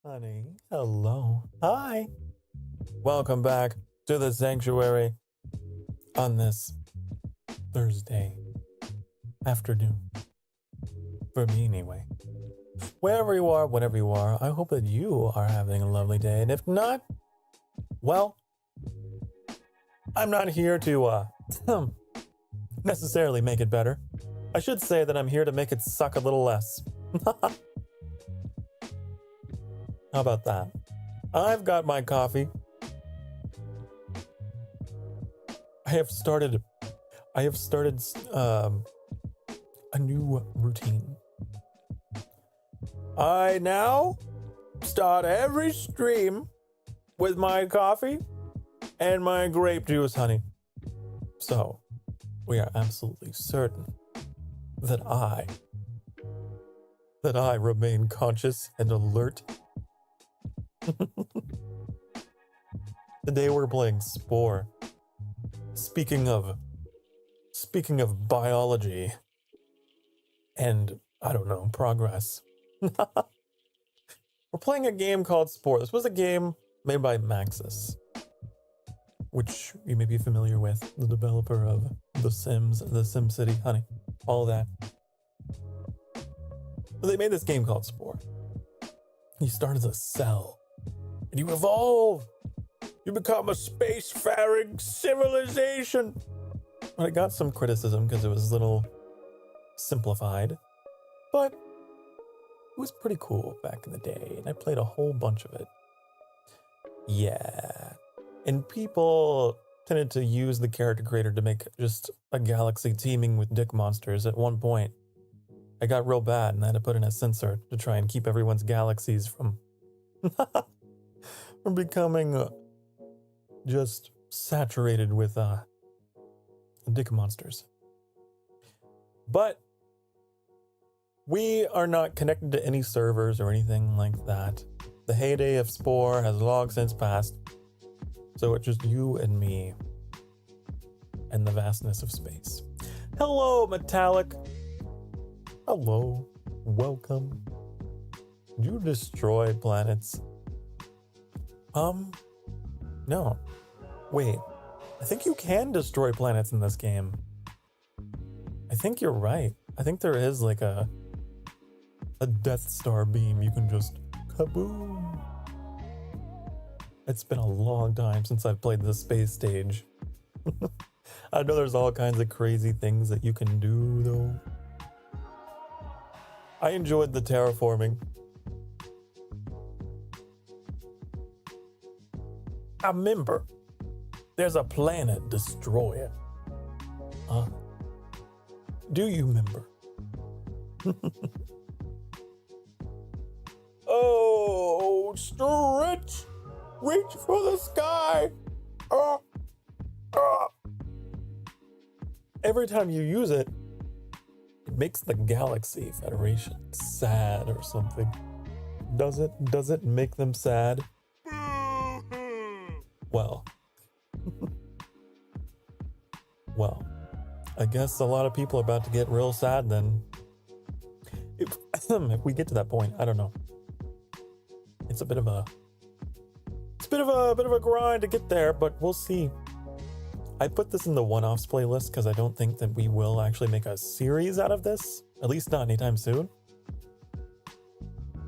Honey, hello. Hi. Welcome back to the sanctuary on this Thursday afternoon. For me, anyway. Wherever you are, whenever you are, I hope that you are having a lovely day. And if not, well, I'm not here to necessarily make it better. I should say that I'm here to make it suck a little less. How about that? I've got my coffee. I have started a new routine. I now start every stream with my coffee and my grape juice, honey. So, we are absolutely certain that I remain conscious and alert. Today we're playing Spore. Speaking of biology and, I don't know, progress. We're playing a game called Spore. This was a game made by Maxis, which you may be familiar with, the developer of The Sims, the SimCity, honey, all of that. But they made this game called Spore. You start as a cell, and you evolve. You become a spacefaring civilization. And it got some criticism because it was a little simplified, but it was pretty cool back in the day, and I played a whole bunch of it. Yeah. And people tended to use the character creator to make just a galaxy teeming with dick monsters. At one point, I got real bad and I had to put in a sensor to try and keep everyone's galaxies from from becoming just saturated with dick monsters. But we are not connected to any servers or anything like that. The heyday of Spore has long since passed. So it's just you and me and the vastness of space. Hello, Metallic. Hello. Welcome. You destroy planets. No. Wait. I think you can destroy planets in this game. I think you're right. I think there is like a Death Star beam you can just kaboom. It's been a long time since I've played the space stage. I know there's all kinds of crazy things that you can do, though. I enjoyed the terraforming. I remember there's a planet destroyer. Do you remember? Oh, stretch! Reach for the sky! Every time you use it, it makes the Galaxy Federation sad or something. Does it? Does it make them sad? Well. Well, I guess a lot of people are about to get real sad then. If we get to that point, I don't know. It's a bit of a grind to get there, but we'll see. I put this in the one-offs playlist because I don't think that we will actually make a series out of this, at least not anytime soon.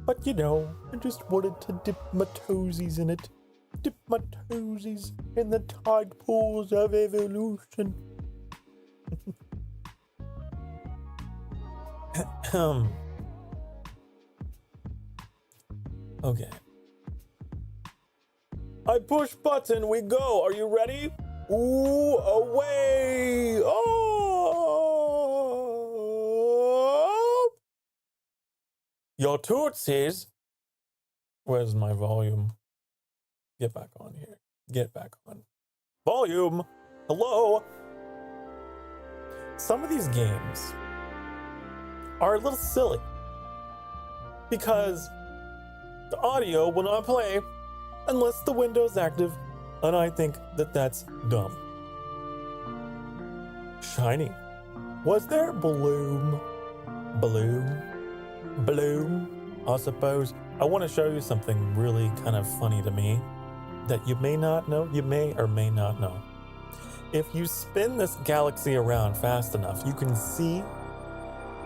But you know, I just wanted to dip my toesies in it. Dip my toesies in the tide pools of evolution. Okay. I push button, we go. Are you ready? Ooh, away! Oh! Your tootsies. Where's my volume? Get back on here. Get back on. Volume! Hello? Some of these games are a little silly because the audio will not play unless the window's active, and I think that that's dumb. Shiny. Was there bloom? Bloom? Bloom? I suppose I want to show you something really kind of funny to me that you may not know, you may or may not know. If you spin this galaxy around fast enough, you can see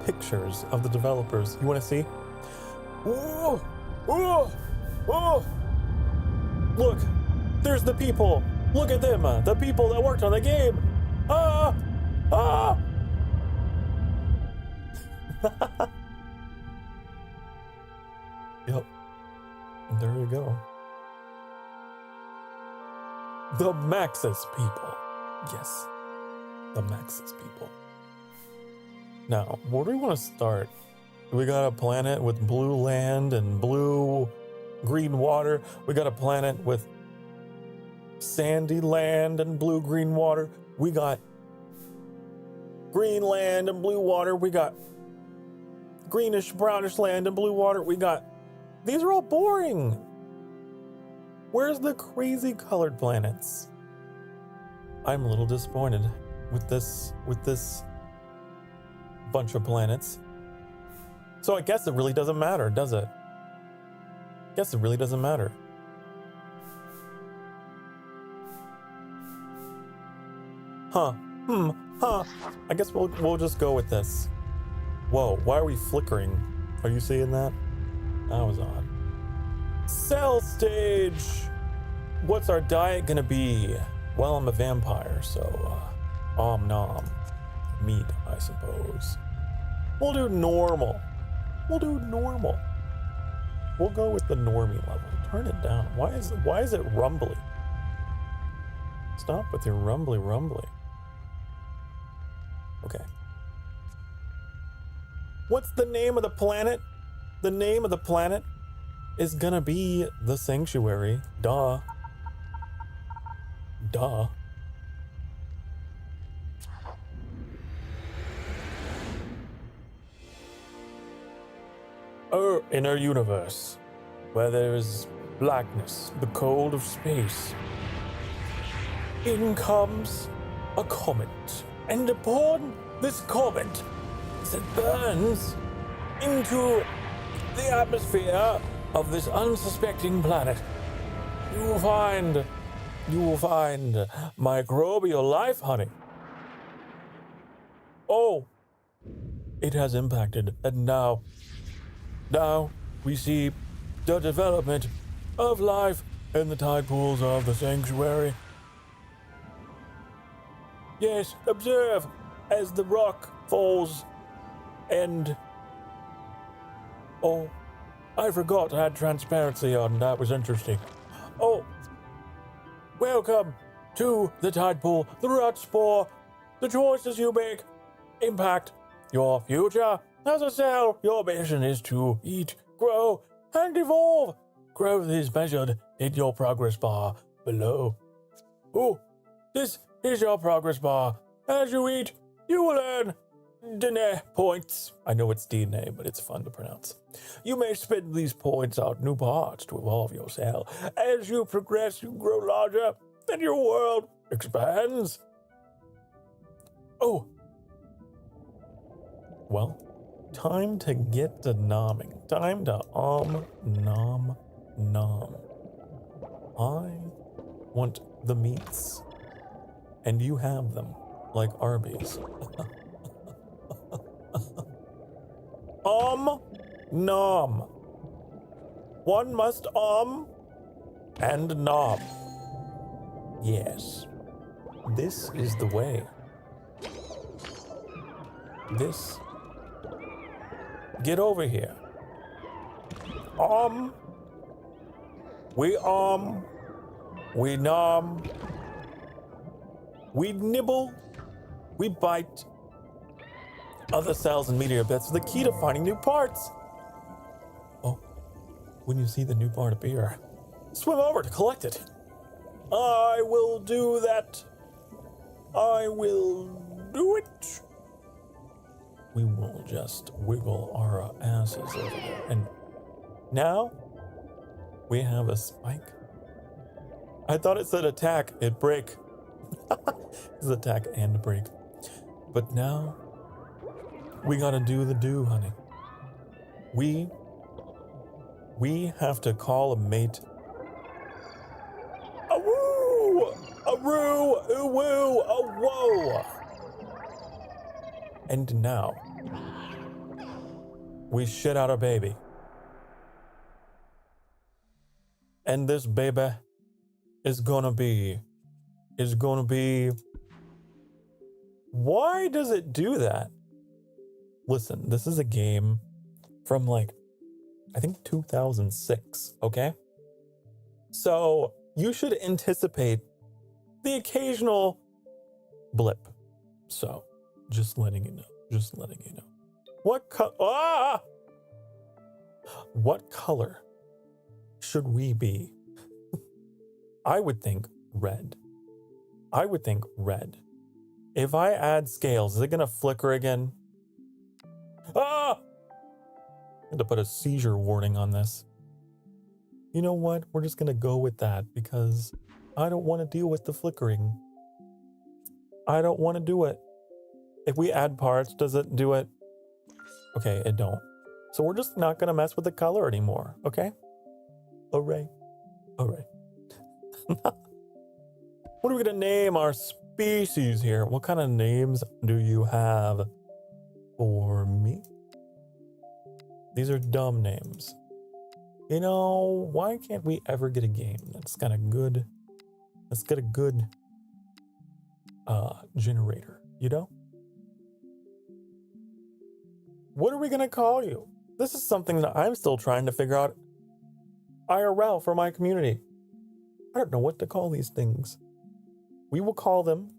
pictures of the developers. You want to see? Whoa! Whoa! Whoa! Look, there's the people. Look at them, the people that worked on the game. Ah! Ah! Yep. There you go. The Maxis people. Yes. The Maxis people. Now, where do we want to start? We got a planet with blue land and blue-green water. We got a planet with sandy land and blue-green water. We got green land and blue water. We got greenish, brownish land and blue water. We got... These are all boring. Where's the crazy colored planets? I'm a little disappointed with this bunch of planets. So I guess it really doesn't matter, does it? Guess it really doesn't matter. Huh. I guess we'll just go with this. Whoa, why are we flickering? Are you seeing that? That was odd. Cell stage! What's our diet gonna be? Well, I'm a vampire, so, nom. Meat, I suppose. We'll do normal. We'll go with the normie level. Turn it down. Why is it rumbly? Stop with your rumbly. Okay. What's the name of the planet? The name of the planet is gonna be the Sanctuary. Duh. In our universe, where there is blackness, the cold of space, in comes a comet, and upon this comet, as it burns into the atmosphere of this unsuspecting planet, you will find microbial life, honey. Oh, it has impacted, and now we see the development of life in the tide pools of the Sanctuary. Yes, observe as the rock falls and... Oh, I forgot I had transparency on. That was interesting. Oh, welcome to the tide pool, the rot spore. The choices you make impact your future. As a cell, your mission is to eat, grow, and evolve. Growth is measured in your progress bar below. Oh, this is your progress bar. As you eat, you will earn DNA points. I know it's DNA, but it's fun to pronounce. You may spend these points on new parts to evolve your cell. As you progress, you grow larger, and your world expands. Oh. Well, time to get to nomming. Time to nom. I want the meats, and you have them, like Arby's. Nom. One must and nom. Yes, this is the way. This. Get over here. We nom. We nibble. We bite. Other cells and meteor bits are the key to finding new parts. Oh, when you see the new part appear, swim over to collect it. I will do that. I will do it. We will just wiggle our asses over there. And now we have a spike. I thought it said attack, it break. It's attack and break. But now we gotta do the do, honey. We We have to call a mate. A woo! A roo! A woo! A whoa! And now, we shit out a baby. And this baby is gonna be... Why does it do that? Listen, this is a game from like, I think 2006, okay? So you should anticipate the occasional blip. So just letting you know, What color should we be? I would think red. If I add scales, is it gonna flicker again? Ah! I had to put a seizure warning on this. You know what? We're just gonna go with that because I don't want to deal with the flickering. I don't want to do it. If we add parts, does it do it? Okay, it don't. So we're just not gonna mess with the color anymore, okay? Hooray. What are we gonna name our species here? What kind of names do you have for me? These are dumb names. You know, why can't we ever get a game that's got a good generator, you know? What are we gonna call you? This is something that I'm still trying to figure out IRL for my community. I don't know what to call these things. We will call them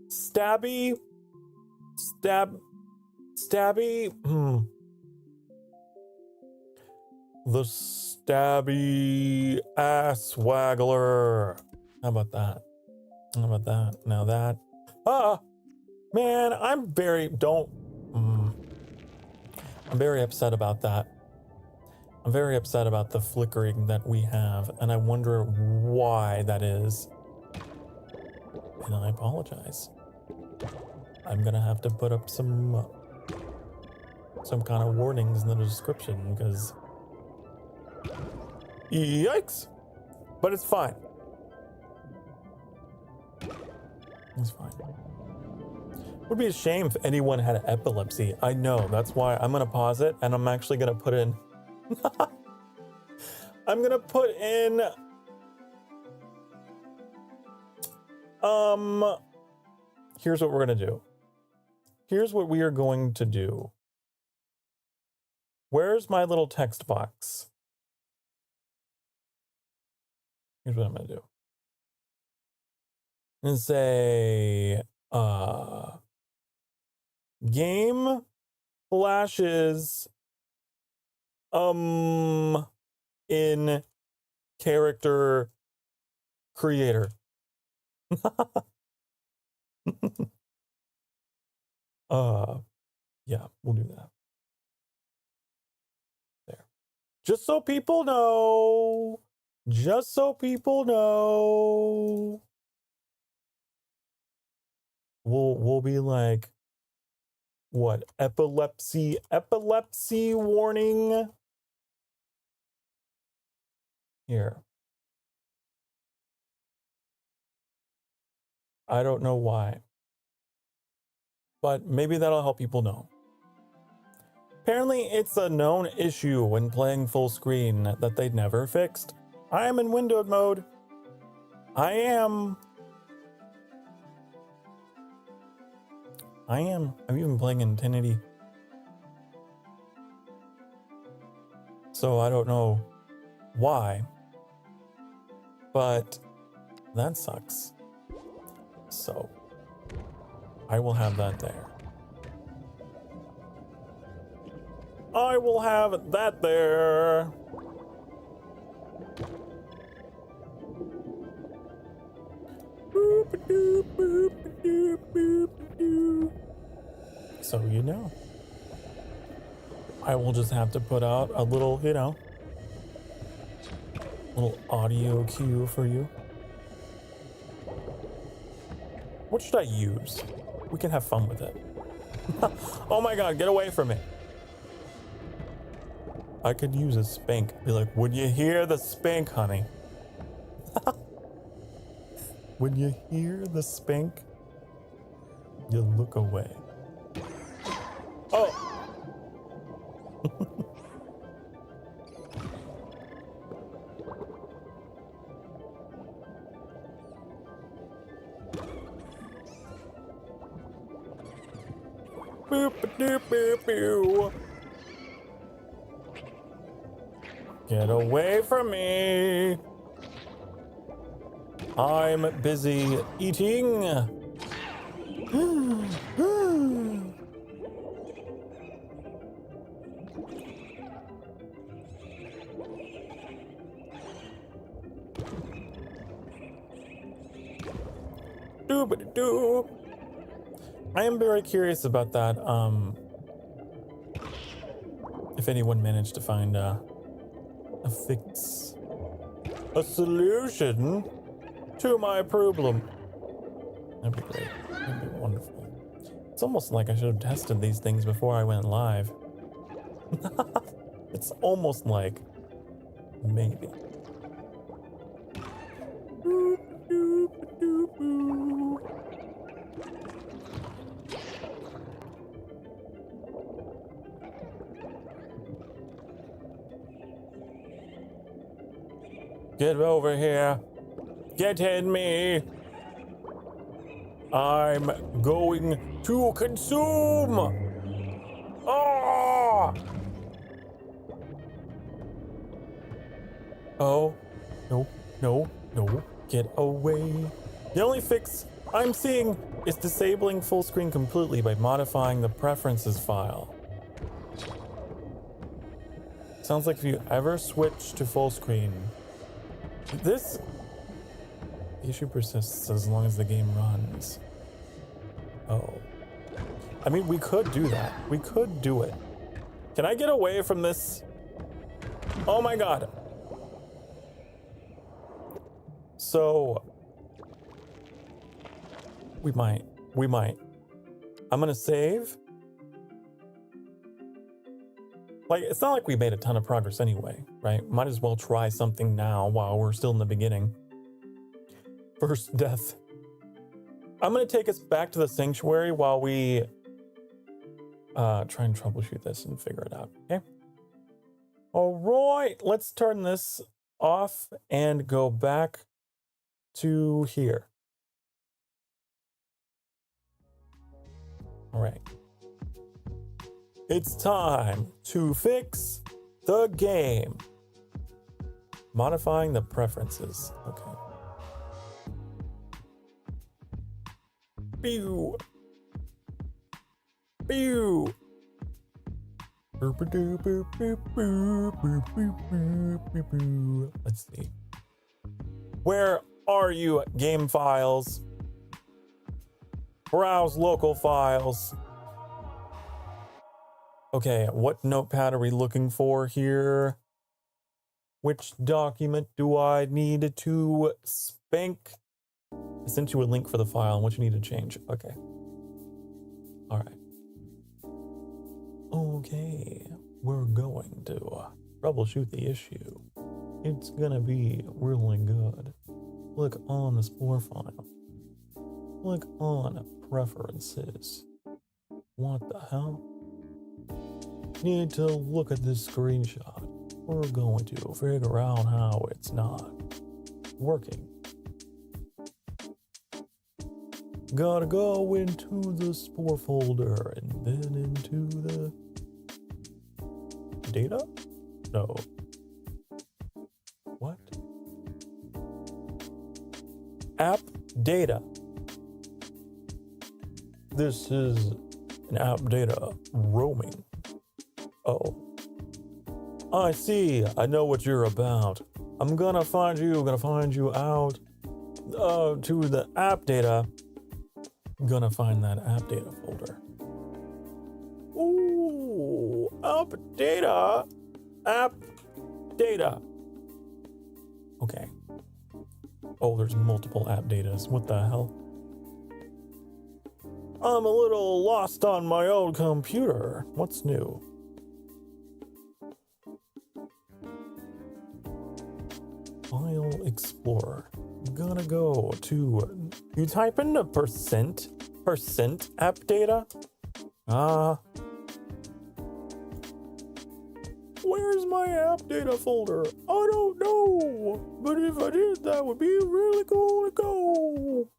Stabby. The Stabby Ass Waggler. How about that? Now that. Man, I'm very upset about that. I'm very upset about the flickering that we have, and I wonder why that is. And I apologize. I'm gonna have to put up some kind of warnings in the description because yikes! But it's fine. It's fine. Would be a shame if anyone had epilepsy. I know, that's why I'm gonna pause it and I'm actually gonna put in here's what we're gonna do. Here's what we are going to do. Where's my little text box? Here's what I'm gonna do. And say, game flashes, in character creator. Yeah, we'll do that. There. Just so people know. We'll be like, what? Epilepsy warning. Here. I don't know why. But maybe that'll help people know. Apparently, it's a known issue when playing full screen that they'd never fixed. I am in windowed mode. I am. I'm even playing in 1080. So I don't know why. But that sucks. So I will have that there. I will have that there. So you know. I will just have to put out a little, little audio cue for you. What should I use? We can have fun with it. Oh my god, get away from it. I could use a spank. Be like, would you hear the spank, honey? When you hear the spank, you look away. Oh! Boop doop boop boo. Get away from me. I'm busy eating. Doobity-doo. I am very curious about that. If anyone managed to find a fix, a solution to my problem. That'd be great. That'd be wonderful. It's almost like I should have tested these things before I went live. It's almost like maybe. Get over here. Get in me. I'm going to consume. Oh! Oh, no, no, no. Get away. The only fix I'm seeing is disabling full screen completely by modifying the preferences file. Sounds like if you ever switch to full screen, this issue persists as long as the game runs. Oh. I mean, we could do that. We could do it. Can I get away from this? Oh my god. So, we might. I'm gonna save. Like, it's not like we made a ton of progress anyway, right? Might as well try something now while we're still in the beginning. First death. I'm gonna take us back to the sanctuary while we try and troubleshoot this and figure it out, okay? All right, let's turn this off and go back to here. All right. It's time to fix the game. Modifying the preferences. Okay. Pew. Pew. Let's see. Where are you, game files? Browse local files. Okay, what notepad are we looking for here? Which document do I need to spank? I sent you a link for the file and what you need to change. Okay. All right. Okay, we're going to troubleshoot the issue. It's gonna be really good. Click on the Spore file. Click on Preferences. What the hell? Need to look at this screenshot. We're going to figure out how it's not working. Gotta go into the Spore folder and then into the data? No. What? App data. This is an app data roaming. Oh. I see. I know what you're about. I'm gonna find you out to the app data. I'm gonna find that app data folder. Ooh, app data. Okay. Oh, there's multiple app datas. What the hell? I'm a little lost on my own computer. What's new? File Explorer. Gonna go to, you type in the percent app data. Where's my app data folder? I don't know, but if I did, that would be really cool to go.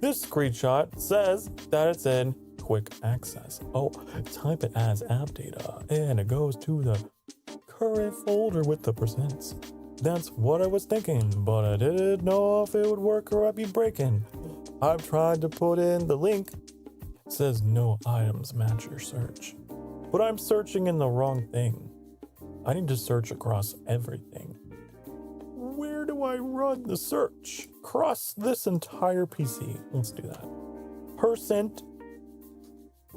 This screenshot says that it's in quick access. Oh, type it as app data and it goes to the current folder with the percents. That's what I was thinking, but I didn't know if it would work or I'd be breaking. I've tried to put in the link. It says no items match your search, but I'm searching in the wrong thing. I need to search across everything. Where do I run the search? Across this entire PC. Let's do that. Percent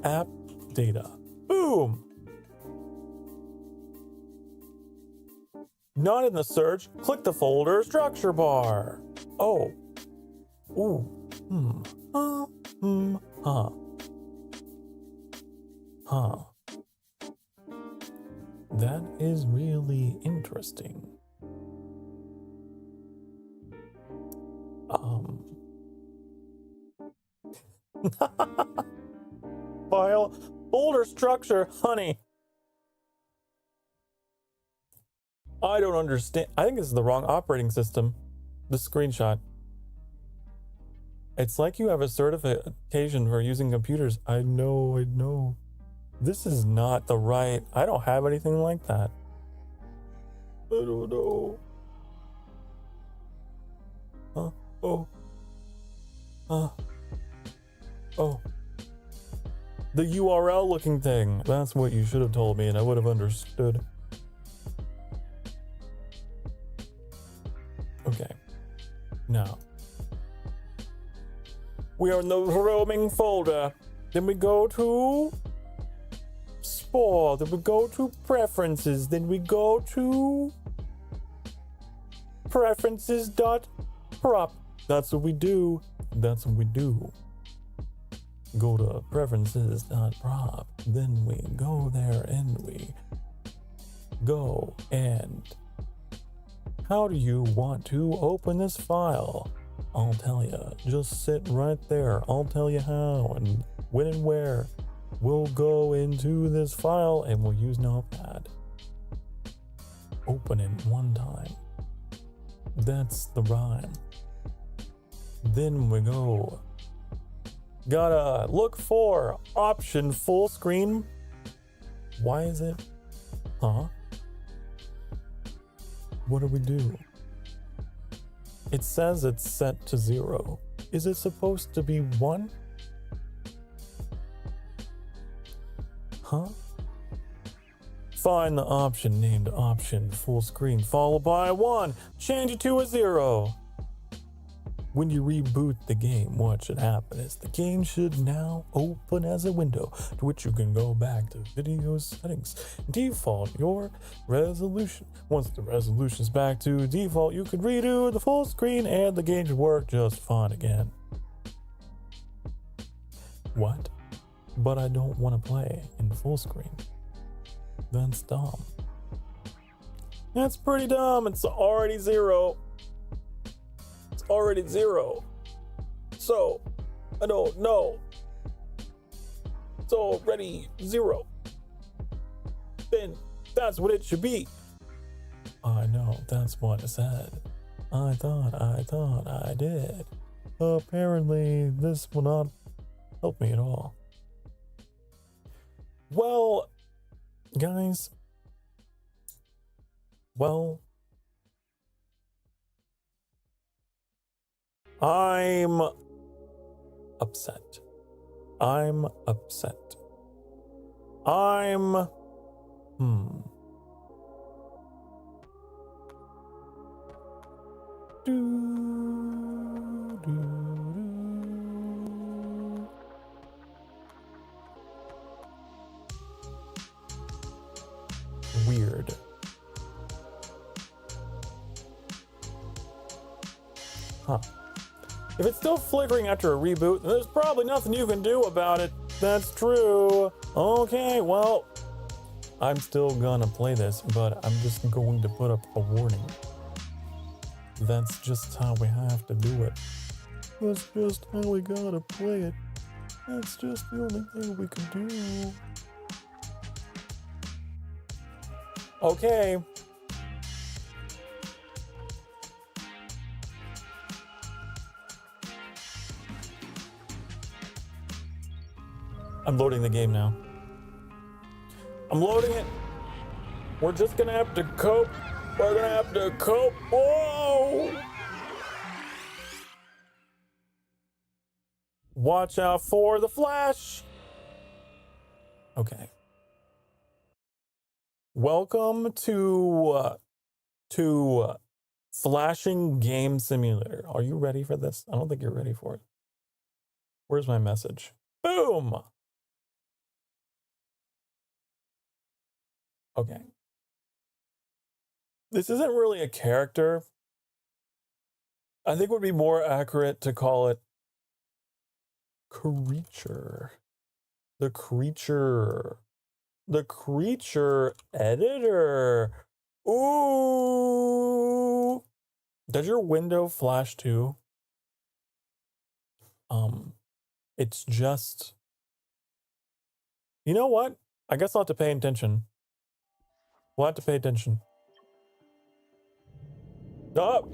app data. Boom. Not in the search. Click the folder structure bar. Oh. Ooh. That is really interesting. File folder structure, honey. I don't understand. I think this is the wrong operating system. This screenshot. It's like you have a certification for using computers. I know. This is not the right. I don't have anything like that. I don't know. Oh. The URL looking thing. That's what you should have told me and I would have understood. Okay. Now. We are in the roaming folder. Then we go to Spore. Then we go to preferences. Then we go to preferences.prop. That's what we do. Go to preferences.prop. Then we go there and we go and how do you want to open this file? I'll tell you. Just sit right there. I'll tell you how and when and where. We'll go into this file and we'll use Notepad. Open it one time. That's the rhyme. Then we go. Gotta look for option full screen. Why is it? What do we do? It says it's set to 0. Is it supposed to be 1? Find the option named option full screen followed by 1. Change it to a 0. When you reboot the game, what should happen is the game should now open as a window to which you can go back to video settings, default your resolution. Once the resolution's back to default, you can redo the full screen and the game should work just fine again. What? But I don't want to play in full screen. That's dumb. That's pretty dumb. It's already 0. Already 0. So, I don't know. It's already 0. Then that's what it should be. I know, that's what I said. I thought I did. Apparently, this will not help me at all. Well, guys. I'm upset. Weird. If it's still flickering after a reboot, then there's probably nothing you can do about it. That's true. Okay, well, I'm still gonna play this, but I'm just going to put up a warning. That's just how we have to do it. That's just how we gotta play it. That's just the only thing we can do. Okay. I'm loading the game now. I'm loading it. We're just gonna have to cope. We're gonna have to cope. Whoa! Watch out for the flash. Okay. Welcome to Flashing Game Simulator. Are you ready for this? I don't think you're ready for it. Where's my message? Boom! Okay. This isn't really a character. I think it would be more accurate to call it creature. The creature editor. Ooh. Does your window flash too? It's just, you know what? I guess I'll have to pay attention. We'll have to pay attention. Oh!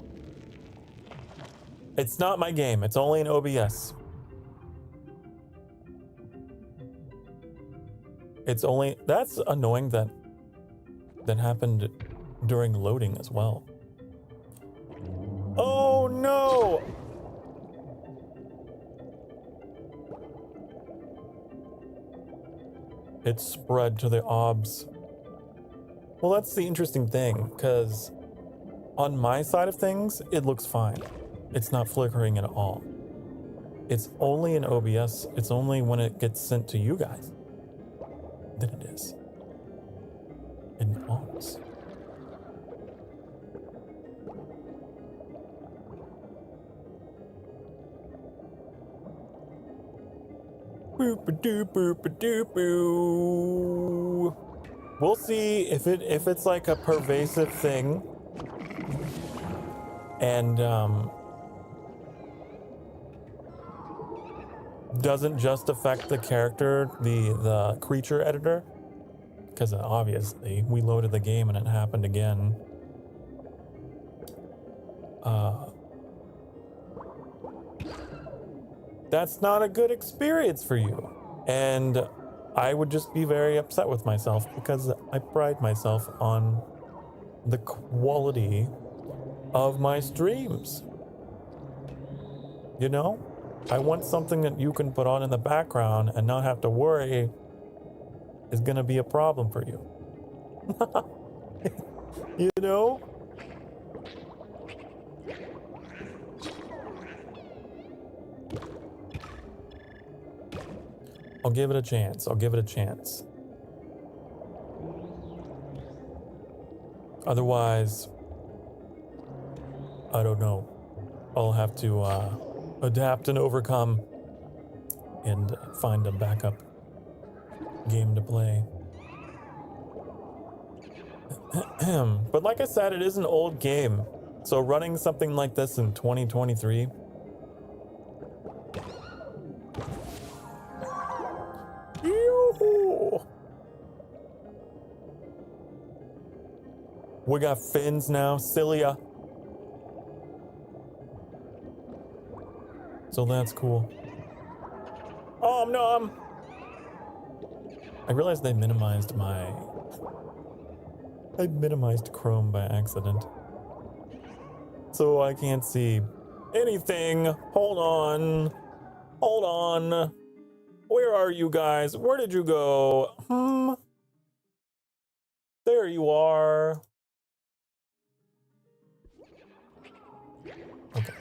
It's not my game. It's only an OBS. It's only, that's annoying that happened during loading as well. Oh no! It spread to the obs. Well, that's the interesting thing, because on my side of things, it looks fine. It's not flickering at all. It's only in OBS. It's only when it gets sent to you guys that it is. In obs. Boop-a-doo-boop-a-doo-boo. We'll see if it's like a pervasive thing and doesn't just affect the character, the creature editor, because obviously we loaded the game and it happened again. That's not a good experience for you. And I would just be very upset with myself because I pride myself on the quality of my streams. You know? I want something that you can put on in the background and not have to worry is gonna be a problem for you. You know? I'll give it a chance. I'll give it a chance. Otherwise, I don't know. I'll have to adapt and overcome and find a backup game to play. But like I said, it is an old game. So running something like this in 2023... We got fins now, cilia. So that's cool. Oh no! I realized they minimized I minimized Chrome by accident. So I can't see anything. Hold on. Hold on. Where are you guys? Where did you go? There you are. Okay.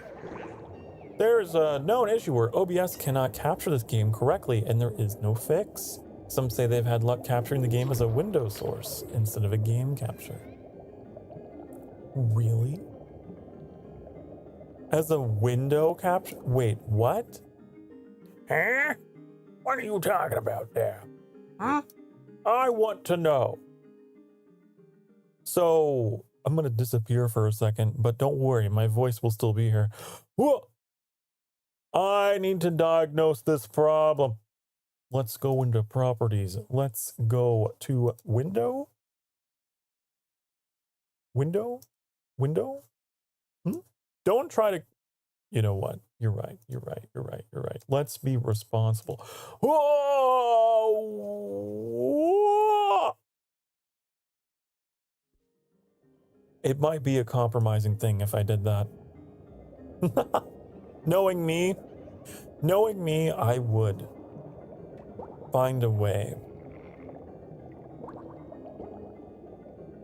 There's a known issue where OBS cannot capture this game correctly, and there is no fix. Some say they've had luck capturing the game as a window source instead of a game capture. Really? As a window capture? Wait, what? Huh? What are you talking about there? Huh? I want to know. So I'm gonna disappear for a second, but don't worry, my voice will still be here. Whoa! I need to diagnose this problem. Let's go into properties. Let's go to window. Window? Window? Don't try to... You know what? You're right. You're right. You're right. You're right. Let's be responsible. Whoa! It might be a compromising thing if I did that. Knowing me, I would find a way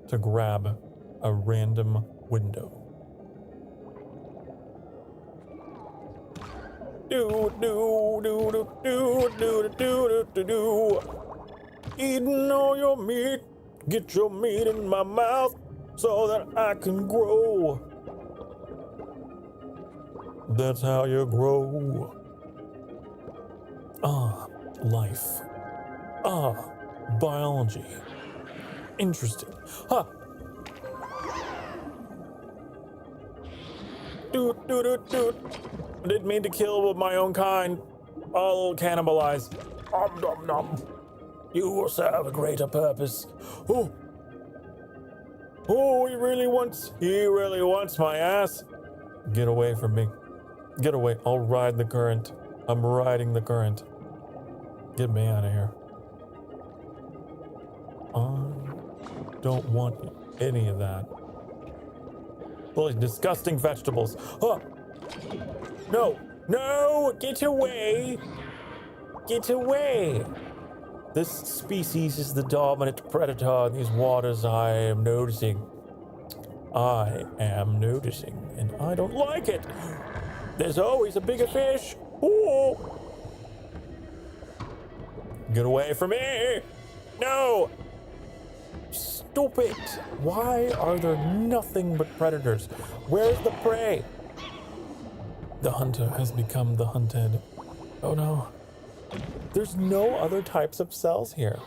to grab a random window. Eating all your meat, get your meat in my mouth so that I can grow. That's how you grow. Life. Biology. Interesting. Huh. I didn't mean to kill my own kind. I'll cannibalize. Nom nom. You will serve a greater purpose. Oh, he really wants my ass. Get away from me. Get away. I'll ride the current. I'm riding the current. Get me out of here. I don't want any of that. Those disgusting vegetables. Huh. No, get away. Get away. This species is the dominant predator in these waters. I am noticing, and I don't like it. There's always a bigger fish. Ooh. Get away from me. No. Stupid. Why are there nothing but predators? Where's the prey? The hunter has become the hunted. Oh no. There's no other types of cells here.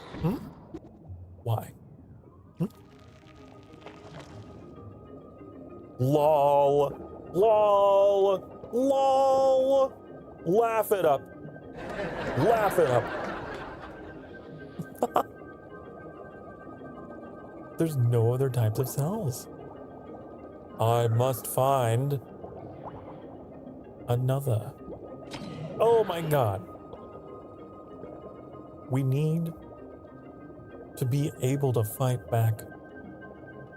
Why? Lol. Laugh it up. Laugh it up. There's no other types of cells. I must find another. Oh my god. We need to be able to fight back.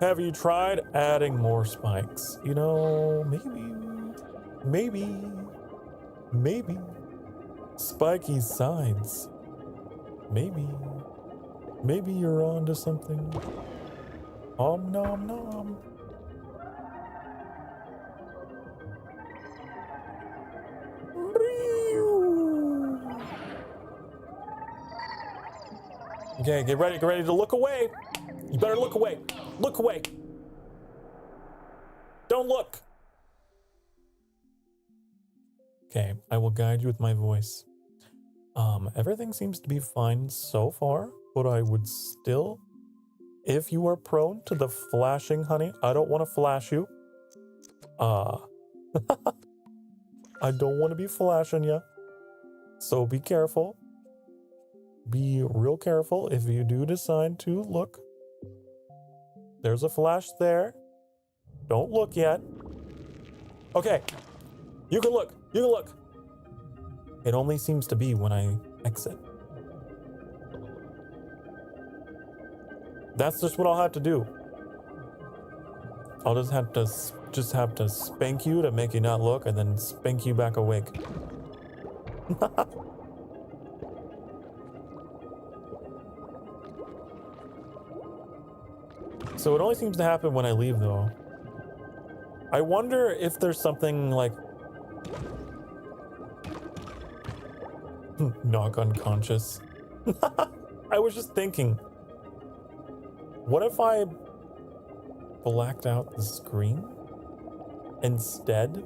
Have you tried adding more spikes? You know, maybe. Spiky sides. Maybe you're onto something. Om nom nom. Okay, get ready to look away. You better look away. Look away. Don't look. Okay, I will guide you with my voice. Everything seems to be fine so far, but I would still, if you are prone to the flashing, honey, I don't want to flash you. I don't want to be flashing you. So be careful. Be real careful if you do decide to look. There's a flash there. Don't look yet. Okay. You can look. It only seems to be when I exit. That's just what I'll have to do. I'll just have to spank you to make you not look, and then spank you back awake. So it only seems to happen when I leave, though. I wonder if there's something like... knock unconscious. I was just thinking, what if I blacked out the screen? Instead,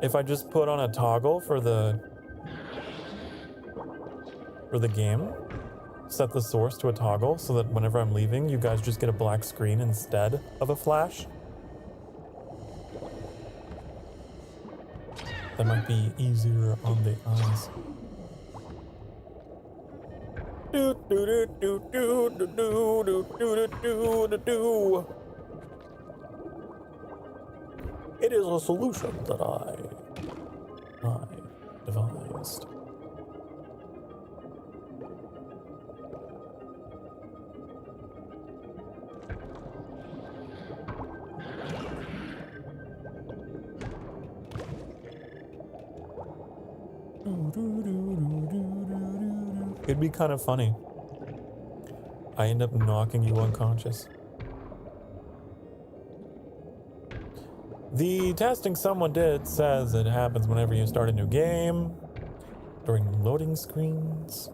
if I just put on a toggle for the game, set the source to a toggle so that whenever I'm leaving, you guys just get a black screen instead of a flash. That might be easier on the eyes. Do do do do do do do do do do do. It is a solution that I devised. It'd be kind of funny. I end up knocking you unconscious. The testing someone did says it happens whenever you start a new game, during loading screens,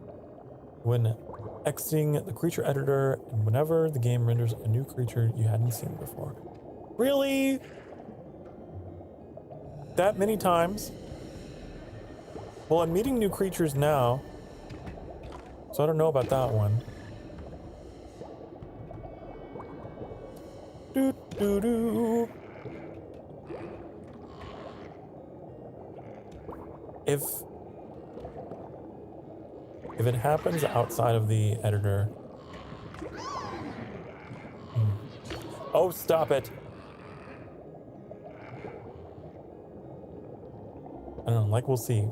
when exiting the creature editor, and whenever the game renders a new creature you hadn't seen before. Really? That many times? Well, I'm meeting new creatures now, so I don't know about that one. Do do do. If it happens outside of the editor. Oh, stop it. I don't know, like we'll see.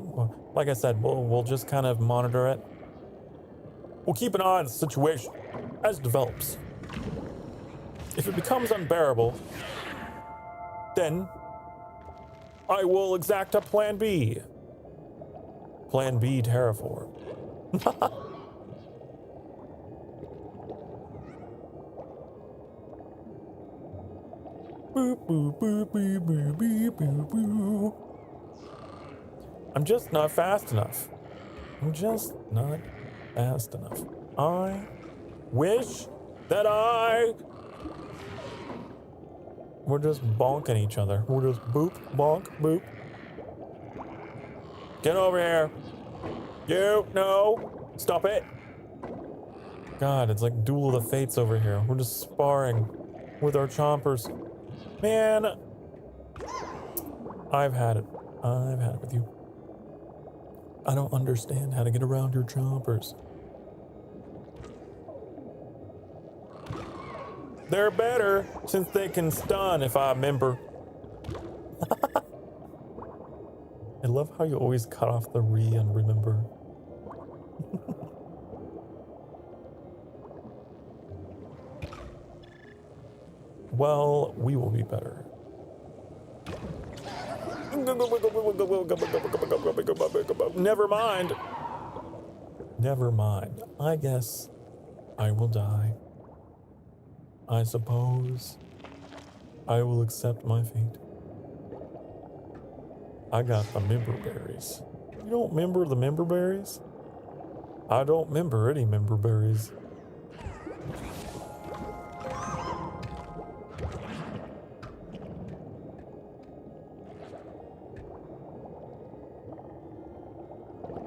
Like I said, we'll just kind of monitor it. We'll keep an eye on the situation as it develops. If it becomes unbearable, then I will exact a plan B. Plan B terraform. Boop, boop, boop, boop, boop, boop, boop, boop. I'm just not fast enough. I'm just not fast enough. I wish that we're just bonking each other. We're just boop, bonk, boop. Get over here. You, no. Stop it. God, it's like Duel of the Fates over here. We're just sparring with our chompers. Man, I've had it. I've had it with you. I don't understand how to get around your chompers. They're better since they can stun, if I remember. I love how you always cut off the re and remember. Well, we will be better. Never mind. Never mind. I guess I will die. I suppose I will accept my fate. I got the member berries. You don't remember the member berries? I don't remember any member berries.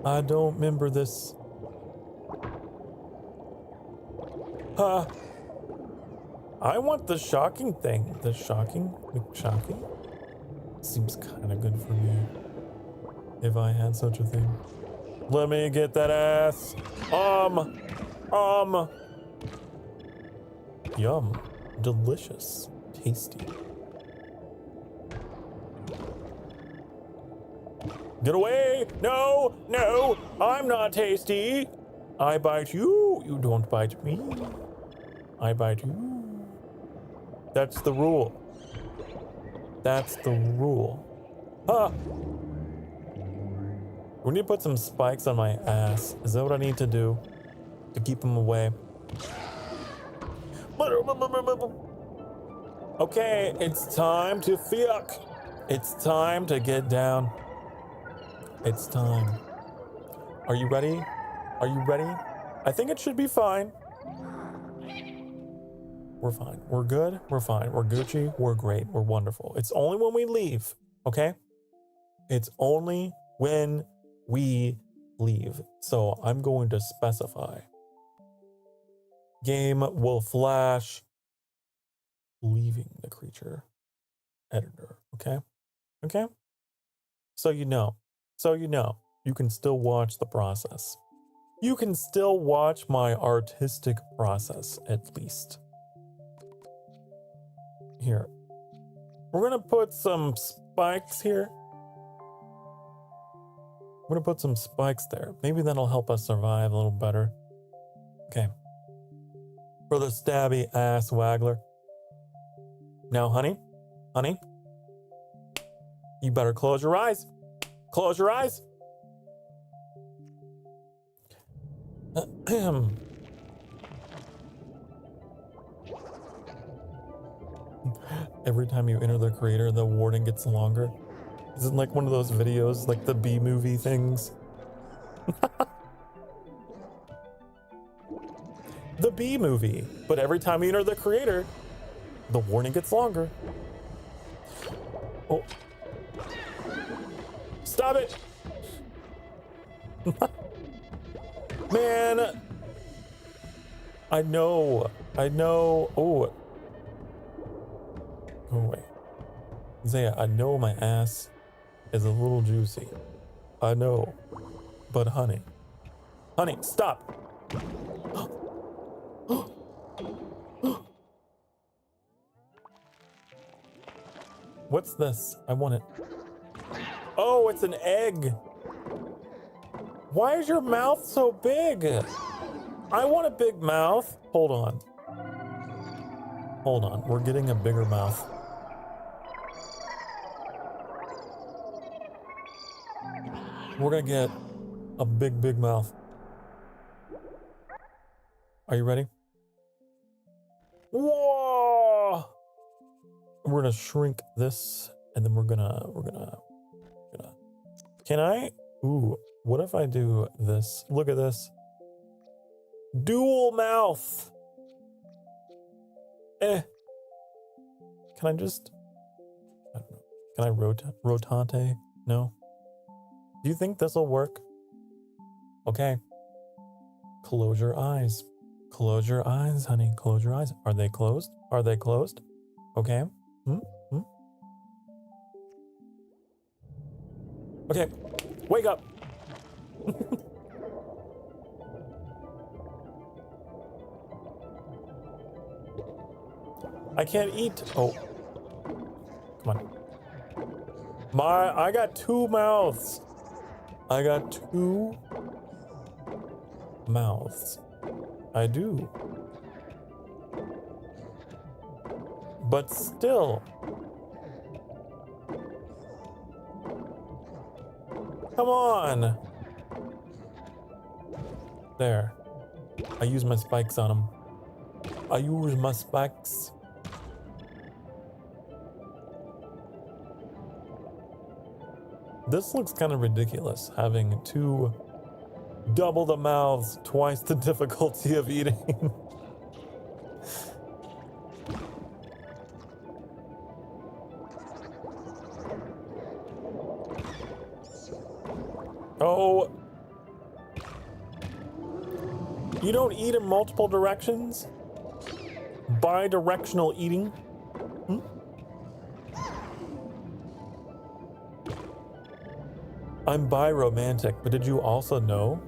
I don't remember this. I want the shocking thing. The shocking? Seems kind of good for me. If I had such a thing. Let me get that ass. Yum. Delicious. Tasty. Get away! No! No! I'm not tasty! I bite you! You don't bite me. I bite you. That's the rule. That's the rule. Ah! We need to put some spikes on my ass. Is that what I need to do? To keep them away? Okay, it's time to fuck. It's time to get down. It's time. Are you ready? Are you ready? I think it should be fine. We're fine. We're good. We're fine. We're Gucci. We're great. We're wonderful. It's only when we leave, okay? It's only when we leave. So I'm going to specify Game will flash, leaving the creature editor. Okay. Okay. So you know. So you know. You can still watch the process. You can still watch my artistic process, at least. Here. We're gonna put some spikes here. We're gonna put some spikes there. Maybe that'll help us survive a little better. Okay. For the stabby ass waggler. Now, honey, you better close your eyes. Close your eyes. Every time you enter the crater, the warning gets longer. Is it like one of those videos, like the B-movie things? The B-movie. But every time you enter the crater, the warning gets longer. Oh. Stop it! Man! I know. Oh. Go away. Zaya, I know my ass is a little juicy. I know. But honey, stop. What's this? I want it. Oh, it's an egg. Why is your mouth so big? I want a big mouth. Hold on. We're getting a bigger mouth. We're gonna get a big mouth. Are you ready? Whoa! We're gonna shrink this, and then we're gonna. Can I? Ooh, what if I do this? Look at this. Dual mouth. Can I just? I don't know. Can I rotate? No. Do you think this will work? Okay. Close your eyes. Close your eyes, honey. Close your eyes. Are they closed? Are they closed? Okay. Okay. Wake up. I can't eat. Oh. Come on. I got two mouths. I got two mouths. I do. But still. Come on. There. I use my spikes on him. I use my spikes. This looks kind of ridiculous, having double the mouths, twice the difficulty of eating. Oh. You don't eat in multiple directions? Bi-directional eating? I'm bi-romantic, but did you also know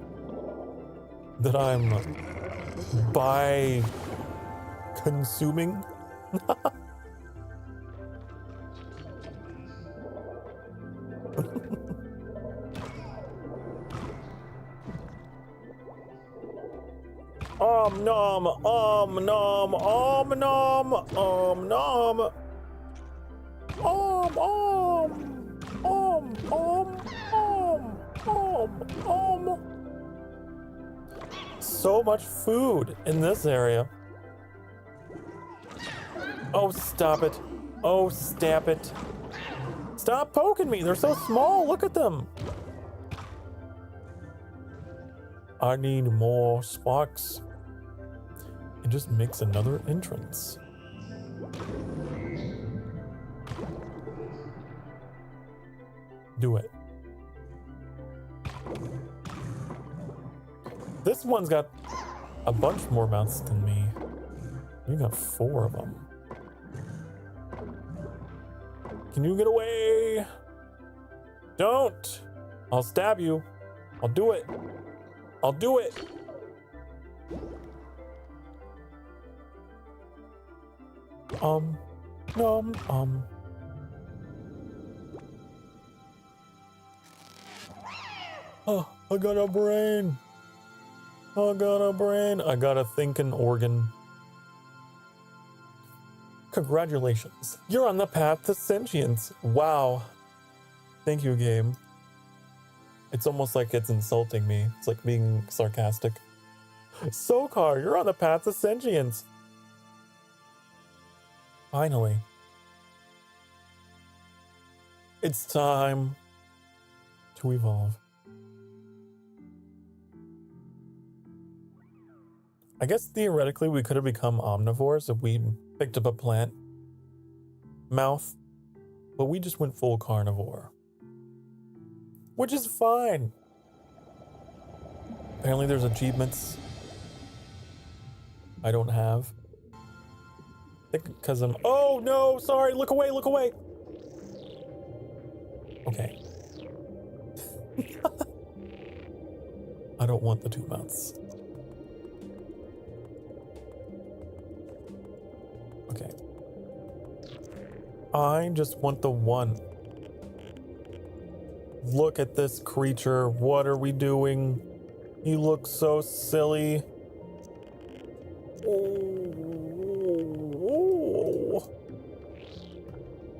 that I'm bi-consuming? Nom, nom, nom, nom. So much food in this area. Oh, stop it. Oh, stop it. Stop poking me. They're so small. Look at them. I need more sparks. It just makes another entrance. Do it. This one's got a bunch more mouths than me. You got 4 of them. Can you get away? Don't! I'll stab you. I'll do it. I'll do it. Nom. Oh, I got a brain. I got a brain. I got a thinking organ. Congratulations. You're on the path to sentience. Wow. Thank you, game. It's almost like it's insulting me. It's like being sarcastic. Sokar, you're on the path to sentience. Finally. It's time to evolve. I guess theoretically we could have become omnivores if we picked up a plant mouth, but we just went full carnivore. Which is fine. Apparently there's achievements I don't have. I think because I'm... Oh no, sorry, look away, look away. Okay. I don't want the 2 mouths. Okay. I just want the 1. Look at this creature. What are we doing? He looks so silly. Oh.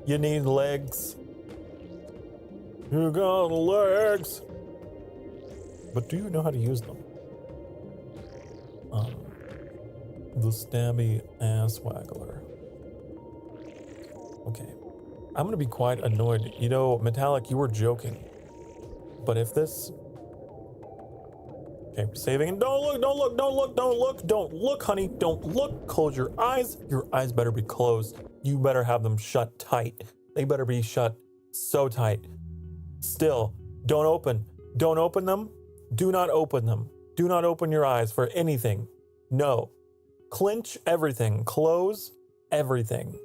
You need legs. You got legs. But do you know how to use them? The stabby ass waggler. Okay. I'm gonna be quite annoyed. You know, Metallic, you were joking. But if this... Okay, saving and don't look, honey. Don't look. Close your eyes. Your eyes better be closed. You better have them shut tight. They better be shut so tight. Still, don't open. Don't open them. Do not open them. Do not open your eyes for anything. No. Clench everything. Close everything.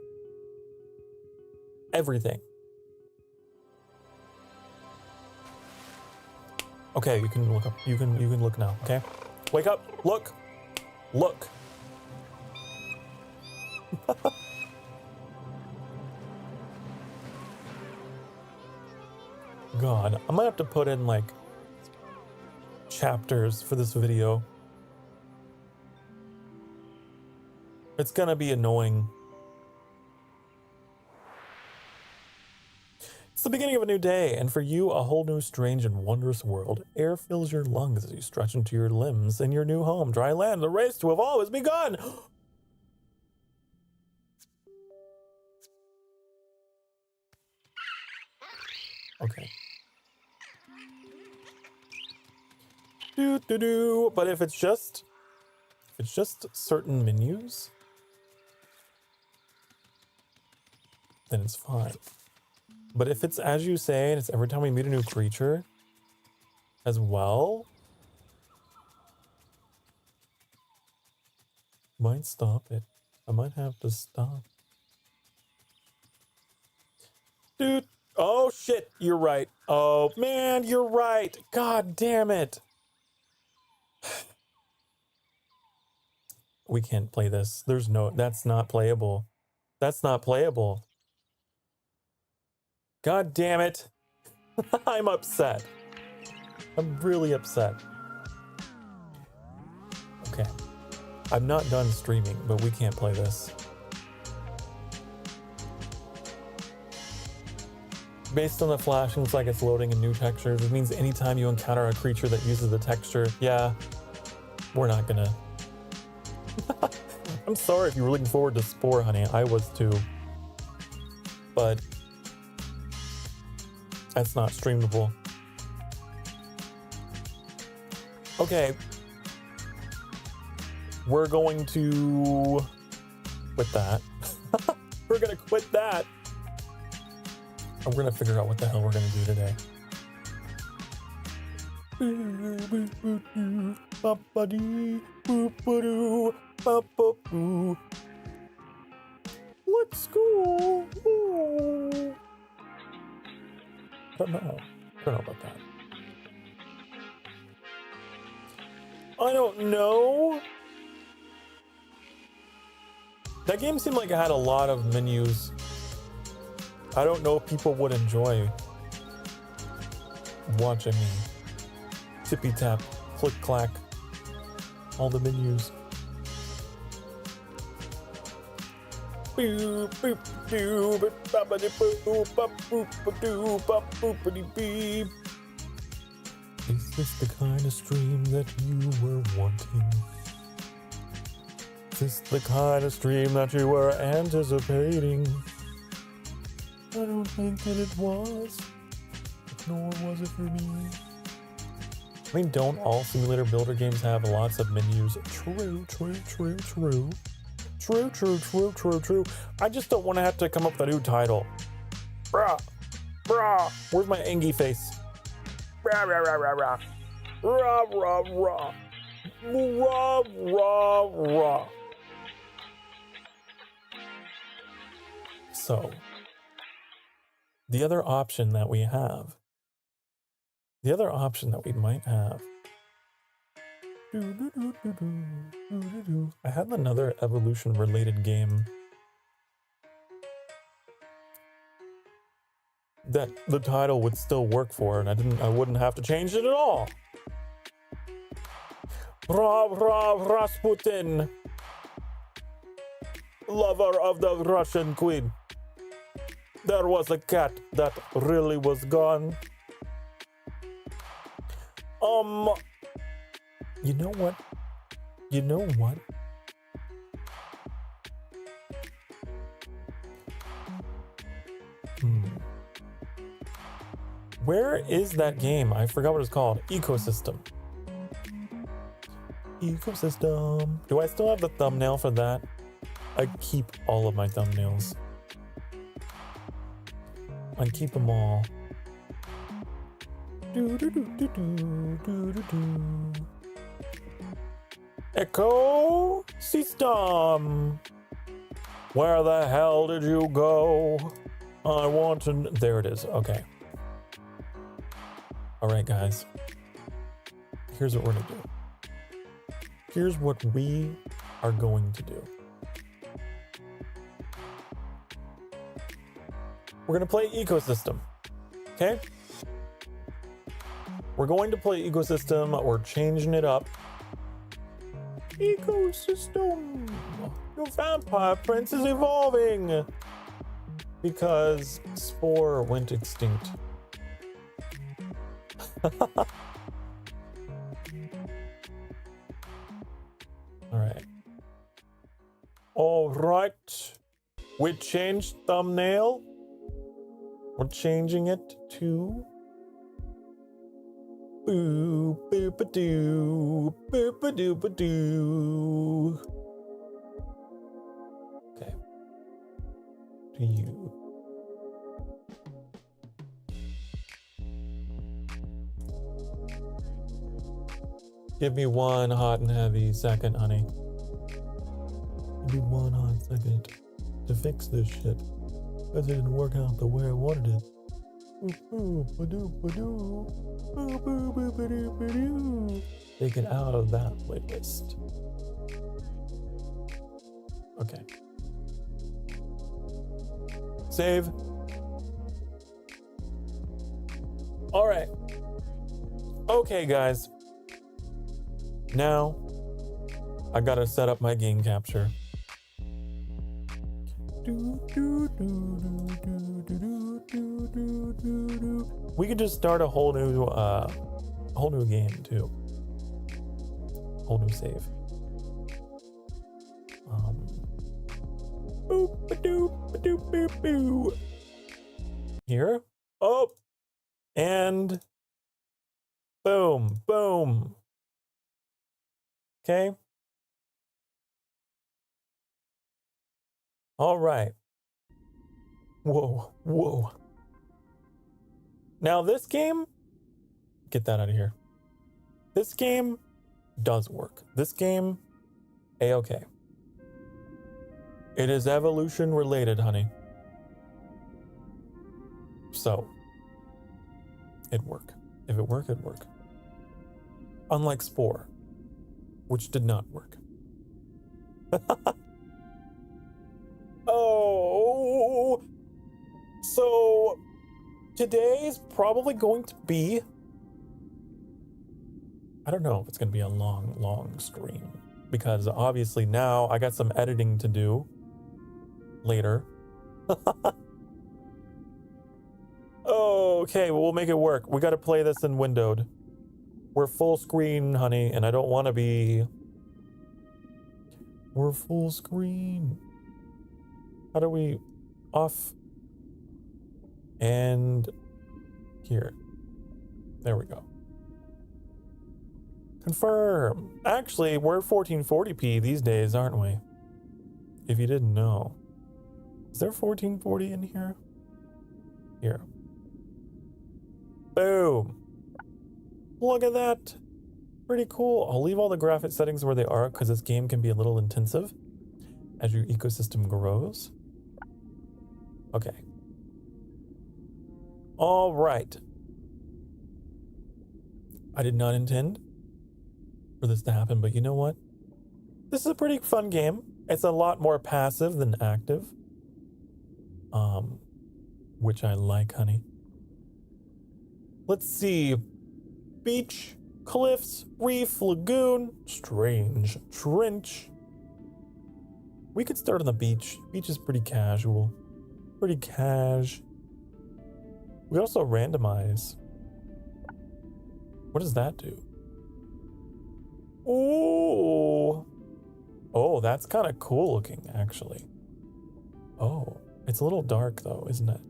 Everything. Okay, you can look up. You can look now, okay? Wake up. Look. Look. God, I might have to put in like chapters for this video. It's gonna be annoying. It's the beginning of a new day, and for you, a whole new strange and wondrous world. Air fills your lungs as you stretch into your limbs in your new home, dry land. The race to evolve has begun! Okay. But if it's just certain menus, then it's fine. But if it's as you say, and it's every time we meet a new creature as well, might stop it. I might have to stop. Dude. Oh shit, you're right. Oh man, you're right. God damn it. We can't play this. There's no, that's not playable. That's not playable. God damn it. I'm upset. I'm really upset. Okay. I'm not done streaming, but we can't play this. Based on the flashing, looks like it's loading in new textures. It means anytime you encounter a creature that uses the texture, yeah, we're not gonna. I'm sorry if you were looking forward to Spore, honey. I was too. But that's not streamable. Okay. We're going to quit that. We're gonna quit that. And we're gonna figure out what the hell we're gonna do today. School. Ooh. I don't know about that. I don't know. That game seemed like it had a lot of menus. I don't know if people would enjoy watching me tippy tap, click clack, all the menus. Is this the kind of stream that you were wanting? Is this the kind of stream that you were anticipating? I don't think that it was, nor was it for me. I mean, don't all simulator builder games have lots of menus? True. I just don't want to have to come up with a new title. Brah. Where's my Angie face? Rah. So, the other option that we might have. I had another evolution related game that the title would still work for, and I wouldn't have to change it at all. Rasputin, lover of the Russian queen. There was a cat that really was gone. You know what? Where is that game? I forgot what it's called. Ecosystem. Do I still have the thumbnail for that? I keep all of my thumbnails. I keep them all. Ecosystem. Where the hell did you go? I want to. There it is. Okay. All right, guys. Here's what we're gonna do. Here's what we are going to do. We're gonna play Ecosystem. Okay? We're going to play Ecosystem. We're changing it up. Ecosystem. Your vampire prince is evolving. Because Spore went extinct. All right. We changed thumbnail. We're changing it to boo boop a doo boop a doo ba doo. Okay. To you. Give me one hot and heavy second, honey. Give me one hot second to fix this shit. Because it didn't work out the way I wanted it. Take it out of that playlist. Okay. Save. All right. Okay, guys. Now, I gotta set up my game capture. We could just start a whole new game too. Whole new save. Here. Oh, and boom, boom. Okay. All right. Whoa, whoa. Now this game, get that out of here. This game does work. This game, A-okay. It is evolution related, honey. So, it'd work. If it worked, it'd work. Unlike Spore, which did not work. Oh, so today's probably going to be, I don't know if it's going to be a long stream, because obviously now I got some editing to do later. Okay, well, we'll make it work. We got to play this in windowed. We're full screen, honey, and I don't want to be. We're full screen. How do we off? And here. There we go. Confirm. Actually, we're 1440p these days, aren't we? If you didn't know. Is there 1440 in here? Here. Boom. Look at that. Pretty cool. I'll leave all the graphic settings where they are because this game can be a little intensive as your ecosystem grows. Okay. All right. I did not intend for this to happen, but you know what? This is a pretty fun game. It's a lot more passive than active. Which I like, honey. Let's see. Beach, cliffs, reef, lagoon, strange, trench. We could start on the beach. Beach is pretty casual. Pretty cash. We also randomize. What does that do? Ooh. Oh, that's kind of cool looking, actually. Oh, it's a little dark though, isn't it?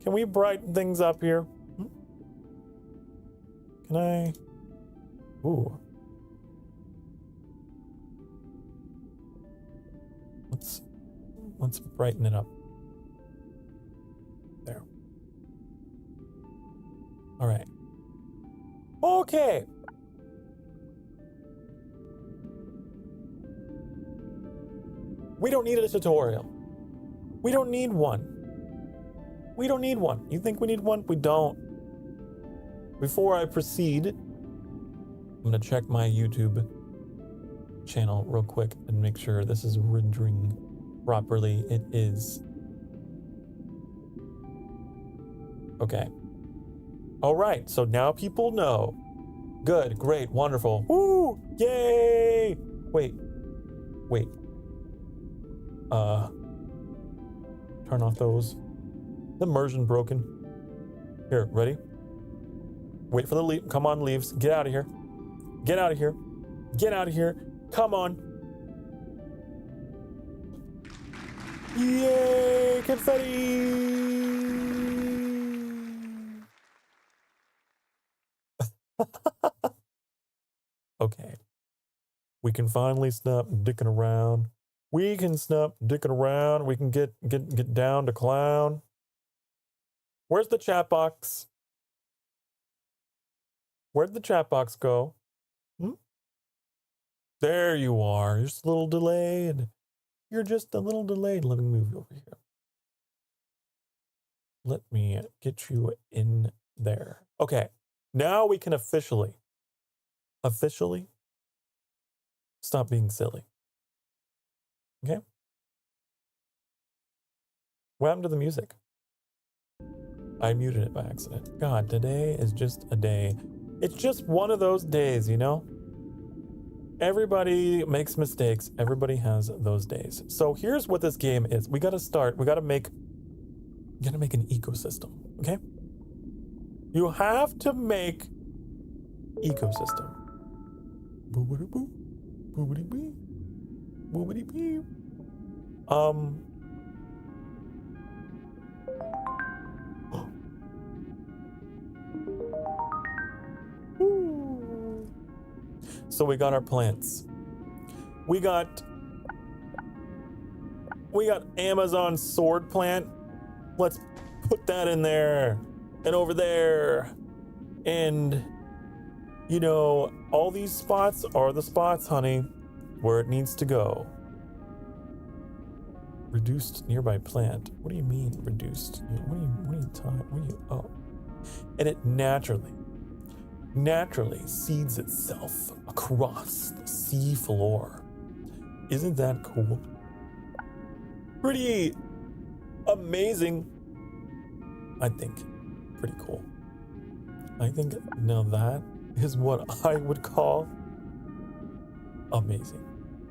Can we brighten things up here? Can I? Ooh. Let's brighten it up. There. All right. Okay. We don't need a tutorial. We don't need one. We don't need one. You think we need one? We don't. Before I proceed, I'm gonna check my YouTube channel real quick and make sure this is rendering properly. It is. Okay. All right, so now people know. Good, great, wonderful. Woo! Yay! Wait. Turn off those. The immersion broken. Here, ready? Wait for the leaf. Come on, leaves. Get out of here. Get out of here. Get out of here. Come on. Yay! Confetti! Okay. We can finally stop dicking around. We can stop dicking around. We can get down to clown. Where's the chat box? Where'd the chat box go? There you are. You're just a little delayed. You're just a little delayed. Let me move you over here. Let me get you in there. Okay. Now we can officially stop being silly. Okay? What happened to the music? I muted it by accident. God, today is just a day. It's just one of those days, you know? Everybody makes mistakes. Everybody has those days. So here's what this game is. We gotta make an ecosystem, okay? You have to make ecosystem. Boobity-boo, boobity-bee, boobity-bee. So we got our plants. We got Amazon sword plant. Let's put that in there and over there. And you know, all these spots are the spots, honey, where it needs to go. Reduced nearby plant. What do you mean reduced? What are you talking? Oh. And it naturally seeds itself across the sea floor. Isn't that cool? Pretty amazing. I think. Pretty cool. I think now that is what I would call amazing.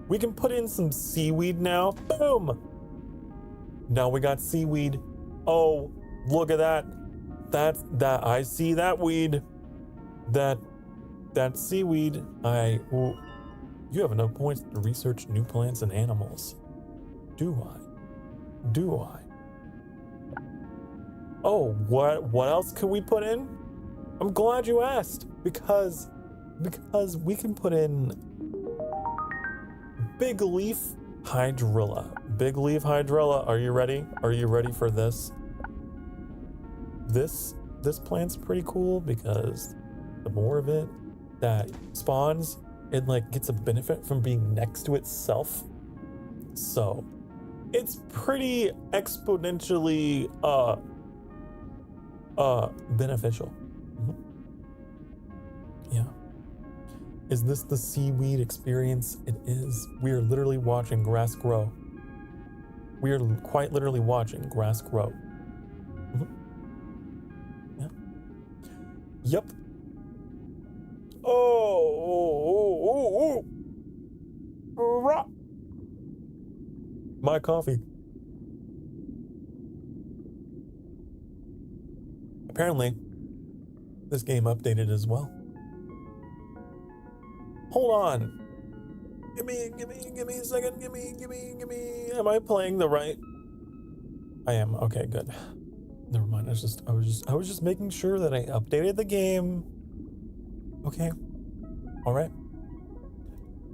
We can put in some seaweed now. Boom! Now we got seaweed. Oh, look at that. That I see that weed. That seaweed. You have enough points to research new plants and animals. Do I? Oh, what else can we put in? I'm glad you asked, because we can put in big leaf hydrilla. Big leaf hydrilla, are you ready? Are you ready for this? This plant's pretty cool because the more of it that spawns, it like gets a benefit from being next to itself. So it's pretty exponentially beneficial. Yeah. Is this the seaweed experience? It is. We are literally watching grass grow. We are quite literally watching grass grow. Yeah. Yep. Oh. My coffee. Apparently, this game updated as well. Hold on. Give me a second. Give me. Am I playing the right? I am. Okay, good. Never mind. I was just making sure that I updated the game. Okay. All right.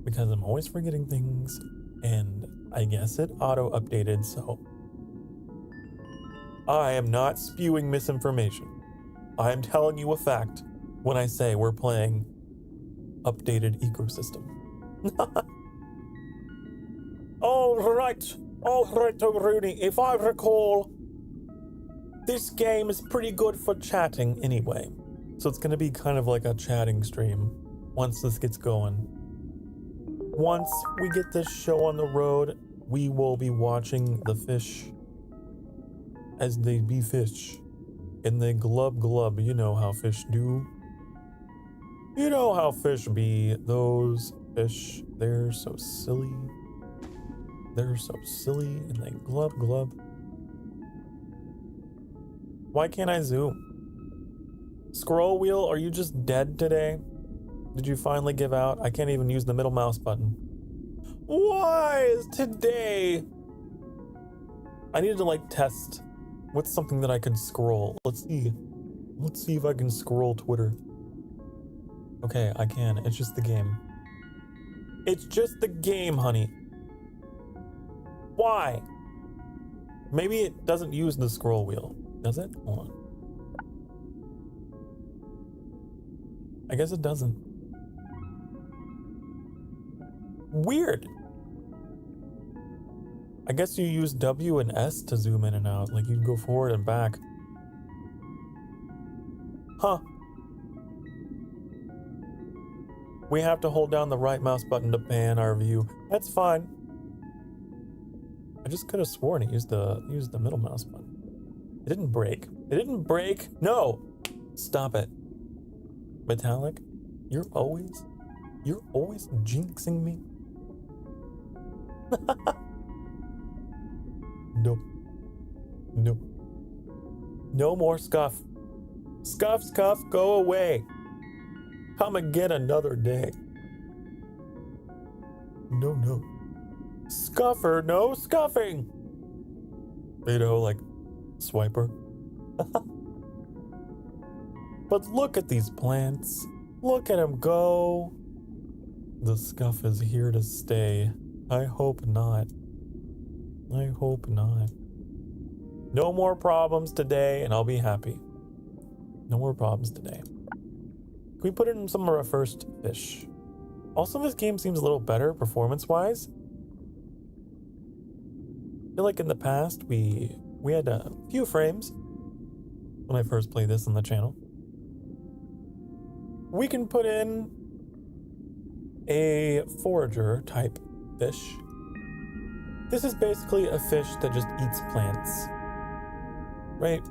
Because I'm always forgetting things, and I guess it auto-updated, so I am not spewing misinformation. I am telling you a fact when I say we're playing updated ecosystem. All right, Rooney. If I recall, this game is pretty good for chatting anyway. So it's gonna be kind of like a chatting stream once this gets going. Once we get this show on the road, we will be watching the fish as they be fish. And they glub. You know how fish do. You know how fish be. Those fish, they're so silly. They're so silly and they glub. Why can't I zoom? Scroll wheel, are you just dead today? Did you finally give out? I can't even use the middle mouse button. Why is today? I needed to like test what's something that I can scroll. Let's see if I can scroll Twitter. Okay, I can. It's just the game. It's just the game, honey. Why? Maybe it doesn't use the scroll wheel. Does it? Hold on. I guess it doesn't. Weird. I guess you use W and S to zoom in and out. Like you'd go forward and back. Huh. We have to hold down the right mouse button to pan our view. That's fine. I just could have sworn it used the middle mouse button. It didn't break. It didn't break. No. Stop it. Metallic, you're always jinxing me. Nope. No more scuff. Scuff, go away. Come again another day. No. Scuffer, no scuffing. You know, like Swiper. But look at these plants. Look at them go. The scuff is here to stay. I hope not. No more problems today, and I'll be happy. No more problems today. Can we put in some of our first fish? Also, this game seems a little better performance-wise. I feel like in the past we had a few frames when I first played this on the channel. We can put in a forager type fish. This is basically a fish that just eats plants, right?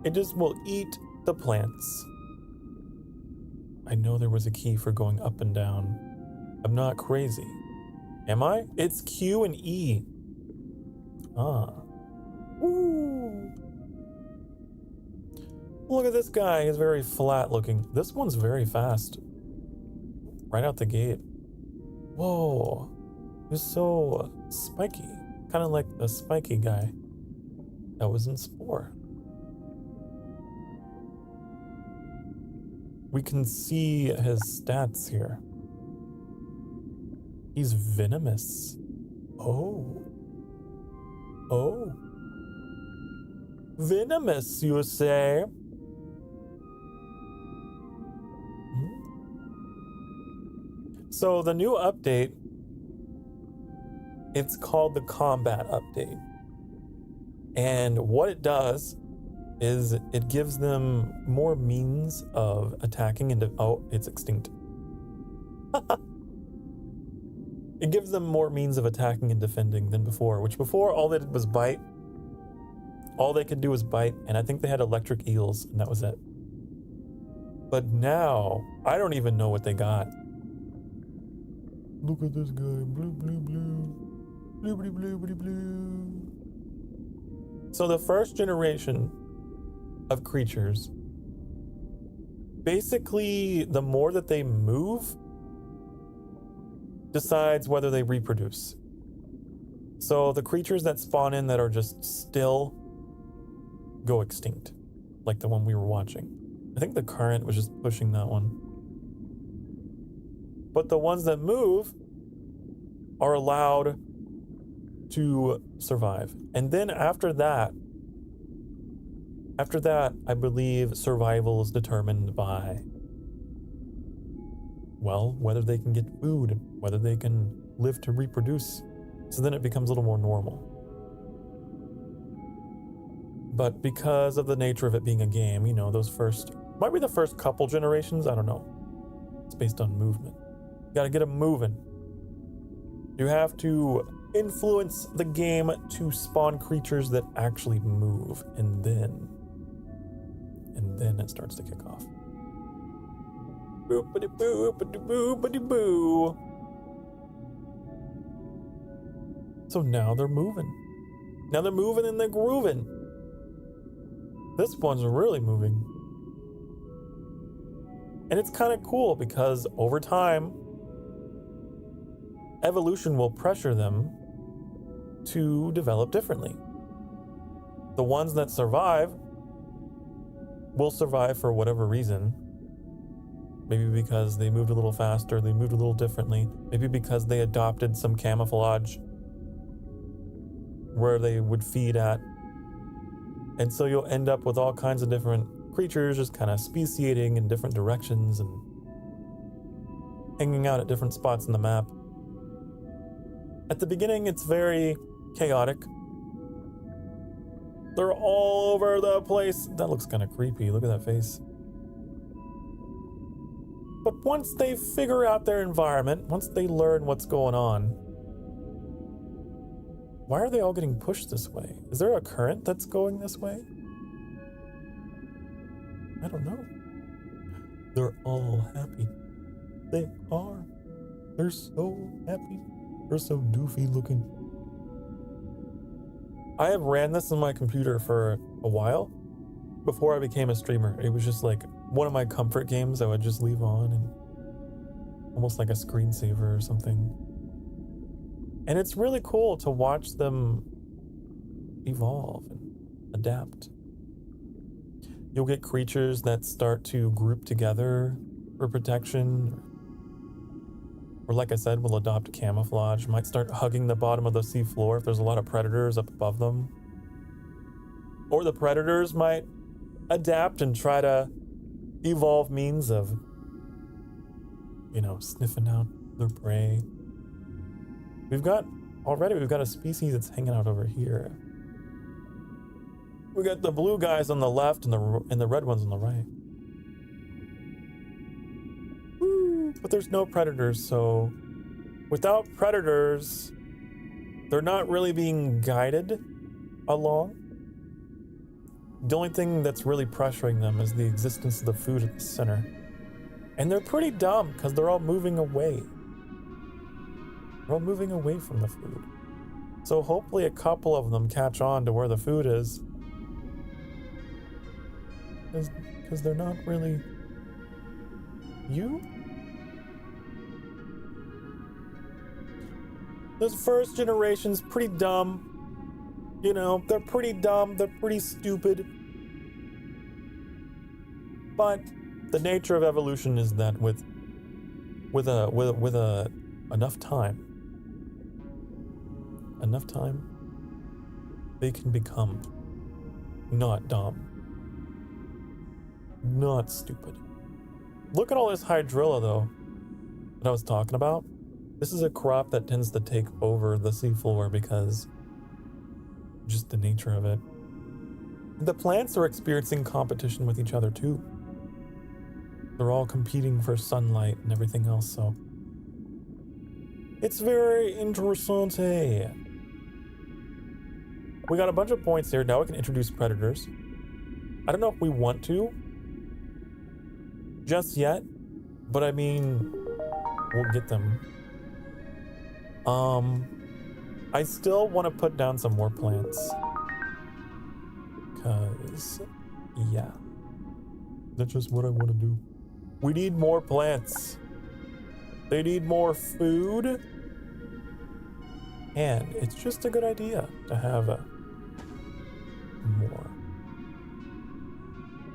It just will eat the plants. I know there was a key for going up and down. I'm not crazy. Am I? It's Q and E. Ah. Woo. Look at this guy. He's very flat looking. This one's very fast. Right out the gate. Whoa. He's so spiky. Kind of like the spiky guy that was in Spore. We can see his stats here. He's venomous. Oh. Oh. Venomous, you say? So the new update, it's called the combat update. And what it does is it gives them more means of attacking and oh, it's extinct. It gives them more means of attacking and defending than before, which before all they did was bite. All they could do was bite, and I think they had electric eels, and that was it. But now, I don't even know what they got. Look at this guy. Blue, blue, blue. Blue, blue, blue, blue, blue. So the first generation of creatures, basically the more that they move decides whether they reproduce. So the creatures that spawn in that are just still go extinct, like the one we were watching. I think the current was just pushing that one. But the ones that move are allowed to survive. And then after that, I believe survival is determined by, well, whether they can get food, whether they can live to reproduce. So then it becomes a little more normal. But because of the nature of it being a game, you know, those first, might be the first couple generations, I don't know. It's based on movement. You gotta get them moving. You have to influence the game to spawn creatures that actually move, and then it starts to kick off. Boopity boopity boopity boo. So now they're moving. Now they're moving and they're grooving. This one's really moving. And it's kind of cool because over time, evolution will pressure them to develop differently. The ones that survive will survive for whatever reason. Maybe because they moved a little faster, they moved a little differently. Maybe because they adopted some camouflage where they would feed at. And so you'll end up with all kinds of different creatures just kind of speciating in different directions and hanging out at different spots in the map. At the beginning, it's very chaotic. They're all over the place. That looks kind of creepy. Look at that face. But once they figure out their environment, once they learn what's going on, why are they all getting pushed this way? Is there a current that's going this way? I don't know. They're all happy. They are. They're so happy. They're so doofy looking. I have ran this on my computer for a while before I became a streamer. It was just like one of my comfort games I would just leave on, and almost like a screensaver or something. And it's really cool to watch them evolve and adapt. You'll get creatures that start to group together for protection, or like I said, will adopt camouflage, might start hugging the bottom of the sea floor if there's a lot of predators up above them. Or the predators might adapt and try to evolve means of, you know, sniffing out their prey. We've got Already we've got a species that's hanging out over here. We got the blue guys on the left and the red ones on the right. Woo. But there's no predators, so without predators, they're not really being guided along. The only thing that's really pressuring them is the existence of the food at the center. And they're pretty dumb because they're all moving away. They're all moving away from the food. So hopefully a couple of them catch on to where the food is. Because they're not really... You? This first generation's pretty dumb. You know, they're pretty dumb, they're pretty stupid. But the nature of evolution is that with enough time, they can become not dumb, not stupid. Look at all this hydrilla though that I was talking about. This is a crop that tends to take over the seafloor because just the nature of it. The plants are experiencing competition with each other too. They're all competing for sunlight and everything else, so it's very interesting. We got a bunch of points here. Now we can introduce predators. I don't know if we want to just yet, but I mean, we'll get them. I still want to put down some more plants. Because, yeah. That's just what I want to do. We need more plants. They need more food. And it's just a good idea to have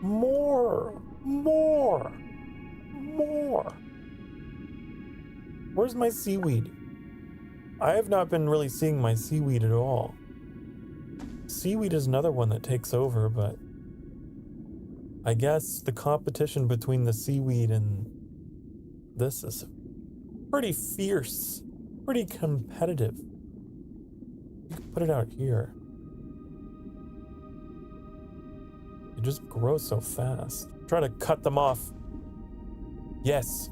more. Where's my seaweed? I have not been really seeing my seaweed at all. Seaweed is another one that takes over, but I guess the competition between the seaweed and this is pretty fierce, pretty competitive. You can put it out here. It just grows so fast. Try to cut them off. Yes.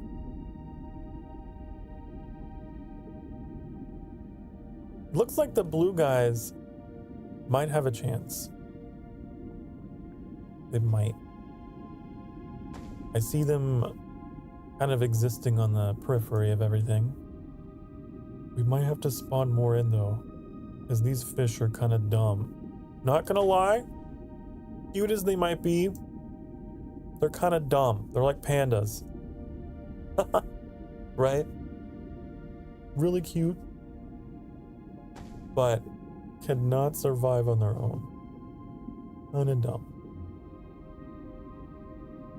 Looks like the blue guys might have a chance. They might. I see them kind of existing on the periphery of everything. We might have to spawn more in though, because these fish are kind of dumb. Not gonna lie, cute as they might be, they're kind of dumb. They're like pandas. Right? Really cute, but cannot survive on their own. Kind of dumb.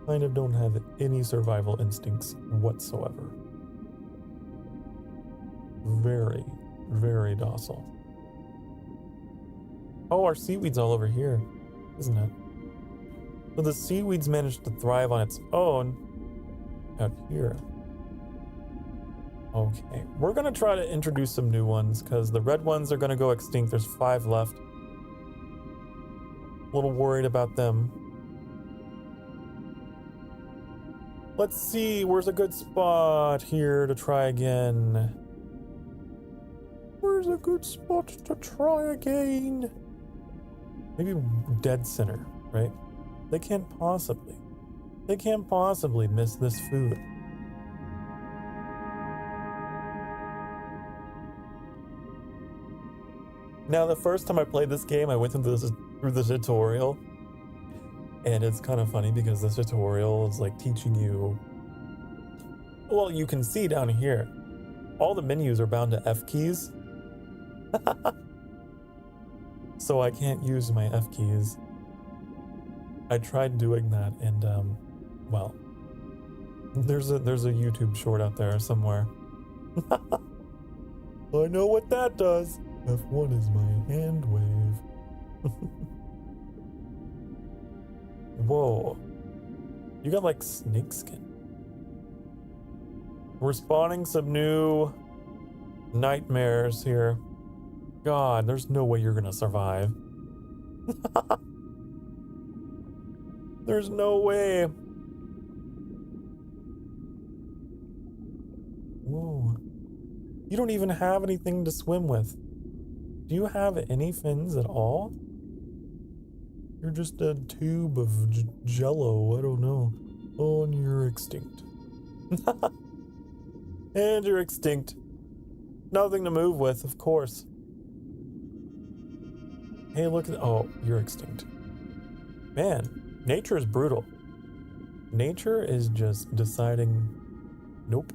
Kind of don't have any survival instincts whatsoever. Very, very docile. Oh, our seaweed's all over here, isn't it? So the seaweed's managed to thrive on its own out here. Okay, we're gonna try to introduce some new ones because the red ones are gonna go extinct. There's 5 left. A little worried about them. Let's see, where's a good spot here to try again? Where's a good spot to try again? Maybe dead center, right? They can't possibly miss this food. Now, the first time I played this game, I went through the tutorial, and it's kind of funny because this tutorial is like teaching you. Well, you can see down here, all the menus are bound to F keys. So I can't use my F keys. I tried doing that, and well, there's a YouTube short out there somewhere. I know what that does. F1 is my hand wave. Whoa. You got like snakeskin. We're spawning some new nightmares here. God, there's no way you're gonna survive. There's no way. Whoa. You don't even have anything to swim with. Do you have any fins at all? You're just a tube of jello, I don't know. Oh, and you're extinct. And you're extinct. Nothing to move with, of course. Hey, look at... Oh, you're extinct. Man, nature is brutal. Nature is just deciding, nope.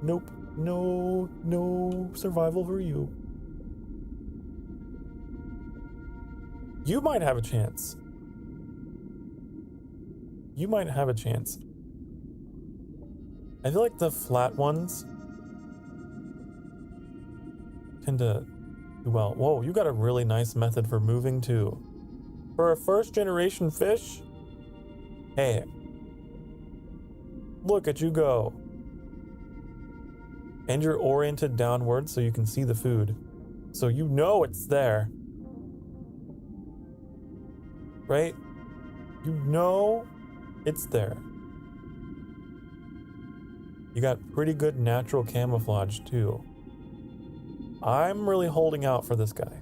Nope. No survival for you. You might have a chance. You might have a chance. I feel like the flat ones tend to do well. Whoa, you got a really nice method for moving too. For a first generation fish, hey, look at you go. And you're oriented downward so you can see the food. So you know it's there. Right? You know it's there. You got pretty good natural camouflage too. I'm really holding out for this guy.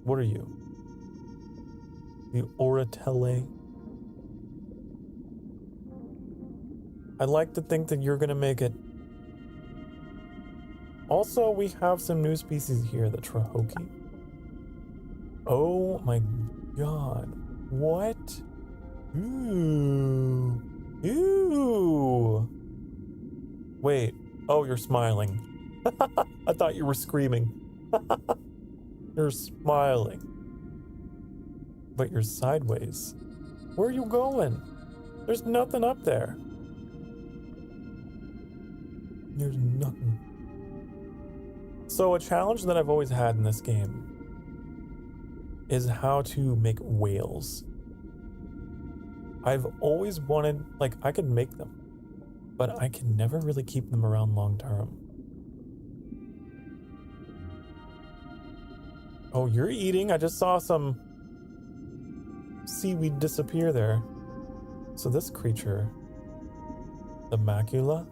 What are you? The Oratelle. I'd like to think that you're gonna make it. Also, we have some new species here, the Trahoki. Oh my god. What? Ooh. Ooh. Wait. Oh, you're smiling. I thought you were screaming. You're smiling. But you're sideways. Where are you going? There's nothing up there. There's nothing. So a challenge that I've always had in this game is how to make whales. I've always wanted, like, I could make them, but I can never really keep them around long term. Oh, you're eating? I just saw some seaweed disappear there. So this creature, the macula,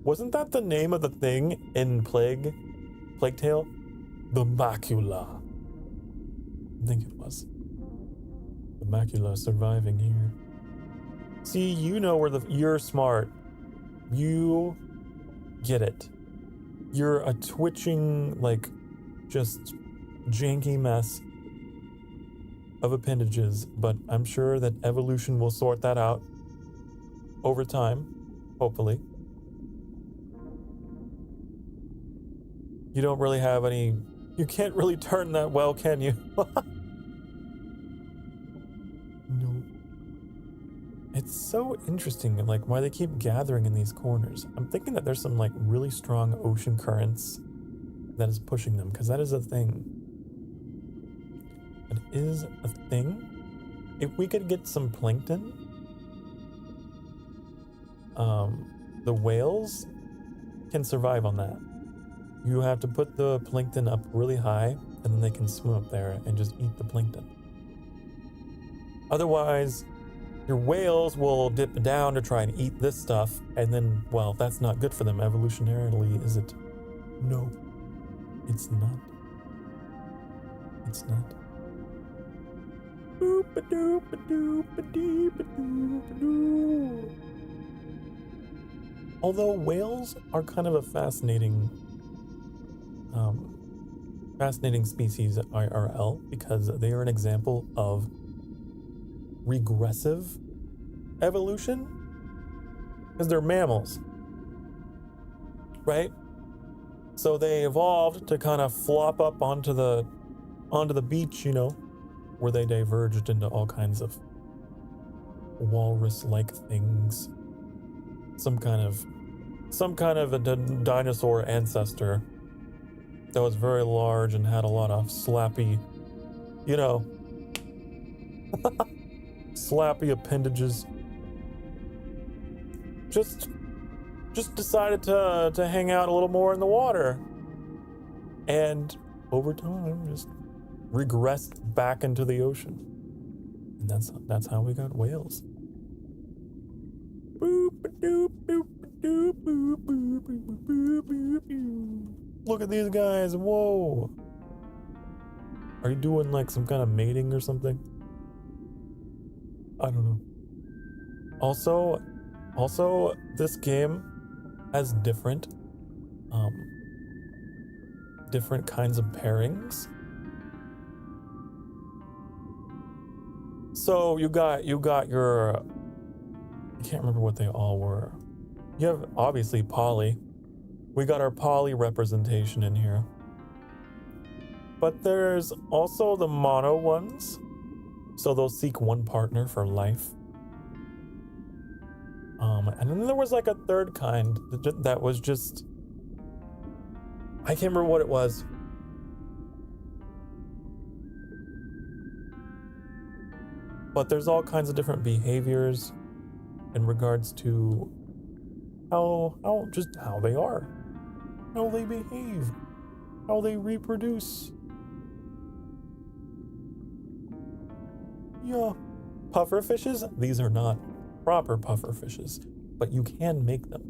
wasn't that the name of the thing in Plague Tale? The macula. I think it was. The macula surviving here. See, you know where you're smart. You get it. You're a twitching, like, just janky mess of appendages, but I'm sure that evolution will sort that out over time, hopefully. You don't really have any... You can't really turn that well, can you? No. It's so interesting, like, why they keep gathering in these corners. I'm thinking that there's some, like, really strong ocean currents that is pushing them, because that is a thing. It is a thing. If we could get some plankton, the whales can survive on that. You have to put the plankton up really high, and then they can swim up there and just eat the plankton. Otherwise, your whales will dip down to try and eat this stuff, and then, well, that's not good for them evolutionarily, is it? No, it's not. It's not. Although whales are kind of a fascinating species at IRL, because they are an example of regressive evolution, because they're mammals, right? So they evolved to kind of flop up onto the beach, you know, where they diverged into all kinds of walrus-like things. Some kind of a dinosaur ancestor that was very large and had a lot of slappy, you know, slappy appendages. Just just decided to hang out a little more in the water. And over time, just regressed back into the ocean. And that's how we got whales. Look at these guys, whoa. Are you doing like some kind of mating or something? I don't know. Also, this game has different kinds of pairings. So you got your, I can't remember what they all were. You have obviously poly. We got our poly representation in here. But there's also the mono ones. So they'll seek one partner for life. And then there was like a third kind that was just, I can't remember what it was. But there's all kinds of different behaviors in regards to how they are, how they behave, how they reproduce. Yeah. Puffer fishes? These are not proper puffer fishes, but you can make them.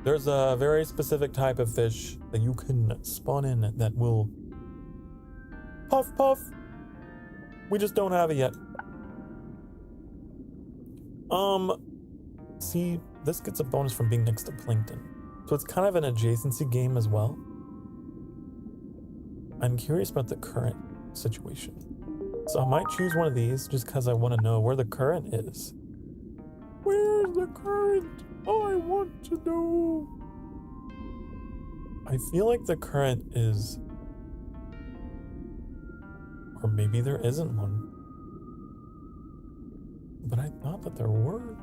There's a very specific type of fish that you can spawn in that will puff puff. We just don't have it yet. See, this gets a bonus from being next to plankton. So it's kind of an adjacency game as well. I'm curious about the current situation. So I might choose one of these just because I want to know where the current is. Where's the current? I want to know. I feel like the current is... Or maybe there isn't one. But I thought that there were.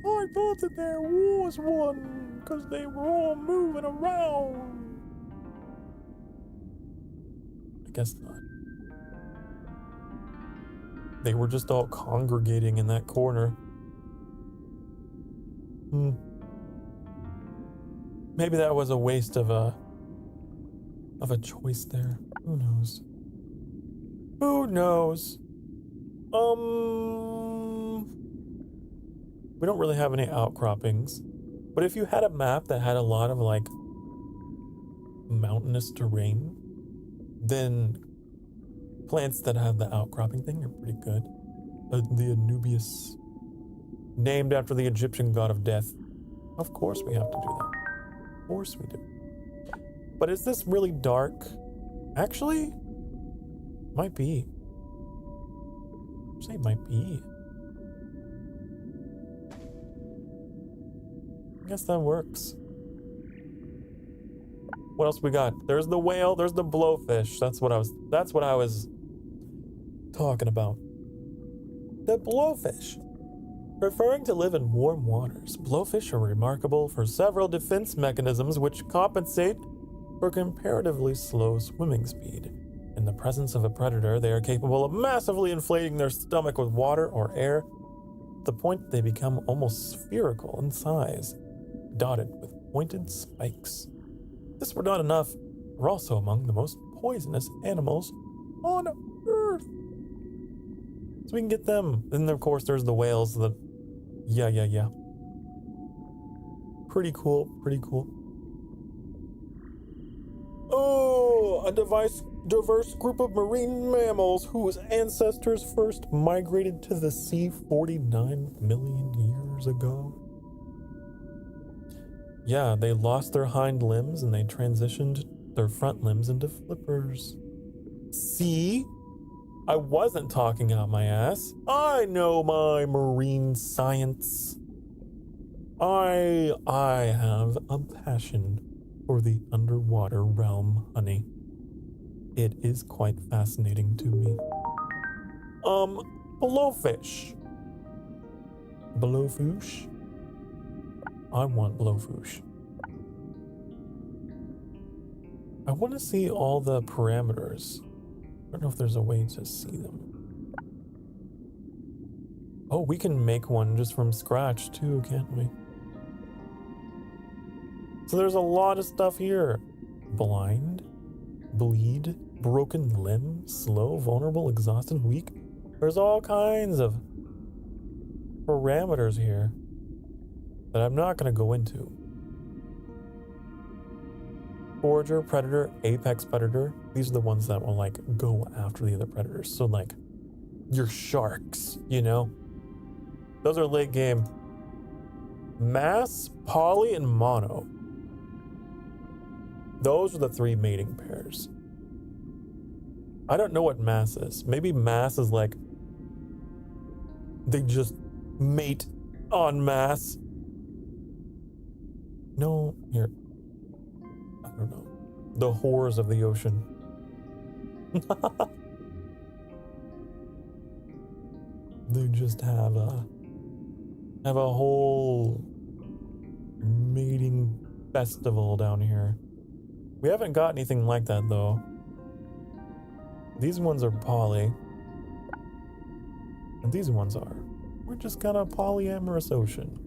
I thought that there was one, because they were all moving around. I guess not. They were just all congregating in that corner. Maybe that was a waste of a choice there. Who knows? Who knows? We don't really have any outcroppings. But if you had a map that had a lot of like mountainous terrain, then plants that have the outcropping thing are pretty good. The Anubius, named after the Egyptian god of death. Of course we have to do that. Of course we do. But is this really dark? Actually, might be. Say it might be. I guess that works. What else we got? There's the whale, there's the blowfish. That's what I was talking about. The blowfish. Preferring to live in warm waters, blowfish are remarkable for several defense mechanisms which compensate for comparatively slow swimming speed. In the presence of a predator, they are capable of massively inflating their stomach with water or air, to the point that they become almost spherical in size, dotted with pointed spikes. If this were not enough, they're also among the most poisonous animals on Earth. So we can get them. Then, of course, there's the whales. Yeah. Pretty cool. Oh, a diverse group of marine mammals whose ancestors first migrated to the sea 49 million years ago. Yeah, they lost their hind limbs and they transitioned their front limbs into flippers. See? I wasn't talking out my ass. I know my marine science. I have a passion for the underwater realm, honey. It is quite fascinating to me. Blowfish. Blowfish? I want blowfish. I want to see all the parameters. I don't know if there's a way to see them. Oh, we can make one just from scratch too, can't we? So there's a lot of stuff here. Blind, bleed, broken limb, slow, vulnerable, exhausted, weak. There's all kinds of parameters here that I'm not going to go into. Forager, predator, apex predator. These are the ones that will like go after the other predators. So like your sharks, you know? Those are late game. Mass, poly, and mono. Those are the 3 mating pairs. I don't know what mass is. Maybe mass is like they just mate en masse. No, here. I don't know. The horrors of the ocean. They just have a whole mating festival down here. We haven't got anything like that though. These ones are poly. And these ones are. We're just got a polyamorous ocean.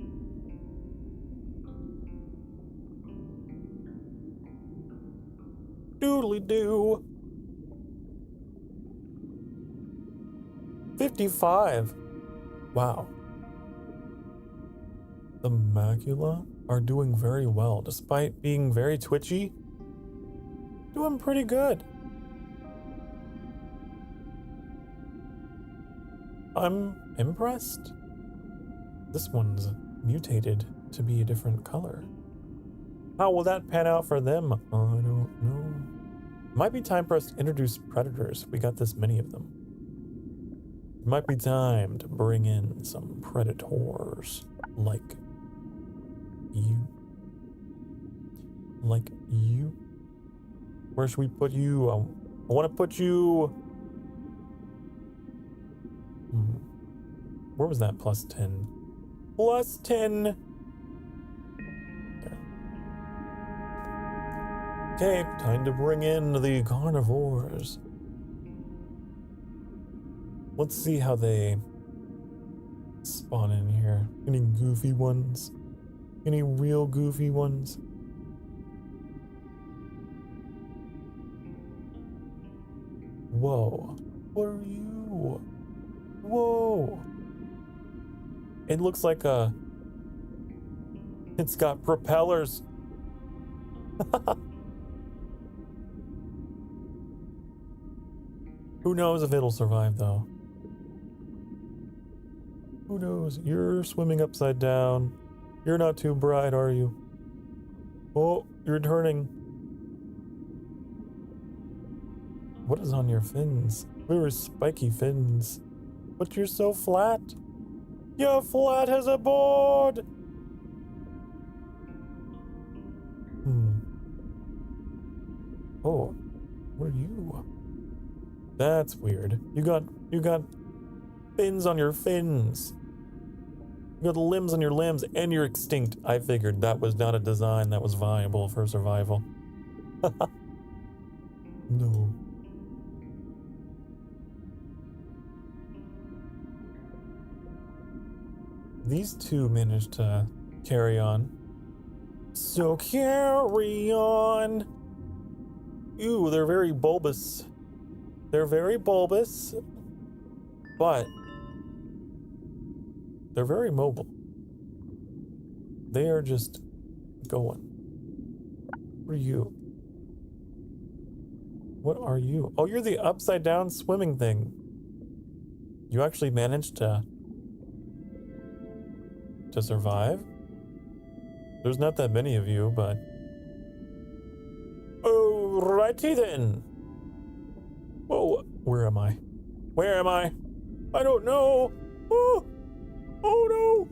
Doodly doo. 55. Wow. The macula are doing very well, despite being very twitchy. Doing pretty good. I'm impressed. This one's mutated to be a different color. How will that pan out for them? I don't know. Might be time for us to introduce predators. We got this many of them. It might be time to bring in some predators like you. Like you. Where should we put you? I want to put you... Where was that plus 10? Plus 10! There. Okay, time to bring in the carnivores. Let's see how they spawn in here. Any goofy ones? Any real goofy ones? Whoa. What are you? Whoa. It looks like it's got propellers. Who knows if it'll survive though? Who knows? You're swimming upside down. You're not too bright, are you? Oh, you're turning. What is on your fins? Very spiky fins. But you're so flat. You're flat as a board. Oh, what are you? That's weird. You got fins on your fins. You got limbs on your limbs, and you're extinct. I figured that was not a design that was viable for survival. No. These two managed to carry on. So carry on. Ooh, they're very bulbous. They're very bulbous, but they're very mobile. They are just going. What are you? What are you? Oh, you're the upside down swimming thing. You actually managed to survive? There's not that many of you, but... Alrighty then. Whoa, where am I? Where am I? I don't know. Oh no.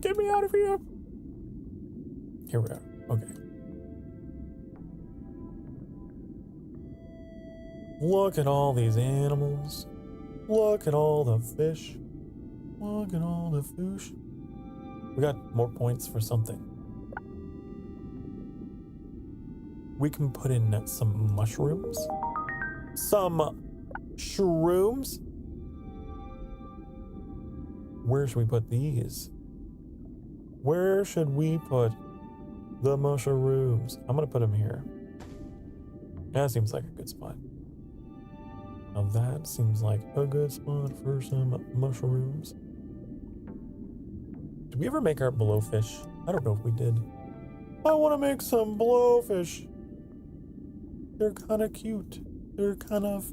Get me out of here. Here we are. Okay. Look at all these animals. Look at all the fish. Look at all the fish. We got more points for something. We can put in some mushrooms. Some shrooms. Where should we put these? Where should we put the mushrooms? I'm gonna put them here. That seems like a good spot. Now that seems like a good spot for some mushrooms. Did we ever make our blowfish? I don't know if we did. I want to make some blowfish. They're kind of cute. They're kind of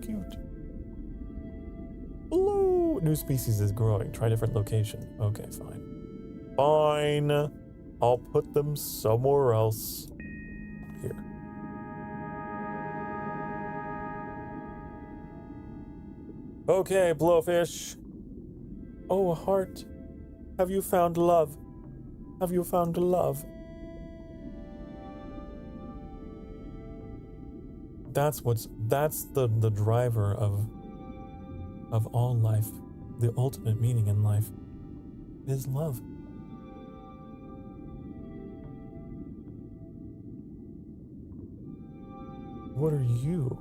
cute. Blue! New species is growing. Try different location. Okay, fine. Fine. I'll put them somewhere else. Here. Okay, blowfish. Oh, a heart. Have you found love? Have you found love? That's the driver of all life. The ultimate meaning in life is love. What are you?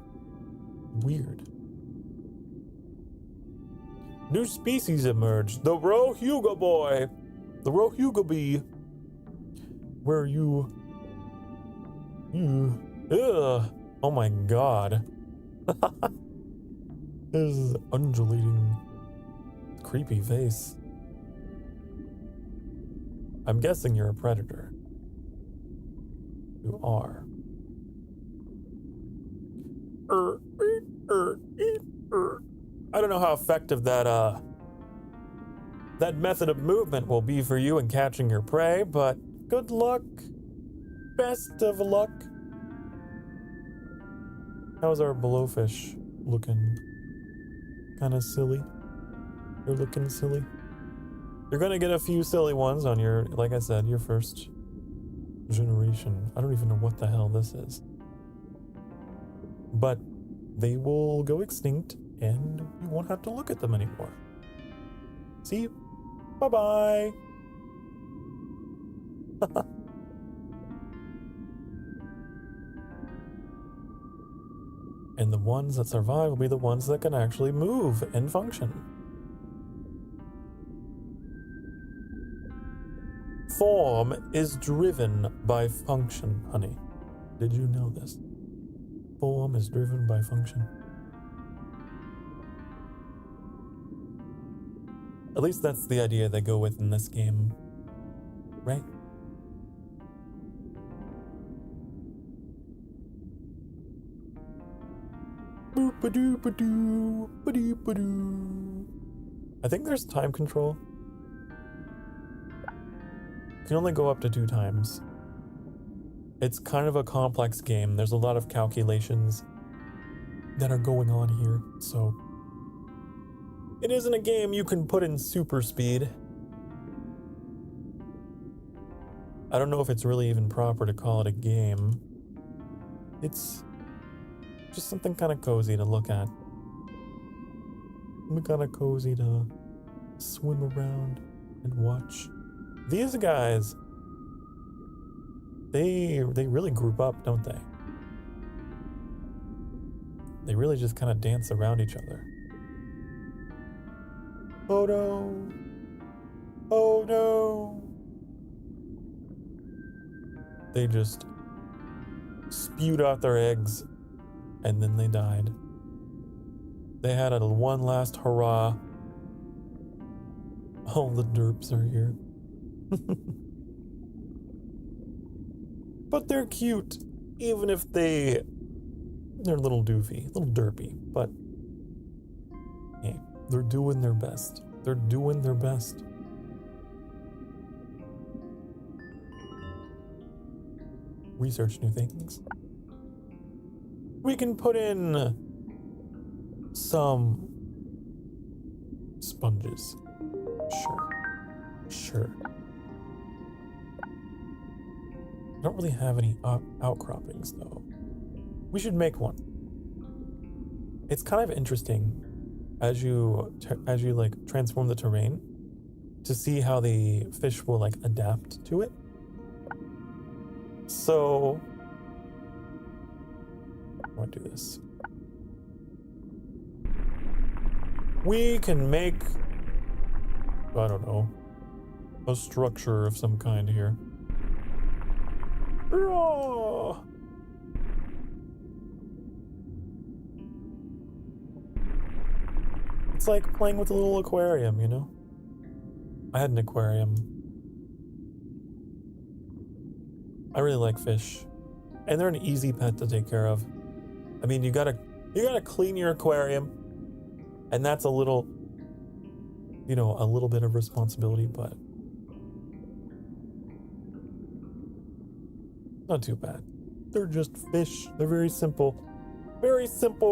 Weird. New species emerged. The Rohuga boy. The Rohuga bee. Where are you? Ugh. Oh my god. His undulating, creepy face. I'm guessing you're a predator. You are. I don't know how effective that method of movement will be for you in catching your prey, but good luck. Best of luck. How's our blowfish looking? Kind of silly. You're looking silly. You're gonna get a few silly ones on your, like I said, your first generation. I don't even know what the hell this is. But they will go extinct and you won't have to look at them anymore. See you. Bye-bye. And the ones that survive will be the ones that can actually move and function. Form is driven by function, honey. Did you know this? Form is driven by function. At least that's the idea they go with in this game, right? Boop-a-doo-ba-doo, ba-doo-ba-doo. I think there's time control. You can only go up to 2 times. It's kind of a complex game. There's a lot of calculations that are going on here, so it isn't a game you can put in super speed. I don't know if it's really even proper to call it a game. It's just something kind of cozy to look at. Kind of cozy to swim around and watch. These guys, they really group up, don't they? They really just kind of dance around each other. Oh no! Oh no! They just spewed out their eggs and then they died. They had a one last hurrah. All the derps are here. But they're cute, even if they're a little doofy, a little derpy, but hey, they're doing their best. They're doing their best. Research new things. We can put in some sponges. Sure. I don't really have any outcroppings though. We should make one. It's kind of interesting as you like transform the terrain to see how the fish will like adapt to it. So I want to do this. We can make I don't know, a structure of some kind here. Oh. It's like playing with a little aquarium, you know? I had an aquarium. I really like fish. And they're an easy pet to take care of. I mean, you gotta clean your aquarium. And that's a little, you know, a little bit of responsibility, but not too bad. They're just fish. They're very simple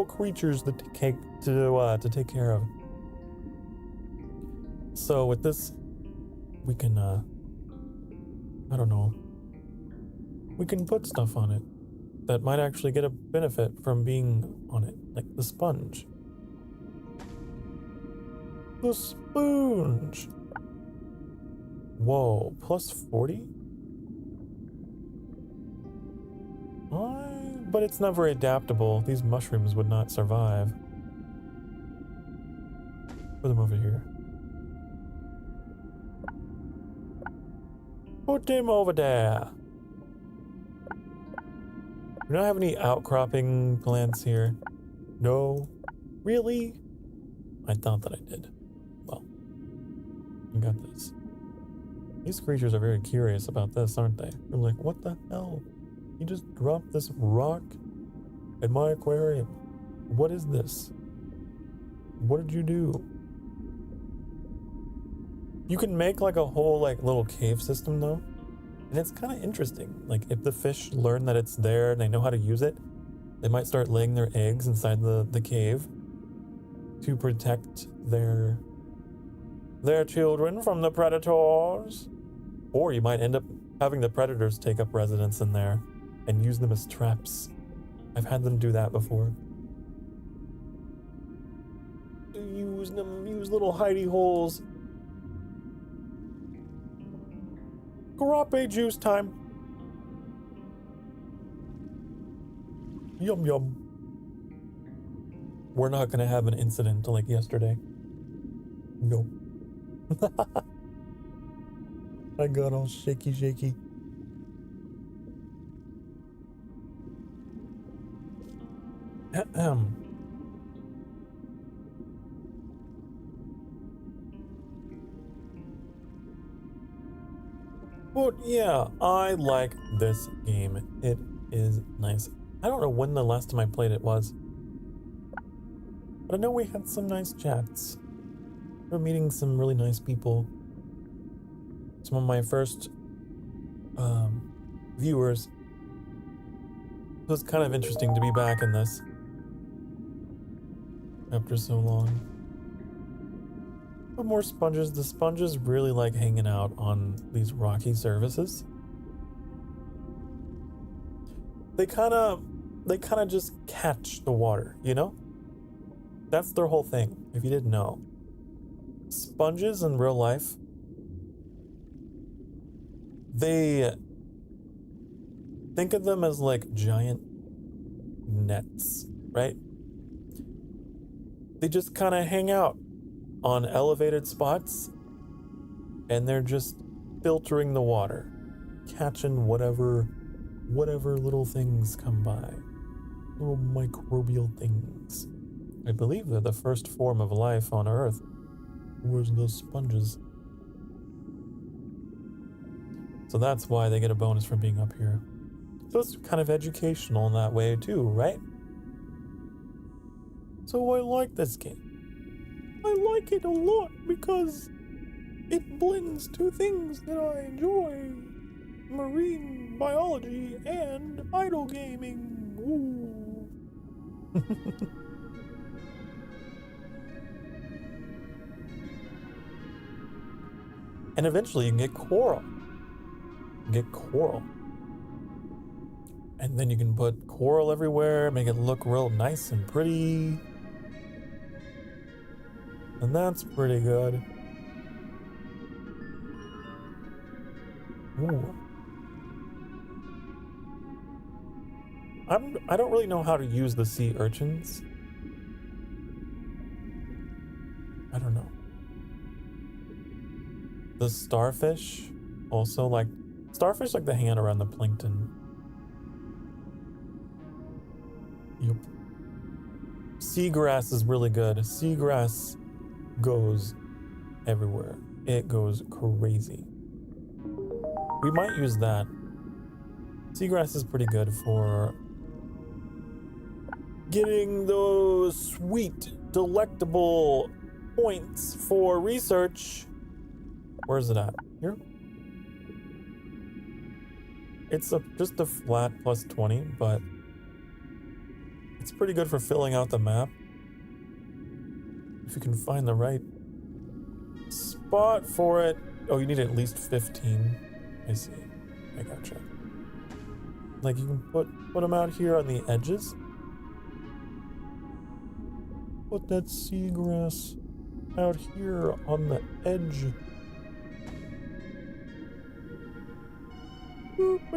creatures to take care of. So with this, we can, I don't know, we can put stuff on it that might actually get a benefit from being on it, like the sponge. The sponge! Whoa, plus 40? But it's not very adaptable. These mushrooms would not survive. Put them over here. Put them over there. Do not have any outcropping plants here. No. Really? I thought that I did. Well, I got this. These creatures are very curious about this, aren't they? They're like, what the hell? You just dropped this rock in my aquarium. What is this? What did you do? You can make like a whole like little cave system though. And it's kind of interesting. Like if the fish learn that it's there and they know how to use it, they might start laying their eggs inside the cave to protect their children from the predators. Or you might end up having the predators take up residence in there and use them as traps. I've had them do that before. Use little hidey holes. Grape juice time. Yum yum. We're not gonna have an incident like yesterday. No. I got all shaky. But yeah, I like this game. It is nice. I don't know when the last time I played it was, but I know we had some nice chats. We're meeting some really nice people. Some of my first viewers. It was kind of interesting to be back in this after so long. But more sponges. The sponges really like hanging out on these rocky surfaces. They kind of just catch the water, you know? That's their whole thing, if you didn't know. Sponges in real life, they think of them as like giant nets, right? They just kind of hang out on elevated spots and they're just filtering the water, catching whatever little things come by, little microbial things. I believe they're the first form of life on Earth. Was those sponges. So that's why they get a bonus from being up here. So it's kind of educational in that way too, right? So I like this game. I like it a lot because it blends two things that I enjoy. Marine biology and idle gaming. Ooh. And eventually you can get coral. And then you can put coral everywhere, make it look real nice and pretty. And that's pretty good. Ooh. I don't really know how to use the sea urchins. I don't know. The starfish also like starfish like the hand around the plankton. Yep. Seagrass is really good. Seagrass goes everywhere. It goes crazy. We might use that. Seagrass is pretty good for getting those sweet, delectable points for research. Where is it at? Here? It's just a flat plus 20, but it's pretty good for filling out the map. If you can find the right spot for it. Oh, you need at least 15. I see. I gotcha. Like you can put them out here on the edges. Put that seagrass out here on the edge. Woo.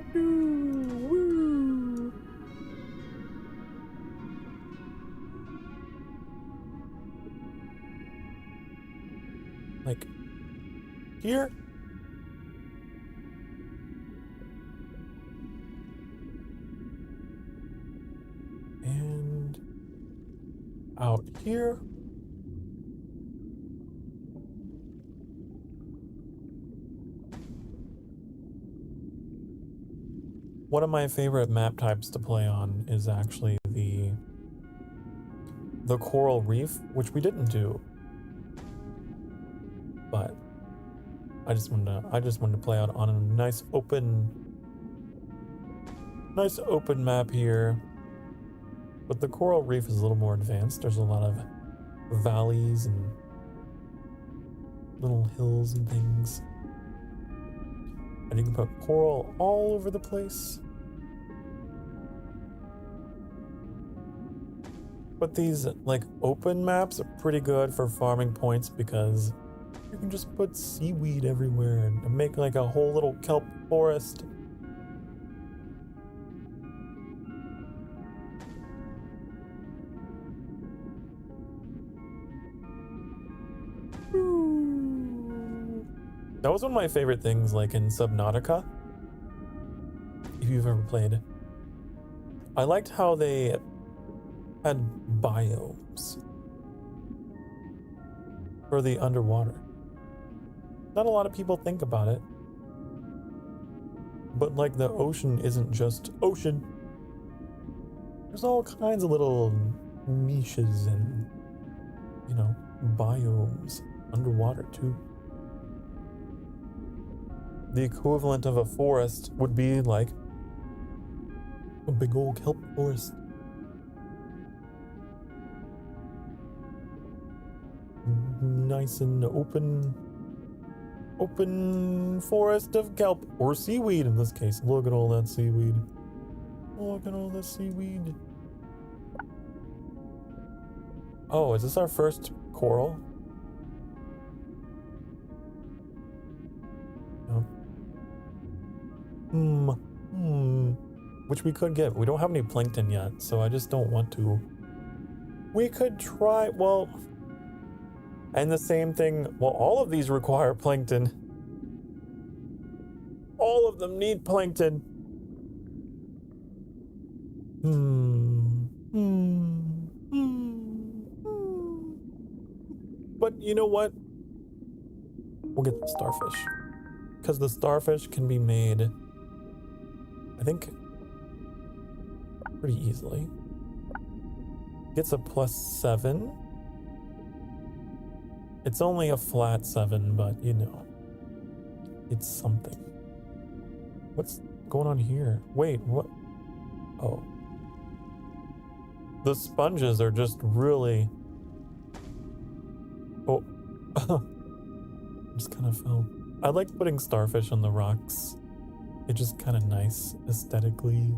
Like here. And out here. One of my favorite map types to play on is actually the coral reef, which we didn't do. But I just wanted to play out on a nice open map here. But the coral reef is a little more advanced. There's a lot of valleys and little hills and things. And you can put coral all over the place. But these like open maps are pretty good for farming points because you can just put seaweed everywhere and make like a whole little kelp forest. That was one of my favorite things, like in Subnautica, if you've ever played. I liked how they had biomes for the underwater. Not a lot of people think about it, but like the ocean isn't just ocean. There's all kinds of little niches and, you know, biomes underwater too. The equivalent of a forest would be like a big old kelp forest. Nice and open forest of kelp or seaweed in this case. Look at all that seaweed. Look at all the seaweed. Oh, is this our first coral? No. Which we could get. We don't have any plankton yet, so I just don't want to. We could try, well, and the same thing, well, all of these require plankton. All of them need plankton. But you know what? We'll get the starfish. Because the starfish can be made, I think, pretty easily. Gets a +7. It's only a flat 7, but you know, it's something. What's going on here? Wait, what? Oh. The sponges are just really... Oh. Just kind of fell. I like putting starfish on the rocks. It's just kind of nice aesthetically,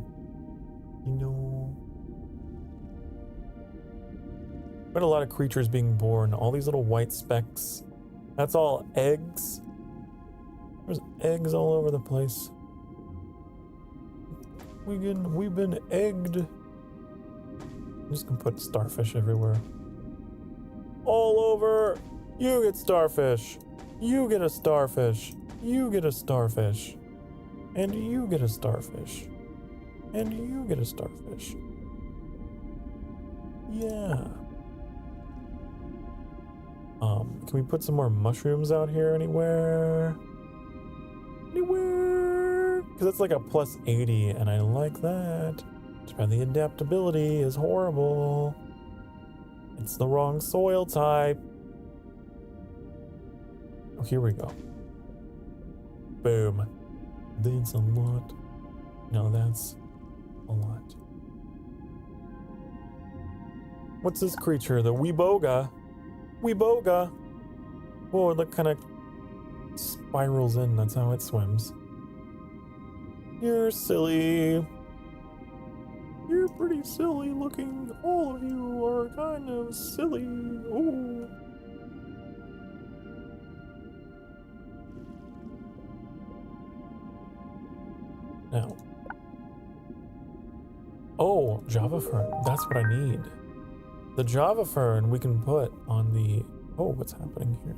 you know. But a lot of creatures being born, all these little white specks. That's all eggs. There's eggs all over the place. We've been egged. I'm just gonna put starfish everywhere. All over. You get starfish. You get a starfish. You get a starfish. And you get a starfish. And you get a starfish. Yeah. Can we put some more mushrooms out here anywhere? Anywhere? Because it's like a plus 80, and I like that. Too bad the adaptability is horrible. It's the wrong soil type. Oh, here we go. Boom. That's a lot. No, that's a lot. What's this creature? The Weeboga. Weeboga. Whoa, it kind of spirals in. That's how it swims. You're silly. You're pretty silly looking. All of you are kind of silly. Oh. Now. Oh, Java Fern. That's what I need. The Java Fern we can put on the... Oh, what's happening here?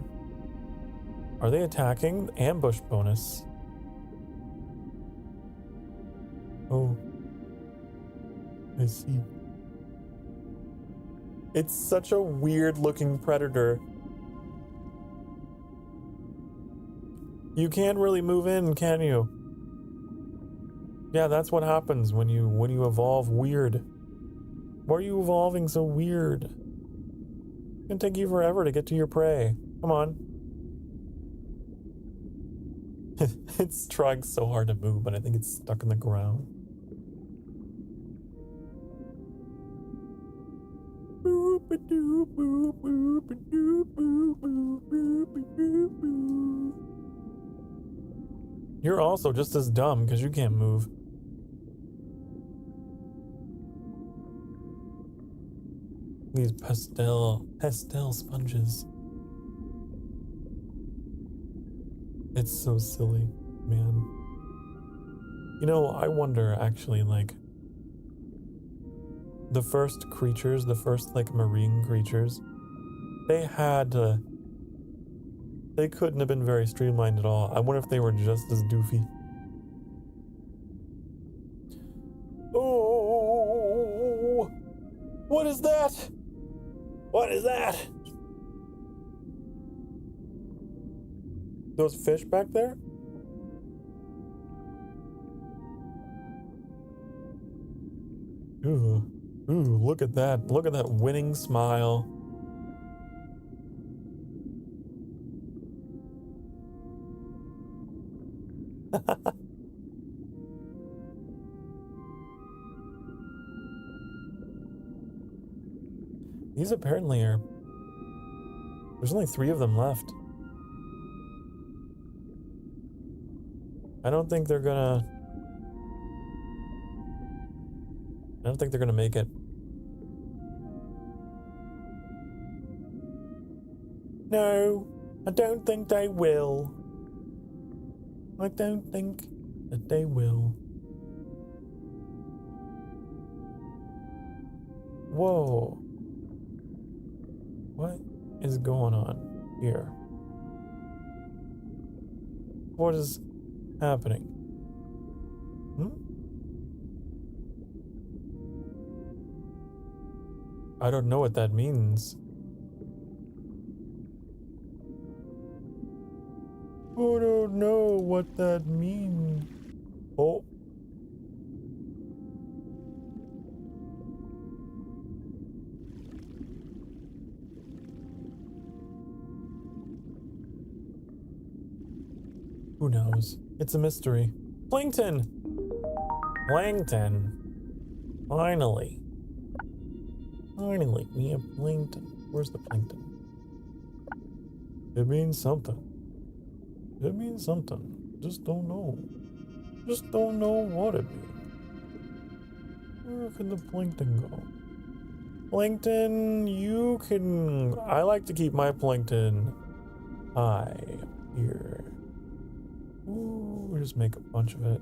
Are they attacking? Ambush bonus. Oh. I see. It's such a weird looking predator. You can't really move in, can you? Yeah, that's what happens when you evolve weird. Why are you evolving so weird? It's gonna take you forever to get to your prey. Come on. It's trying so hard to move, but I think it's stuck in the ground. You're also just as dumb because you can't move. These pastel sponges. It's so silly, man. You know, I wonder actually, like, the first creatures, the first like marine creatures, they couldn't have been very streamlined at all. I wonder if they were just as doofy. Oh, what is that? What is that? Those fish back there? Ooh, look at that. Look at that winning smile. These apparently are... There's only 3 of them left. I don't think they're gonna make it. No, I don't think they will. I don't think that they will. Whoa. What is going on here? What is happening? I don't know what that means. I don't know what that means. Oh. Who knows? It's a mystery. Plankton! Plankton. Finally. Finally, we have plankton. Where's the plankton? It means something. It means something. Just don't know. Just don't know what it means. Where can the plankton go? Plankton, you can... I like to keep my plankton high here. Ooh, we'll just make a bunch of it.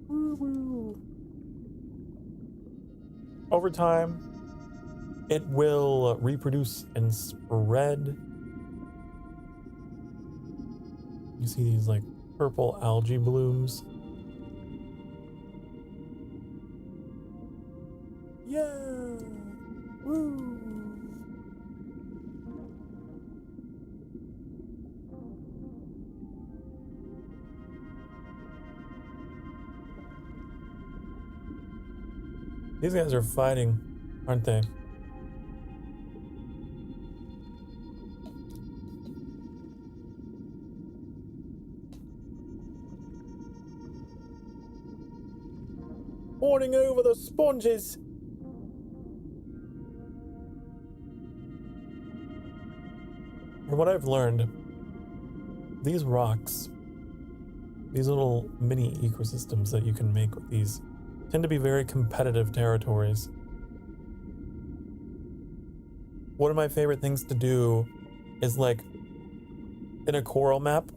Woo-woo. Over time, It will reproduce and spread. You see these like purple algae blooms. Yeah! Woo! These guys are fighting, aren't they? Horning over the sponges! From what I've learned, these rocks, these little mini ecosystems that you can make with these, tend to be very competitive territories. One of my favorite things to do is, like, in a coral map,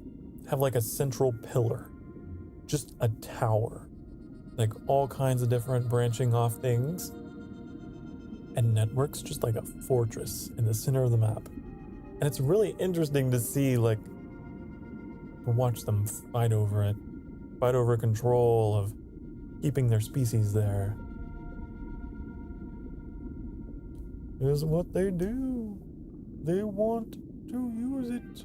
have like a central pillar, just a tower, like all kinds of different branching off things, and networks, just like a fortress in the center of the map. And it's really interesting to see, like, to watch them fight over it, fight over control of keeping their species there. Is what they do. They want to use it.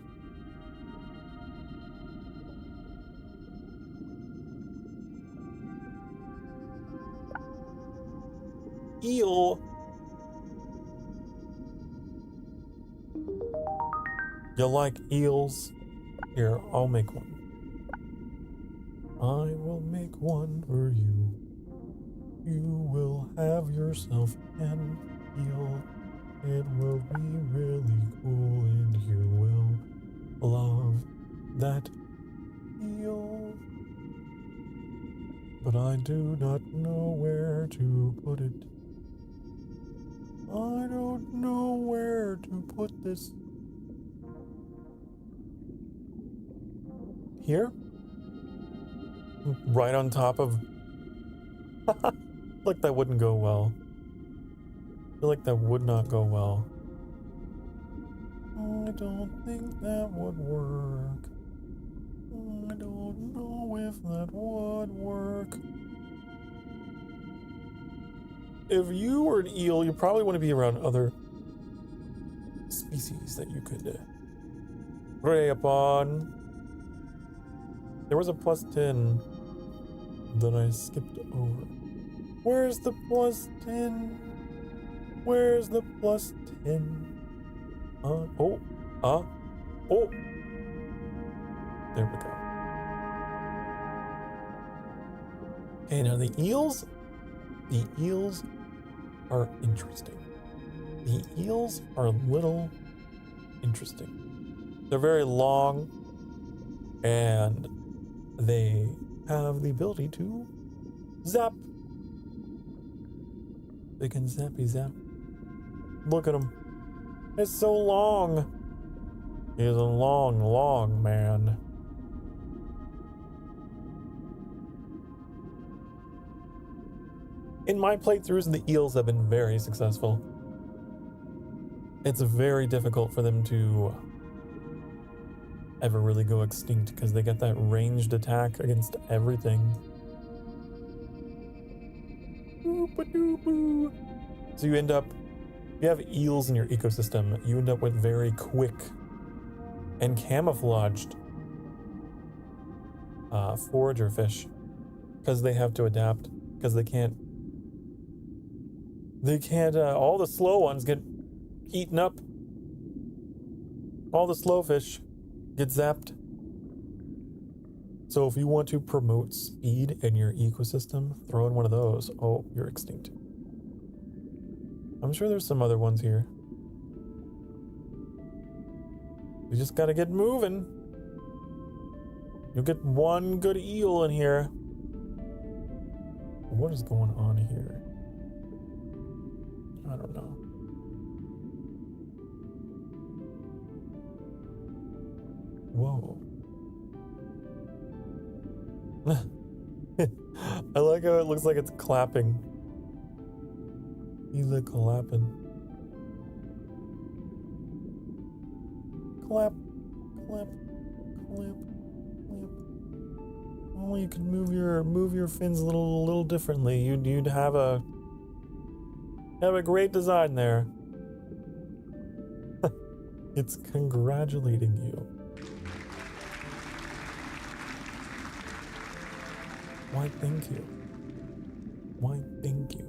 Eel. You like eels? Here, I'll make one. I will make one for you. You will have yourself an eel. It will be really cool and you will love that eel. But I do not know where to put it. I don't know where to put this. Here? Right on top of... Like that wouldn't go well. I feel like that would not go well. I don't think that would work. I don't know if that would work. If you were an eel, you probably want to be around other species that you could prey upon. There was a +10 that I skipped over. Where's the +10? Where's the +10? Oh. There we go. Okay, now the eels are interesting. The eels are a little interesting. They're very long, and they have the ability to zap. They can zappy zap. Look at him. It's so long. He's a long, long man. In my playthroughs, the eels have been very successful. It's very difficult for them to ever really go extinct because they get that ranged attack against everything. So you end up, if you have eels in your ecosystem, you end up with very quick and camouflaged forager fish because they have to adapt, because they can't, all the slow ones get eaten up. All the slow fish get zapped. So if you want to promote speed in your ecosystem, throw in one of those. Oh, you're extinct. I'm sure there's some other ones here. You just gotta get moving. You'll get one good eel in here. What is going on here? I don't know. Whoa. I like how it looks like it's clapping. He's a clapping. clap, clap, clap, clap. Oh, you could move your fins a little differently. You'd have a great design there. It's congratulating you. Why, thank you. Why, thank you.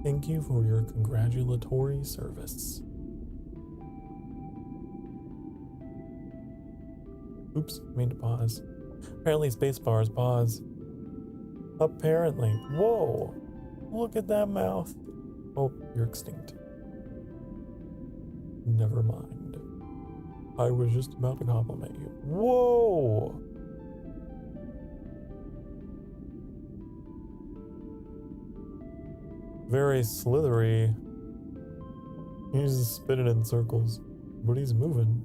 Thank you for your congratulatory service. Oops, I mean to pause. Apparently spacebar is pause. Apparently. Whoa! Look at that mouth. Oh, you're extinct. Never mind. I was just about to compliment you. Whoa! Very slithery. He's spinning in circles, but he's moving.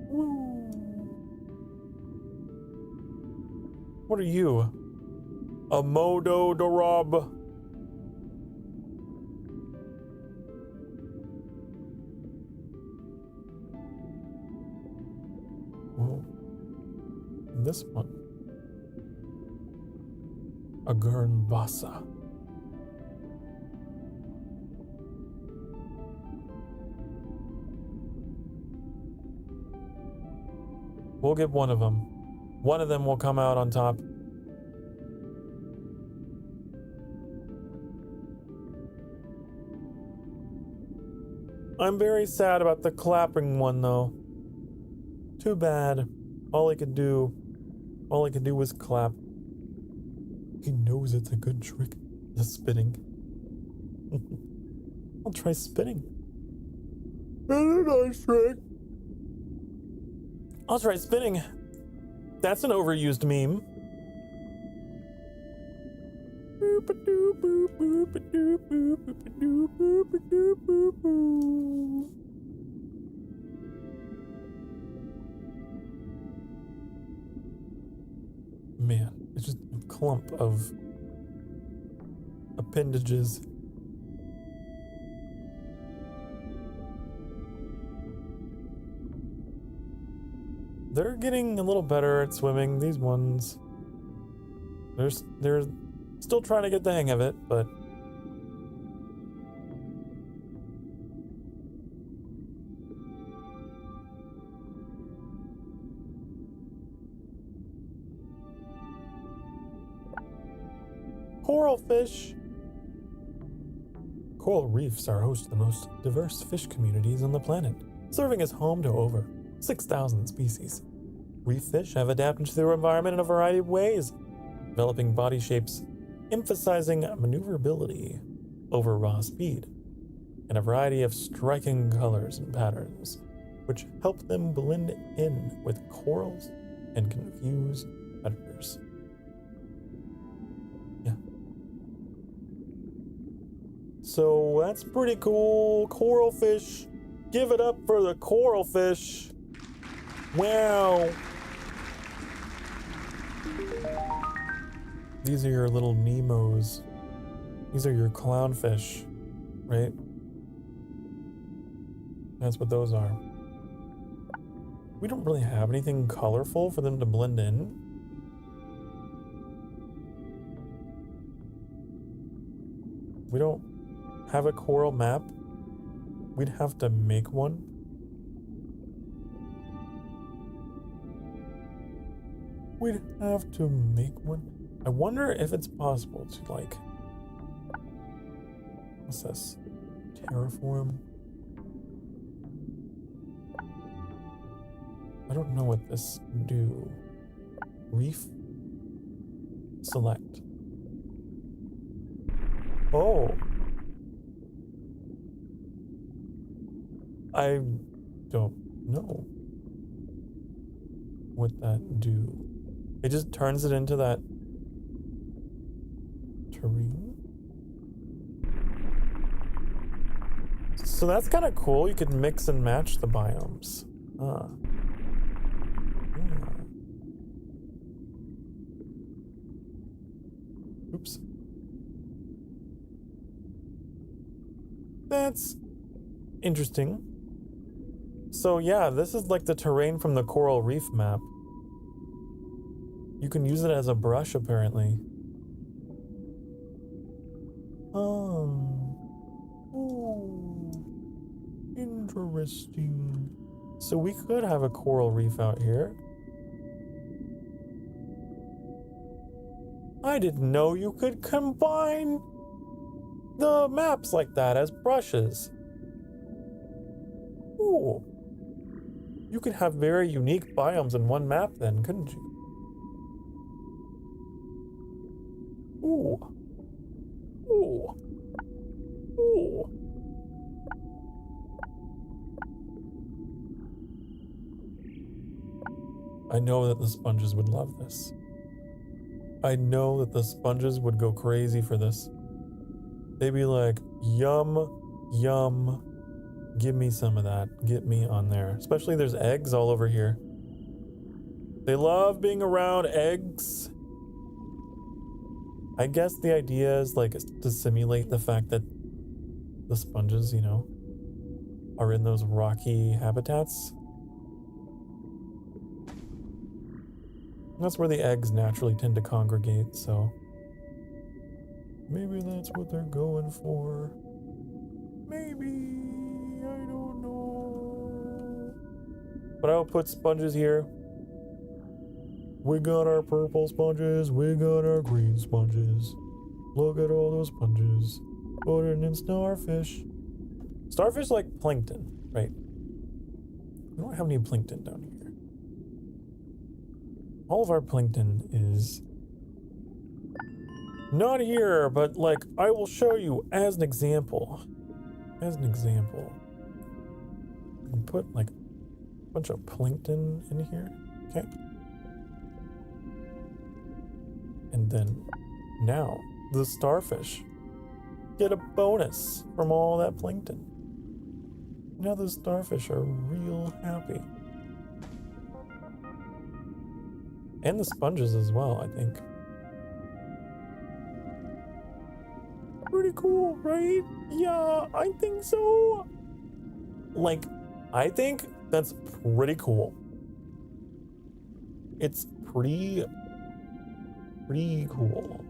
Woo! What are you? A Modo Dorob? Well, this one. A Gurnbasa. We'll get one of them. One of them will come out on top. I'm very sad about the clapping one though. Too bad. All he could do was clap. He knows it's a good trick. The spinning. I'll try spinning. That's a nice trick. I'll try spinning. That's an overused meme. Man, it's just a clump of appendages. They're getting a little better at swimming, these ones. They're still trying to get the hang of it, but coral fish. Coral reefs are host to the most diverse fish communities on the planet, serving as home to over 6,000 species. Reef fish have adapted to their environment in a variety of ways, developing body shapes emphasizing maneuverability over raw speed, and a variety of striking colors and patterns, which help them blend in with corals and confuse predators. Yeah. So that's pretty cool. Coral fish. Give it up for the coral fish. Wow. These are your little Nemos. These are your clownfish, right? That's what those are. We don't really have anything colorful for them to blend in. We don't have a coral map. We'd have to make one. We'd have to make one. I wonder if it's possible to, like, what's this? Terraform? I don't know what this do. Reef? Select. Oh. I don't know what that do. It just turns it into that terrain. So that's kind of cool. You could mix and match the biomes. That's interesting. So yeah, this is like the terrain from the Coral Reef map. You can use it as a brush, apparently. Oh. Ooh. Interesting. So we could have a coral reef out here. I didn't know you could combine the maps like that as brushes. Ooh. You could have very unique biomes in one map then, couldn't you? Ooh. Ooh. Ooh. I know that the sponges would love this. I know that the sponges would go crazy for this. They'd be like, yum, yum. Give me some of that. Get me on there. Especially there's eggs all over here. They love being around eggs. I guess the idea is like to simulate the fact that the sponges, you know, are in those rocky habitats. That's where the eggs naturally tend to congregate, so maybe that's what they're going for. Maybe. I don't know. But I'll put sponges here. We got our purple sponges. We got our green sponges. Look at all those sponges. Put it in starfish. Starfish like plankton, right? We don't have any plankton down here. All of our plankton is not here, but like I will show you as an example. As an example. I can put like a bunch of plankton in here. Okay. And then now the starfish get a bonus from all that plankton. Now the starfish are real happy. And the sponges as well, I think. Pretty cool, right? Yeah, I think so. Like, I think that's pretty cool. It's pretty cool.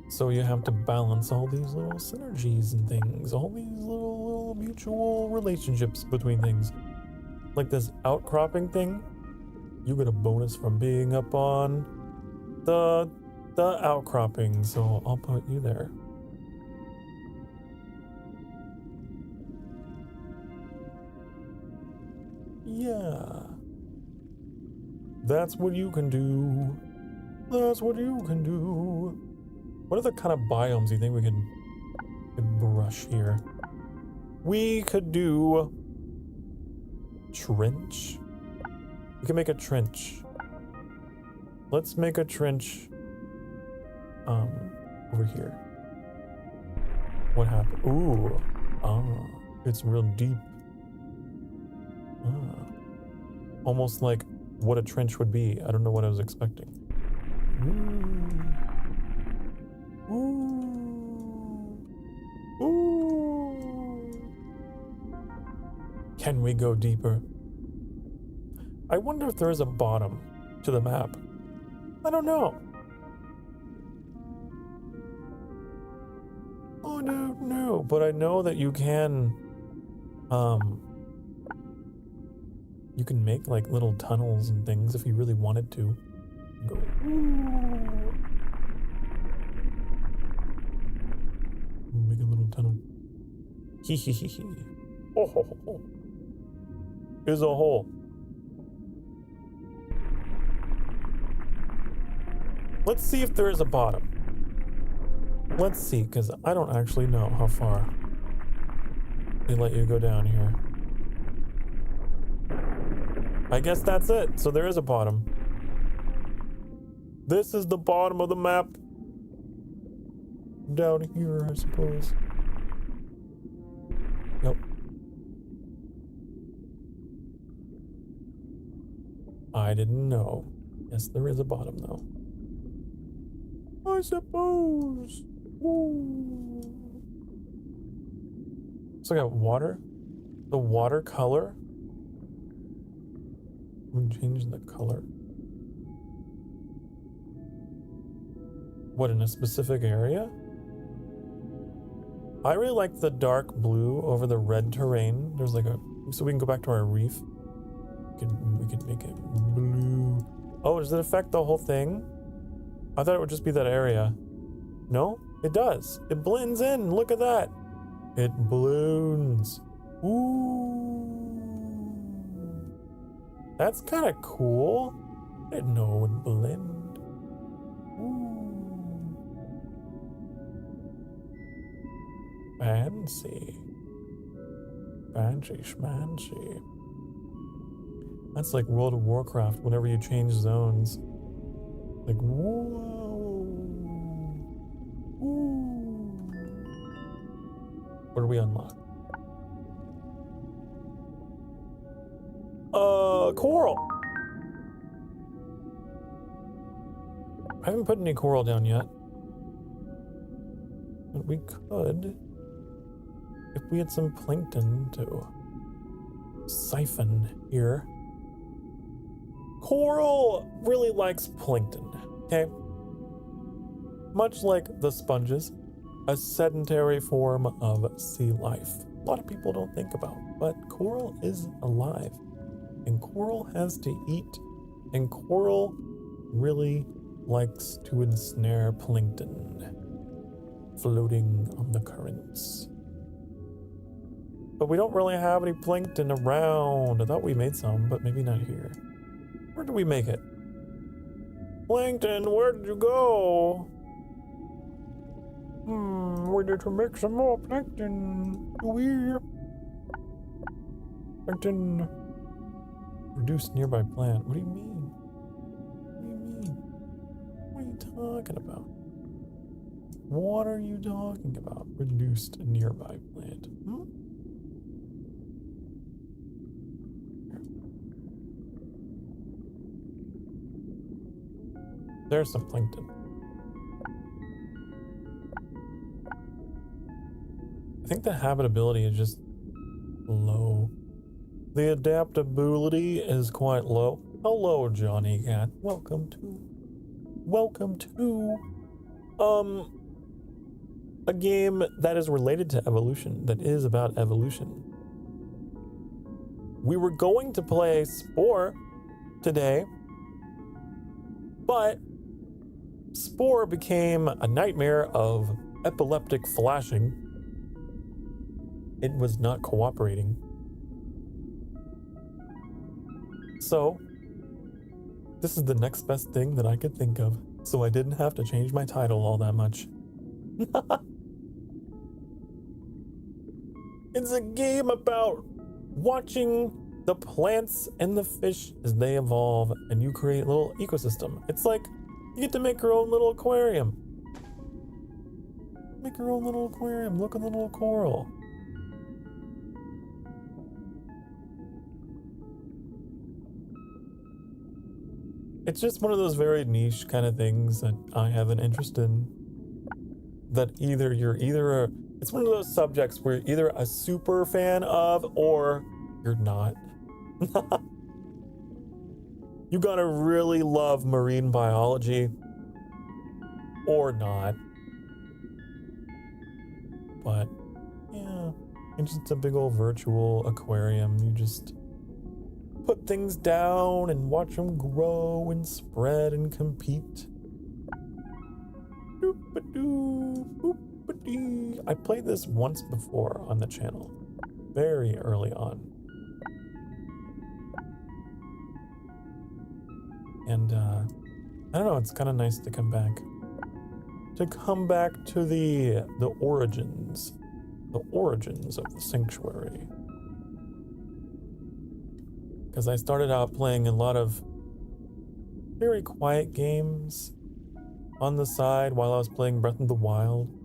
So you have to balance all these little synergies and things, all these little mutual relationships between things. Like this outcropping thing, you get a bonus from being up on the outcropping, so I'll put you there. Yeah. That's what you can do. That's what you can do. What other kind of biomes do you think we could brush here? We could do trench. We can make a trench. Let's make a trench over here. What happened? Ooh. It's real deep. Almost like what a trench would be. I don't know what I was expecting. Ooh. Ooh. Ooh. Can we go deeper? I wonder if there is a bottom to the map. I don't know. I don't know, but I know that you can make like little tunnels and things if you really wanted to. Go. Make a little tunnel. Hee hee hee hee. Oh ho ho ho. Here's a hole. Let's see if there is a bottom. Let's see, because I don't actually know how far they let you go down here. I guess that's it. So there is a bottom. This is the bottom of the map. Down here, I suppose. Nope. I didn't know. Yes, there is a bottom, though. I suppose. Ooh. So I got water. The watercolor. We change the color. What, in a specific area? I really like the dark blue over the red terrain. There's like a, so we can go back to our reef. We could make it blue. Oh, does it affect the whole thing? I thought it would just be that area. No, it does. It blends in. Look at that. It balloons. Ooh. That's kind of cool. I didn't know it would blend. Ooh. Fancy. Fancy schmancy. That's like World of Warcraft whenever you change zones. Like, whoa. Ooh. What do we unlock? Coral. I haven't put any coral down yet. But we could if we had some plankton to siphon here. Coral really likes plankton, okay? Much like the sponges, a sedentary form of sea life. A lot of people don't think about, but coral is alive. And coral has to eat, and coral really likes to ensnare plankton floating on the currents. But we don't really have any plankton around. I thought we made some, but maybe not here. Where did we make it? Plankton, where did you go? We need to make some more plankton. Plankton. Reduce nearby plant. What do you mean? What are you talking about? What are you talking about? Reduced nearby plant. There's some plankton. I think the habitability is just low. The adaptability is quite low. Hello, Johnny Cat. Welcome to a game that is related to evolution, that is about evolution. We were going to play Spore today, but Spore became a nightmare of epileptic flashing. It was not cooperating. So, this is the next best thing that I could think of, so I didn't have to change my title all that much. It's a game about watching the plants and the fish as they evolve, and you create a little ecosystem. It's like you get to make your own little aquarium. Make your own little aquarium. Look at the little coral. It's just one of those very niche kind of things that I have an interest in. That it's one of those subjects where you're either a super fan of or you're not. You gotta really love marine biology or not. But yeah, it's just a big old virtual aquarium. You just put things down and watch them grow and spread and compete. I played this once before on the channel, very early on. And I don't know, it's kind of nice to come back. To come back to the origins of the sanctuary. Because I started out playing a lot of very quiet games on the side while I was playing Breath of the Wild.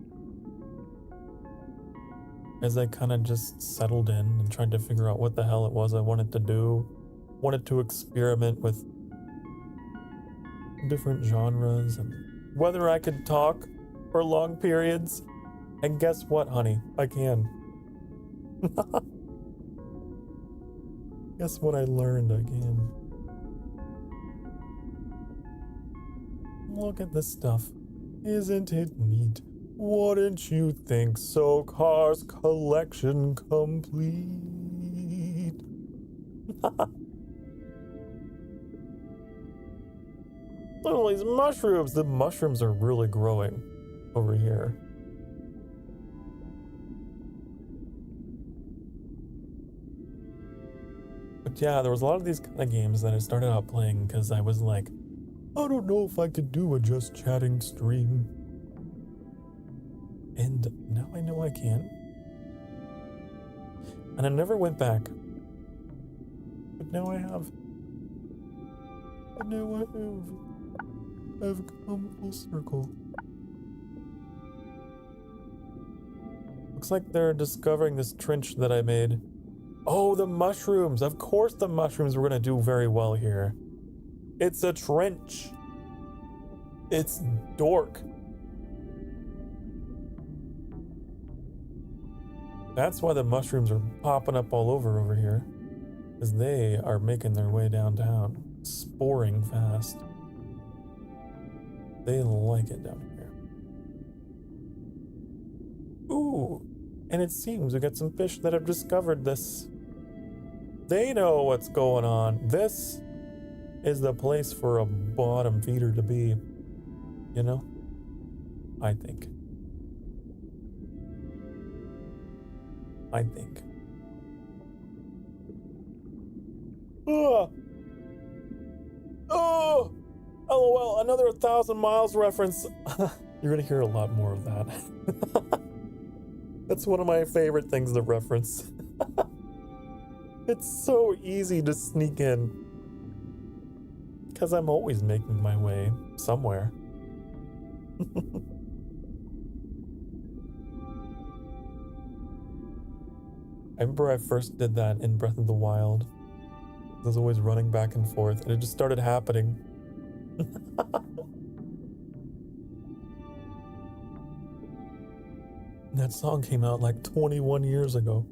As I kind of just settled in and tried to figure out what the hell it was I wanted to do. Wanted to experiment with different genres and whether I could talk for long periods. And guess what, honey? I can. Guess what I learned I can. Look at this stuff. Isn't it neat? Wouldn't you think Sokar's collection complete? Look at all these mushrooms. The mushrooms are really growing over here. But yeah, there was a lot of these kind of games that I started out playing because I was like, I don't know if I could do a just chatting stream. And now I know I can. And I never went back. But now I have. But now I have. I've come full circle. Looks like they're discovering this trench that I made. Oh, the mushrooms! Of course the mushrooms were gonna do very well here. It's a trench. It's dork. That's why the mushrooms are popping up all over here. Because they are making their way downtown. Sporing fast. They like it down here. Ooh. And it seems we got some fish that have discovered this. They know what's going on. This is the place for a bottom feeder to be. You know? I think. Oh! Oh! LOL, another 1,000 miles reference. You're gonna hear a lot more of that. That's one of my favorite things to reference. It's so easy to sneak in. Because I'm always making my way somewhere. I remember I first did that in Breath of the Wild. I was always running back and forth, and it just started happening. That song came out like 21 years ago.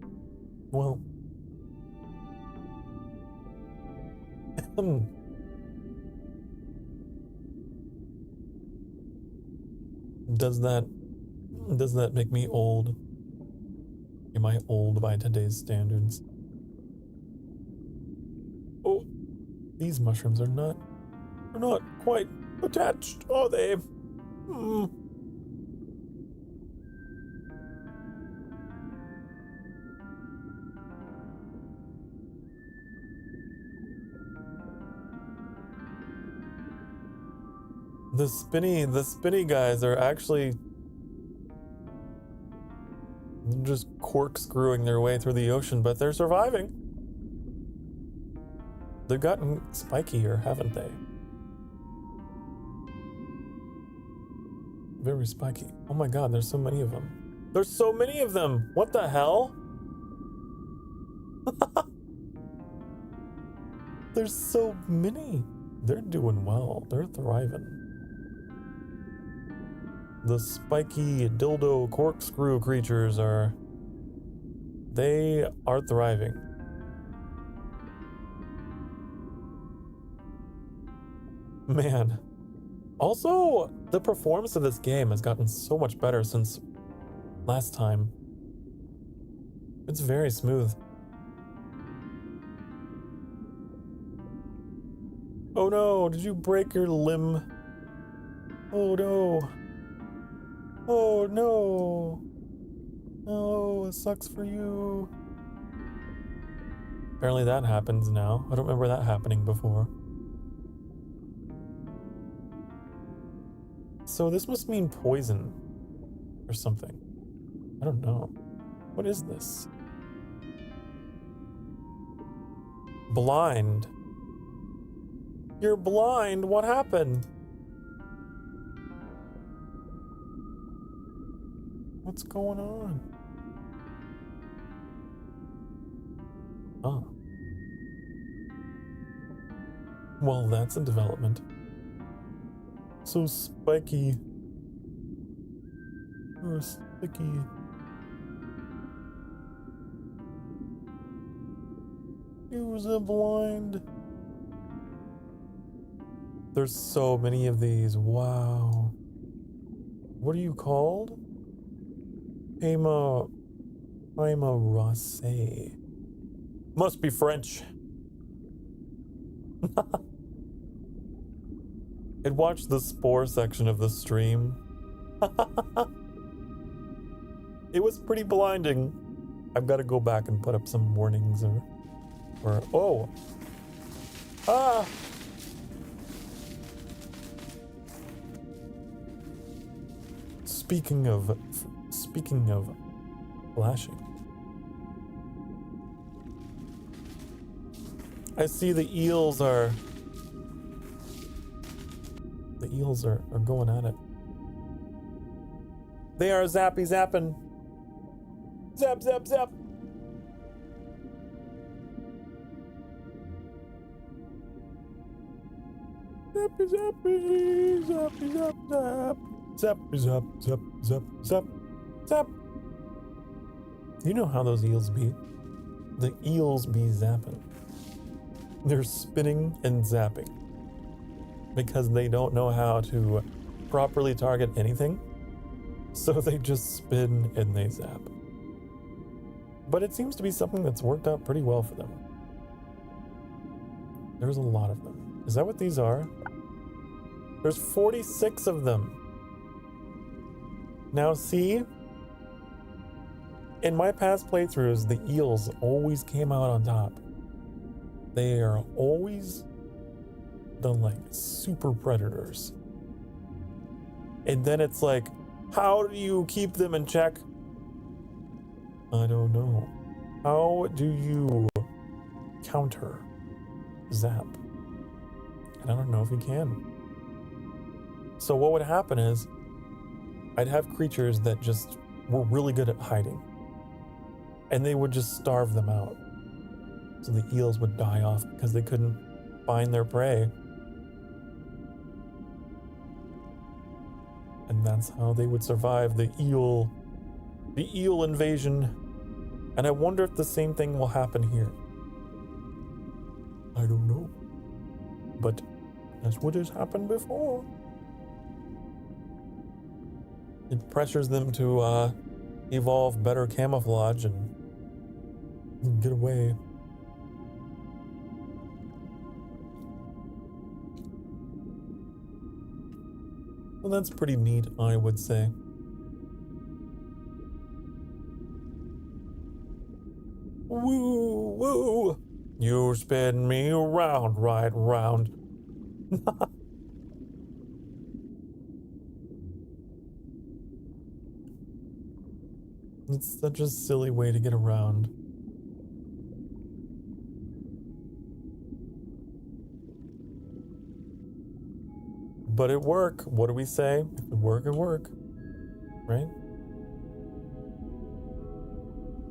Well. Does that make me old? Am I old by today's standards? Oh, these mushrooms are not quite attached, are they? The spinny guys are actually just corkscrewing their way through the ocean, but they're surviving. They've gotten spikier, haven't they? Very spiky. Oh my god, there's so many of them. There's so many of them! What the hell? There's so many. They're doing well. They're thriving. The spiky dildo corkscrew creatures are thriving. Man. Also, the performance of this game has gotten so much better since last time. It's very smooth. Oh no, did you break your limb? Oh no. Oh no. Oh, it sucks for you. Apparently that happens now. I don't remember that happening before. So this must mean poison or something. I don't know. What is this? Blind. You're blind. What happened? What's going on? Oh. Well, that's a development. So spiky. You're sticky. Use a blind. There's so many of these. Wow. What are you called? I'm a Rosé. Must be French. I'd watched the Spore section of the stream. It was pretty blinding. I've got to go back and put up some warnings or oh. Ah! Speaking of flashing. I see the eels are going at it. They are zapping. Zap, zap, zap. Zappy, zappy, zappy, zap, zap. Zappy, zap, zap, zap, zap, zap. You know how those eels be? The eels be zapping. They're spinning and zapping because they don't know how to properly target anything. So they just spin and they zap. But it seems to be something that's worked out pretty well for them. There's a lot of them. Is that what these are? There's 46 of them. Now see, in my past playthroughs, the eels always came out on top. They are always the like super predators. And then it's like, how do you keep them in check? I don't know. How do you counter zap? And I don't know if you can. So what would happen is I'd have creatures that just were really good at hiding. And they would just starve them out. So the eels would die off because they couldn't find their prey. And that's how they would survive the eel invasion. And I wonder if the same thing will happen here. I don't know. But that's what has happened before. It pressures them to evolve better camouflage and get away. Well, that's pretty neat, I would say. Woo, woo! You spin me round, right round. It's such a silly way to get around. But it work. What do we say? If it work, it work. Right?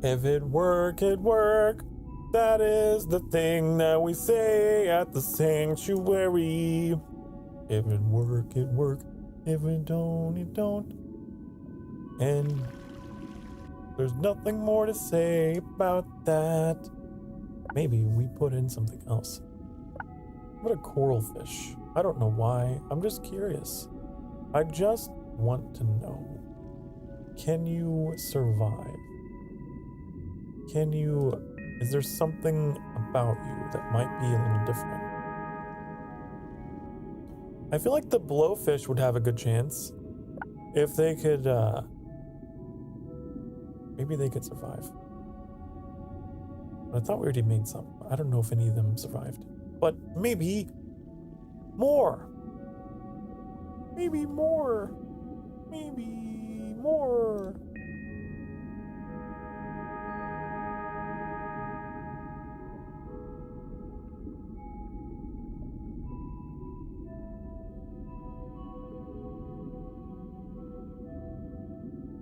If it work, it work. That is the thing that we say at the sanctuary. If it work, it work. If it don't, it don't. And there's nothing more to say about that. Maybe we put in something else. What a coral fish. I don't know why. I'm just curious. I just want to know. Can you survive? Is there something about you that might be a little different? I feel like the blowfish would have a good chance. If they could, maybe they could survive. But I thought we already made some. I don't know if any of them survived. But maybe more. Maybe more. Maybe more.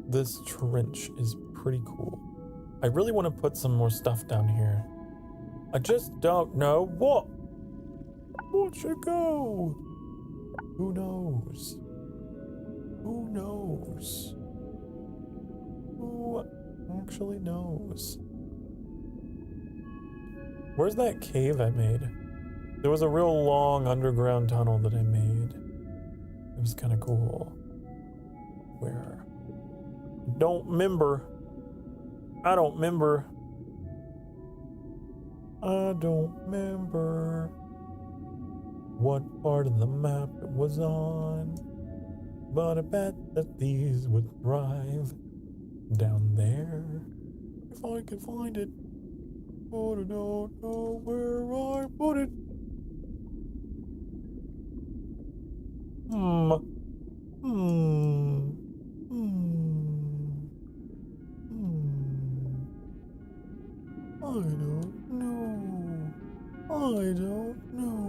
This trench is pretty cool. I really want to put some more stuff down here. I just don't know what. What should go? Who knows? Who knows? Who actually knows? Where's that cave I made? There was a real long underground tunnel that I made. It was kind of cool. Where? Don't remember. I don't remember. I don't remember what part of the map it was on, but I bet that these would thrive down there if I could find it. But I don't know where I put it. Hmm. I don't know. I don't know.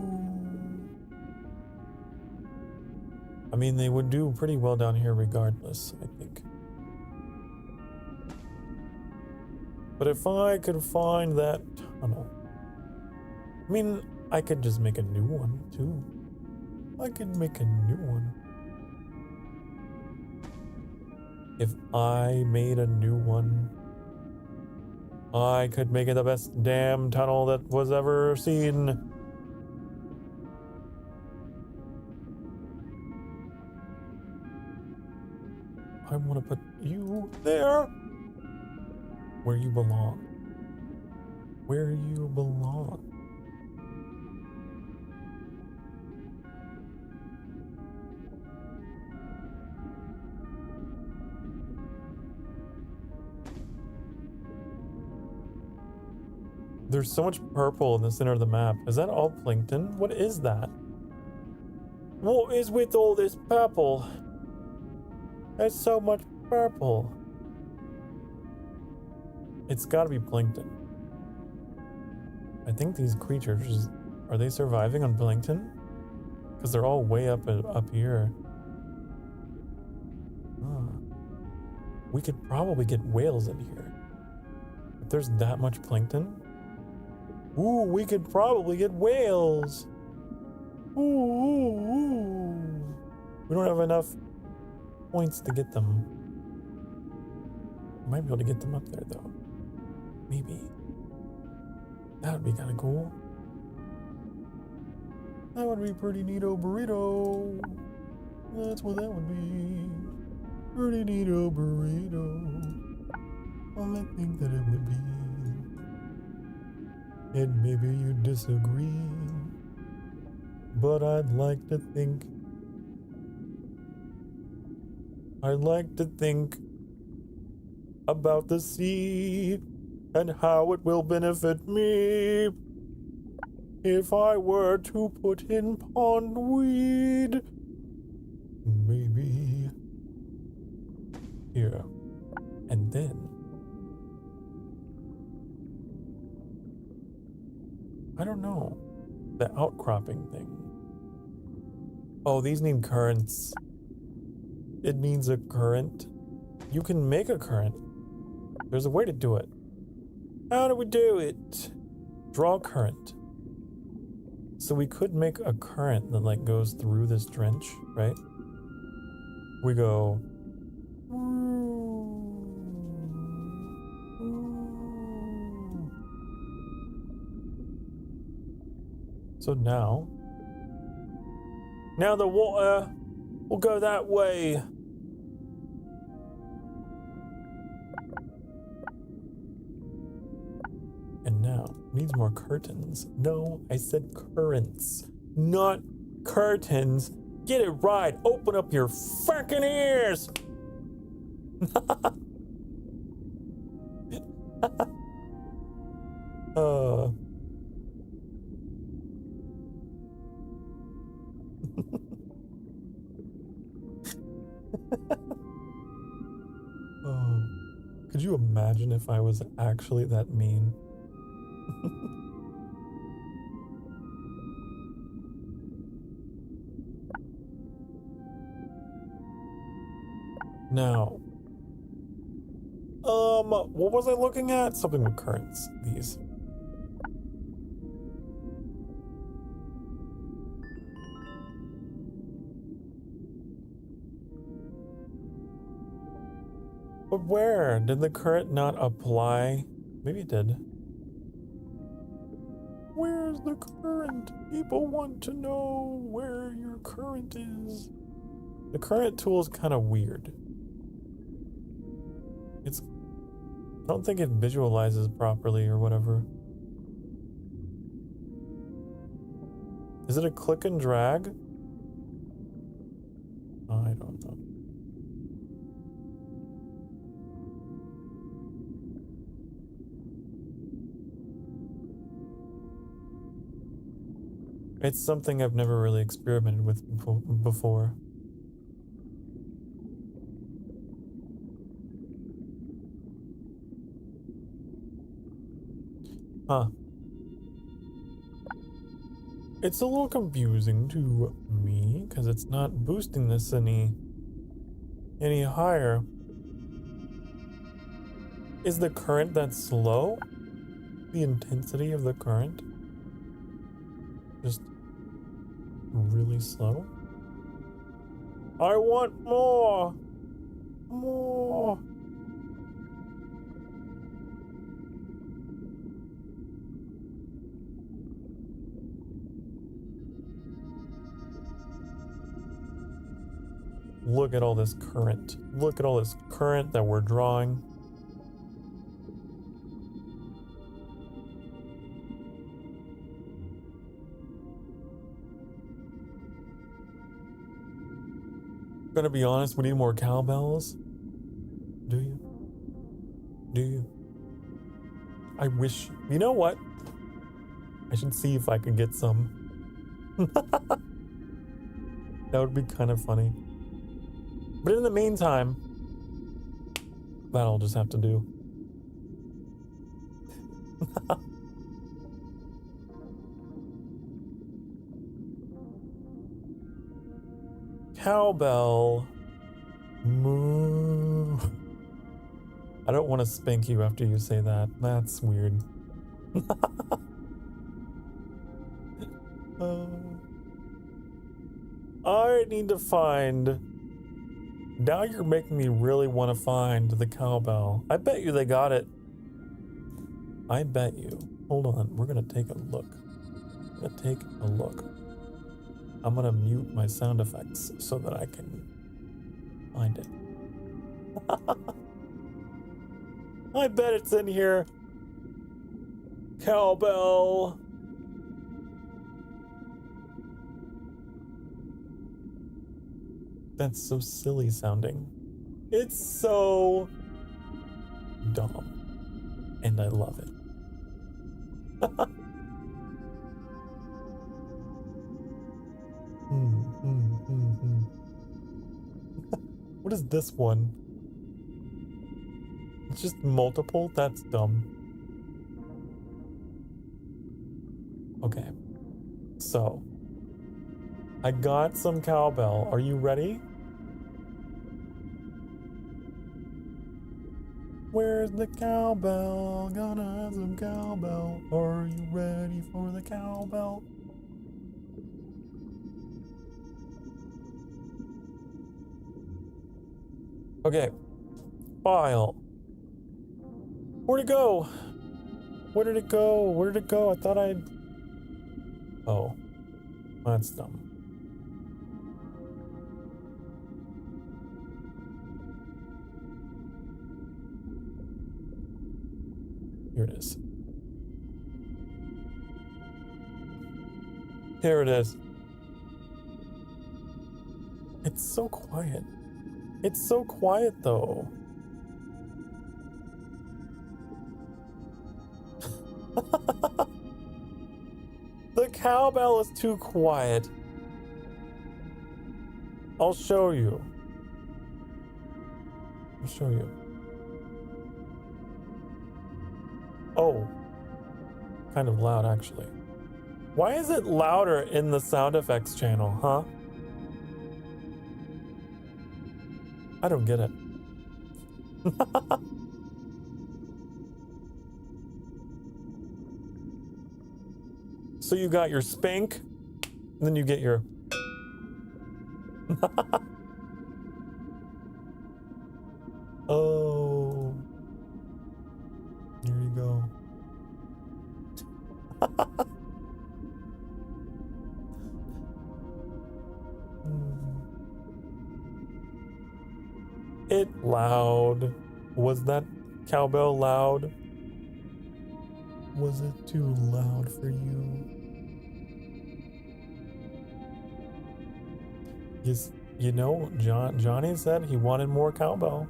I mean, they would do pretty well down here regardless, I think. But if I could find that tunnel, I mean, I could just make a new one, too. I could make a new one. If I made a new one, I could make it the best damn tunnel that was ever seen. I want to put you there. Where you belong. Where you belong. There's so much purple in the center of the map. Is that all plankton? What is that? What is with all this purple? There's so much purple. It's gotta be plankton. I think these creatures, are they surviving on plankton? Because they're all way up here. We could probably get whales in here. If there's that much plankton. Ooh, we could probably get whales. Ooh. We don't have enough points to get them. Might be able to get them up there though. Maybe. That would be kind of cool. That would be pretty neato burrito. That's what that would be. Pretty neato burrito. I think that it would be. And maybe you disagree. But I'd like to think about the sea and how it will benefit me if I were to put in pondweed. Maybe here. And then I don't know. The outcropping thing. Oh, these need currents. It needs a current. You can make a current. There's a way to do it. How do we do it? Draw current. So we could make a current that like goes through this trench, right? We go. So now the water will go that way. And now, needs more curtains. No, I said currents, not curtains. Get it right. Open up your fucking ears. Oh, could you imagine if I was actually that mean? Now, what was I looking at? Something with currents, these. But where? Did the current not apply? Maybe it did. Where's the current? People want to know where your current is. The current tool is kind of weird. I don't think it visualizes properly or whatever. Is it a click and drag? I don't know. It's something I've never really experimented with before. Huh. It's a little confusing to me because it's not boosting this any higher. Is the current that slow? The intensity of the current? Just really slow? I want more! More! Look at all this current. Look at all this current that we're drawing. Gonna be honest, we need more cowbells. Do you? Do you? I wish. You know what? I should see if I could get some. That would be kind of funny. But in the meantime, that'll just have to do. Cowbell. Moo. I don't want to spank you after you say that. That's weird. I need to find... Now you're making me really want to find the cowbell. I bet you they got it. I bet you. Hold on, we're gonna take a look. I'm gonna mute my sound effects so that I can find it. I bet it's in here. Cowbell. That's so silly sounding. It's so dumb. And I love it. What is this one? It's just multiple? That's dumb. Okay. So, I got some cowbell. Are you ready? Where's the cowbell? Gonna have some cowbell. Are you ready for the cowbell? Okay. File. Where'd it go? Where did it go? Where did it go? I thought I'd... Oh. That's dumb. Here it is. Here it is. It's so quiet. It's so quiet though. The cowbell is too quiet. I'll show you. I'll show you. Oh. Kind of loud, actually. Why is it louder in the sound effects channel, huh? I don't get it. So you got your spank, and then you get your... Oh. It loud. Was that cowbell loud? Was it too loud for you? Yes, you know, Johnny said he wanted more cowbell.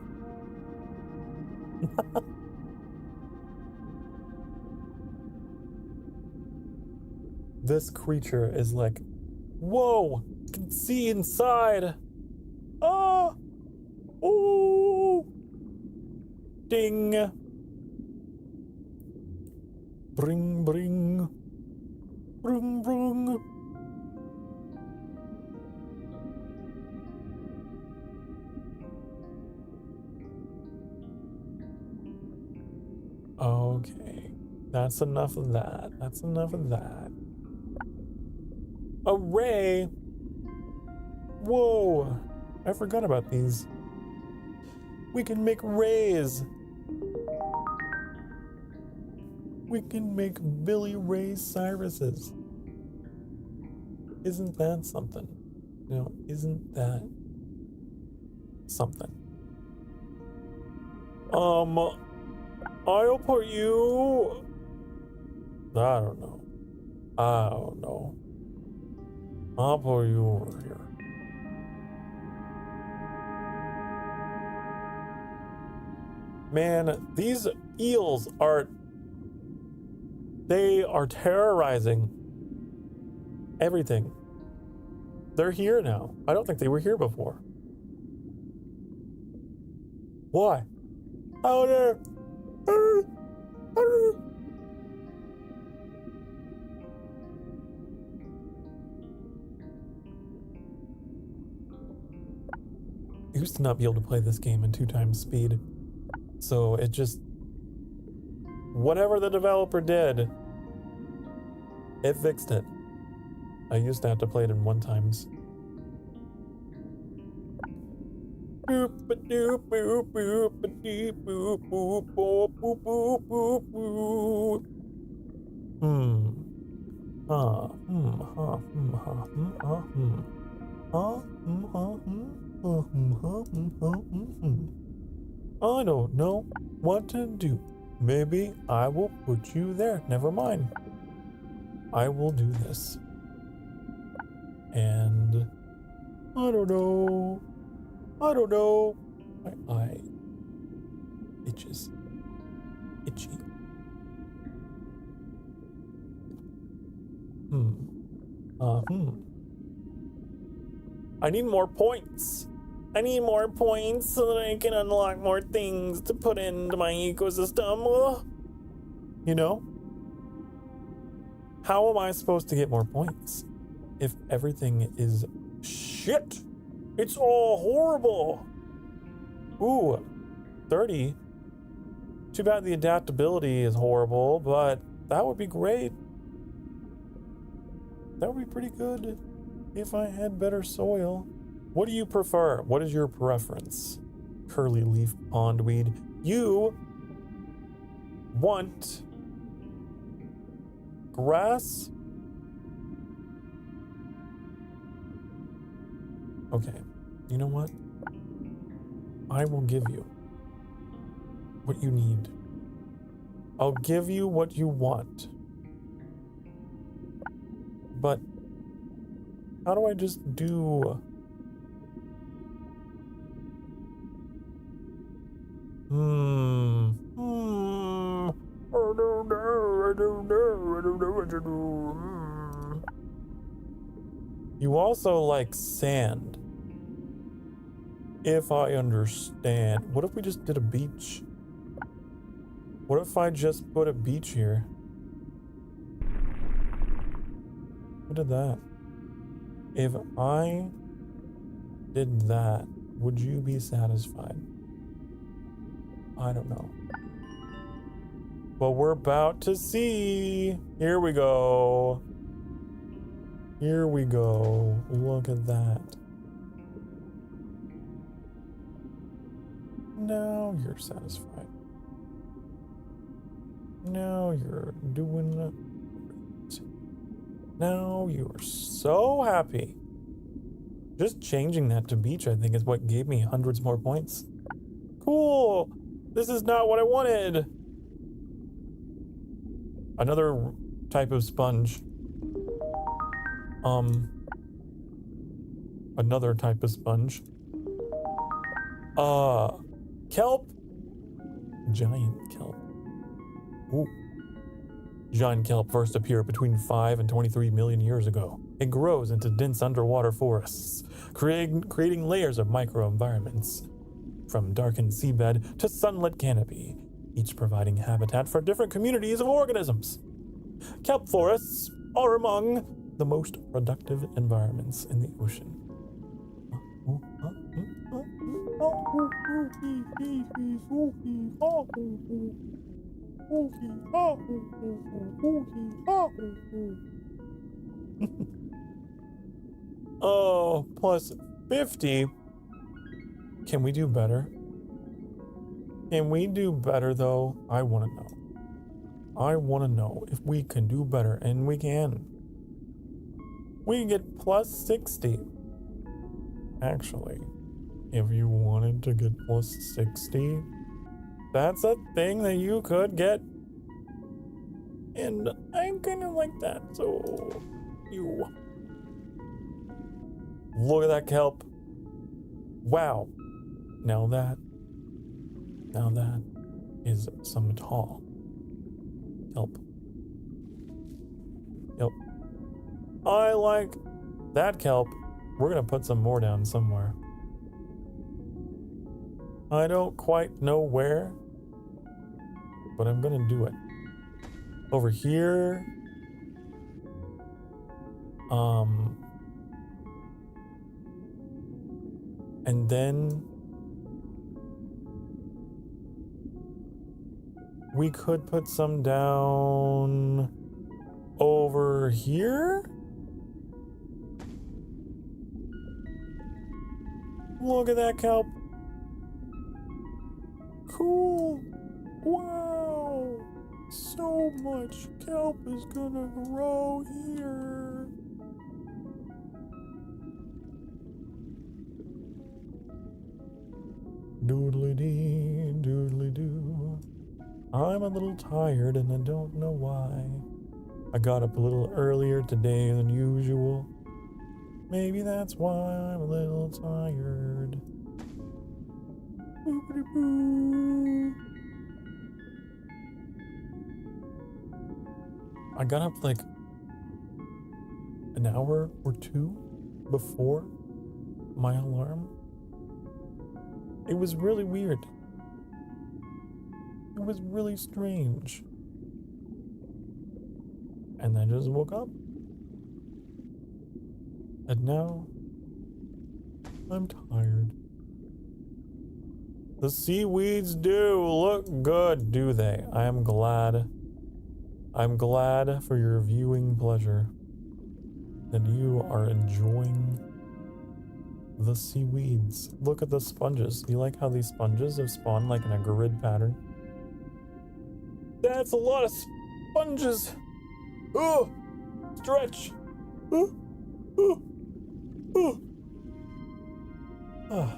This creature is like, whoa, I can see inside. Ah, ooh, ding, bring, bring, bring, bring. Okay, that's enough of that. That's enough of that. A ray. Whoa, I forgot about these. We can make rays. We can make Billy Ray Cyruses. Isn't that something? No, isn't that something? I'll put you... I don't know. I'll put you over here. Man, these eels are... They are terrorizing everything. They're here now. I don't think they were here before. Why? Oh, there. I used to not be able to play this game in 2 times speed. So it just... Whatever the developer did, it fixed it. I used to have to play it in 1 times. I don't know what to do. Maybe I will put you there. Never mind. I will do this. And I don't know. I don't know. My eye itches. Itchy. I need more points. I need more points so that I can unlock more things to put into my ecosystem. You know? How am I supposed to get more points if everything is shit? It's all horrible. Ooh, 30. Too bad the adaptability is horrible, but that would be great. That would be pretty good if I had better soil. What do you prefer? What is your preference? Curly leaf pondweed. You want grass? Okay, you know what? I will give you what you need. I'll give you what you want. But how do I just do... I don't know what to do. You also like sand. If I understand. What if we just did a beach? What if I just put a beach here? What did that? If I did that, would you be satisfied? I don't know. But we're about to see. Here we go. Here we go. Look at that. Now you're satisfied. Now you're doing Now you are so happy. Just changing that to beach, I think, is what gave me hundreds more points. Cool! This is not what I wanted! Another type of sponge. Another type of sponge. Kelp? Giant kelp. Ooh. Giant kelp first appeared between 5 and 23 million years ago. It grows into dense underwater forests, creating layers of microenvironments, from darkened seabed to sunlit canopy, each providing habitat for different communities of organisms. Kelp forests are among the most productive environments in the ocean. Oh, plus 50. Can we do better? Can we do better, though? I want to know. I want to know if we can do better, and we can. We can get plus 60. Actually, if you wanted to get plus 60, that's a thing that you could get. And I kind of like that, so you. Look at that kelp. Wow. Now that is some tall kelp. Kelp. I like that kelp. We're gonna put some more down somewhere. I don't quite know where, but I'm gonna do it. Over here. And then we could put some down over here. Look at that kelp. Cool. Wow. So much kelp is gonna grow here. Doodly-dee, doodly-doo. I'm a little tired and I don't know why. I got up a little earlier today than usual. Maybe that's why I'm a little tired. Boop-a-doo-boo. I got up like an hour or two before my alarm. It was really weird. It was really strange. And I just woke up. And now I'm tired. The seaweeds do look good, do they? I'm glad. I'm glad for your viewing pleasure that you are enjoying the seaweeds. Look at the sponges. You like how these sponges have spawned like in a grid pattern? That's a lot of sponges. Oh, stretch. Oh, oh, oh. Ah.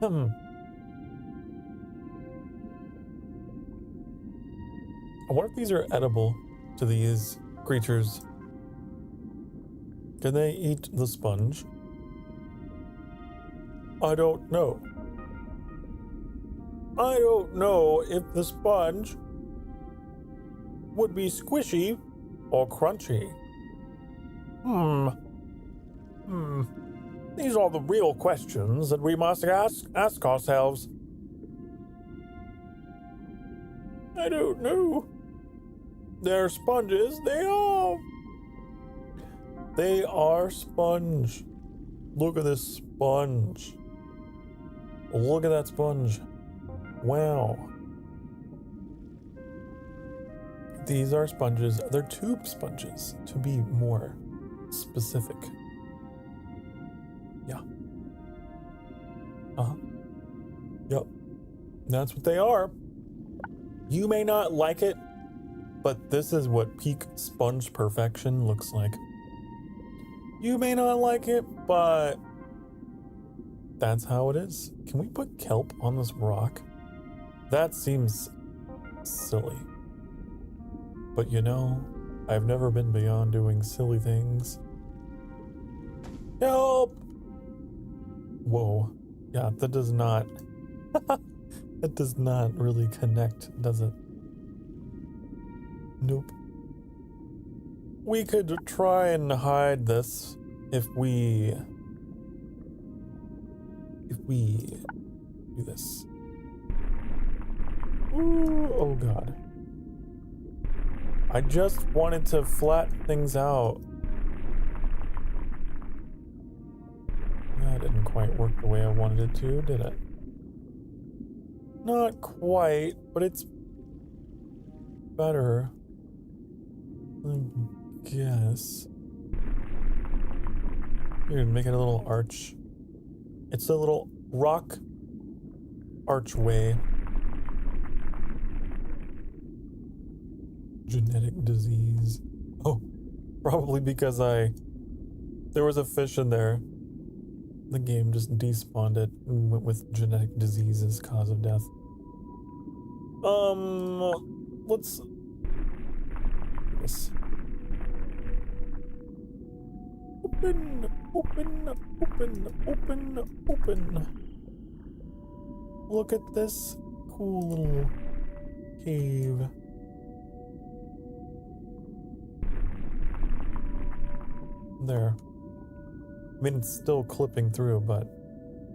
I wonder if these are edible to these creatures. Can they eat the sponge? I don't know. I don't know if the sponge would be squishy or crunchy. These are the real questions that we must ask ourselves. I don't know. They're sponges. They are. They are sponge. Look at this sponge. Look at that sponge. Wow. These are sponges. They're tube sponges, to be more specific. Yeah. Uh-huh. Yep. That's what they are. You may not like it, but this is what peak sponge perfection looks like. You may not like it, but that's how it is. Can we put kelp on this rock? That seems silly. But you know, I've never been beyond doing silly things. Help! Whoa. Yeah, that does not... that does not really connect, does it? Nope. We could try and hide this if we do this. Ooh, oh god. I just wanted to flatten things out. That didn't quite work the way I wanted it to, did it? Not quite, but it's better, I guess. You're gonna make it a little arch. It's a little rock archway. Genetic disease. Oh, probably because there was a fish in there. The game just despawned it and went with genetic disease as cause of death. Let's do this. Open. Look at this cool little cave. There. I mean, it's still clipping through, but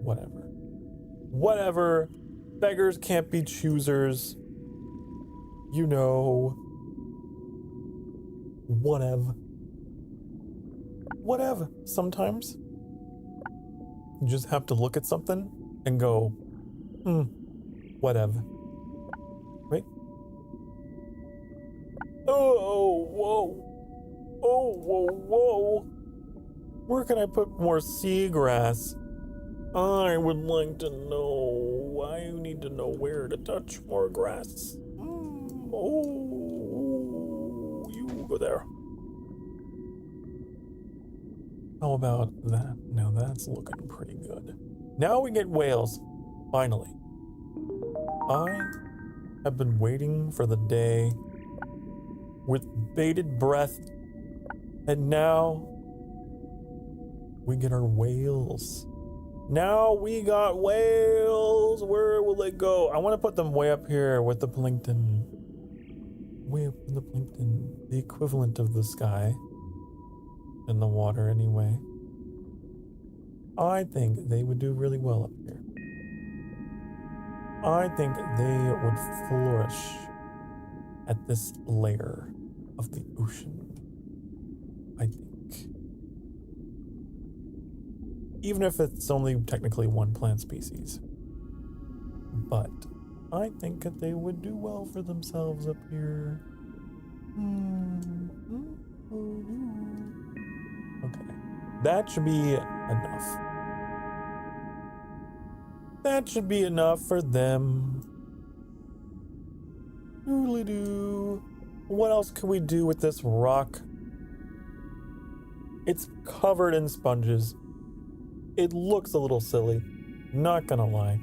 whatever. Whatever. Beggars can't be choosers. You know. Whatever. Sometimes you just have to look at something and go, whatever. Right? Oh, whoa. Where can I put more seagrass? I would like to know. I need to know where to touch more grass. Oh, you go there. How about that? Now that's looking pretty good. Now we get whales. Finally. I have been waiting for the day with bated breath, and now we get our whales. Now we got whales. Where will they go? I want to put them way up here with the plankton. Way up in the plankton. The equivalent of the sky. In the water anyway. I think they would do really well up here. I think they would flourish at this layer of the ocean. I think. Even if it's only technically one plant species. But I think that they would do well for themselves up here. Okay. That should be enough. That should be enough for them. Doodly-doo. What else can we do with this rock? It's covered in sponges. It looks a little silly, not gonna lie.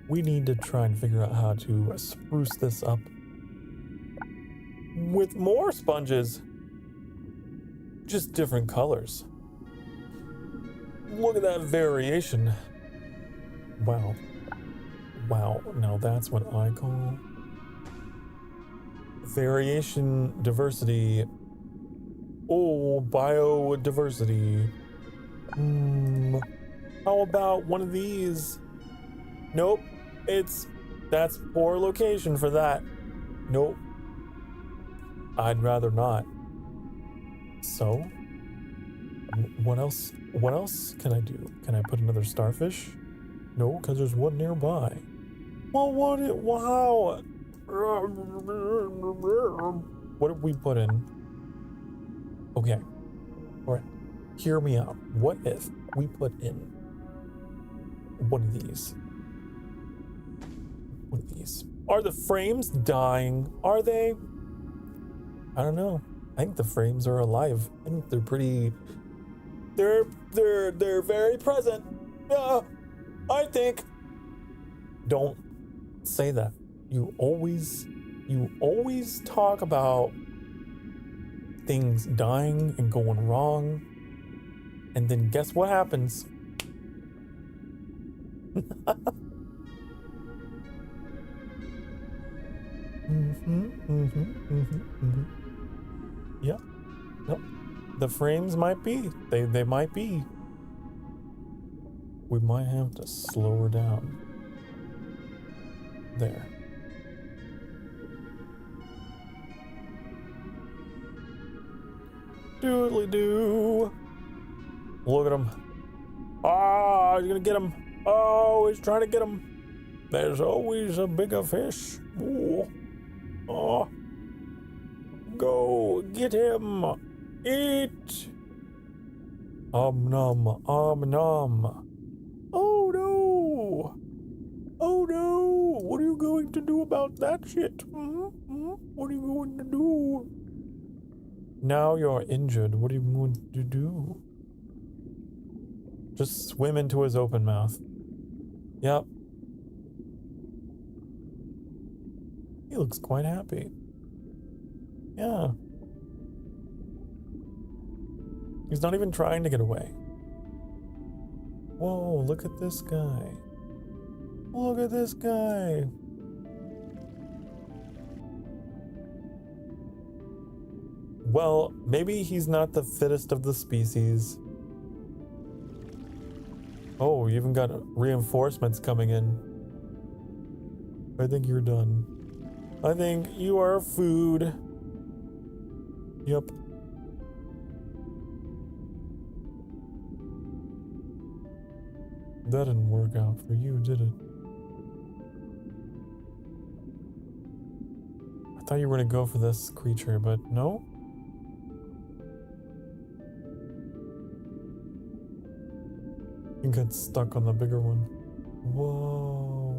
We need to try and figure out how to spruce this up with more sponges. Just different colors. Look at that variation. Wow. Now that's what I call variation diversity. Oh, biodiversity. How about one of these? Nope. That's poor location for that. Nope. I'd rather not. So, what else can I do? Can I put another starfish? No, because there's one nearby. Well, how? What did we put in? Okay. Alright. Hear me out. What if we put in one of these? One of these. Are the frames dying? Are they? I don't know. I think the frames are alive. I think they're pretty... They're very present. I think. Don't say that. You always talk about things dying and going wrong, and then guess what happens? Yeah. Nope. The frames might be. They might be. We might have to slow her down. There. Doodly-doo. Look at him. Ah, he's gonna get him. Oh, he's trying to get him. There's always a bigger fish. Ooh. Oh. Go get him. Eat. Nom, nom. Oh no. Oh no. What are you going to do about that shit? What are you going to do? Now you're injured. What are you going to do? Just swim into his open mouth. Yep. He looks quite happy. Yeah. He's not even trying to get away. Whoa, look at this guy. Look at this guy. Well, maybe he's not the fittest of the species. Oh, you even got reinforcements coming in. I think you're done. I think you are food. Yep. That didn't work out for you, did it? I thought you were gonna go for this creature, but no? You got stuck on the bigger one. Whoa.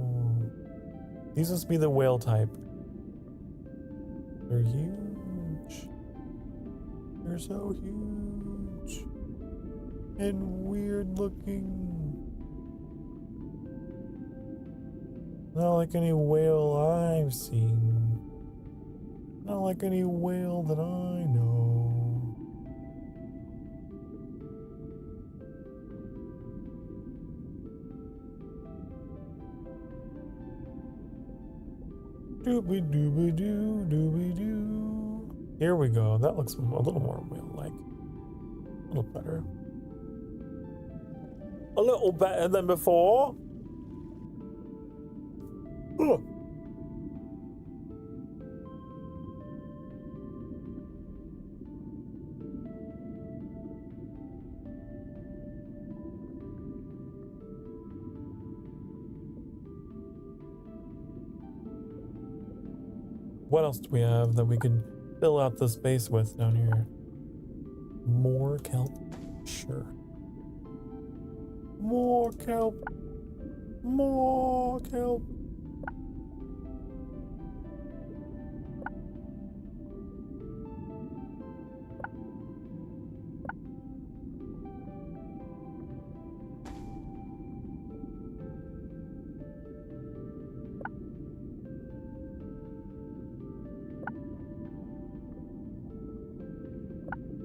These must be the whale type. They're huge. They're so huge. And weird looking. Not like any whale I've seen. Not like any whale that I know. Dooby-dooby-doo, dooby-doo. Here we go. That looks a little more whale-like. A little better. A little better than before. Ugh. What else do we have that we can fill out the space with down here? More kelp? Sure. More kelp. More kelp.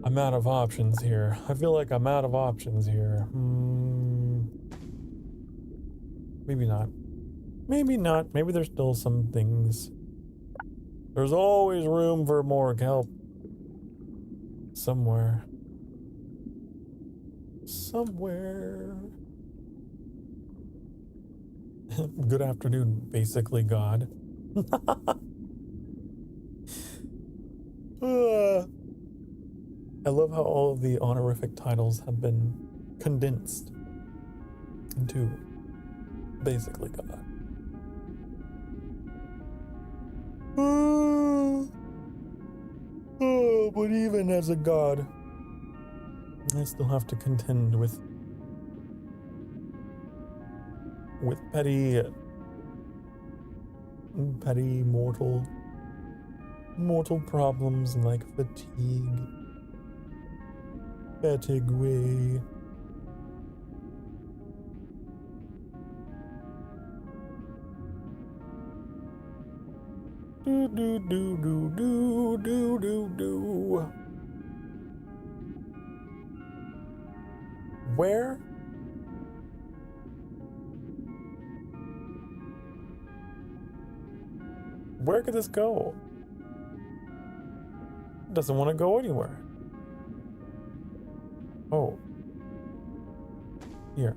I'm out of options here. I feel like I'm out of options here. Maybe not. Maybe not. Maybe there's still some things. There's always room for more kelp. Somewhere. Somewhere. Good afternoon, basically God. I love how all of the honorific titles have been condensed into basically God. but even as a god, I still have to contend with petty mortal problems like fatigue. Fatigue. Do. Where? Where could this go? It doesn't want to go anywhere. Oh. Here.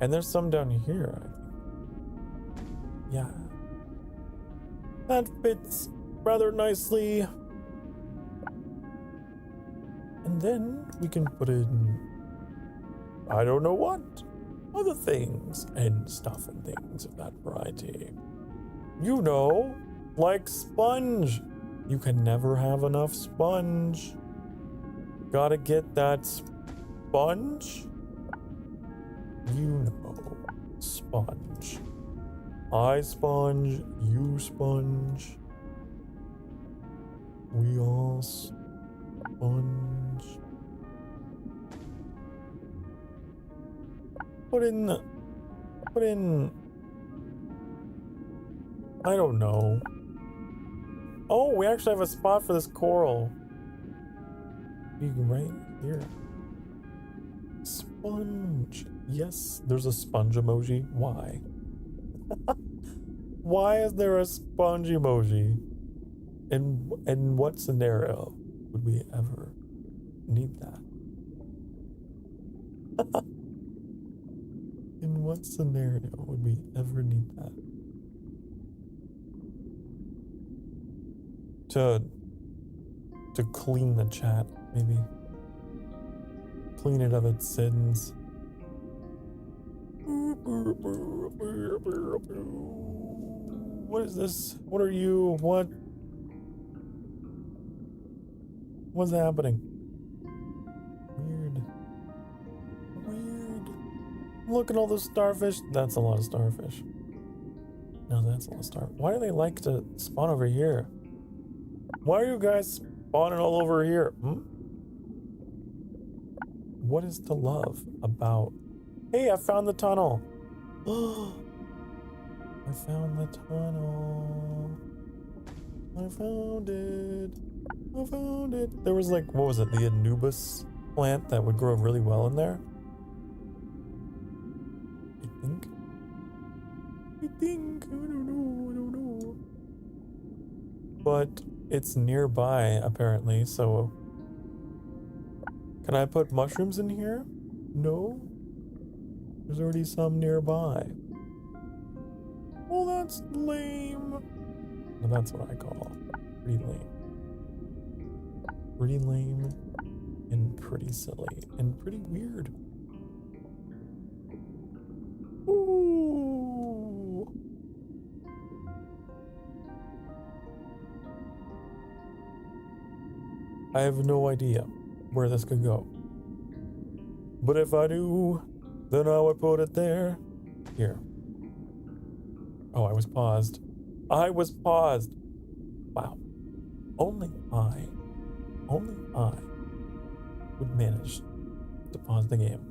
And there's some down here, I think. Yeah. That fits rather nicely. And then we can put in, I don't know what, other things and stuff and things of that variety. You know, like sponge. You can never have enough sponge. Gotta get that sponge. You know, sponge. I sponge, you sponge. We all sponge. Put in, I don't know. Oh, we actually have a spot for this coral. Be right here. Sponge. Yes, there's a sponge emoji. Why? Why is there a sponge emoji? In what scenario would we ever need that? In what scenario would we ever need that? To clean the chat, maybe. Clean it of its sins. What is this? What are you? What's happening? Weird. Look at all those starfish. That's a lot of starfish. No, that's a lot of starfish. Why do they like to spawn over here? Why are you guys spawning all over here? What is to love about... Hey, I found the tunnel. I found the tunnel. I found it. There was like, what was it? The Anubis plant that would grow really well in there. I think. I don't know. But it's nearby, apparently, so... Can I put mushrooms in here? No? There's already some nearby. Well, that's lame. Well, that's what I call pretty lame. Pretty lame and pretty silly and pretty weird. Ooh. I have no idea where this could go. But if I do, then I would put it there. Here. Oh, I was paused. Wow. Only I would manage to pause the game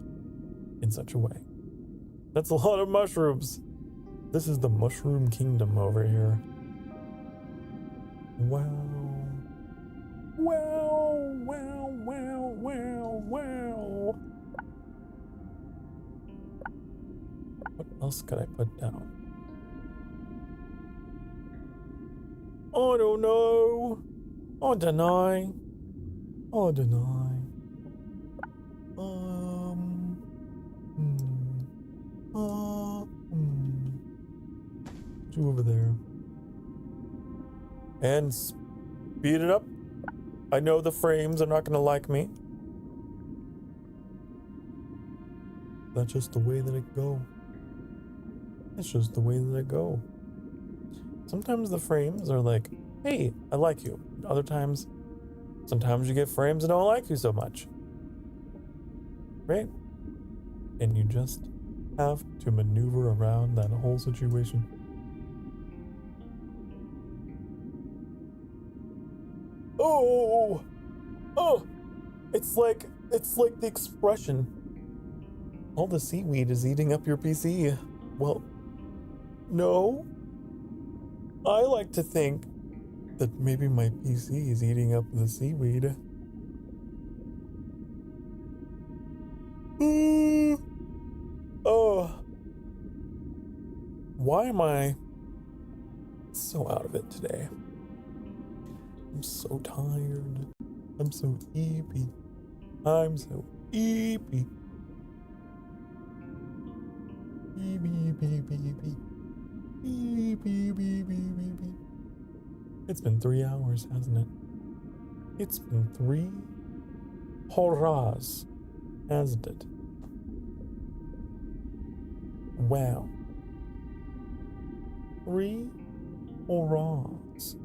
in such a way. That's a lot of mushrooms. This is the mushroom kingdom over here. Wow. What else could I put down? I don't know. I deny. You over there. And speed it up. I know the frames are not gonna like me. That's just the way that it go. It's just the way that I go. Sometimes the frames are like, hey, I like you. Other times, sometimes you get frames that don't like you so much. Right? And you just have to maneuver around that whole situation. Oh! Oh! It's like the expression. All the seaweed is eating up your PC. Well, no. I like to think that maybe my PC is eating up the seaweed. Oh. Why am I so out of it today? I'm so tired. I'm so eepy. I'm so eepy. It's been 3 hours, hasn't it? It's been 3 horas, hasn't it? Wow. 3 horas.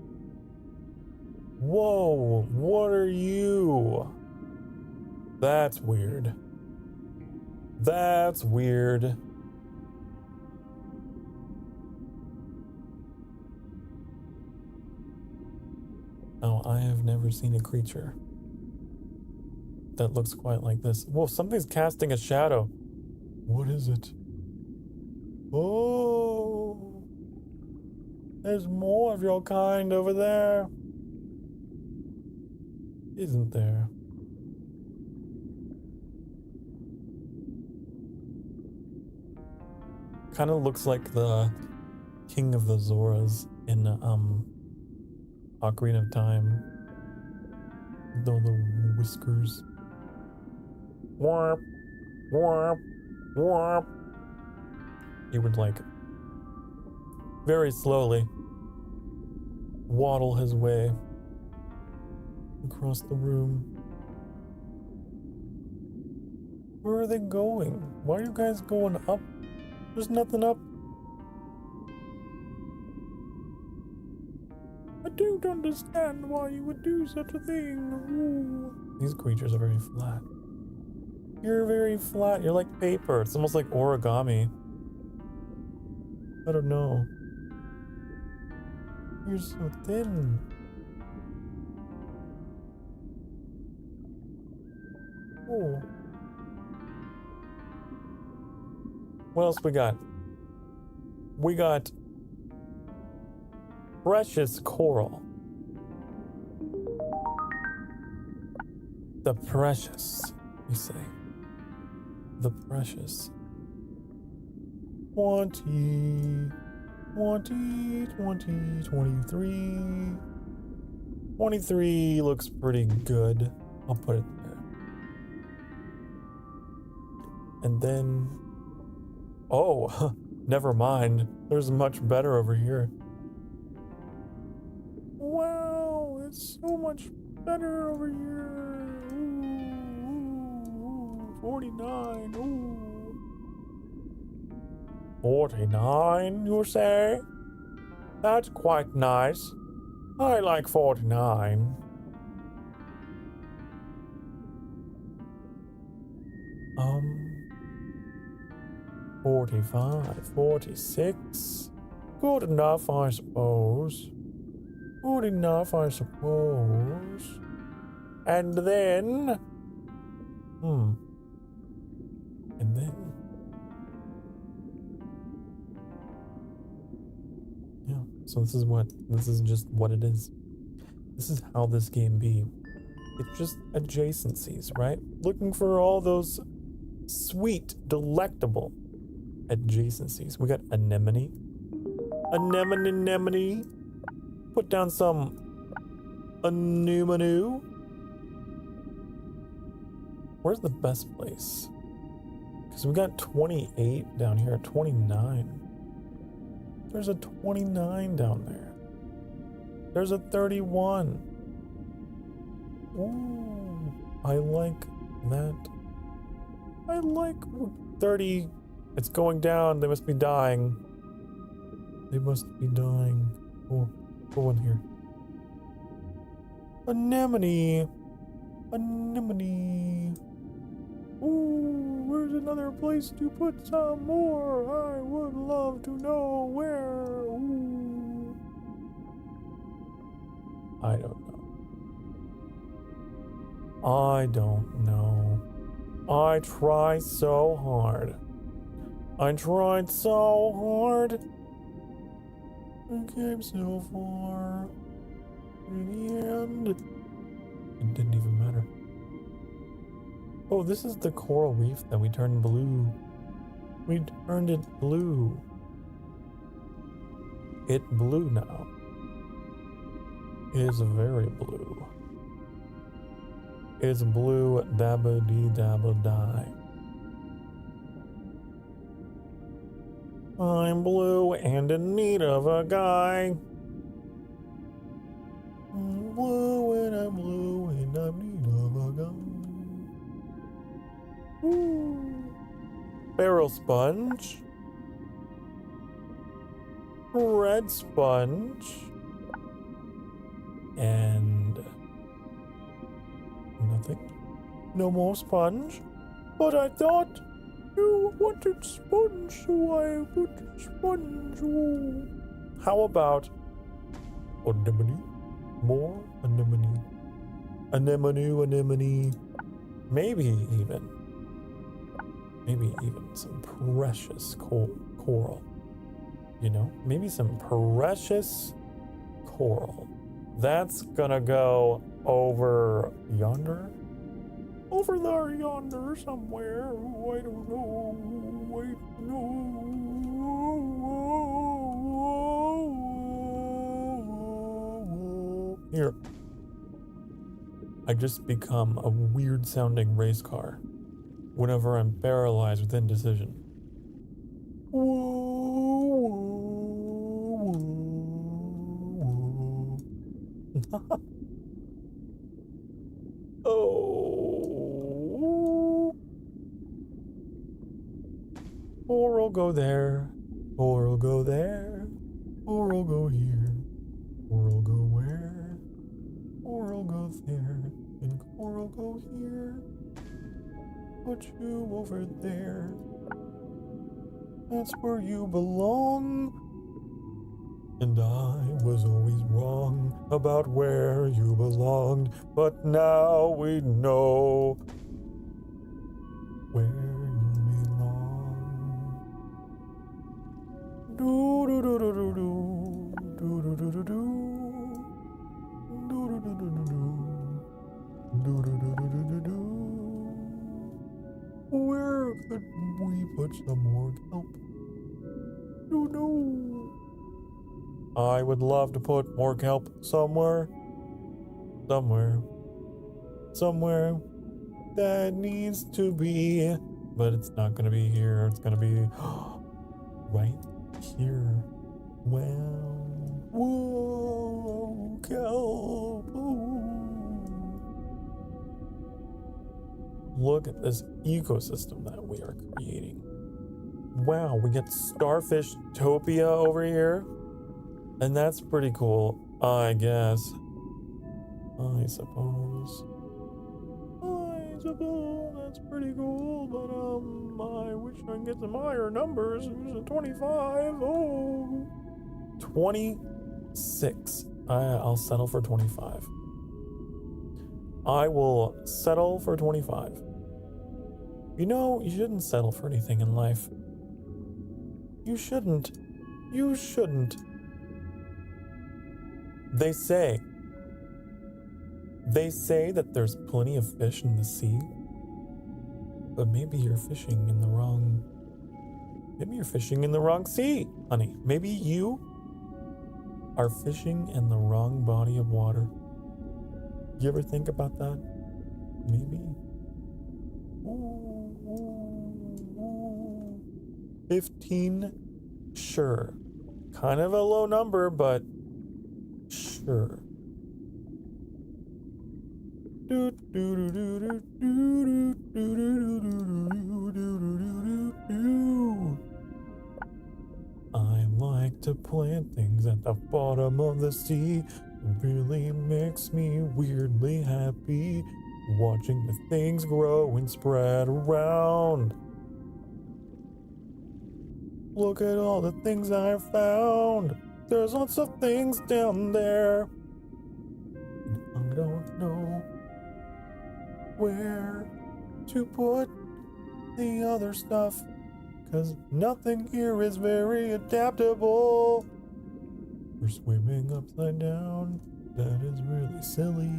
Whoa, what are you? That's weird. That's weird. Oh, I have never seen a creature that looks quite like this. Whoa, something's casting a shadow. What is it? Oh, there's more of your kind over there. Isn't there? Kind of looks like the King of the Zoras in Ocarina of Time. With all the whiskers. Warp, warp, warp. He would like very slowly waddle his way across the room. Where are they going? Why are you guys going up? There's nothing up. I don't understand why you would do such a thing. Ooh. These creatures are very flat. You're very flat. You're like paper. It's almost like origami. I don't know. You're so thin. Oh. What else we got? We got precious coral. The precious, you say. The precious. 20, 20, 20, 23. 23 looks pretty good. I'll put it there. And then, oh, never mind. There's much better over here. Wow, it's so much better over here. Ooh, 49. Ooh. 49, you say? That's quite nice. I like 49. Um, 45, 46. Good enough, I suppose. Good enough, I suppose. And then... And then... Yeah, so this is just what it is. This is how this game be. It's just adjacencies, right? Looking for all those sweet, delectable adjacencies. We got anemone. Anemone. Put down some anemone. Where's the best place? Because we got 28 down here, 29. There's a 29 down there. There's a 31. Ooh, I like that. I like 30. It's going down. They must be dying. They must be dying. Oh, go one here. Anemone! Anemone! Ooh, where's another place to put some more? I would love to know where. Ooh. I don't know. I don't know. I try so hard. I tried so hard. I came so far. In the end, it didn't even matter. Oh, this is the coral reef that we turned blue. We turned it blue. It blue now. It is very blue. It's blue dabba dee dabba die. I'm blue and in need of a guy. I'm blue and I'm blue and I'm in need of a guy. Ooh. Barrel sponge. Red sponge. And nothing. No more sponge. But I thought you wanted sponge, so I put sponge. Ooh. How about anemone? More anemone. Anemone, anemone. Maybe even some precious coral. You know, maybe some precious coral. That's gonna go over yonder? Over there yonder somewhere. Oh, I don't know. I don't know. Here. I just become a weird sounding race car whenever I'm paralyzed with indecision. Oh. Coral go there. Coral go there. Coral go here. Coral go where? Coral go there. And coral go here. Put you over there. That's where you belong. And I was always wrong about where you belonged, but now we know where you belong. Do do do do do do do do do do do do do do do do do do do. Where could we put some more kelp? You know. I would love to put more kelp somewhere. Somewhere that needs to be, but it's not gonna be here. It's gonna be right here. Well, whoa, kelp. Ooh. Look at this ecosystem that we are creating. Wow, we get starfish topia over here. And that's pretty cool, I guess. I suppose that's pretty cool, but I wish I could get some higher numbers. It was a 25. Oh, 26. I'll settle for 25. I will settle for 25. You know, you shouldn't settle for anything in life. You shouldn't. You shouldn't. They say that there's plenty of fish in the sea, but maybe you're fishing in the wrong sea, honey. Maybe you are fishing in the wrong body of water. You ever think about that? Maybe. Ooh. 15, sure. Kind of a low number, but sure. I like to plant things at the bottom of the sea. It really makes me weirdly happy, watching the things grow and spread around. Look at all the things I found. There's lots of things down there. And I don't know where to put the other stuff, 'cause nothing here is very adaptable. We're swimming upside down. That is really silly.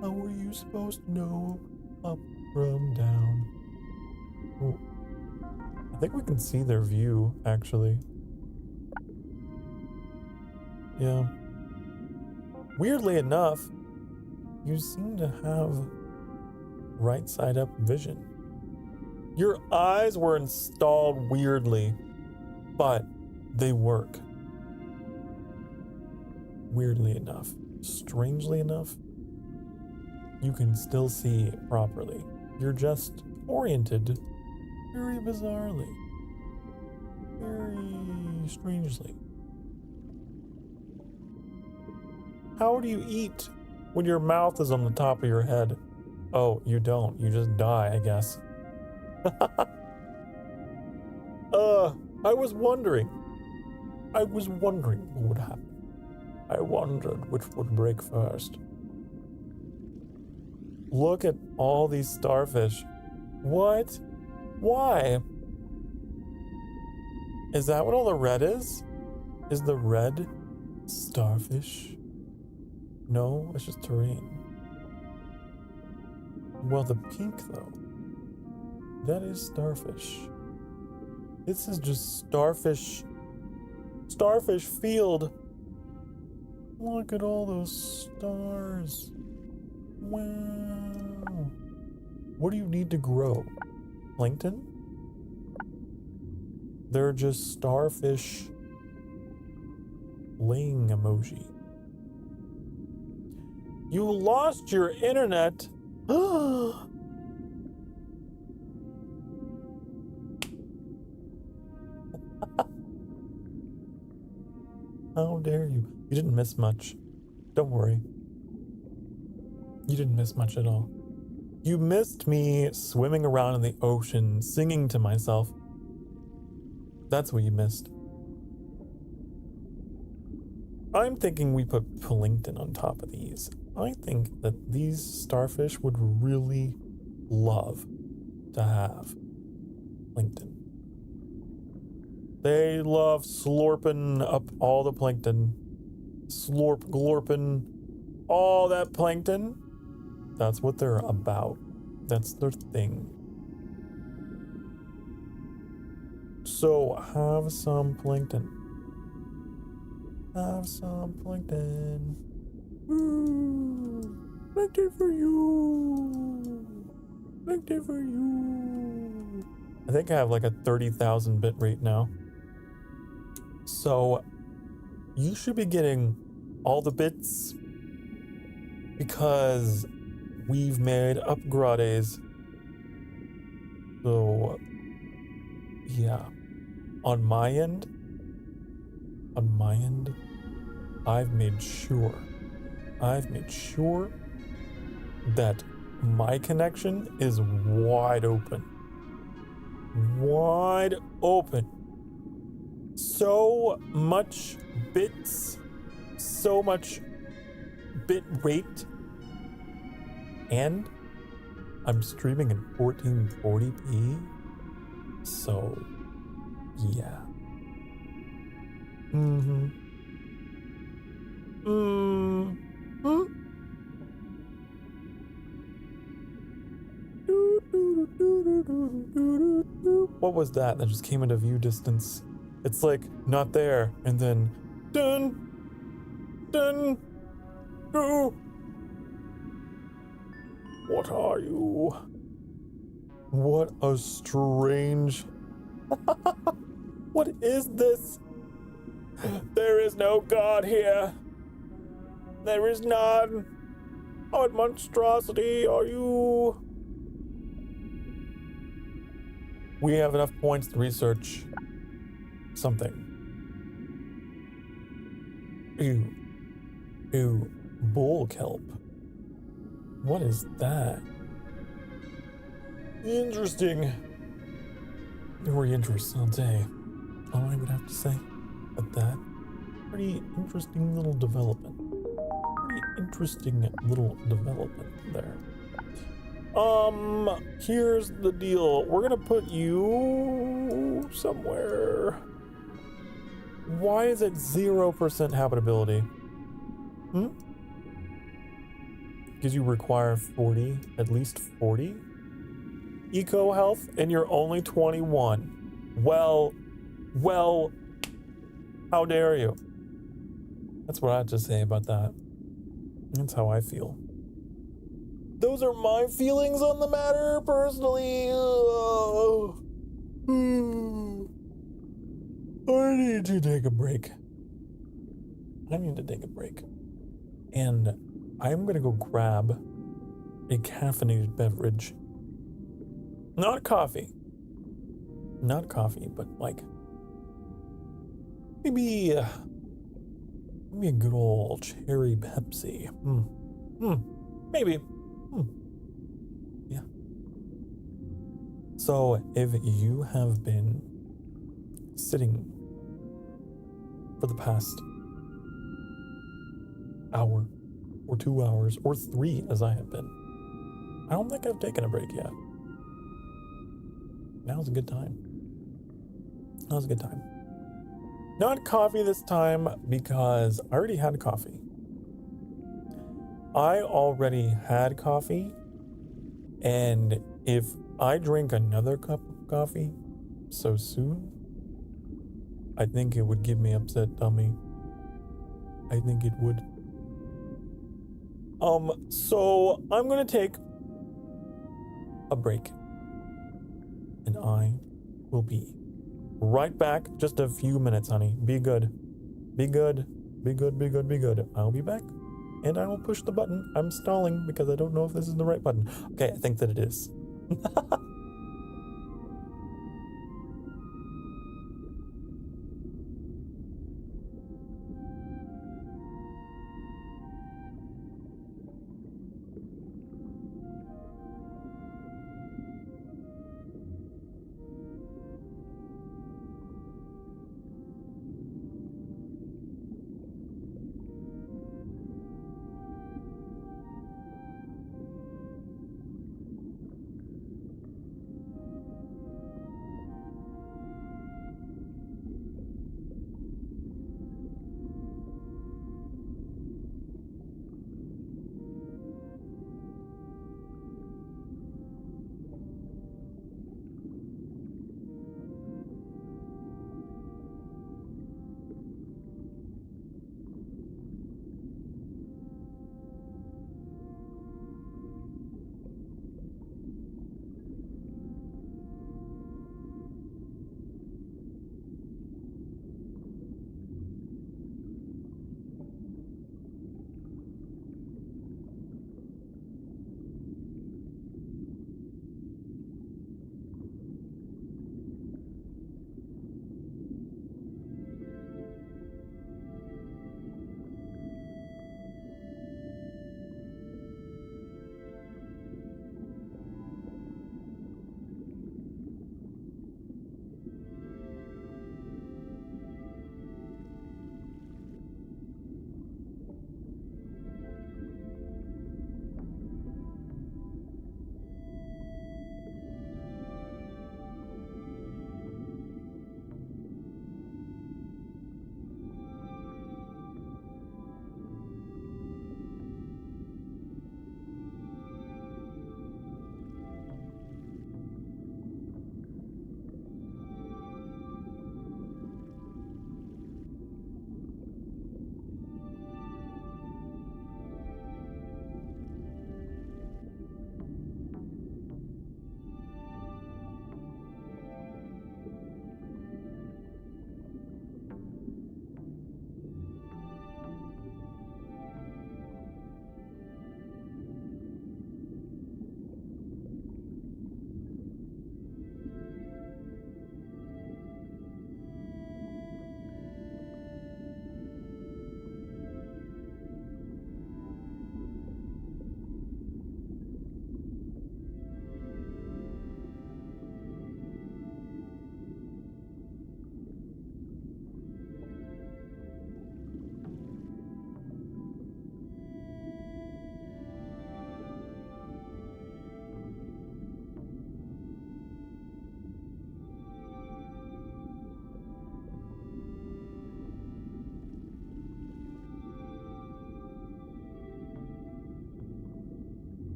How were you supposed to know up from down? Oh, I think we can see their view, actually. Yeah. Weirdly enough, you seem to have right side up vision. Your eyes were installed weirdly, but they work. Weirdly enough, strangely enough, you can still see properly. You're just oriented very bizarrely, very strangely. How do you eat when your mouth is on the top of your head? Oh, you don't. You just die, I guess. I was wondering what would happen. I wondered which would break first. Look at all these starfish. What? Why? Is that what all the red is? Is the red starfish? No, it's just terrain. Well, the pink though, that is starfish. This is just starfish field. Look at all those stars. Wow. What do you need to grow? Plankton? They're just starfish laying emoji. You lost your internet. How dare you? You didn't miss much. Don't worry. You didn't miss much at all. You missed me swimming around in the ocean, singing to myself. That's what you missed. I'm thinking we put plankton on top of these. I think that these starfish would really love to have plankton. They love slurping up all the plankton. Slurp, glorping all that plankton. That's what they're about. That's their thing. So have some plankton. Have some plankton. Ooh, plankton for you. Plankton for you. I think I have like a 30,000 bit rate now. So you should be getting all the bits because we've made upgrades. So yeah, on my end, I've made sure that my connection is wide open. Wide open. So much bits, so much bit rate, and I'm streaming in 1440p, so yeah. What was that just came into view distance? It's like not there, and then dun dun dun. What are you? What a strange. What is this? There is no God here. There is none. What monstrosity are you? We have enough points to research something. Ew. Ew. Bull kelp. What is that? Interesting. Very interesting all day. All I would have to say about that. Pretty interesting little development. Pretty interesting little development there. Here's the deal. We're gonna put you somewhere. Why is it 0% habitability? Because you require 40, at least 40 eco health, and you're only 21. Well, how dare you? That's what I have to say about that. That's how I feel. Those are my feelings on the matter, personally. I need to take a break. And I'm gonna go grab a caffeinated beverage. Not coffee, but like maybe a good old cherry Pepsi. Maybe. Yeah. So if you have been sitting for the past hour or 2 hours or 3 as I have been, I don't think I've taken a break yet. Now's a good time. Not coffee this time because I already had coffee. And if I drink another cup of coffee so soon, I think it would give me upset tummy. I think it would. So I'm gonna take a break. And I will be right back. Just a few minutes, honey. Be good. I'll be back. And I will push the button. I'm stalling because I don't know if this is the right button. Okay, I think that it is.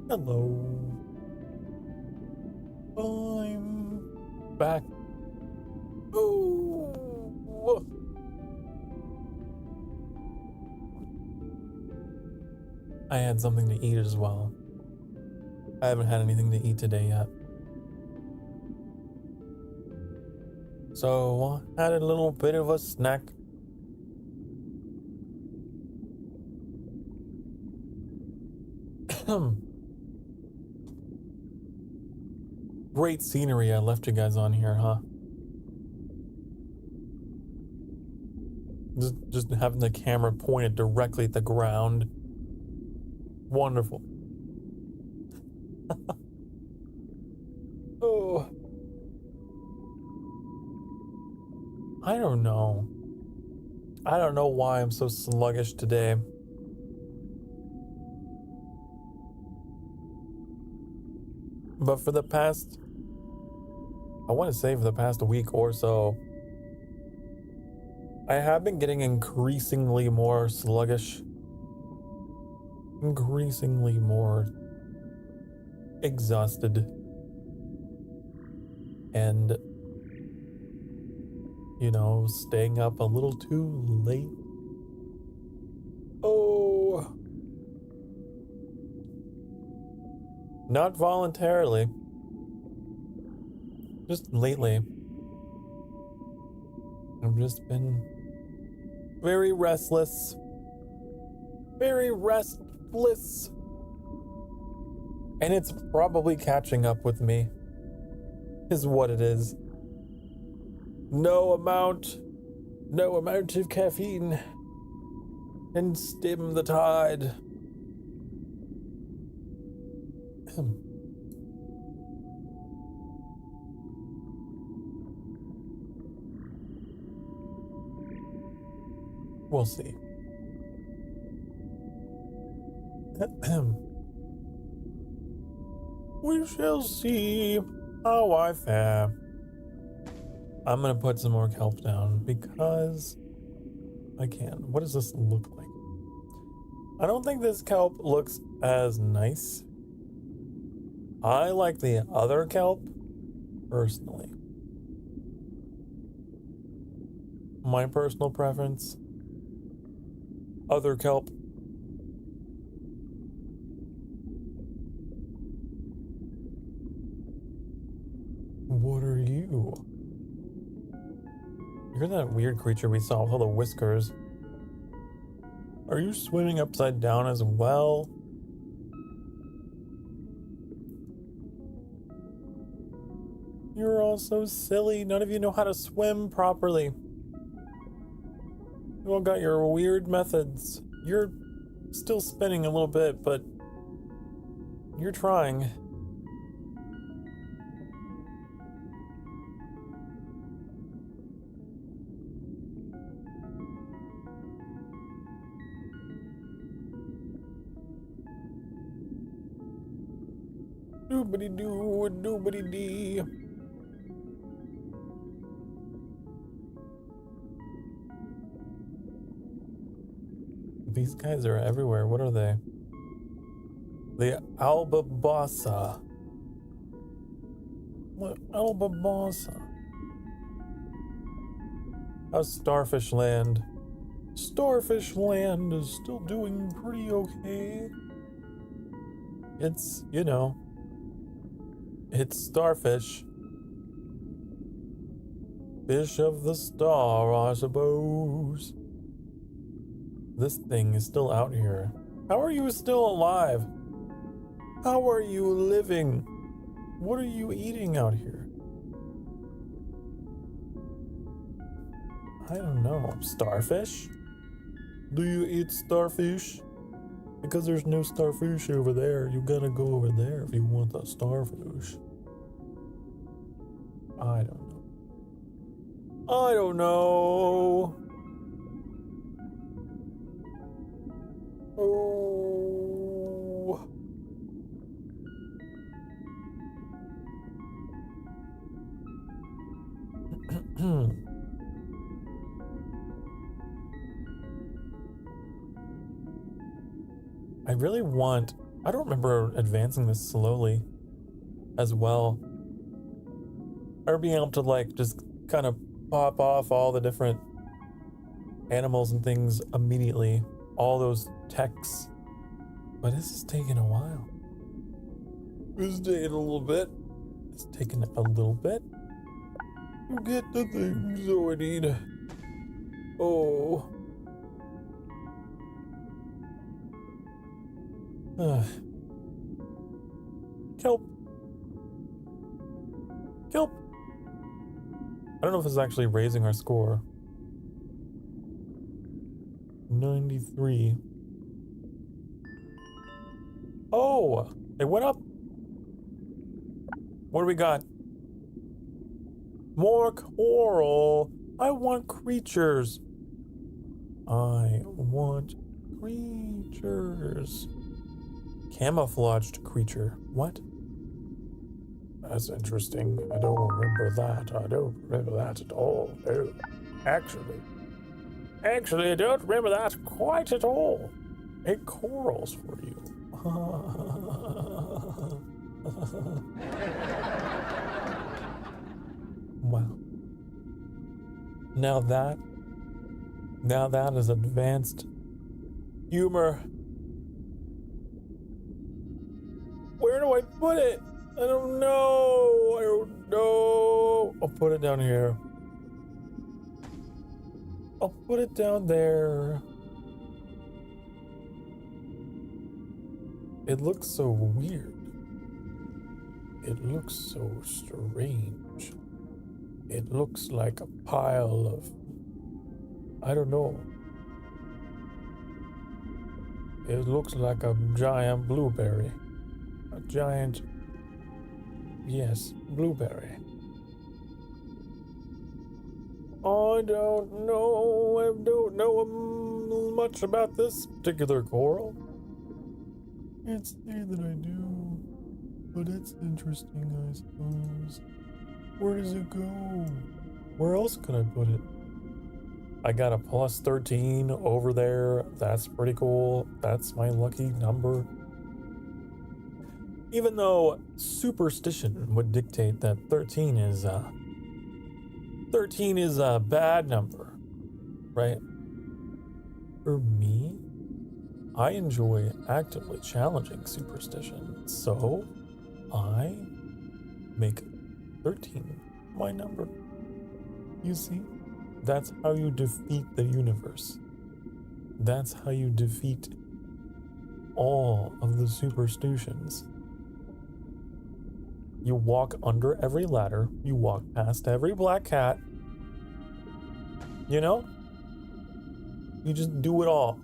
Hello. I'm back. Ooh. I had something to eat as well. I haven't had anything to eat today yet. So, had a little bit of a snack. Great scenery I left you guys on here, huh? Just having the camera pointed directly at the ground. Wonderful. Oh. I don't know. I don't know why I'm so sluggish today. But for the past, I want to say for the past week or so, I have been getting increasingly more sluggish. Increasingly more exhausted. And, you know, staying up a little too late. Oh. Not voluntarily. Just lately. I've just been very restless. Very restless. And it's probably catching up with me. Is what it is. No amount of caffeine can stem the tide. We'll see. We shall see how I fare. I'm gonna put some more kelp down because I can. What does this look like? I don't think this kelp looks as nice. I like the other kelp, personally. My personal preference. Other kelp. What are you? You're that weird creature we saw with all the whiskers. Are you swimming upside down as well? You're all so silly. None of you know how to swim properly. You all got your weird methods. You're still spinning a little bit, but you're trying. Doobity doo, doobity dee. These guys are everywhere. What are they? The Albabossa. What? Albabossa. How's Starfish Land? Starfish Land is still doing pretty okay. It's, you know, it's starfish. Fish of the star, I suppose. This thing is still out here. How are you still alive? How are you living? What are you eating out here? I don't know. Starfish? Do you eat starfish? Because there's no starfish over there. You gotta go over there if you want the starfish. I don't know. I don't know. Oh. I really want I don't remember advancing this slowly as well. Or being able to like just kind of pop off all the different animals and things immediately. All those techs. But this is taking a while. It's taking a little bit. It's taking a little bit. Get the things I need. Oh. Kelp. Kelp. I don't know if it's actually raising our score. 93. Oh, it went up. What do we got? More coral. I want creatures. I want creatures. Camouflaged creature. What? That's interesting. I don't remember that. I don't remember that at all. No. Actually, I don't remember that quite at all. It corals for you. Wow. Now that is advanced humor. Where do I put it? I don't know. I'll put it down here. I'll put it down there. It looks so weird. It looks so strange. It looks like a pile of, I don't know. It looks like a giant blueberry. A giant, yes, blueberry. I don't know. I don't know much about this particular coral. Can't say that I do, but it's interesting, I suppose. Where does it go? Where else could I put it? I got a plus 13 over there. That's pretty cool. That's my lucky number. Even though superstition would dictate that 13 is a bad number, right? For me, I enjoy actively challenging superstition, so I make 13 my number. You see, that's how you defeat the universe. That's how you defeat all of the superstitions. You walk under every ladder, you walk past every black cat, you know? You just do it all.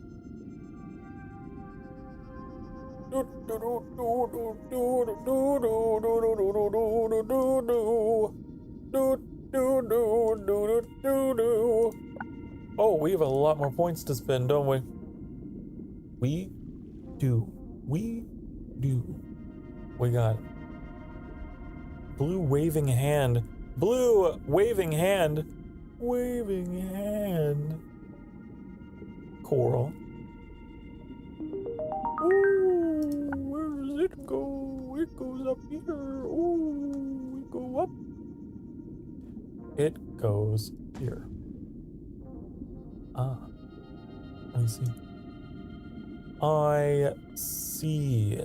Oh, we have a lot more points to spend, don't we? We do. We got blue waving hand. Blue waving hand. Waving hand. Coral. Ooh, where does it go? It goes up here. Ooh, we go up. It goes here. Ah, I see. I see.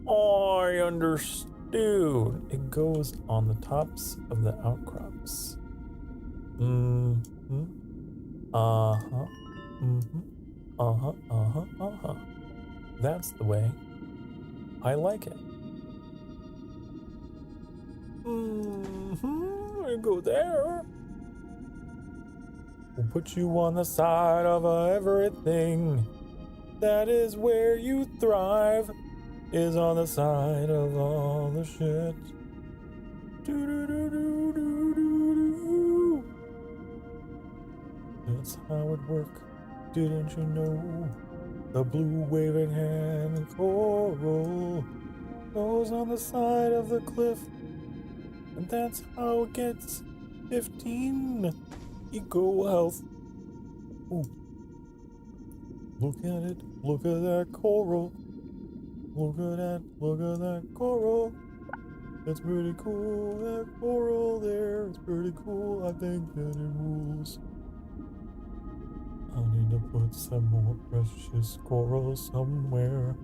I understood. It goes on the tops of the outcrops. Mm-hmm. Uh-huh. Mm-hmm. Uh-huh. Uh-huh. Uh-huh. That's the way. I like it. Mm-hmm. I go there. We'll put you on the side of everything. That is where you thrive. Is on the side of all the shit. Do-do-do-do-do-do-do. That's how it works. Didn't you know? The blue waving hand coral goes on the side of the cliff. And that's how it gets 15 eco health. Ooh. Look at it. Look at that coral. Look at that coral. It's pretty cool, that coral there. It's pretty cool, I think that it rules. I need to put some more precious coral somewhere,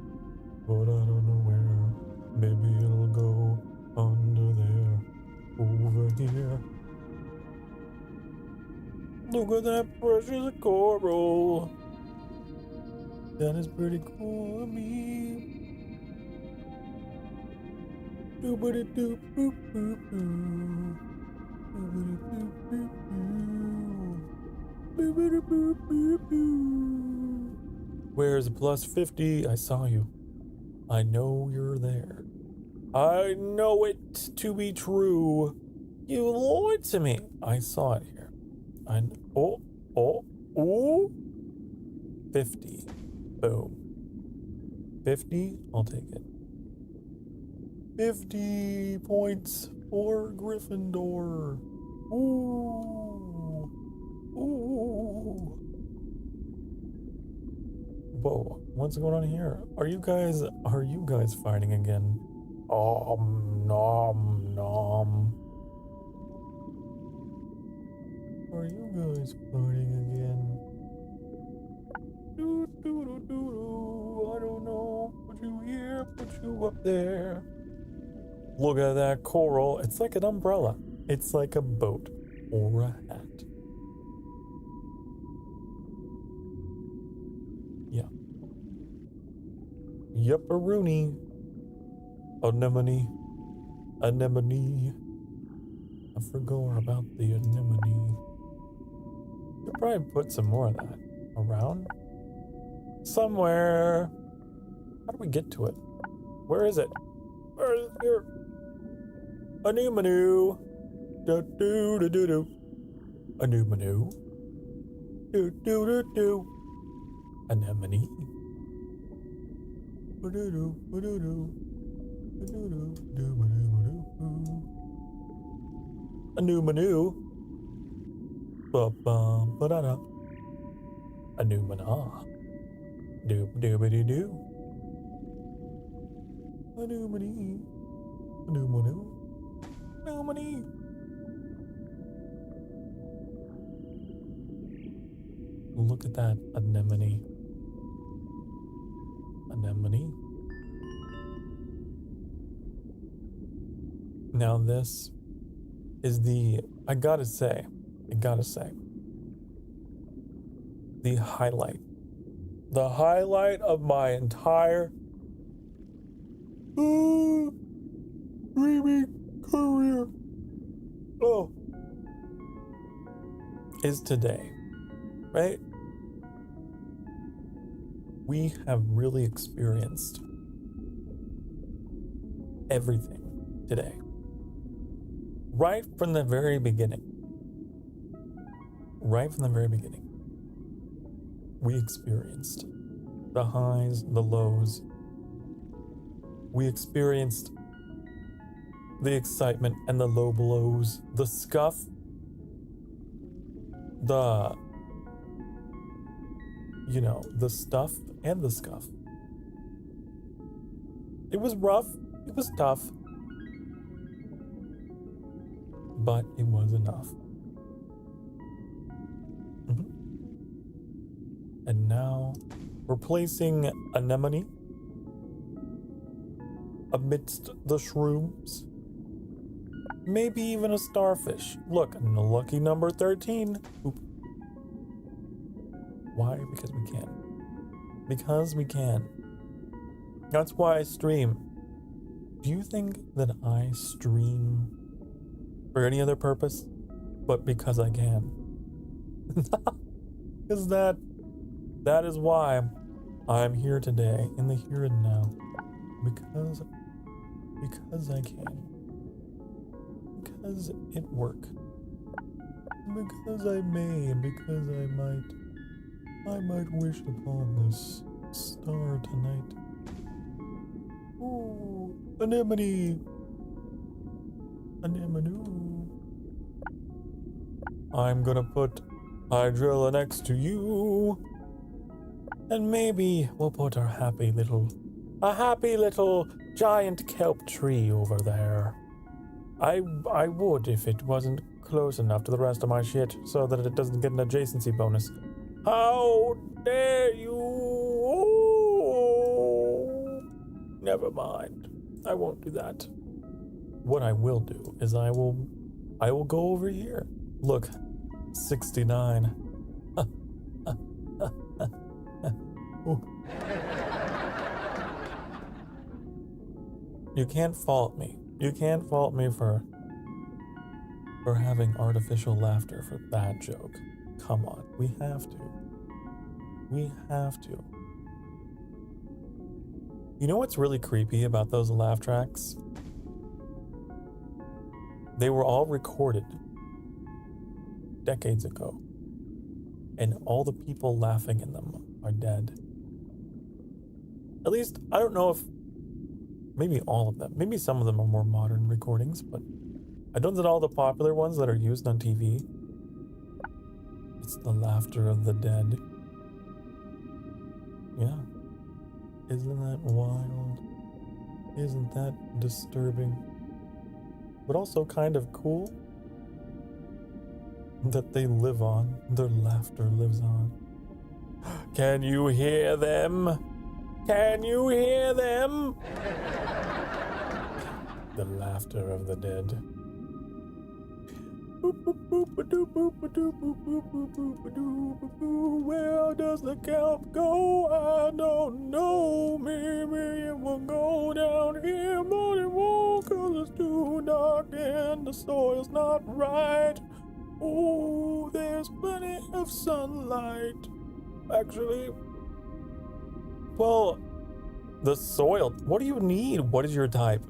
but I don't know where. Maybe it'll go under there, over here. Look at that precious coral. That is pretty cool to me. Doobity doop boop boop boo. Doobity boop boop boo. Doobity boop boop boo. Where's the plus 50? I saw you. I know you're there. I know it to be true. You lied to me. I saw it here. Oh. 50. Boom. 50? I'll take it. 50 points for Gryffindor. Ooh. Whoa, what's going on here? Are you guys fighting again? Nom. Are you guys fighting again? I don't know. Put you here, put you up there. Look at that coral. It's like an umbrella. It's like a boat or a hat. Yeah. Yep-a-rooney. Anemone. I forgot about the anemone. Could probably put some more of that around. Somewhere. How do we get to it? Where is it? Where is it here? A new menu. Do. A new menu. Do. Anemone. A new menu. Ba-da-da. A new mana. Do-ba-do-ba-do-do. A new menu. A new menu. New menu. Look at that anemone. Anemone. Now this is I gotta say, the highlight of my entire streaming career is today, right? We have really experienced everything today. Right from the very beginning. We experienced the highs, the lows. We experienced the excitement and the low blows, the scuff, the stuff and the scuff. It was rough, it was tough, but it was enough. And now we're placing anemone amidst the shrooms. Maybe even a starfish. Look, and the lucky number 13. Oop. Why? Because we can. Because we can. That's why I stream. Do you think that I stream for any other purpose but because I can? Because that is why I'm here today in the here and now. Because I can. Because it work. Because I may, and because I might wish upon this star tonight. Ooh, anemone. I'm gonna put Hydrilla next to you. And maybe we'll put our happy little a happy little giant kelp tree over there. I would if it wasn't close enough to the rest of my shit so that it doesn't get an adjacency bonus. How dare you? Oh, never mind. I won't do that. What I will do is I will go over here. Look, 69. You can't fault me. You can't fault me for having artificial laughter for that joke. Come on, we have to. We have to. You know what's really creepy about those laugh tracks? They were all recorded decades ago, and all the people laughing in them are dead. At least, I don't know if maybe all of them. Maybe some of them are more modern recordings, but I don't know that all the popular ones that are used on TV. It's the laughter of the dead. Yeah. Isn't that wild? Isn't that disturbing? But also kind of cool that they live on. Their laughter lives on. Can you hear them? Can you hear them? The laughter of the dead. Where does the kelp go? I don't know. Maybe it will go down here, but it won't, 'cause it's too dark and the soil's not right. Oh, there's plenty of sunlight. Actually, well, the soil. What do you need? What is your type?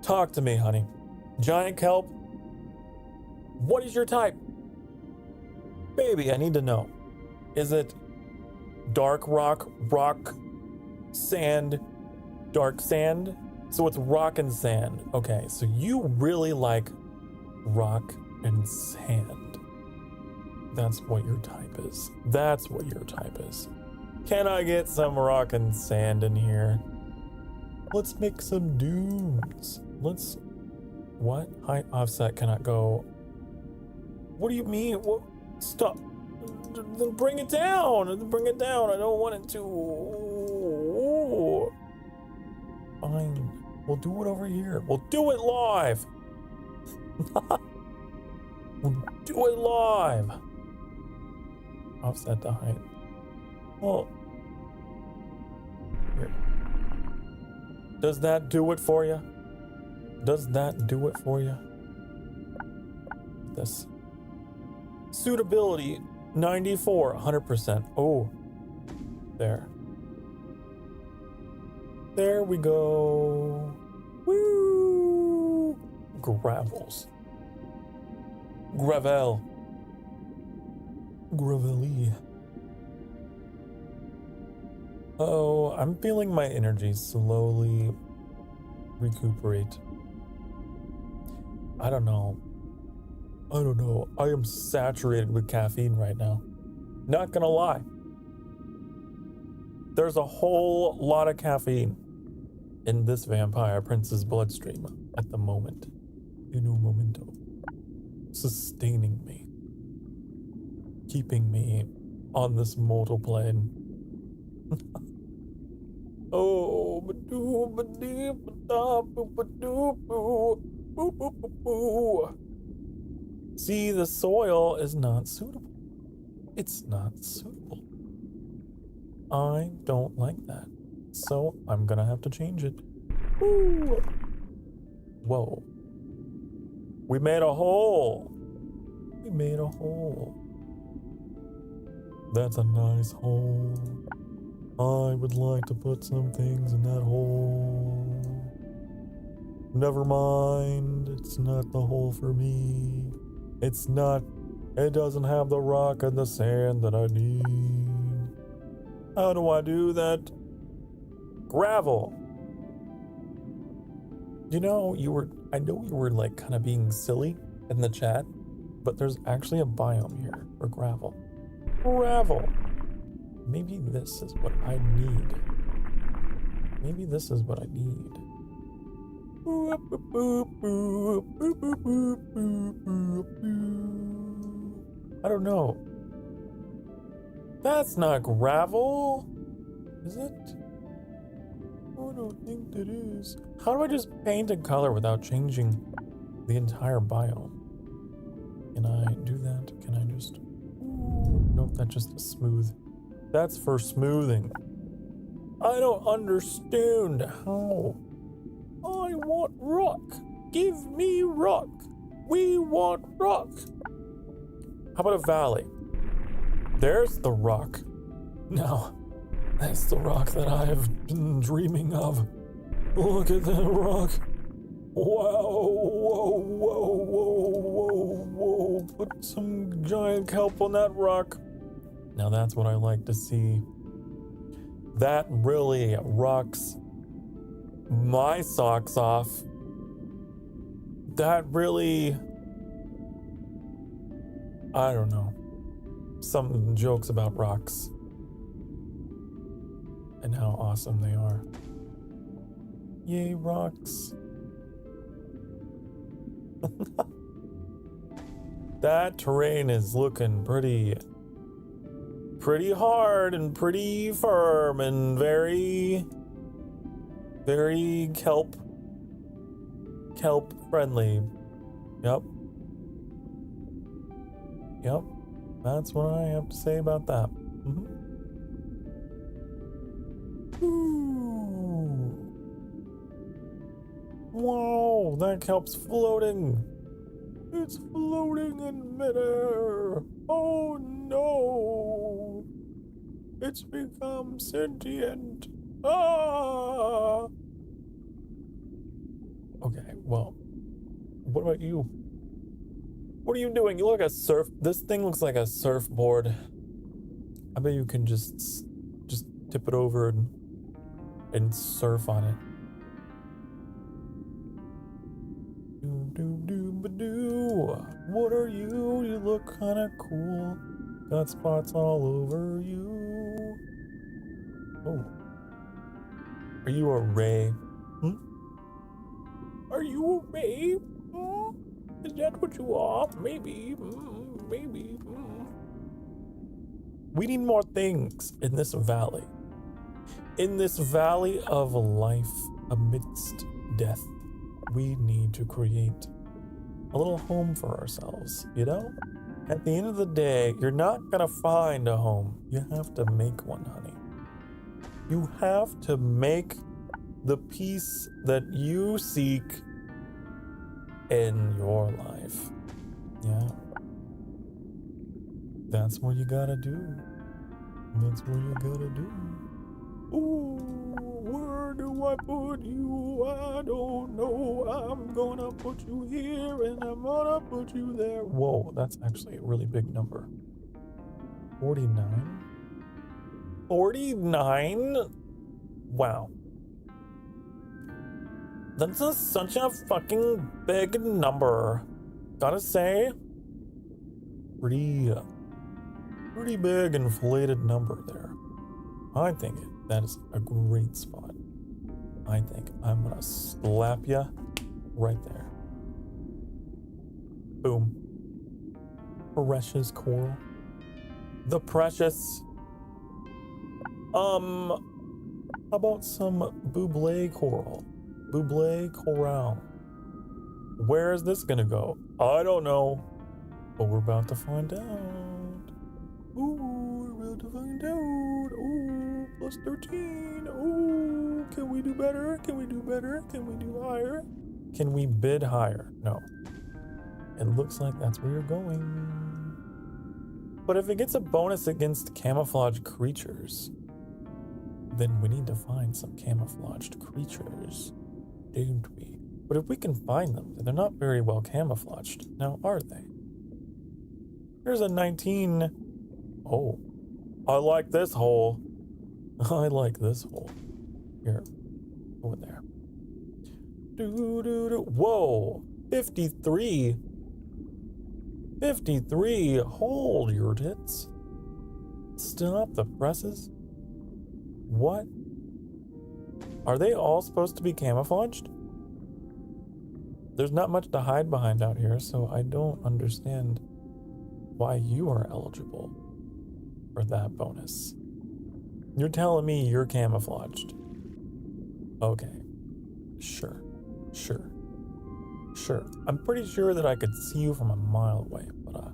Talk to me, honey. Giant kelp? What is your type? Baby, I need to know. Is it dark rock, sand, dark sand? So it's rock and sand. Okay, so you really like rock and sand. That's what your type is. That's what your type is. Can I get some rock and sand in here? Let's make some dunes. Let's... What? Height offset cannot go... What do you mean? What? Stop. Then bring it down. Bring it down. I don't want it to... Fine. We'll do it over here. We'll do it live. We'll do it live. Offset the height. Well... Here. Does that do it for you? Does that do it for you? This. Suitability, 94, 100%. Oh, there. There we go. Woo! Gravels. Gravel. Gravelly. Oh, I'm feeling my energy slowly recuperate. I don't know. I am saturated with caffeine right now. Not gonna lie. There's a whole lot of caffeine in this vampire prince's bloodstream at the moment. In un momento. Sustaining me. Keeping me on this mortal plane. Oh, ba-doo, ba-dee, ba-da, ba-ba-doo, boo, boo, boo, boo, boo. See, the soil is not suitable. It's not suitable. I don't like that. So I'm gonna have to change it. Ooh. Whoa. We made a hole. We made a hole. That's a nice hole. I would like to put some things in that hole. Never mind. It's not the hole for me. It's not. It doesn't have the rock and the sand that I need. How do I do that? Gravel. You know, I know you were like kind of being silly in the chat, but there's actually a biome here for gravel. Gravel. Maybe this is what I need. Maybe this is what I need. I don't know. That's not gravel, is it? I don't think that is. How do I just paint a color without changing the entire biome? Can I do that? Can I just... Nope, that's just a smooth. That's for smoothing. I don't understand how. I want rock. Give me rock. We want rock. How about a valley? There's the rock. Now, that's the rock that I've been dreaming of. Look at that rock. Wow, whoa, whoa, whoa, whoa, whoa. Put some giant kelp on that rock. Now that's what I like to see. That really rocks my socks off. That really... I don't know. Some jokes about rocks. And how awesome they are. Yay, rocks. That terrain is looking pretty hard and pretty firm and very kelp friendly. Yep. That's what I have to say about that. Ooh. Wow, that kelp's floating. It's floating in midair. Oh no. It's become sentient. Ah. Okay, well, what about you? What are you doing? You look like a surf. This thing looks like a surfboard. I bet you can just tip it over and surf on it. What are you? You look kind of cool. Got spots all over you. Oh. Are you a ray? Are you a ray? Is that what you are? Maybe. Maybe. We need more things in this valley. In this valley of life amidst death, we need to create a little home for ourselves, you know? At the end of the day, you're not gonna find a home. You have to make one, honey. You have to make the peace that you seek in your life. Yeah. That's what you gotta do. That's what you gotta do. Ooh, where do I put you? I don't know. I'm gonna put you here and I'm gonna put you there. Whoa, that's actually a really big number. 49? 49? Wow. That's such a fucking big number. Gotta say, pretty big inflated number there. I think that is a great spot. I think I'm gonna slap ya right there. Boom. Precious coral. The precious. How about some buble coral? Buble coral. Where is this gonna go? I don't know, but we're about to find out. Ooh, we're about to find out. Ooh, plus 13. Ooh, can we do better? Can we do better? Can we do higher? Can we bid higher? No. It looks like that's where you're going. But if it gets a bonus against camouflaged creatures, then we need to find some camouflaged creatures, don't we? But if we can find them, they're not very well camouflaged. Now, are they? Here's a 19. Oh, I like this hole. I like this hole. Here, over there. Whoa, 53. 53. Hold your tits. Stop the presses. What? Are they all supposed to be camouflaged? There's not much to hide behind out here, so I don't understand why you are eligible for that bonus. You're telling me you're camouflaged. Okay. Sure. I'm pretty sure that I could see you from a mile away, but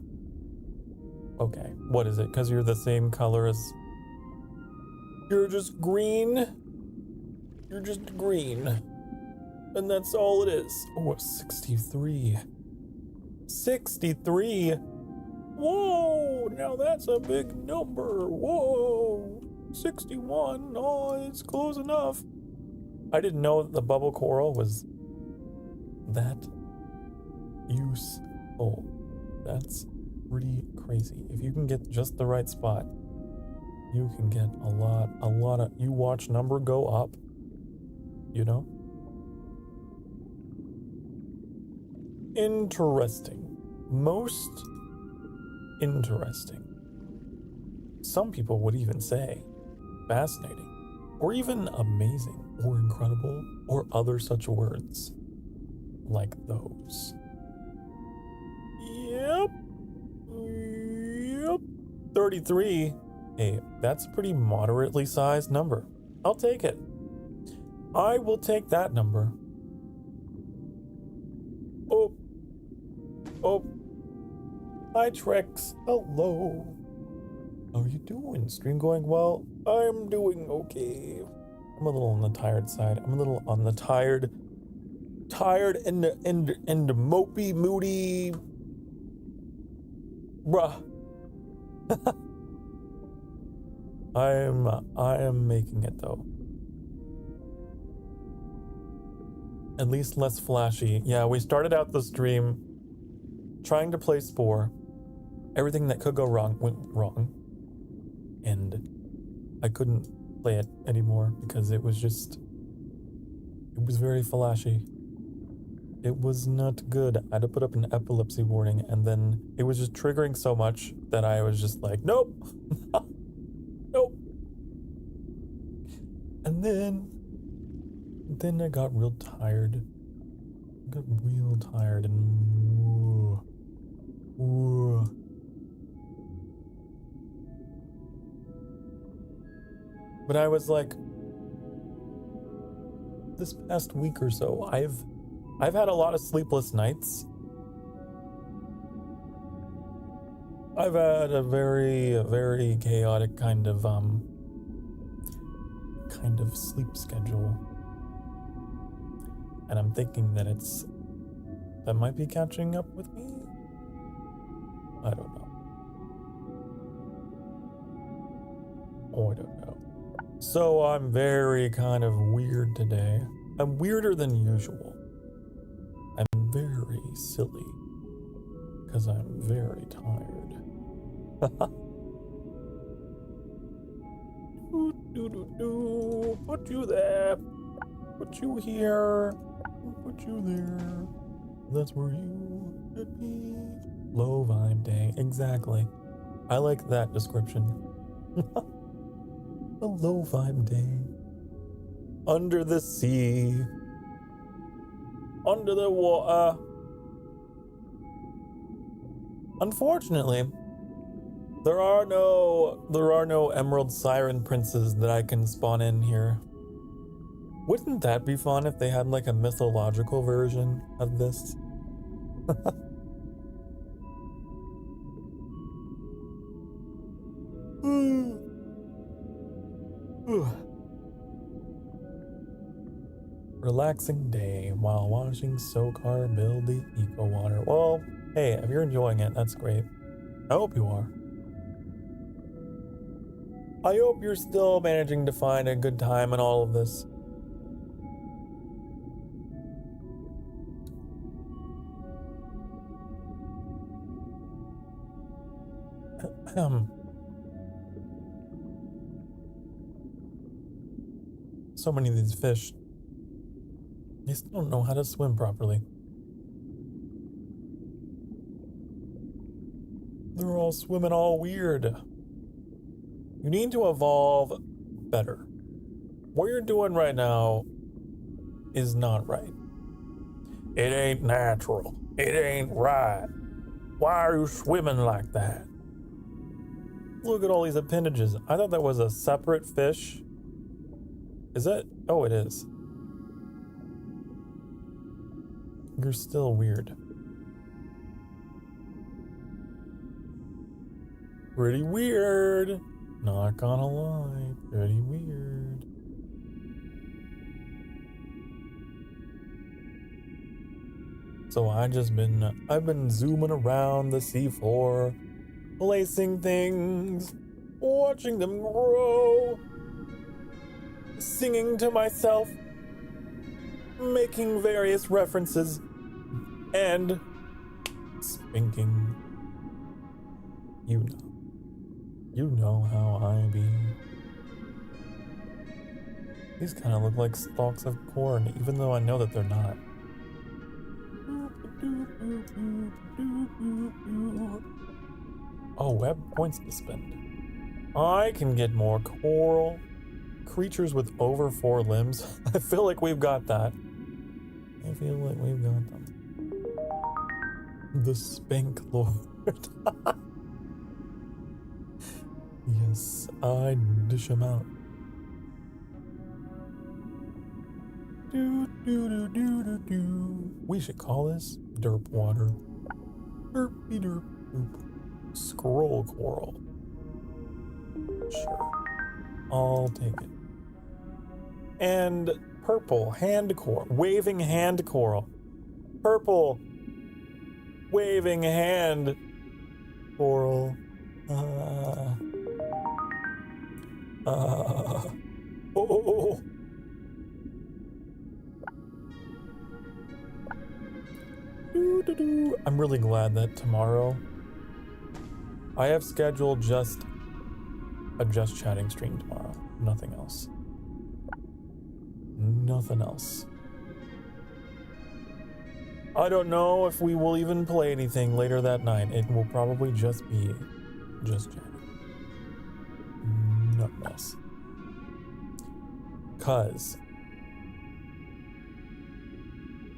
okay. What is it? Because you're the same color as... You're just green? You're just green. And that's all it is. Oh, 63. 63? Whoa, now that's a big number. Whoa, 61. Oh, it's close enough. I didn't know that the bubble coral was that useful. That's pretty crazy. If you can get just the right spot, you can get a lot of, you watch number go up, you know? Interesting. Most interesting. Some people would even say fascinating, or even amazing, or incredible, or other such words like those. Yep. 33. Hey, that's a pretty moderately sized number. I'll take it. I will take that number. Oh. Hi, Trex. Hello. How are you doing? Stream going well? I'm doing okay. I'm a little on the tired side. I'm a little on the tired and mopey, moody. Bruh. I am making it though. At least less flashy. Yeah, we started out the stream trying to play Spore. Everything that could go wrong went wrong. And I couldn't play it anymore because it was very flashy. It was not good. I had to put up an epilepsy warning, and then it was just triggering so much that I was just like, nope. Nope. And then I got real tired. And but I was like, this past week or so, I've had a lot of sleepless nights. I've had a very, very chaotic kind of sleep schedule. And I'm thinking that that might be catching up with me. I don't know. Oh, I don't know. So I'm very kind of weird today. I'm weirder than usual. I'm very silly. Because I'm very tired. Put you there. Put you here. Put you there. That's where you should be. Low vibe day. Exactly. I like that description. A low vibe day. Under the sea. Under the water. Unfortunately, there are no emerald siren princes that I can spawn in here. Wouldn't that be fun if they had like a mythological version of this? Relaxing day while watching Sokar build the eco water. Well, hey, if you're enjoying it, that's great. I hope you are. I hope you're still managing to find a good time in all of this. So many of these fish, they still don't know how to swim properly. They're all swimming all weird. You need to evolve better. What you're doing right now is not right. It ain't natural. It ain't right. Why are you swimming like that? Look at all these appendages. I thought that was a separate fish. Is that? Oh, it is. You're still weird. Pretty weird. Not gonna lie. Pretty weird. So I've been zooming around the seafloor, placing things, watching them grow, singing to myself, making various references, and spinking. You know how I be. These kind of look like stalks of corn, even though I know that they're not. Oh, web points to spend. I can get more coral. Creatures with over 4 limbs. I feel like we've got that. I feel like we've got them. The Spank Lord. Yes, I dish him out. We should call this derp water. Derpy derp derp. Scroll coral. Sure. I'll take it. And purple hand coral. Waving hand coral. Purple. Waving hand coral. Oh. I'm really glad that tomorrow I have scheduled just a Just Chatting stream tomorrow. Nothing else. Nothing else. I don't know if we will even play anything later that night. It will probably just be Just Chatting. Nothing else. 'Cause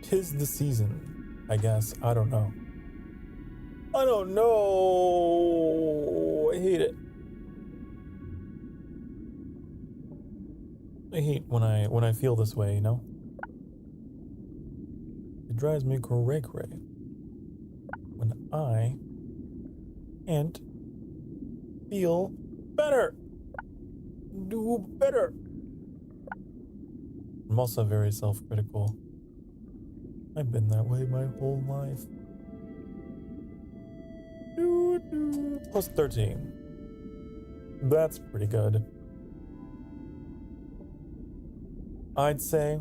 'tis the season, I guess. I don't know. I hate it. I hate when I feel this way, you know? It drives me cray when I can't feel better. Do better. I'm also very self-critical. I've been that way my whole life. Plus 13. That's pretty good. I'd say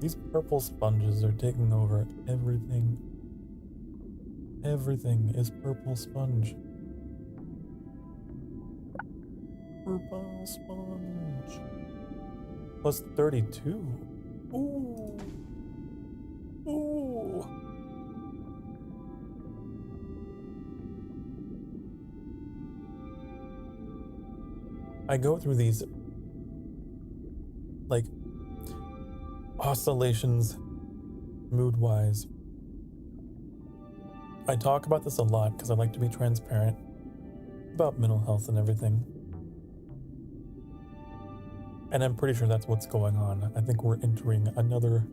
these purple sponges are taking over everything. Everything is purple sponge. Purple sponge. Plus 32. Ooh. Ooh. I go through these like oscillations mood-wise. I talk about this a lot because I like to be transparent about mental health and everything. And I'm pretty sure that's what's going on. I think we're entering another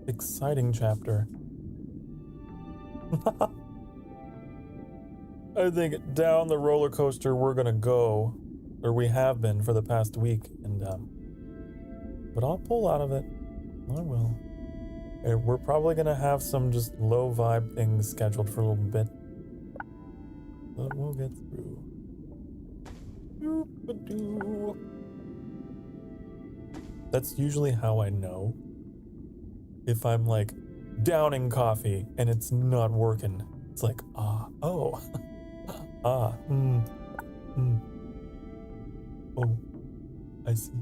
exciting chapter. I think down the roller coaster we're gonna go, or we have been for the past week, and but I'll pull out of it. I will. And we're probably gonna have some just low vibe things scheduled for a little bit, but we'll get through. That's usually how I know if I'm like downing coffee and it's not working. It's like, oh, oh, I see.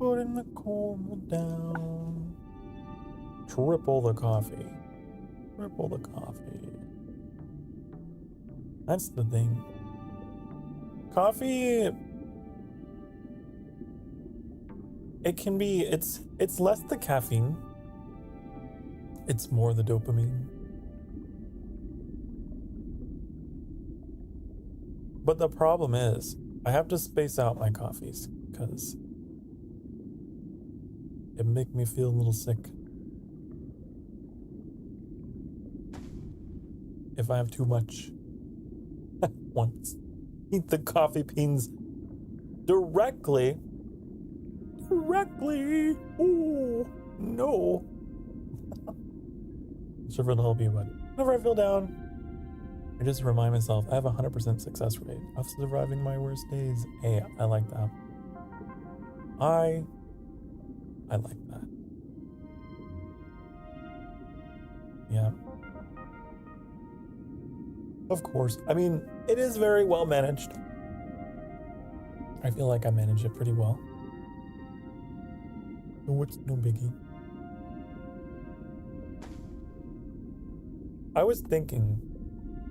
Putting the caramel down. Triple the coffee. Triple the coffee. That's the thing. Coffee, it can be, it's less the caffeine. It's more the dopamine. But the problem is, I have to space out my coffees because it make me feel a little sick. If I have too much. Once eat the coffee beans directly. Oh no. Sure it'll help you, but whenever I feel down, I just remind myself I have a 100% success rate of surviving my worst days. Hey, I like that. I like that. Yeah. Of course. I mean, it is very well managed. I feel like I manage it pretty well. So it's no biggie. I was thinking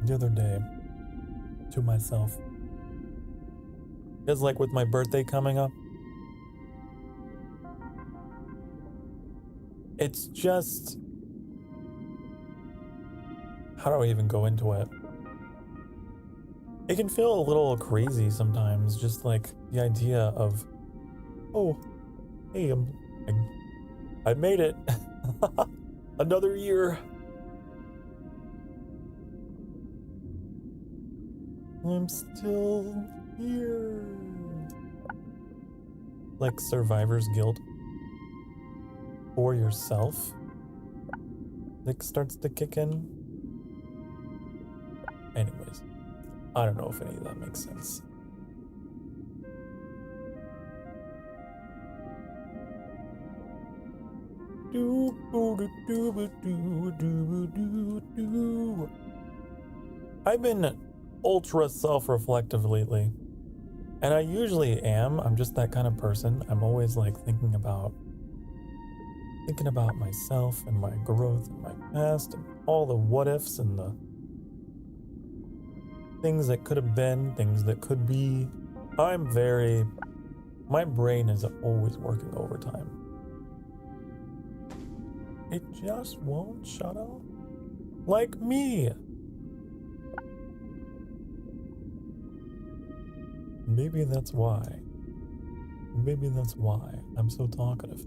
the other day to myself, because like with my birthday coming up, it's just, how do I even go into it? It can feel a little crazy sometimes, just like the idea of, oh, hey, I made it. Another year. I'm still here. Like survivor's guilt for yourself, like starts to kick in. Anyways, I don't know if any of that makes sense. I've been ultra self-reflective lately, and I usually am. I'm just that kind of person. I'm always like thinking about myself and my growth and my past and all the what ifs and the things that could have been, things that could be. My brain is always working overtime. It just won't shut up. Like me. Maybe that's why. I'm so talkative.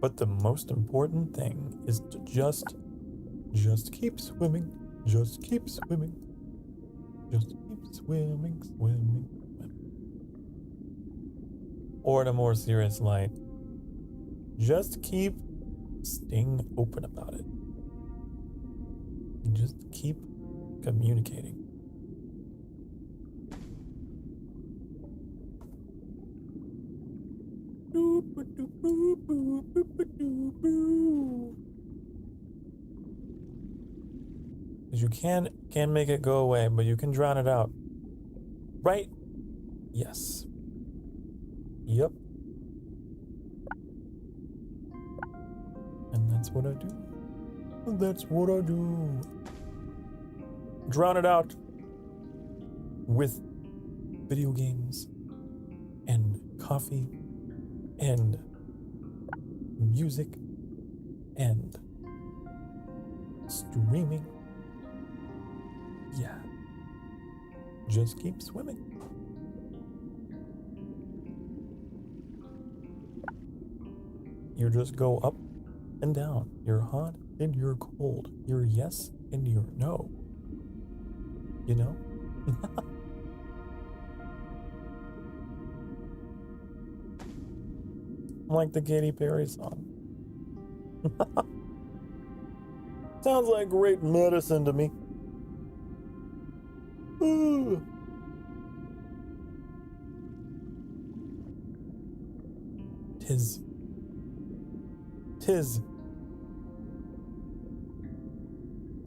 But the most important thing is to just keep swimming. Just keep swimming. Just keep swimming. Or in a more serious light, just keep staying open about it. Just keep communicating. Because you can make it go away, but you can drown it out. Right? Yes. Yep. And that's what I do. Drown it out with video games and coffee and music and streaming. Yeah. Just keep swimming. You just go up and down. You're hot and you're cold. You're yes and you're no. You know? Like the Katy Perry song. Sounds like great medicine to me. Ooh. Tis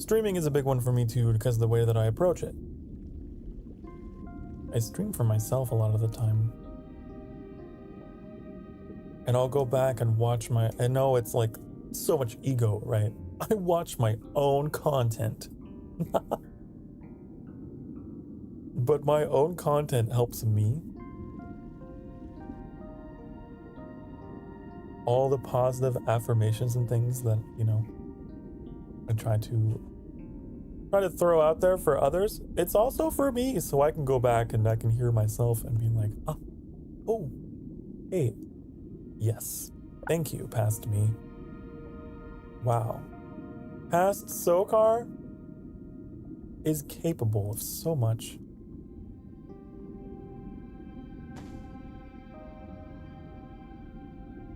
Streaming is a big one for me too because of the way that I approach it. I stream for myself a lot of the time. And I'll go back and watch I know it's like so much ego, right? I watch my own content. But my own content helps me. All the positive affirmations and things that, you know, I try to throw out there for others. It's also for me, so I can go back and I can hear myself and be like, oh, hey, yes, thank you, past me. Wow. Past Sokar is capable of so much.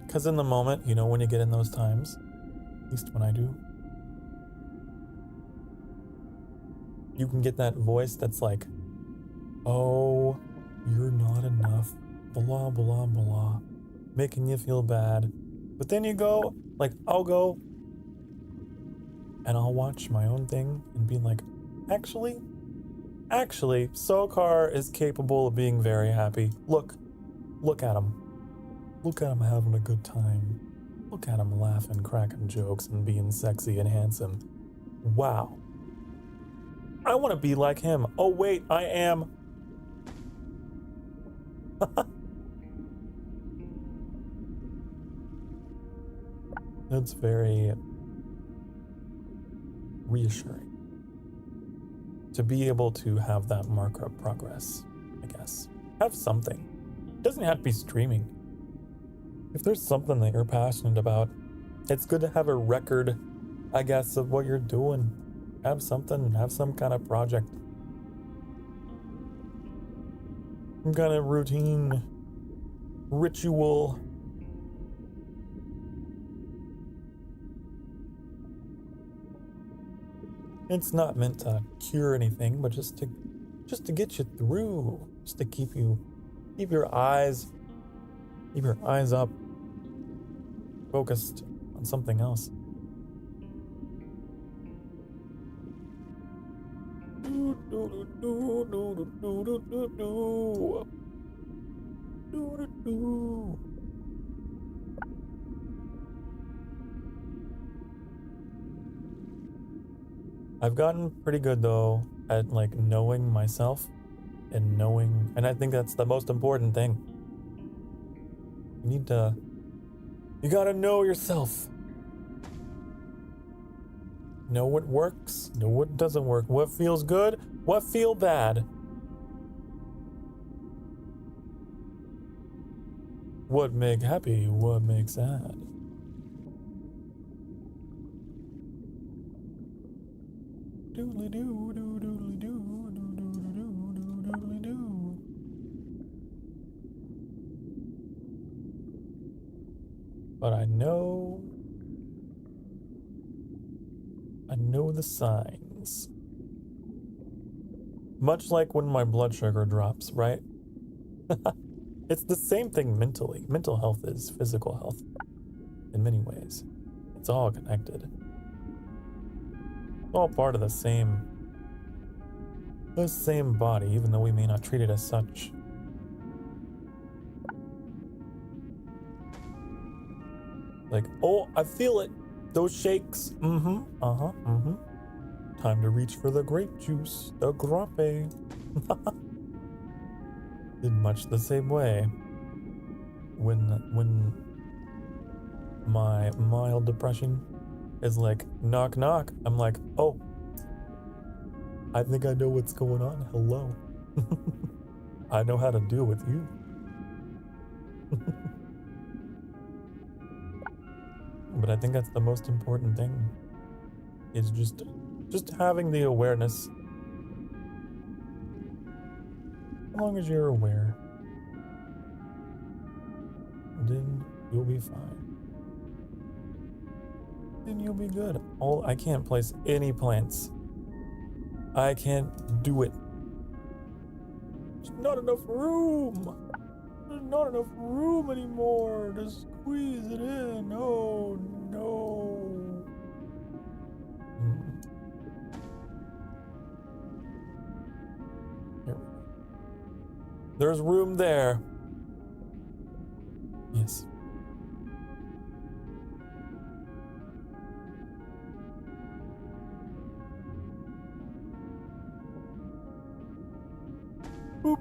Because in the moment, you know, when you get in those times, at least when I do, you can get that voice that's like, oh, you're not enough, blah, blah, blah, making you feel bad. But then you go, like, I'll go and I'll watch my own thing and be like, actually, Sokar is capable of being very happy. Look at him. Look at him having a good time. Look at him laughing, cracking jokes, and being sexy and handsome. Wow. I want to be like him. Oh, wait, I am. That's very reassuring. To be able to have that marker of progress, I guess. Have something. It doesn't have to be streaming. If there's something that you're passionate about, it's good to have a record, I guess, of what you're doing. Have something, have some kind of project. Some kind of routine, ritual. It's not meant to cure anything, but just to get you through, just to keep your eyes up, focused on something else. I've gotten pretty good though at like knowing myself and I think that's the most important thing. You gotta know yourself. Know what works, know what doesn't work, what feels good, what feels bad. What make happy, what makes sad. Doodly doo, doodly doo, doodly doo. But I know the signs. Much like when my blood sugar drops, right? It's the same thing mentally. Mental health is physical health in many ways. It's all connected. It's all part of the same body, even though we may not treat it as such. Like, oh, I feel it. Those shakes. Time to reach for the grape juice, the grape. In much the same way. When my mild depression is like, knock, knock, I'm like, oh, I think I know what's going on. Hello. I know how to deal with you. But I think that's the most important thing, is just having the awareness. As long as you're aware, then you'll be fine. Then you'll be good. I can't place any plants. I can't do it. There's not enough room. There's not enough room anymore to squeeze it in. Oh no. There's room there. Yes. Boop.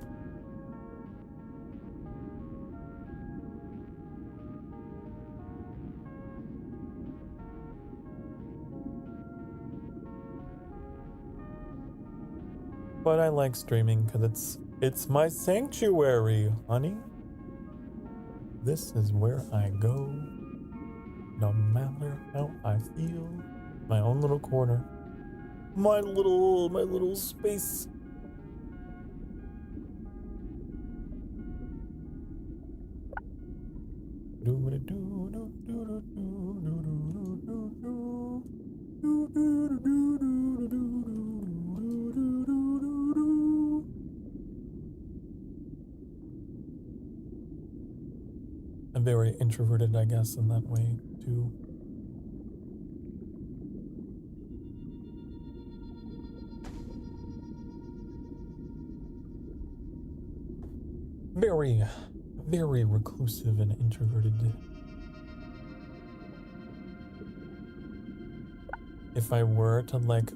But I like streaming because it's my sanctuary, honey. This is where I go, no matter how I feel. My own little corner, my little space. I'm very introverted, I guess, in that way, too. Very, very reclusive and introverted. If I were to, like,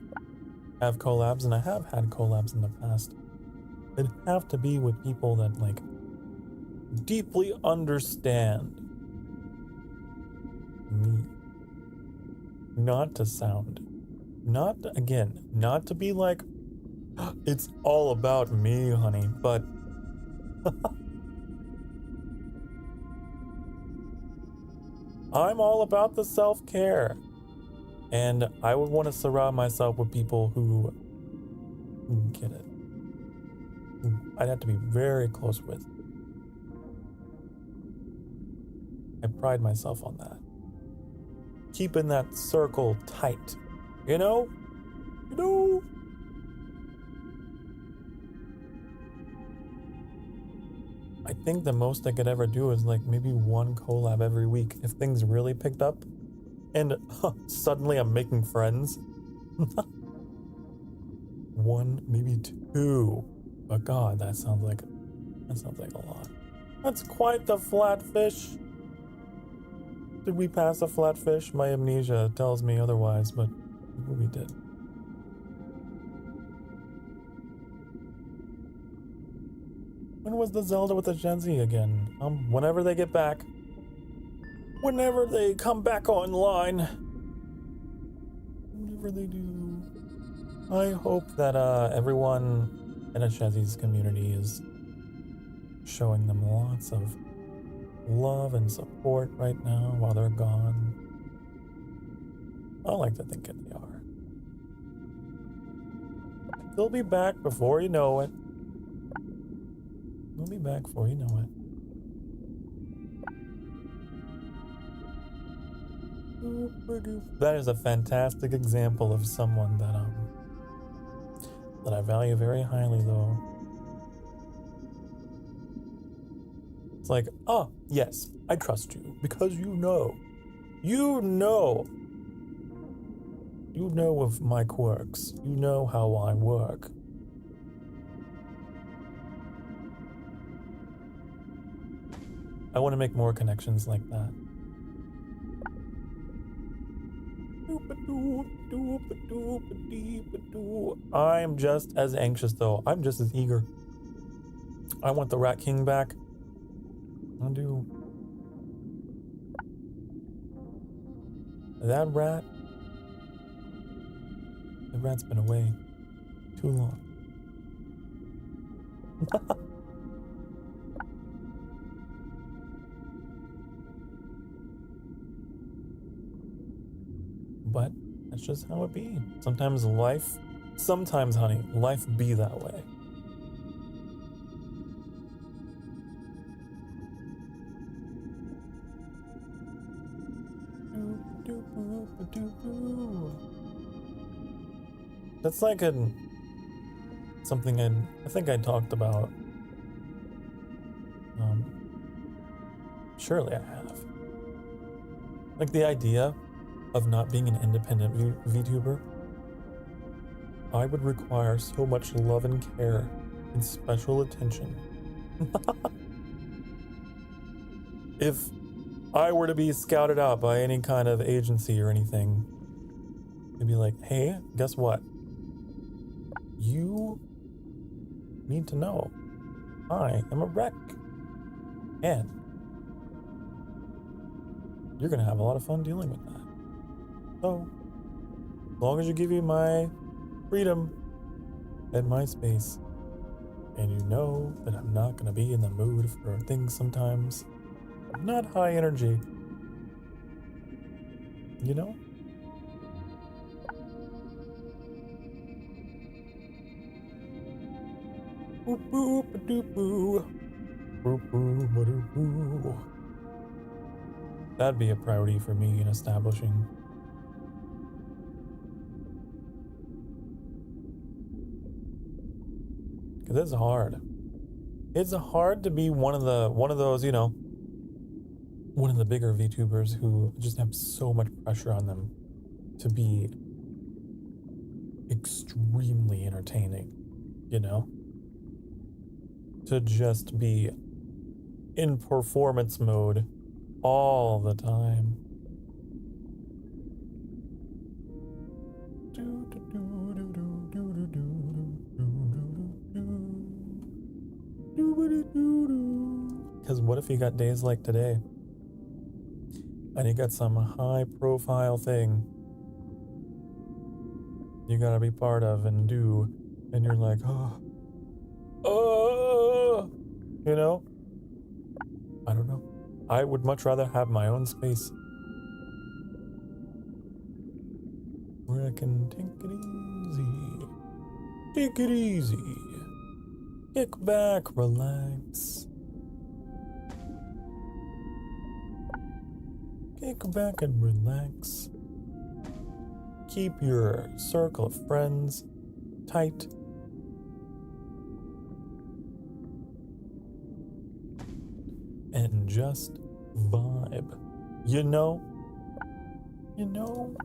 have collabs, and I have had collabs in the past, it'd have to be with people that, like, deeply understand me. Not to sound, not to be like, it's all about me, honey, but I'm all about the self-care, and I would want to surround myself with people who get it. I'd have to be very close with. I pride myself on that. Keeping that circle tight, you know? I think the most I could ever do is like maybe one collab every week if things really picked up and suddenly I'm making friends. One, maybe two. But God, that sounds like a lot. That's quite the flatfish. Did we pass a flatfish? My amnesia tells me otherwise, but we did. When was the Zelda with the Gen Z again? Whenever they get back. Whenever they come back online. Whenever they do. I hope that everyone in a Shazzy's community is showing them lots of love and support right now while they're gone. I like to think that they are. They'll be back before you know it. They'll be back before you know it. That is a fantastic example of someone that I value very highly, though. It's like, oh, yes, I trust you because you know of my quirks. You know how I work. I want to make more connections like that. I'm just as anxious, though. I'm just as eager. I want the Rat King back. I do. That rat. The rat's been away too long. But that's just how it be. Sometimes, honey, life be that way. That's like something I think I talked about. Surely I have. Like the idea of not being an independent VTuber, I would require so much love and care and special attention If I were to be scouted out by any kind of agency or anything, they'd be like, hey, guess what? You need to know I am a wreck. And you're going to have a lot of fun dealing with that. So, as long as you give me my freedom and my space, and you know that I'm not going to be in the mood for things sometimes, I'm not high energy, you know? Boop boop a doop boo. Boop boop a doop boo. That'd be a priority for me in establishing. Cause it's hard. It's hard to be one of those, you know, one of the bigger VTubers who just have so much pressure on them to be extremely entertaining, you know? To just be in performance mode all the time. Because what if you got days like today and you got some high profile thing you gotta be part of and do, and you're like, you know? I don't know. I would much rather have my own space where I can take it easy. Take it easy. Kick back, relax. Kick back and relax. Keep your circle of friends tight. And just vibe. You know? You know?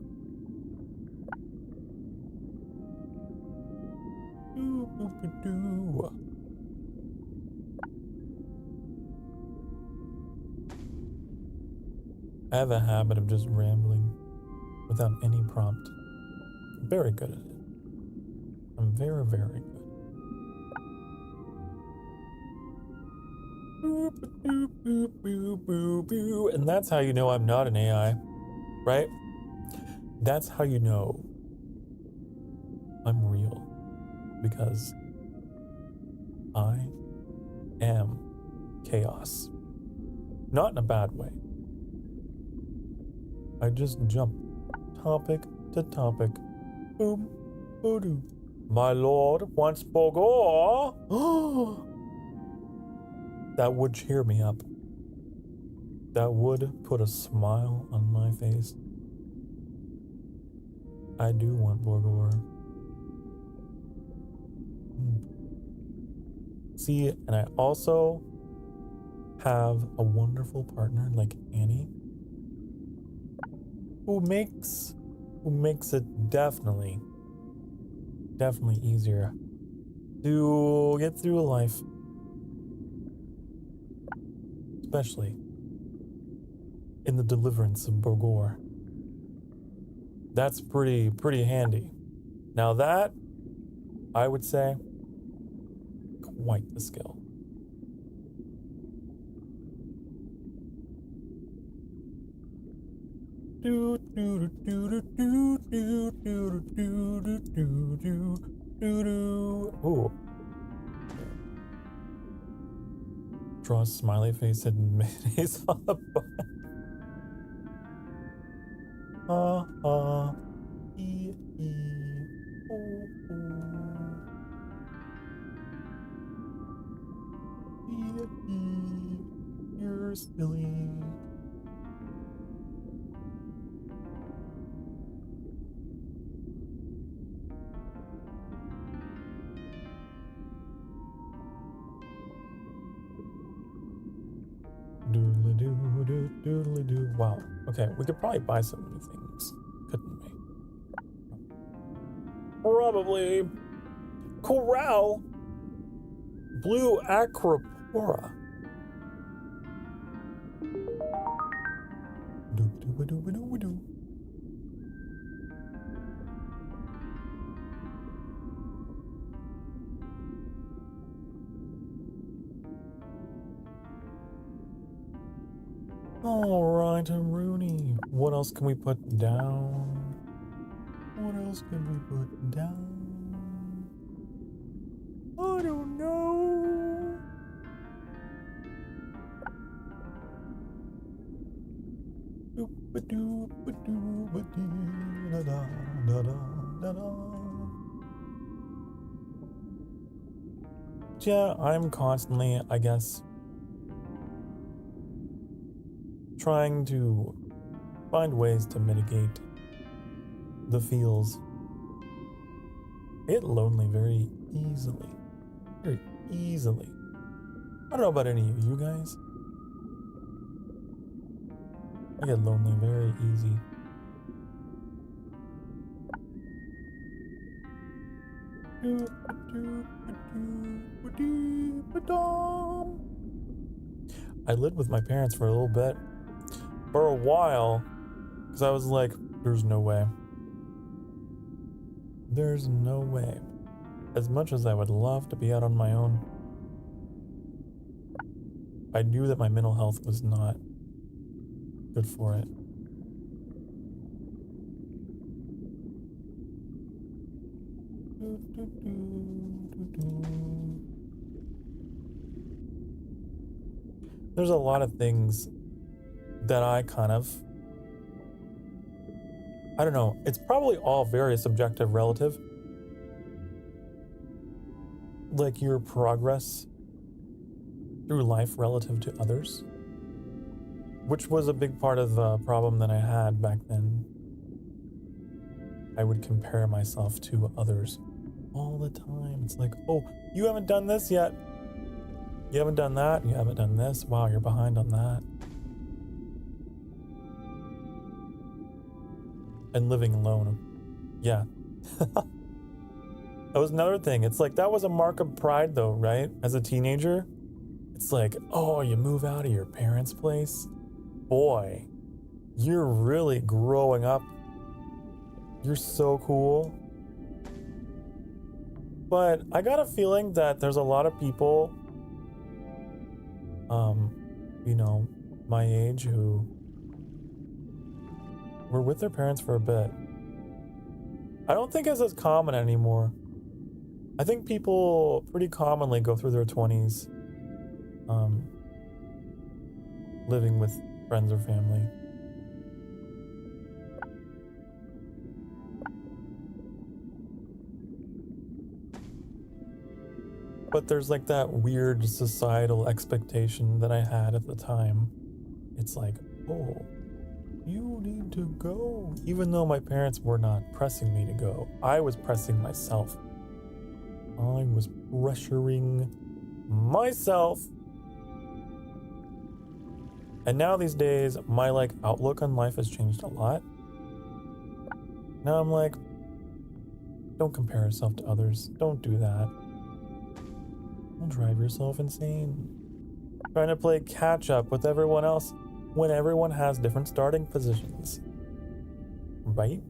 Doo-doo-doo-doo. I have a habit of just rambling without any prompt. I'm very good at it. I'm very, very good. And that's how you know I'm not an AI, right? That's how you know I'm real. Because I am chaos. Not in a bad way. I just jump topic to topic. Boom, boodoo. My lord wants Bogor. That would cheer me up. That would put a smile on my face. I do want Borgor. See, and I also have a wonderful partner like Annie, who makes it definitely easier to get through life. Especially in the deliverance of Borgor. That's pretty handy. Now that, I would say, quite the skill. Do do do do do do do do do do do do do. Ooh. Draw a smiley face and mayonnaise on the butt. You're silly. Doodly-doo. Wow. Okay, we could probably buy some new things, couldn't we? Probably. Corral. Blue Aquaport. Spore. Doo-ba-doo-ba-doo-ba-doo-ba-doo. Alright, Rooney. What else can we put down? What else can we put down? I don't know. Yeah, I'm constantly, I guess, trying to find ways to mitigate the feels. I get lonely very easily. Very easily. I don't know about any of you guys. I get lonely very easy. I lived with my parents for a little bit. For a while. Because I was like, there's no way. There's no way. As much as I would love to be out on my own, I knew that my mental health was not good for it. There's a lot of things that I kind of, I don't know, it's probably all very subjective, relative. Like your progress through life relative to others, which was a big part of the problem that I had back then. I would compare myself to others all the time. It's like, oh, you haven't done this yet. You haven't done that. You haven't done this. Wow, you're behind on that. And living alone. Yeah. That was another thing. It's like, that was a mark of pride though, right? As a teenager, it's like, oh, you move out of your parents' place. Boy, you're really growing up. You're so cool. But I got a feeling that there's a lot of people, you know, my age who were with their parents for a bit. I don't think it's as common anymore. I think people pretty commonly go through their 20s living with friends or family. But there's like that weird societal expectation that I had at the time. It's like, oh, you need to go. Even though my parents were not pressing me to go, I was pressing myself. I was pressuring myself. And now these days, my like outlook on life has changed a lot. Now I'm like, don't compare yourself to others. Don't do that. Don't drive yourself insane. Trying to play catch up with everyone else when everyone has different starting positions. Right?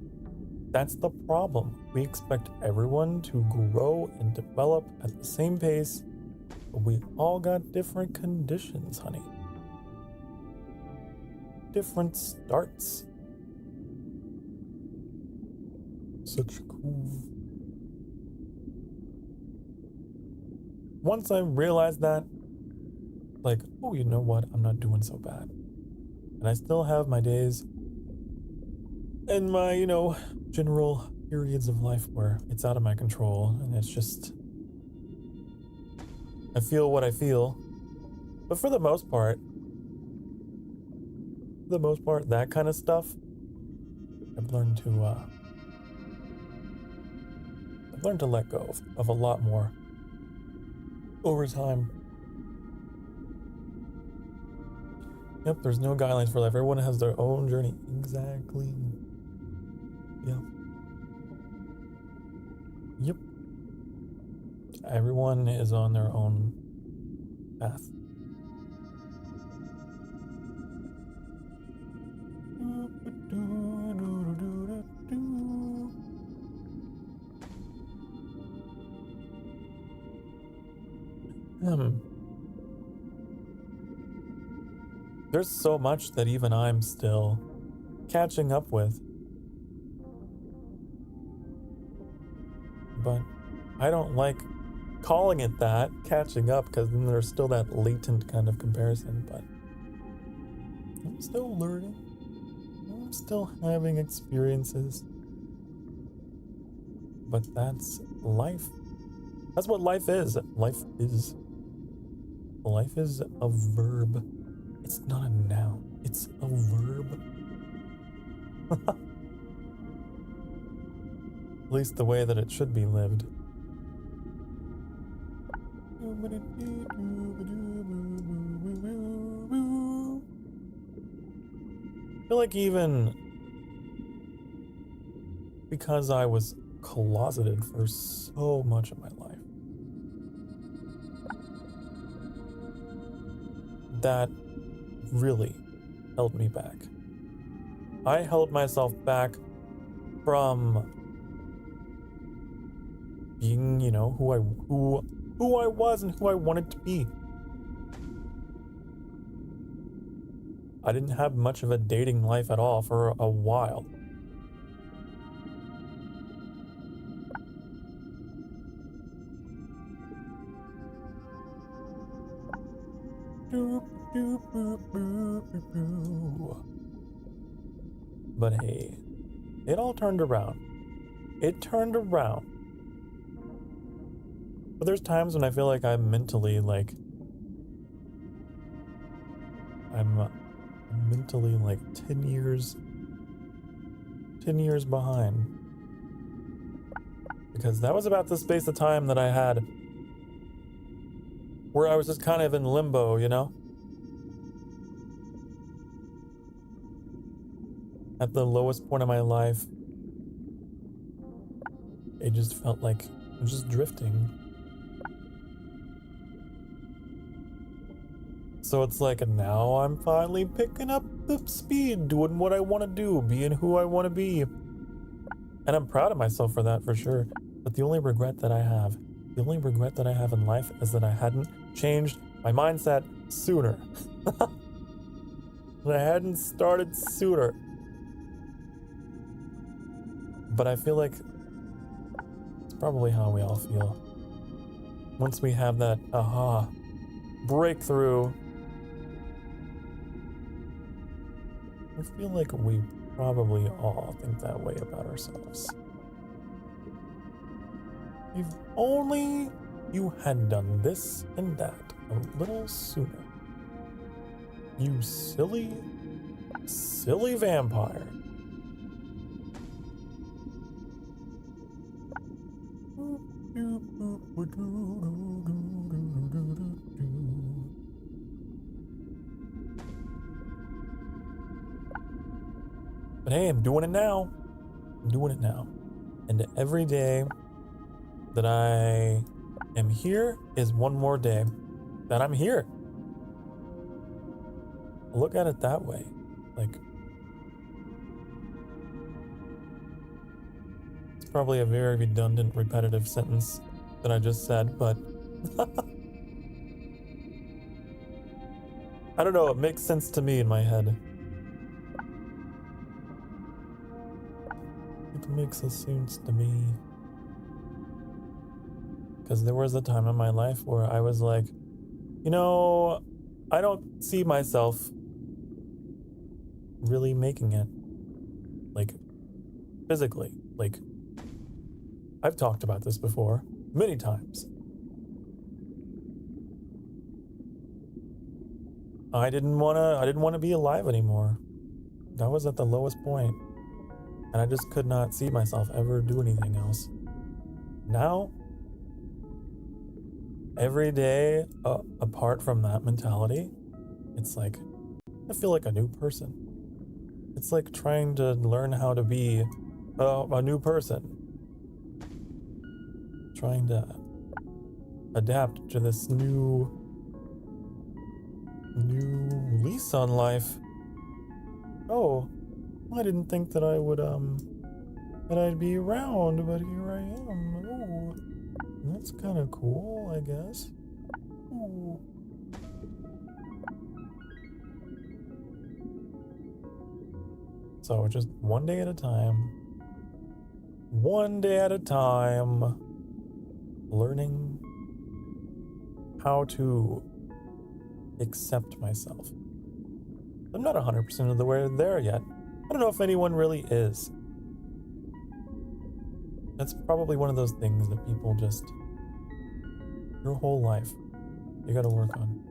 That's the problem. We expect everyone to grow and develop at the same pace, but we all got different conditions, honey. Different starts. Such cool. Once I realized that, like, oh, you know what? I'm not doing so bad. And I still have my days and my, you know, general periods of life where it's out of my control and it's just, I feel what I feel. But for the most part, that kind of stuff, I've learned to let go of a lot more over time. Yep, there's no guidelines for life. Everyone has their own journey. Exactly. Yeah. Yep. Everyone is on their own path. There's so much that even I'm still catching up with. But I don't like calling it that, catching up, because then there's still that latent kind of comparison, but I'm still learning. I'm still having experiences. But that's life. That's what life is. Life is a verb. It's not a noun. It's a verb. At least the way that it should be lived. I feel like even because I was closeted for so much of my life, that really held me back. I held myself back from being, you know, who I was and who I wanted to be. I didn't have much of a dating life at all for a while. But hey, it all turned around. It turned around. But there's times when I feel like I'm mentally like 10 years behind. Because that was about the space of time that I had where I was just kind of in limbo, you know? At the lowest point of my life, it just felt like I'm just drifting. So it's like now I'm finally picking up the speed, doing what I want to do, being who I want to be. And I'm proud of myself for that, for sure. But the only regret that I have in life is that I hadn't changed my mindset sooner. That I hadn't started sooner. But I feel like it's probably how we all feel. Once we have that aha breakthrough, I feel like we probably all think that way about ourselves. If only you had done this and that a little sooner. You silly, silly vampire. But hey, I'm doing it now. I'm doing it now. And every day that I am here is one more day that I'm here. Look at it that way. Like, it's probably a very redundant, repetitive sentence that I just said, but I don't know, it makes sense to me in my head. It makes sense to me. Because there was a time in my life where I was like, you know, I don't see myself really making it. Like, physically. Like, I've talked about this before many times. I didn't want to be alive anymore. I was at the lowest point, and I just could not see myself ever do anything else. Now, every day, apart from that mentality, it's like, I feel like a new person. It's like trying to learn how to be a new person. Trying to adapt to this new new lease on life. Oh, I didn't think that I would, that I'd be around, but here I am. Oh, that's kind of cool, I guess. Ooh. So just one day at a time. One day at a time. Learning how to accept myself. I'm not 100% of the way there yet. I don't know if anyone really is. That's probably one of those things that people just, your whole life, you gotta work on.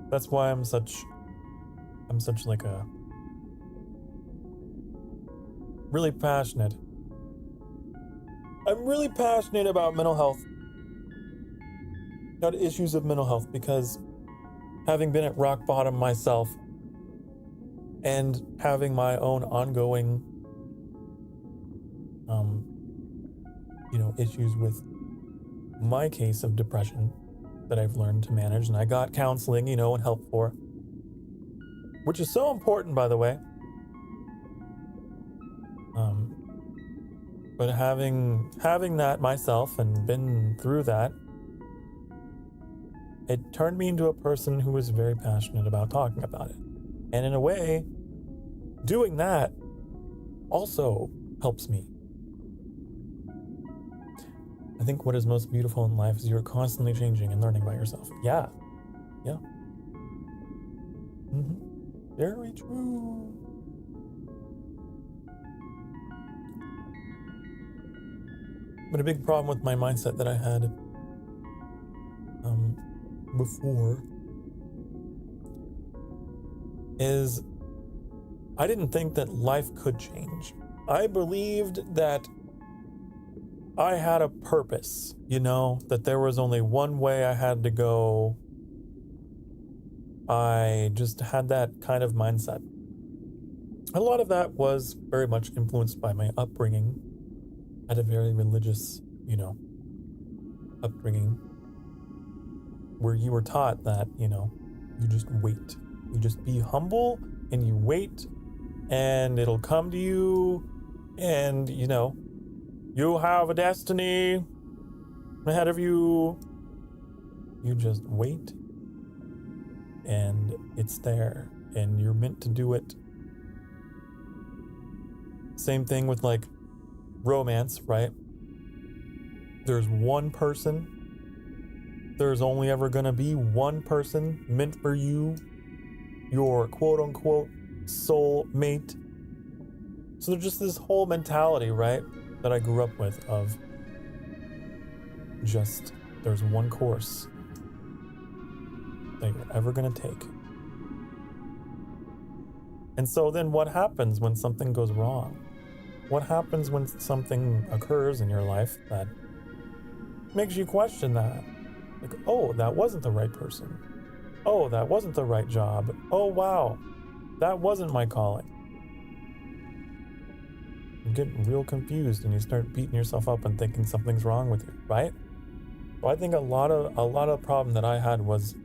That's why I'm such like a really passionate. I'm really passionate about mental health, about issues of mental health, because having been at rock bottom myself and having my own ongoing, issues with my case of depression that I've learned to manage, and I got counseling, and help for, which is so important, by the way. But having that myself and been through that, it turned me into a person who was very passionate about talking about it. And in a way, doing that also helps me. I think what is most beautiful in life is you're constantly changing and learning about yourself. Yeah. Very true. But a big problem with my mindset that I had before is I didn't think that life could change. I believed that I had a purpose, that there was only one way I had to go. I just had that kind of mindset. A lot of that was very much influenced by my upbringing. I had a very religious, upbringing where you were taught that, you just wait. You just be humble and you wait and it'll come to you and, you have a destiny ahead of you. You just wait and it's there and you're meant to do it. Same thing with like romance, right? There's one person. There's only ever gonna be one person meant for you, your quote unquote soul mate. So there's just this whole mentality, right, that I grew up with of just there's one course that you're ever gonna take. And so then what happens when something goes wrong? What happens when something occurs in your life that makes you question that? Like, oh, that wasn't the right person. Oh, that wasn't the right job. Oh, wow, that wasn't my calling. You get real confused and you start beating yourself up and thinking something's wrong with you, right? Well, I think a lot of problem that I had was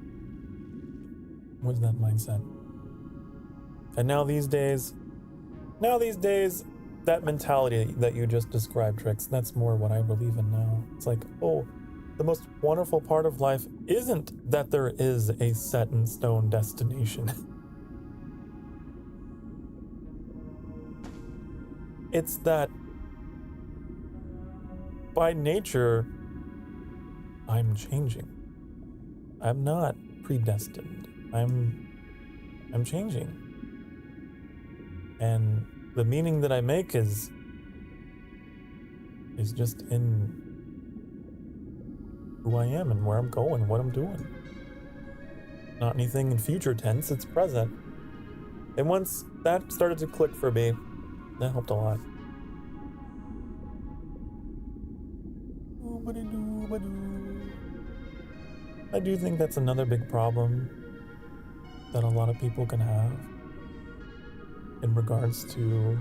that mindset. And now these days, that mentality that you just described, Trix, that's more what I believe in now. It's like, oh, the most wonderful part of life isn't that there is a set in stone destination. It's that by nature, I'm changing. I'm not predestined. I'm changing. And the meaning that I make is just in who I am and where I'm going, what I'm doing. Not anything in future tense, it's present. And once that started to click for me, that helped a lot. I do think that's another big problem that a lot of people can have. in regards to,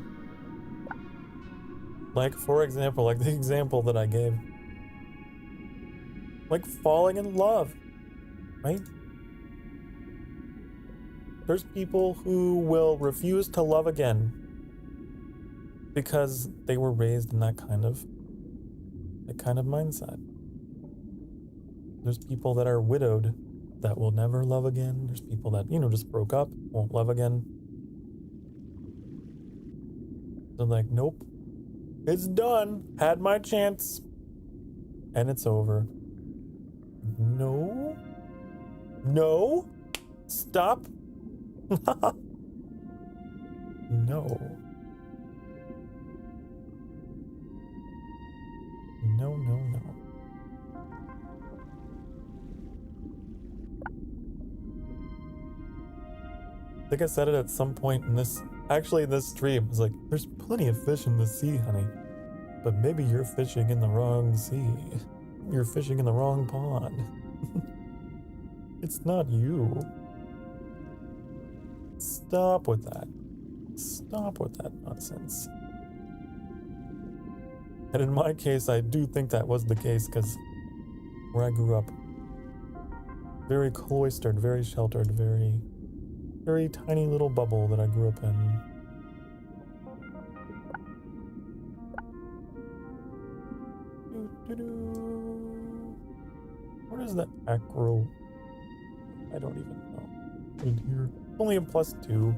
like, for example, like the example that I gave, like falling in love, right? There's people who will refuse to love again because they were raised in that kind of mindset. There's people that are widowed that will never love again. There's people that, you know, just broke up, won't love again. They're like, nope, it's done. Had my chance. And it's over. No. No. Stop. No. No, no, no. I think I said it at some point in this, actually in this stream. It's like, there's plenty of fish in the sea, honey. But maybe you're fishing in the wrong sea. You're fishing in the wrong pond. It's not you. Stop with that. Stop with that nonsense. And in my case, I do think that was the case because where I grew up, very cloistered, very sheltered, very, very tiny little bubble that I grew up in. What is the acro? I don't even know. In here, only a +2.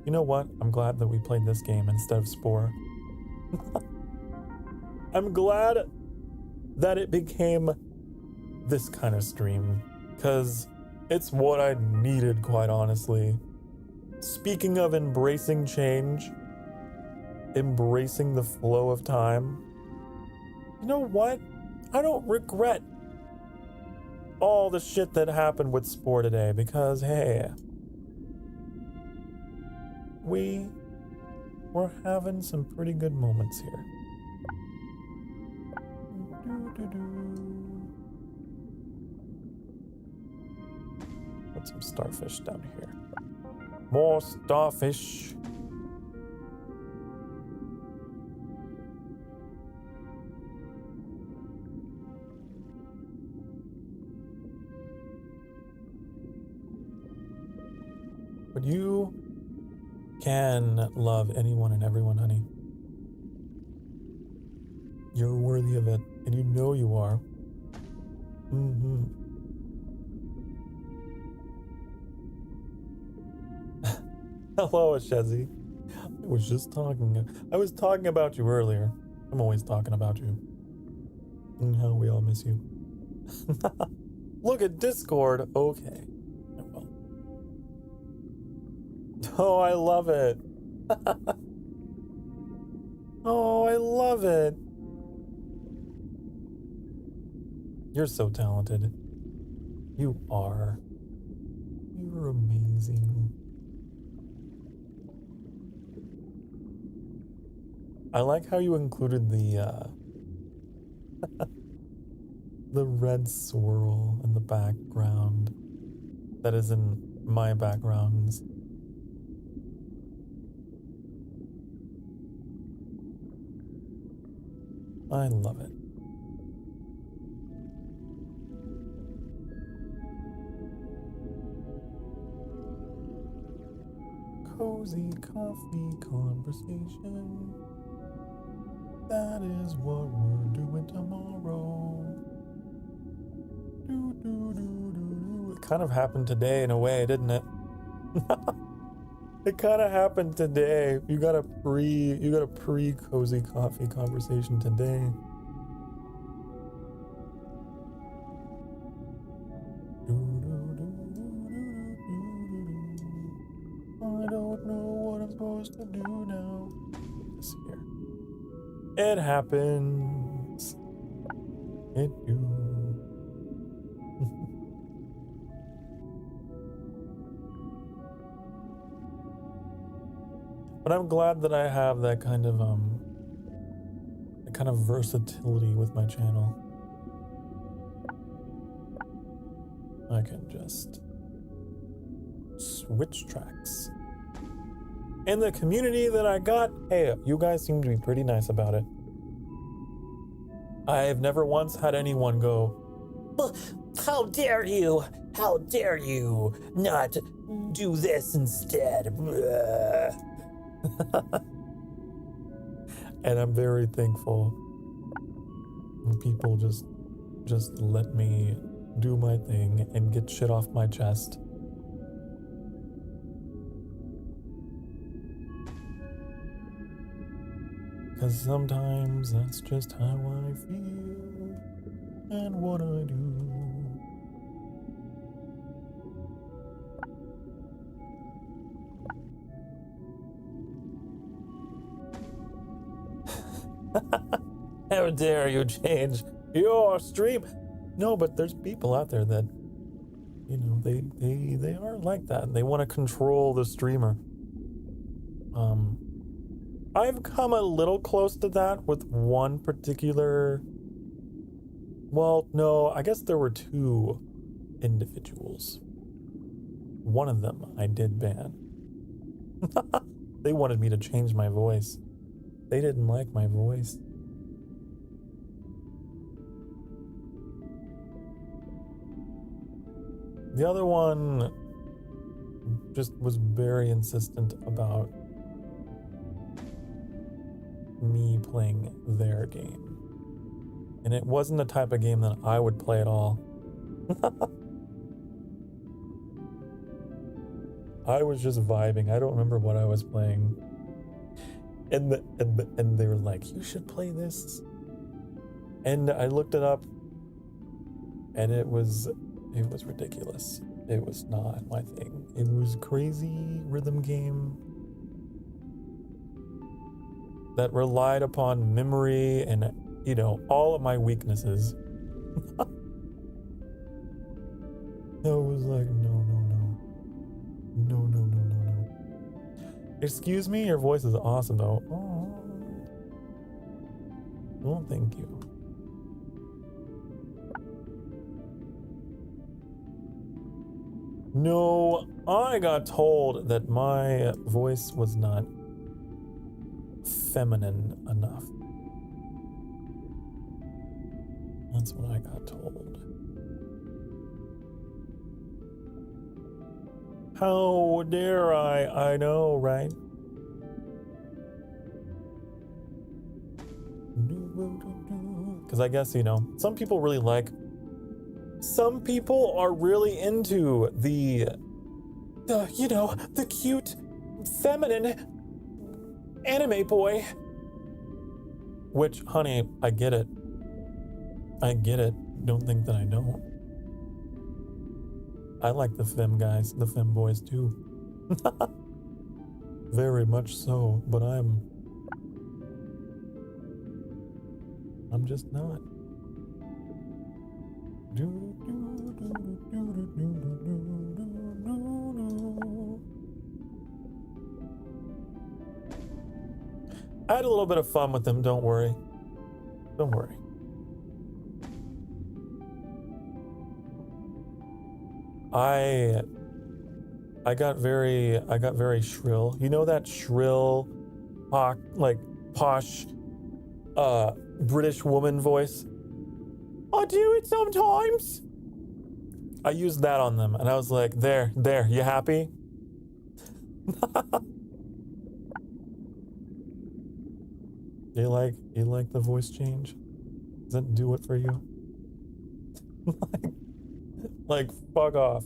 You know what? I'm glad that we played this game instead of Spore. I'm glad that it became this kind of stream, because it's what I needed, quite honestly. Speaking of embracing change, embracing the flow of time, you know what? I don't regret all the shit that happened with Spore today, because hey, we were having some pretty good moments here. Put some starfish down here. More starfish. But you can love anyone and everyone, honey. You're worthy of it, and you know you are. Mm-hmm. Hello, Ashezi. I was talking about you earlier. I'm always talking about you. And how we all miss you. Look at Discord. Okay. Well. Oh, I love it. Oh, I love it. You're so talented. You are. You're amazing. I like how you included the the red swirl in the background that is in my backgrounds. I love it. Cozy coffee conversation. That is what we're doing tomorrow. Do, do, do, do, do. It kind of happened today in a way, didn't it? It kind of happened today. You got a pre cozy coffee conversation today. I don't know what I'm supposed to do now. This here. It happens. It do. But I'm glad that I have that kind of versatility with my channel. I can just switch tracks. And the community that I got, hey, you guys seem to be pretty nice about it. I've never once had anyone go, how dare you? How dare you not do this instead? And I'm very thankful when people just let me do my thing and get shit off my chest. Because sometimes that's just how I feel and what I do. How dare you change your stream? No, but there's people out there that, you know, they are like that. They want to control the streamer. I've come a little close to that with one particular, well, no, I guess there were two individuals. One of them I did ban. They wanted me to change my voice. They didn't like my voice. The other one just was very insistent about me playing their game. And it wasn't the type of game that I would play at all. I was just vibing. I don't remember what I was playing. And they were like, you should play this. And I looked it up and it was ridiculous. It was not my thing. It was crazy rhythm game that relied upon memory and, you know, all of my weaknesses. I was like, no. Excuse me, your voice is awesome though. Oh, well, thank you. No, I got told that my voice was not feminine enough. That's what I got told. How dare I know, right? Because I guess, you know, some people are really into the you know, the cute, feminine anime boy. Which, honey, I get it. Don't think that I don't. I like the femme guys, the femme boys too. Very much so, but I'm just not. I had a little bit of fun with them, don't worry. Don't worry. I got very shrill. You know that shrill, posh, British woman voice? I do it sometimes. I used that on them, and I was like, there, you happy? You like the voice change? Does that do it for you? Like, fuck off.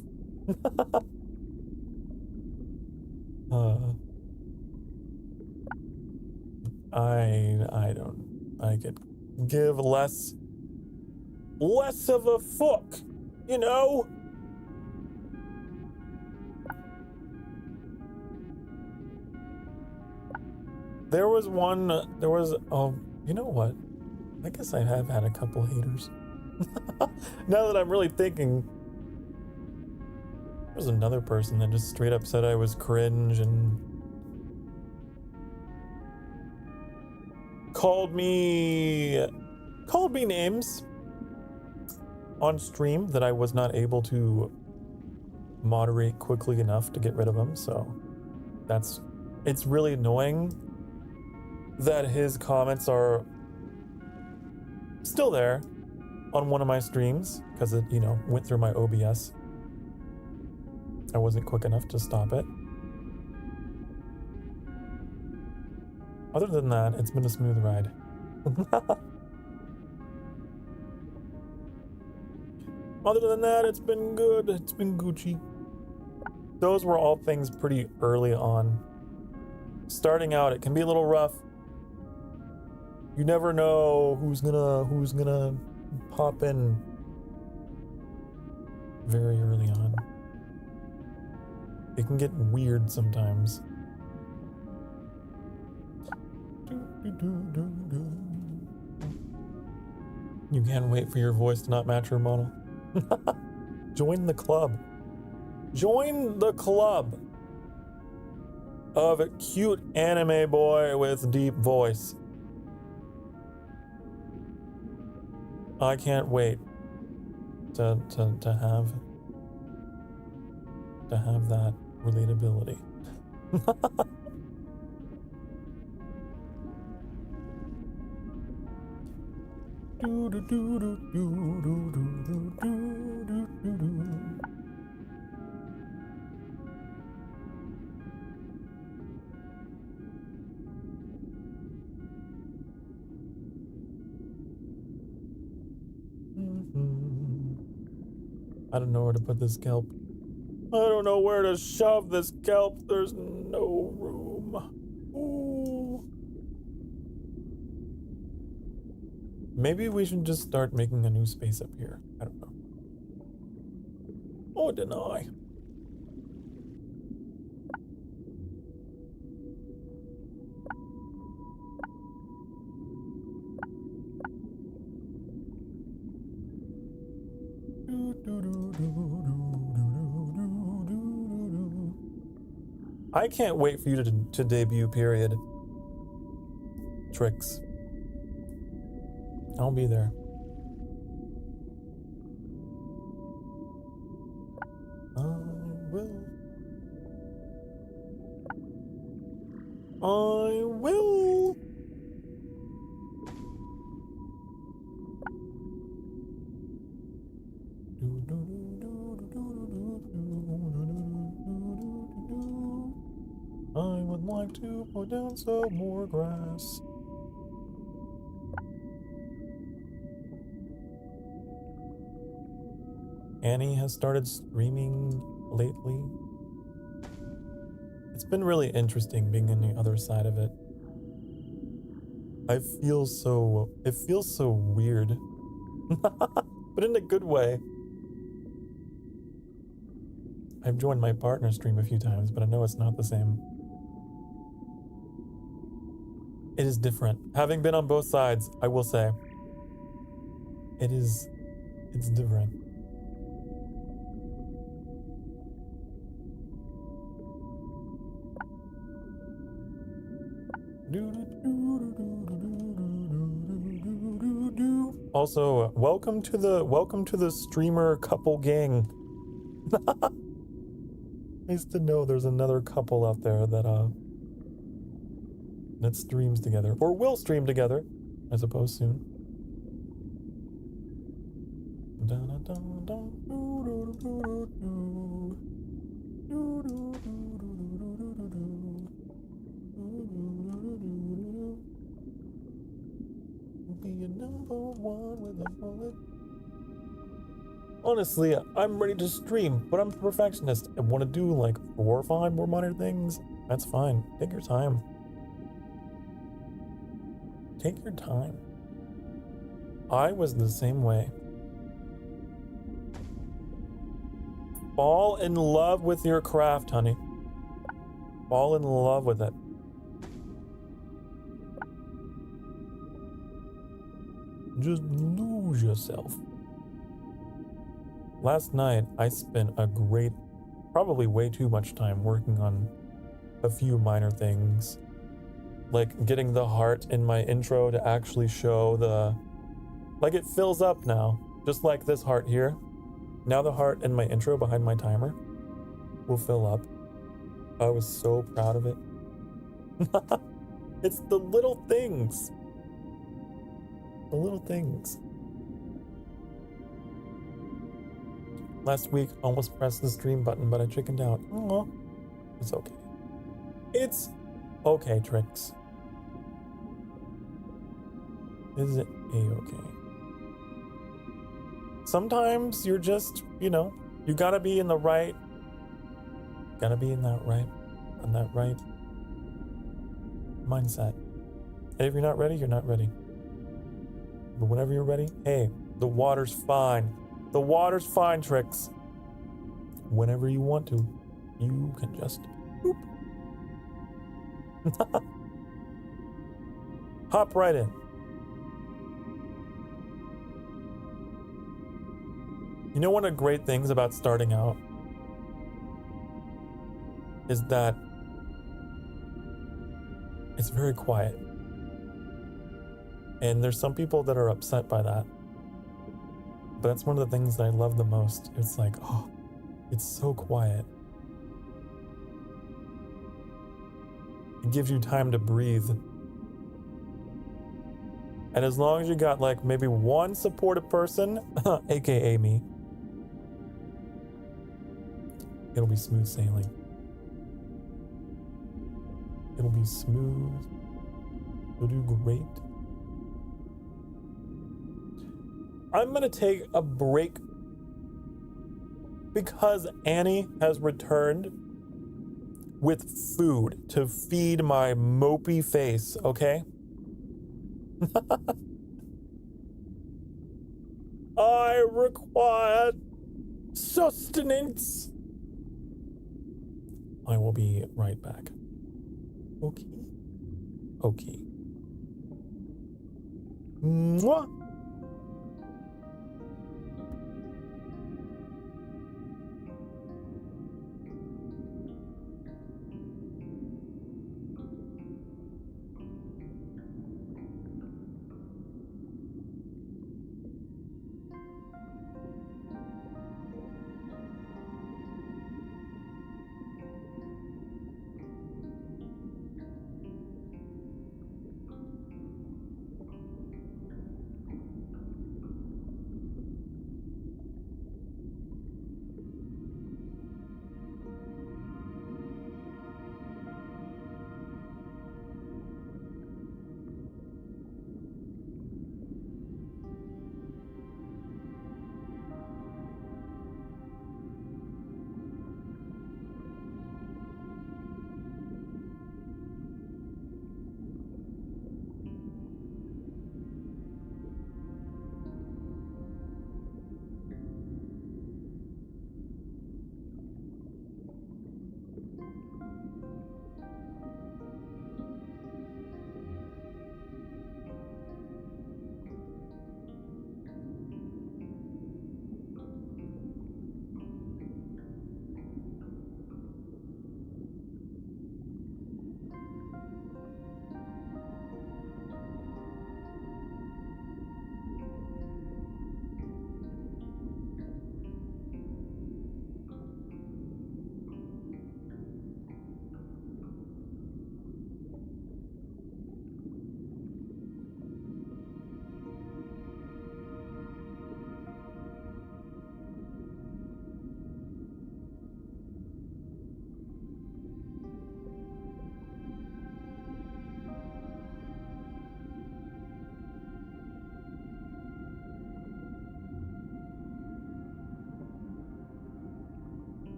I could give less of a fuck, you know? You know what? I guess I have had a couple haters. Now that I'm really thinking, there's another person that just straight up said I was cringe and called me names. on stream that I was not able to moderate quickly enough to get rid of him, so it's really annoying that his comments are still there on one of my streams because it, went through my OBS. I wasn't quick enough to stop it. Other than that, it's been a smooth ride. Other than that, it's been good. It's been Gucci. Those were all things pretty early on. Starting out, it can be a little rough. You never know who's gonna pop in very early on. It can get weird sometimes. You can't wait for your voice to not match your model. Join the club. Join the club of a cute anime boy with deep voice. I can't wait to have that relatability. I don't know where to put this kelp. I don't know where to shove this kelp. There's no room. Ooh. Maybe we should just start making a new space up here. I don't know. Oh, deny. I can't wait for you to debut, period. Tricks. I'll be there. I will. I would like to put down some more grass. Annie has started streaming lately. It's been really interesting being on the other side of it. It feels so weird. But in a good way. I've joined my partner stream a few times, but I know it's not the same. It is different. Having been on both sides, I will say, it's different. Also, welcome to the streamer couple gang. Nice to know there's another couple out there that streams together, or will stream together, I suppose, soon. Be a number one with a bullet. Honestly, I'm ready to stream, but I'm a perfectionist. I want to do like 4 or 5 more minor things. That's fine. Take your time. Take your time. I was the same way. Fall in love with your craft, honey. Fall in love with it. Just lose yourself. Last night, I spent probably way too much time working on a few minor things. Like getting the heart in my intro to actually show like it fills up now. just like this heart here. Now the heart in my intro behind my timer will fill up. I was so proud of it. It's the little things. The little things. Last week, almost pressed the stream button, but I chickened out. Aw. It's okay. It's okay, Tricks. Is it a-okay? Sometimes you're just, you know, you gotta be in the right, gotta be in that right mindset. And if you're not ready, you're not ready. But whenever you're ready, hey, the water's fine. The water's fine, Tricks. Whenever you want to, you can just boop. Hop right in. You know, one of the great things about starting out is that it's very quiet. And there's some people that are upset by that. But that's one of the things that I love the most. It's like, oh, it's so quiet. It gives you time to breathe. And as long as you got like maybe one supportive person, aka me, it'll be smooth sailing. It'll be smooth. You'll do great. I'm gonna take a break because Annie has returned with food to feed my mopey face, okay? I require sustenance. I will be right back. Okay. Okay. Mwah.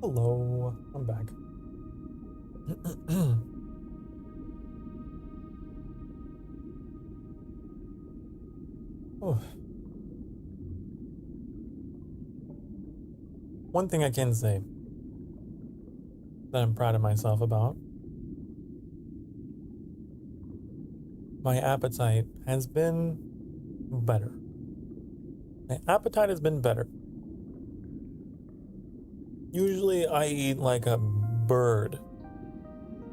Hello, I'm back. Oh. One thing I can say that I'm proud of myself about, my appetite has been better. My appetite has been better. Usually I eat like a bird.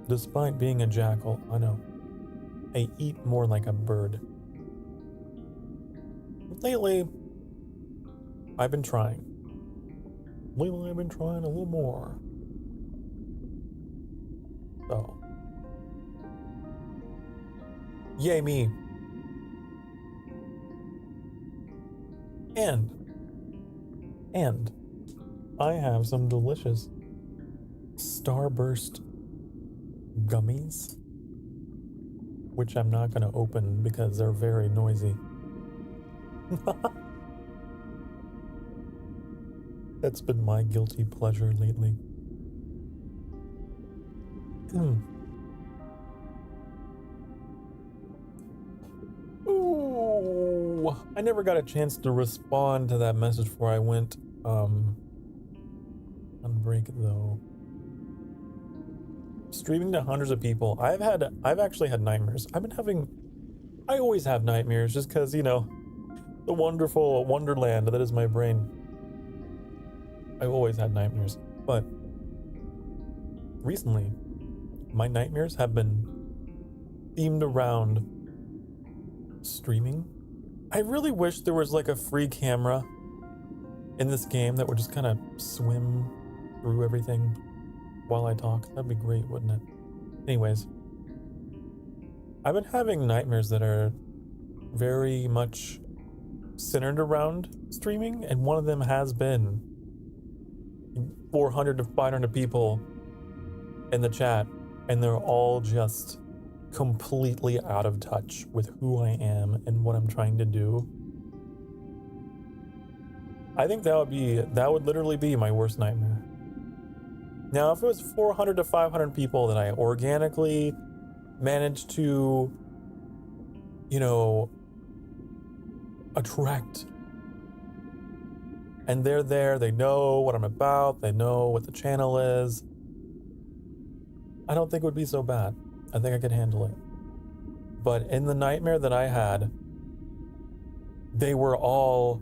Despite being a jackal, I know. I eat more like a bird. Lately, I've been trying. Lately, I've been trying a little more. So. Yay me. And I have some delicious Starburst gummies, which I'm not going to open because they're very noisy. That's been my guilty pleasure lately. Ooh, I never got a chance to respond to that message before I went on break though. Streaming to hundreds of people. I've actually had nightmares. I always have nightmares just because, you know, the wonderful wonderland that is my brain. I've always had nightmares, but recently my nightmares have been themed around streaming. I really wish there was like a free camera in this game that would just kind of swim through everything while I talk. That'd be great, wouldn't it? Anyways, I've been having nightmares that are very much centered around streaming, and one of them has been 400 to 500 people in the chat, and they're all just completely out of touch with who I am and what I'm trying to do. I think that would literally be my worst nightmare. Now, if it was 400 to 500 people that I organically managed to, you know, attract, and they're there, they know what I'm about, they know what the channel is, I don't think it would be so bad. I think I could handle it. But in the nightmare that I had, they were all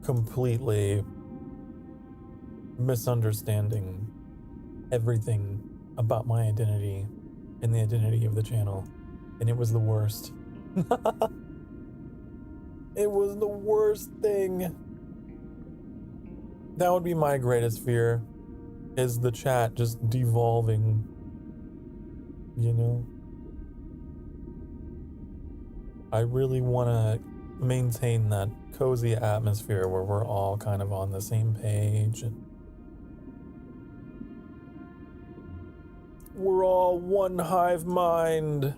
completely misunderstanding everything about my identity and the identity of the channel. And it was the worst. It was the worst thing. That would be my greatest fear, is the chat just devolving, you know? I really want to maintain that cozy atmosphere where we're all kind of on the same page and we're all one hive mind.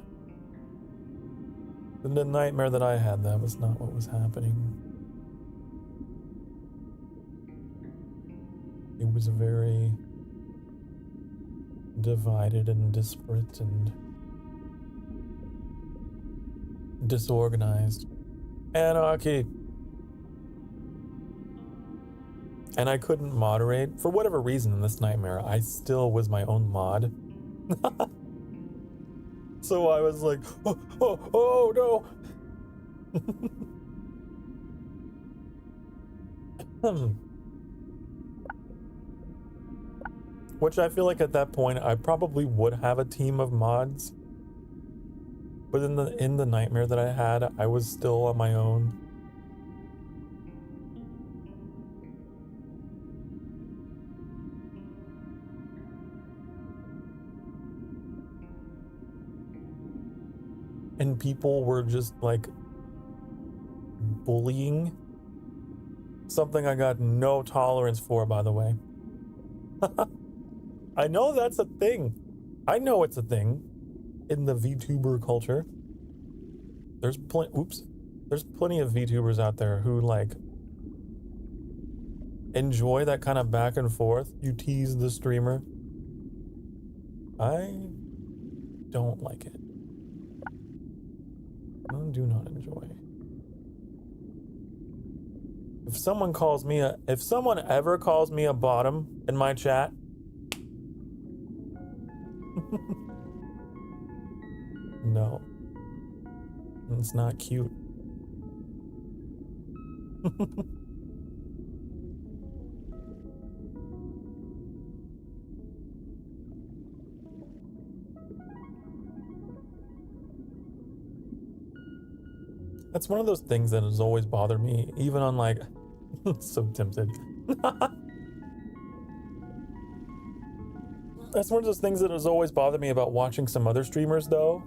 And the nightmare that I had, that was not what was happening. It was very divided and disparate and disorganized. Anarchy. And I couldn't moderate. For whatever reason in this nightmare, I still was my own mod. So I was like, oh no. Which I feel like at that point I probably would have a team of mods. But in the nightmare that I had, I was still on my own. And people were just like bullying. Something I got no tolerance for, by the way. I know that's a thing. I know it's a thing in the Vtuber culture. There's plenty of Vtubers out there who like enjoy that kind of back and forth. You tease the streamer. I don't like it. I do not enjoy. If someone ever calls me a bottom in my chat, no. It's not cute. That's one of those things that has always bothered me, even on like, so tempted. That's one of those things that has always bothered me about watching some other streamers though.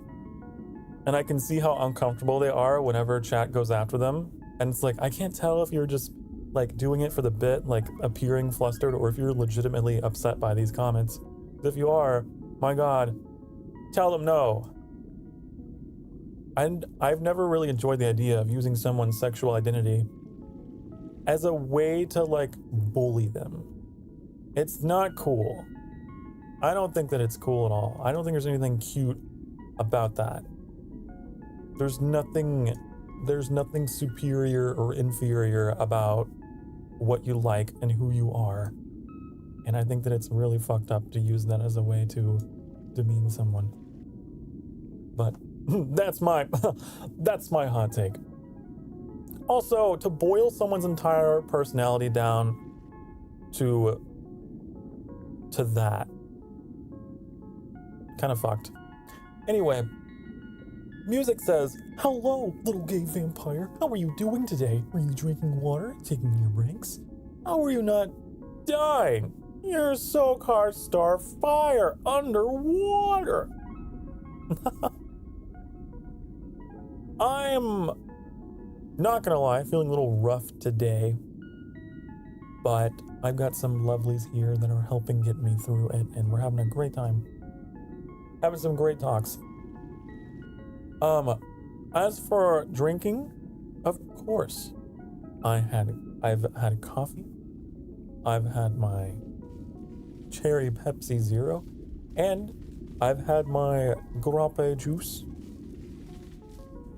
And I can see how uncomfortable they are whenever chat goes after them. And it's like, I can't tell if you're just like doing it for the bit, like appearing flustered, or if you're legitimately upset by these comments. If you are, my God, tell them no. And I've never really enjoyed the idea of using someone's sexual identity as a way to like bully them. It's not cool. I don't think that it's cool at all. I don't think there's anything cute about that. There's nothing superior or inferior about what you like and who you are. And I think that it's really fucked up to use that as a way to demean someone. But that's my hot take. Also, to boil someone's entire personality down to that, kind of fucked. Anyway, music says, "Hello, little gay vampire. How are you doing today? Are you drinking water, taking your breaks? How are you not dying? You're Sokar Starfire underwater." I'm not gonna lie, feeling a little rough today, but I've got some lovelies here that are helping get me through it, and we're having a great time. Having some great talks. As for drinking, of course, I've had coffee. I've had my cherry Pepsi Zero, and I've had my grape juice.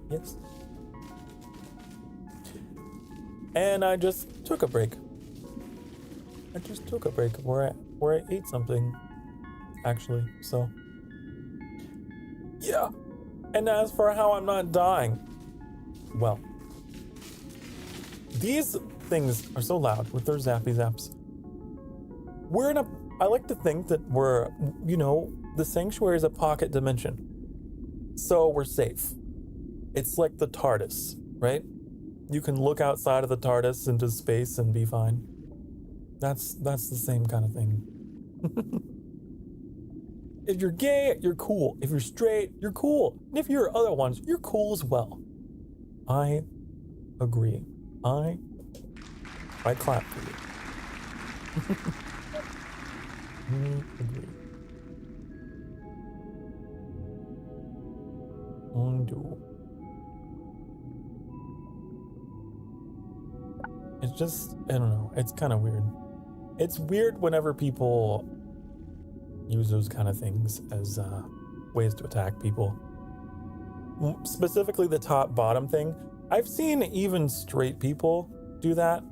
Yes. And I just took a break. Where I ate something, actually, so. Yeah. And as for how I'm not dying, well, these things are so loud with their zappy zaps. I like to think that we're, the sanctuary is a pocket dimension. So we're safe. It's like the TARDIS, right? You can look outside of the TARDIS into space and be fine. That's the same kind of thing. If you're gay, you're cool. If you're straight, you're cool. And if you're other ones, you're cool as well. I agree. I clap for you. I agree. I do. It's just, I don't know, it's kind of weird. It's weird whenever people use those kind of things as ways to attack people. Specifically the top-bottom thing. I've seen even straight people do that.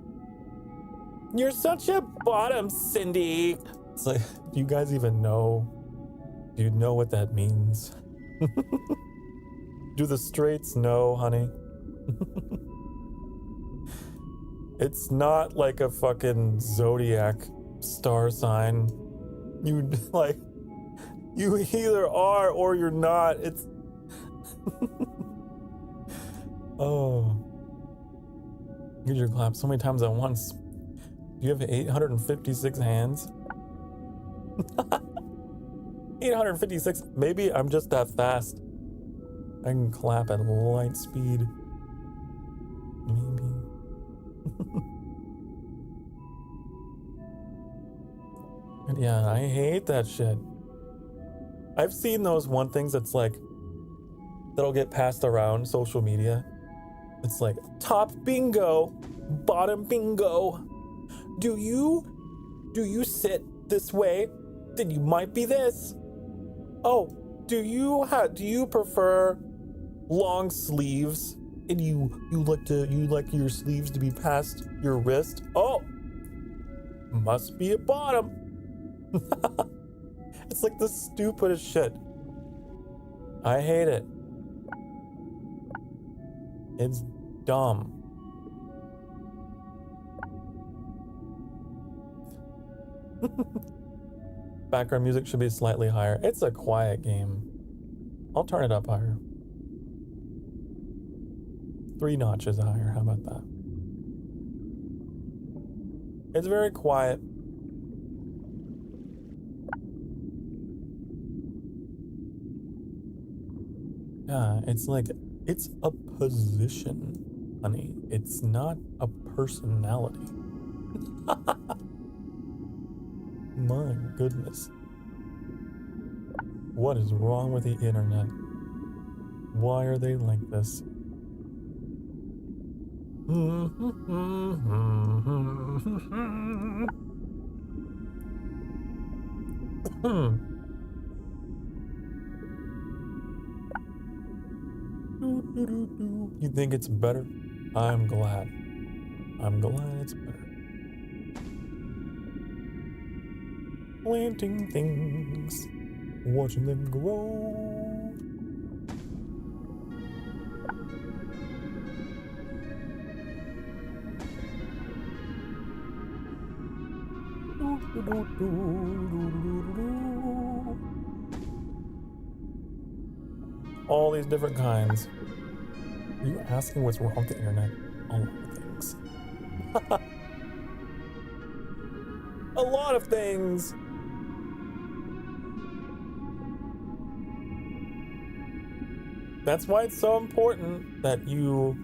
You're such a bottom, Cindy. It's like, do you guys even know? Do you know what that means? Do the straights know, honey? It's not like a fucking zodiac star sign. You either are or you're not. It's oh. Get your clap so many times at once. Do you have 856 hands? 856. Maybe I'm just that fast. I can clap at light speed. Maybe. And yeah, I hate that shit. I've seen those one things that's like, that'll get passed around social media. It's like, top bingo, bottom bingo, Do you sit this way? Then you might be this. Oh, do you prefer long sleeves? And you like your sleeves to be past your wrist? Oh, must be a bottom. It's like the stupidest shit. I hate it. It's dumb. Background music should be slightly higher. It's a quiet game. I'll turn it up higher. 3 notches higher. How about that? It's very quiet. Yeah, it's like, it's a position, honey. It's not a personality. My goodness. What is wrong with the internet? Why are they like this? You think it's better? I'm glad. I'm glad it's better. Planting things, watching them grow. All these different kinds. Are you asking what's wrong with the internet? A lot of things. A lot of things. That's why it's so important that you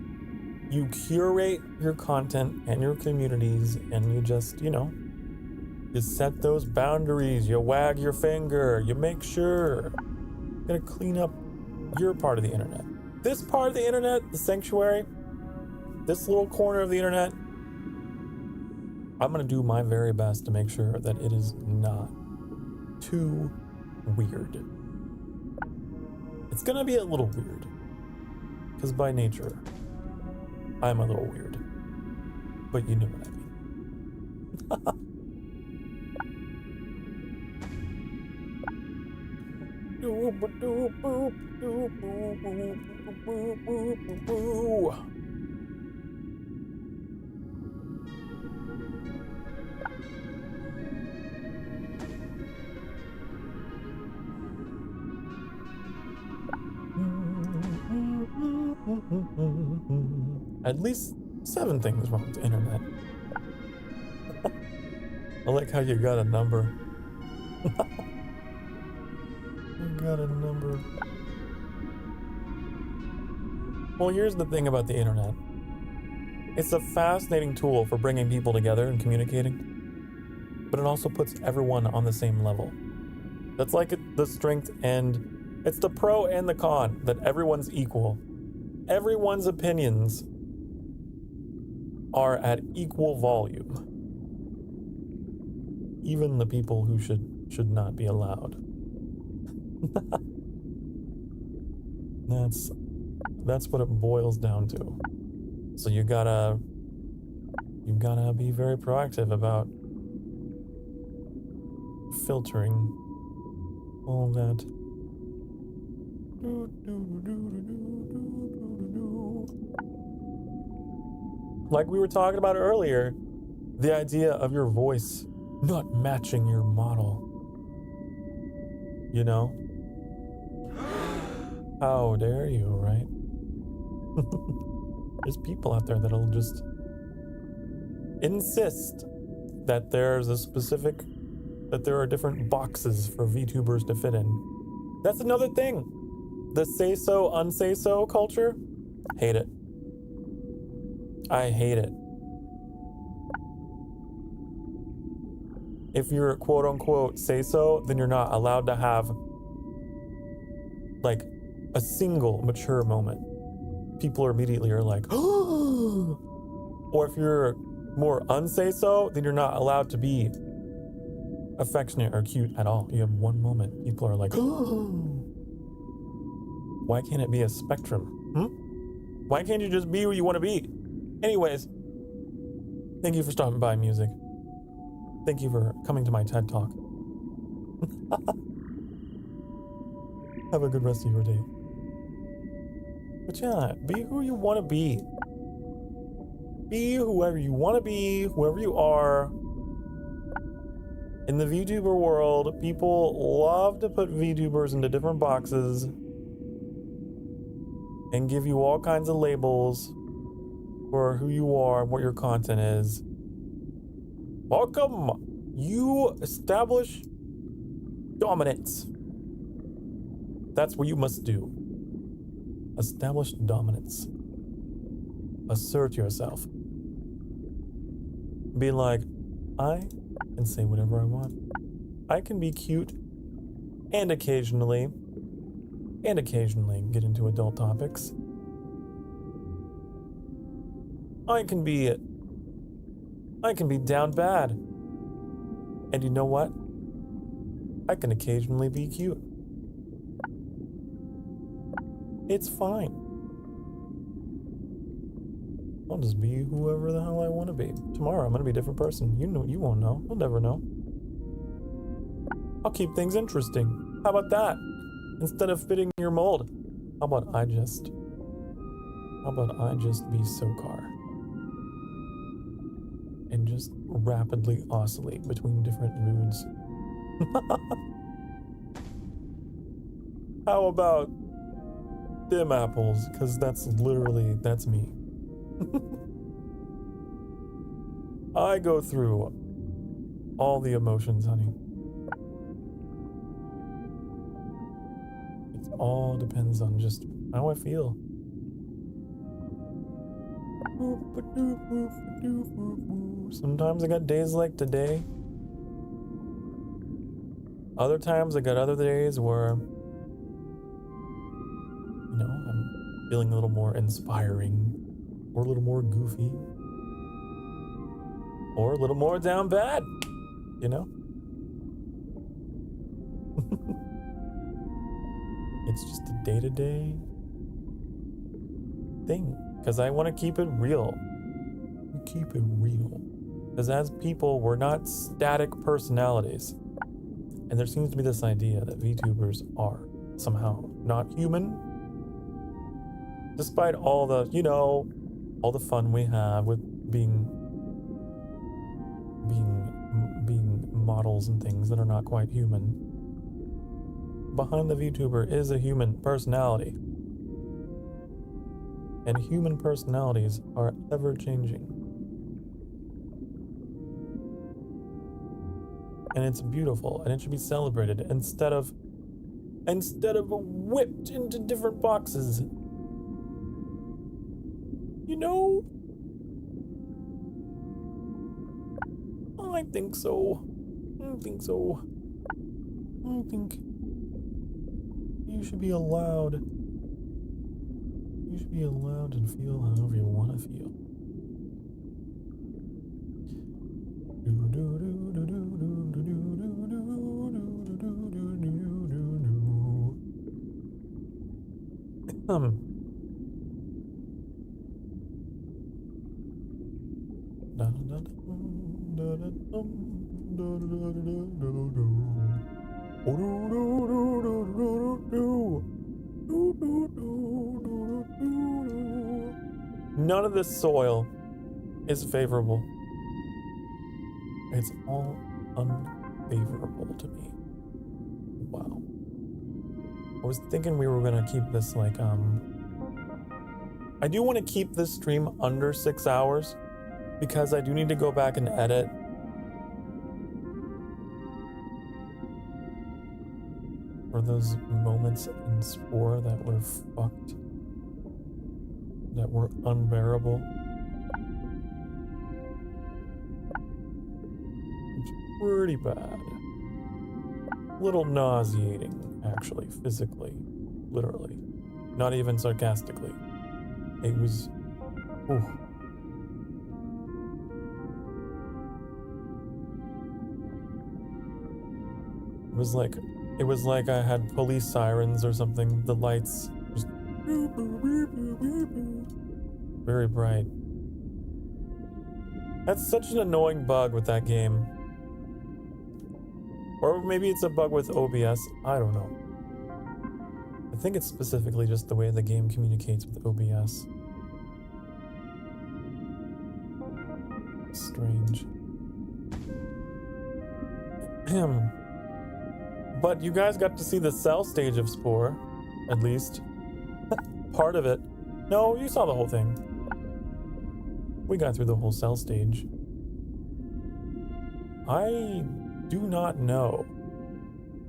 curate your content and your communities, and you just, you set those boundaries, you wag your finger, you make sure. You're gonna clean up your part of the internet. This part of the internet, the sanctuary, this little corner of the internet, I'm gonna do my very best to make sure that it is not too weird. It's gonna be a little weird, because by nature, I'm a little weird. But you know what I mean. At least 7 things wrong with the internet. I like how you got a number. You got a number. Well, here's the thing about the internet. It's a fascinating tool for bringing people together and communicating, but it also puts everyone on the same level. That's like the strength, and it's the pro and the con, that everyone's equal. Everyone's opinions are at equal volume. Even the people who should not be allowed. That's what it boils down to. So you gotta be very proactive about filtering all that. Like we were talking about earlier, the idea of your voice not matching your model. How dare you, right? There's people out there that'll just insist that there are different boxes for VTubers to fit in. That's another thing. The say so, unsay so culture. Hate it. I hate it. If you're quote unquote say so, then you're not allowed to have like a single mature moment. People immediately are like, oh! Or if you're more unsay so, then you're not allowed to be affectionate or cute at all. You have one moment. People are like, oh. Why can't it be a spectrum? Why can't you just be who you want to be? Anyways, thank you for stopping by, music. Thank you for coming to my TED Talk. Have a good rest of your day. But yeah, be who you want to be. Be whoever you want to be, whoever you are. In the VTuber world, people love to put VTubers into different boxes and give you all kinds of labels for who you are and what your content is. Welcome! You establish dominance. That's what you must do. Establish dominance. Assert yourself. Be like, I can say whatever I want. I can be cute and occasionally get into adult topics. I can be down bad. And you know what? I can occasionally be cute. It's fine. I'll just be whoever the hell I want to be. Tomorrow I'm gonna be a different person. You won't know. You'll never know. I'll keep things interesting. How about that? Instead of fitting your mold, how about I just be Sokar and just rapidly oscillate between different moods? How about dim apples? Because that's me. I go through all the emotions, honey. It all depends on just how I feel. Sometimes I got days like today. Other times I got other days where, you know, I'm feeling a little more inspiring, or a little more goofy, or a little more down bad, you know? It's just a day-to-day thing, because I want to keep it real. Keep it real. Because as people, we're not static personalities. And there seems to be this idea that VTubers are somehow not human. Despite all the, you know, all the fun we have with being models and things that are not quite human. Behind the VTuber is a human personality. And human personalities are ever changing. And it's beautiful, and it should be celebrated instead of whipped into different boxes. You know? I think so. I think you should be allowed. You should be allowed to feel however you want to feel. None of this soil is favorable. It's all unfavorable to me. Wow. I was thinking we were gonna keep this like, I do want to keep this stream under 6 hours because I do need to go back and edit. For those moments in Spore that were fucked, that were unbearable. It's pretty bad. A little nauseating, actually, physically, literally. Not even sarcastically. It was, ooh. It was like I had police sirens or something. The lights just very bright. That's such an annoying bug with that game. Or maybe it's a bug with OBS. I don't know. I think it's specifically just the way the game communicates with OBS. Strange. But you guys got to see the cell stage of Spore, at least. Part of it. No, you saw the whole thing. We got through the whole cell stage. I do not know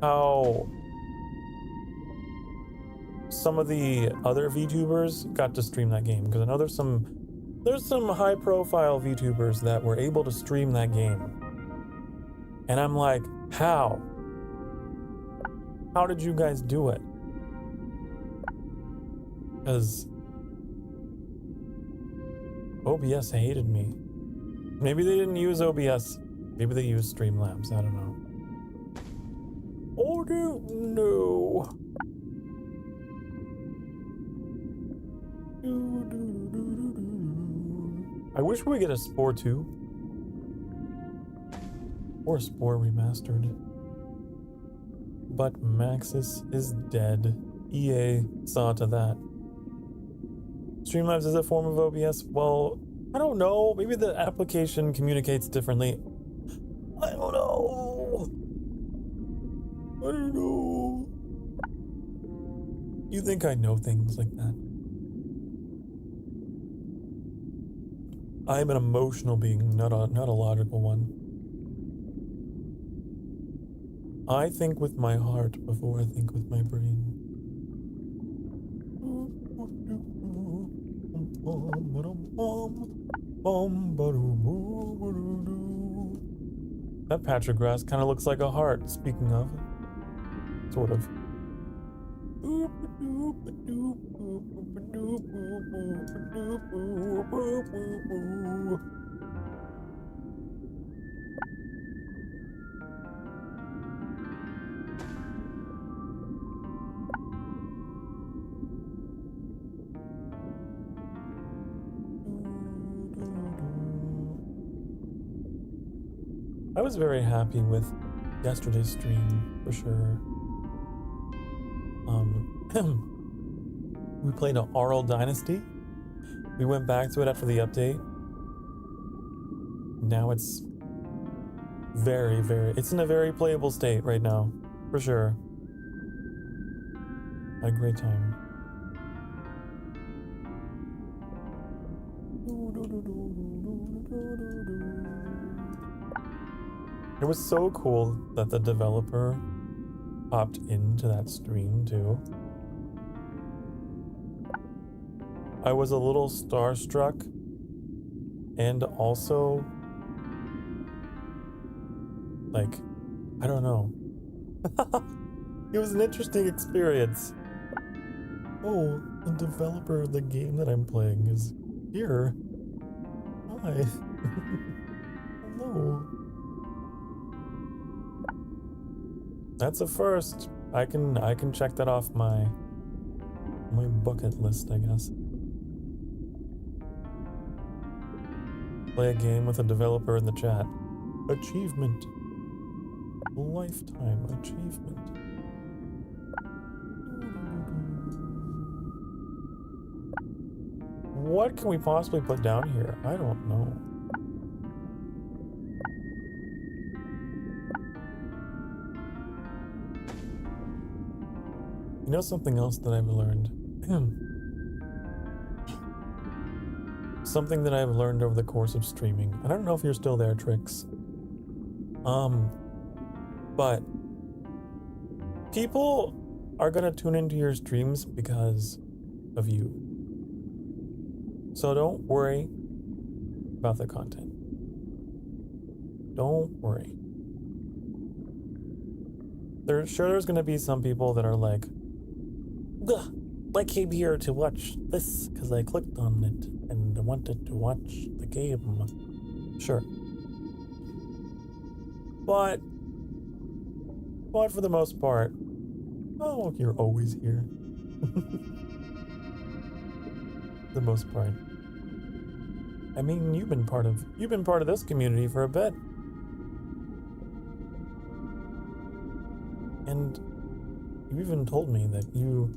how some of the other VTubers got to stream that game, because I know there's some high-profile VTubers that were able to stream that game. And I'm like, how? How did you guys do it? Because OBS hated me. Maybe they didn't use OBS. Maybe they used Streamlabs. I don't know. Oh, no. I wish we would get a Spore 2. Or Spore Remastered. But Maxis is dead. EA saw to that. Streamlabs is a form of OBS? Well, I don't know. Maybe the application communicates differently. I don't know. I don't know. You think I know things like that? I'm an emotional being, not a logical one. I think with my heart before I think with my brain. That patch of grass kind of looks like a heart, speaking of. Sort of. I was very happy with yesterday's stream, for sure. We played an Aural Dynasty. We went back to it after the update. Now it's it's in a very playable state right now, for sure. Had a great time. It was so cool that the developer popped into that stream too. I was a little starstruck and also like, I don't know. It was an interesting experience. Oh, the developer of the game that I'm playing is here. Hi. Hello. That's a first. I can check that off my bucket list, I guess. Play a game with a developer in the chat. Achievement. Lifetime achievement. What can we possibly put down here? I don't know. You know something else that I've learned? Something that I've learned over the course of streaming. I don't know if you're still there, Trix. But people are gonna tune into your streams because of you. So don't worry about the content. Don't worry. There's gonna be some people that are like, ugh, I came here to watch this because I clicked on it and I wanted to watch the game. Sure. But But for the most part, oh, you're always here. The most part. I mean, you've been part of this community for a bit. And you even told me that you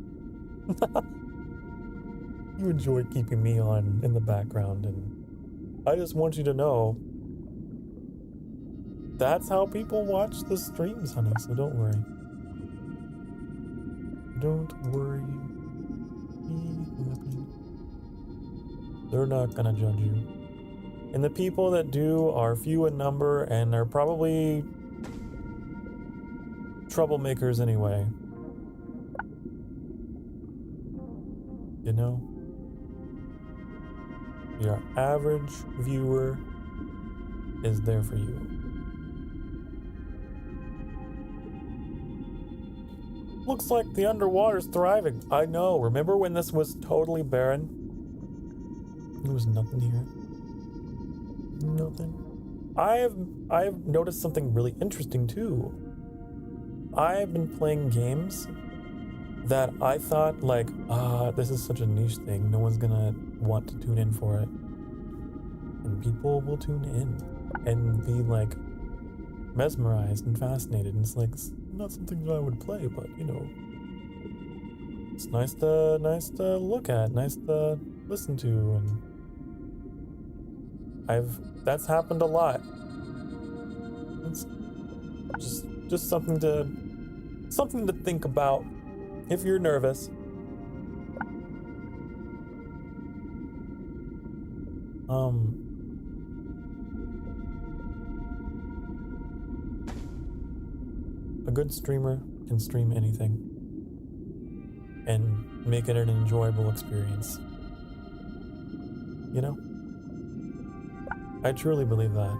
you enjoy keeping me on in the background, and I just want you to know that's how people watch the streams, honey, so don't worry. Don't worry. Be happy. They're not gonna judge you. And the people that do are few in number and are probably troublemakers anyway. You know? Your average viewer is there for you. Looks like the underwater's thriving. I know. Remember when this was totally barren? There was nothing here. Nothing. I have noticed something really interesting too. I have been playing games that I thought like, this is such a niche thing. No one's gonna want to tune in for it. And people will tune in and be like mesmerized and fascinated. And it's like, it's not something that I would play, but you know, it's nice to look at, nice to listen to, and that's happened a lot. It's just something to think about if you're nervous. A good streamer can stream anything and make it an enjoyable experience. You know? I truly believe that.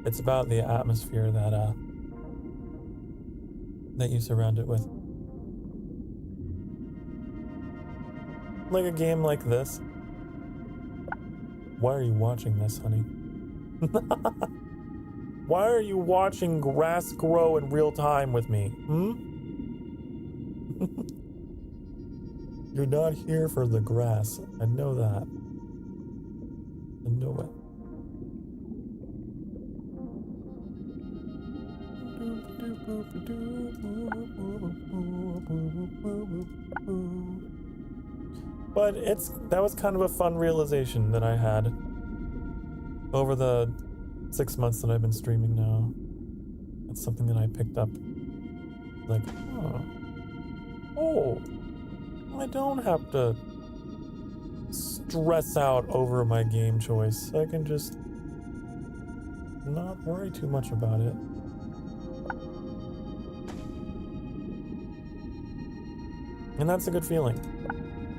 It's about the atmosphere that you surround it with. Like a game like this. Why are you watching this, honey? Why are you watching grass grow in real time with me? You're not here for the grass. I know that. I know it. But that was kind of a fun realization that I had over the 6 months that I've been streaming now. That's something that I picked up. Like, oh, I don't have to stress out over my game choice. I can just not worry too much about it. And that's a good feeling.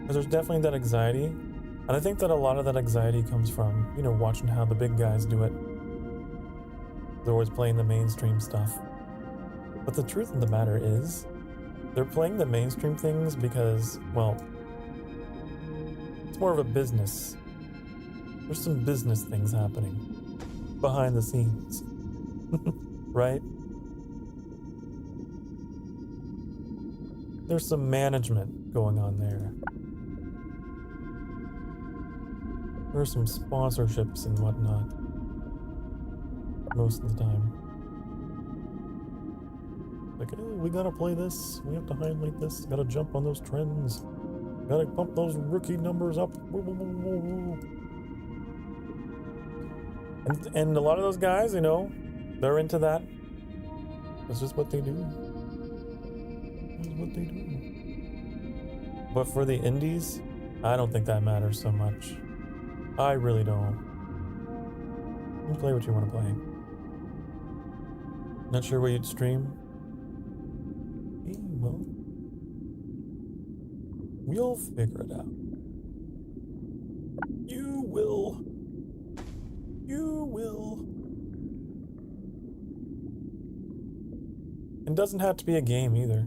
Because there's definitely that anxiety. And I think that a lot of that anxiety comes from, you know, watching how the big guys do it. They're always playing the mainstream stuff. But the truth of the matter is, they're playing the mainstream things because, well, it's more of a business. There's some business things happening behind the scenes. Right? There's some management going on there. There's some sponsorships and whatnot. Most of the time. Like, hey, we gotta play this. We have to highlight this. Gotta jump on those trends. Gotta pump those rookie numbers up. And a lot of those guys, you know, they're into that. That's just what they do. That's what they do. But for the indies, I don't think that matters so much. I really don't. You play what you want to play. Not sure what you'd stream? Well, we'll figure it out. You will. You will. It doesn't have to be a game either.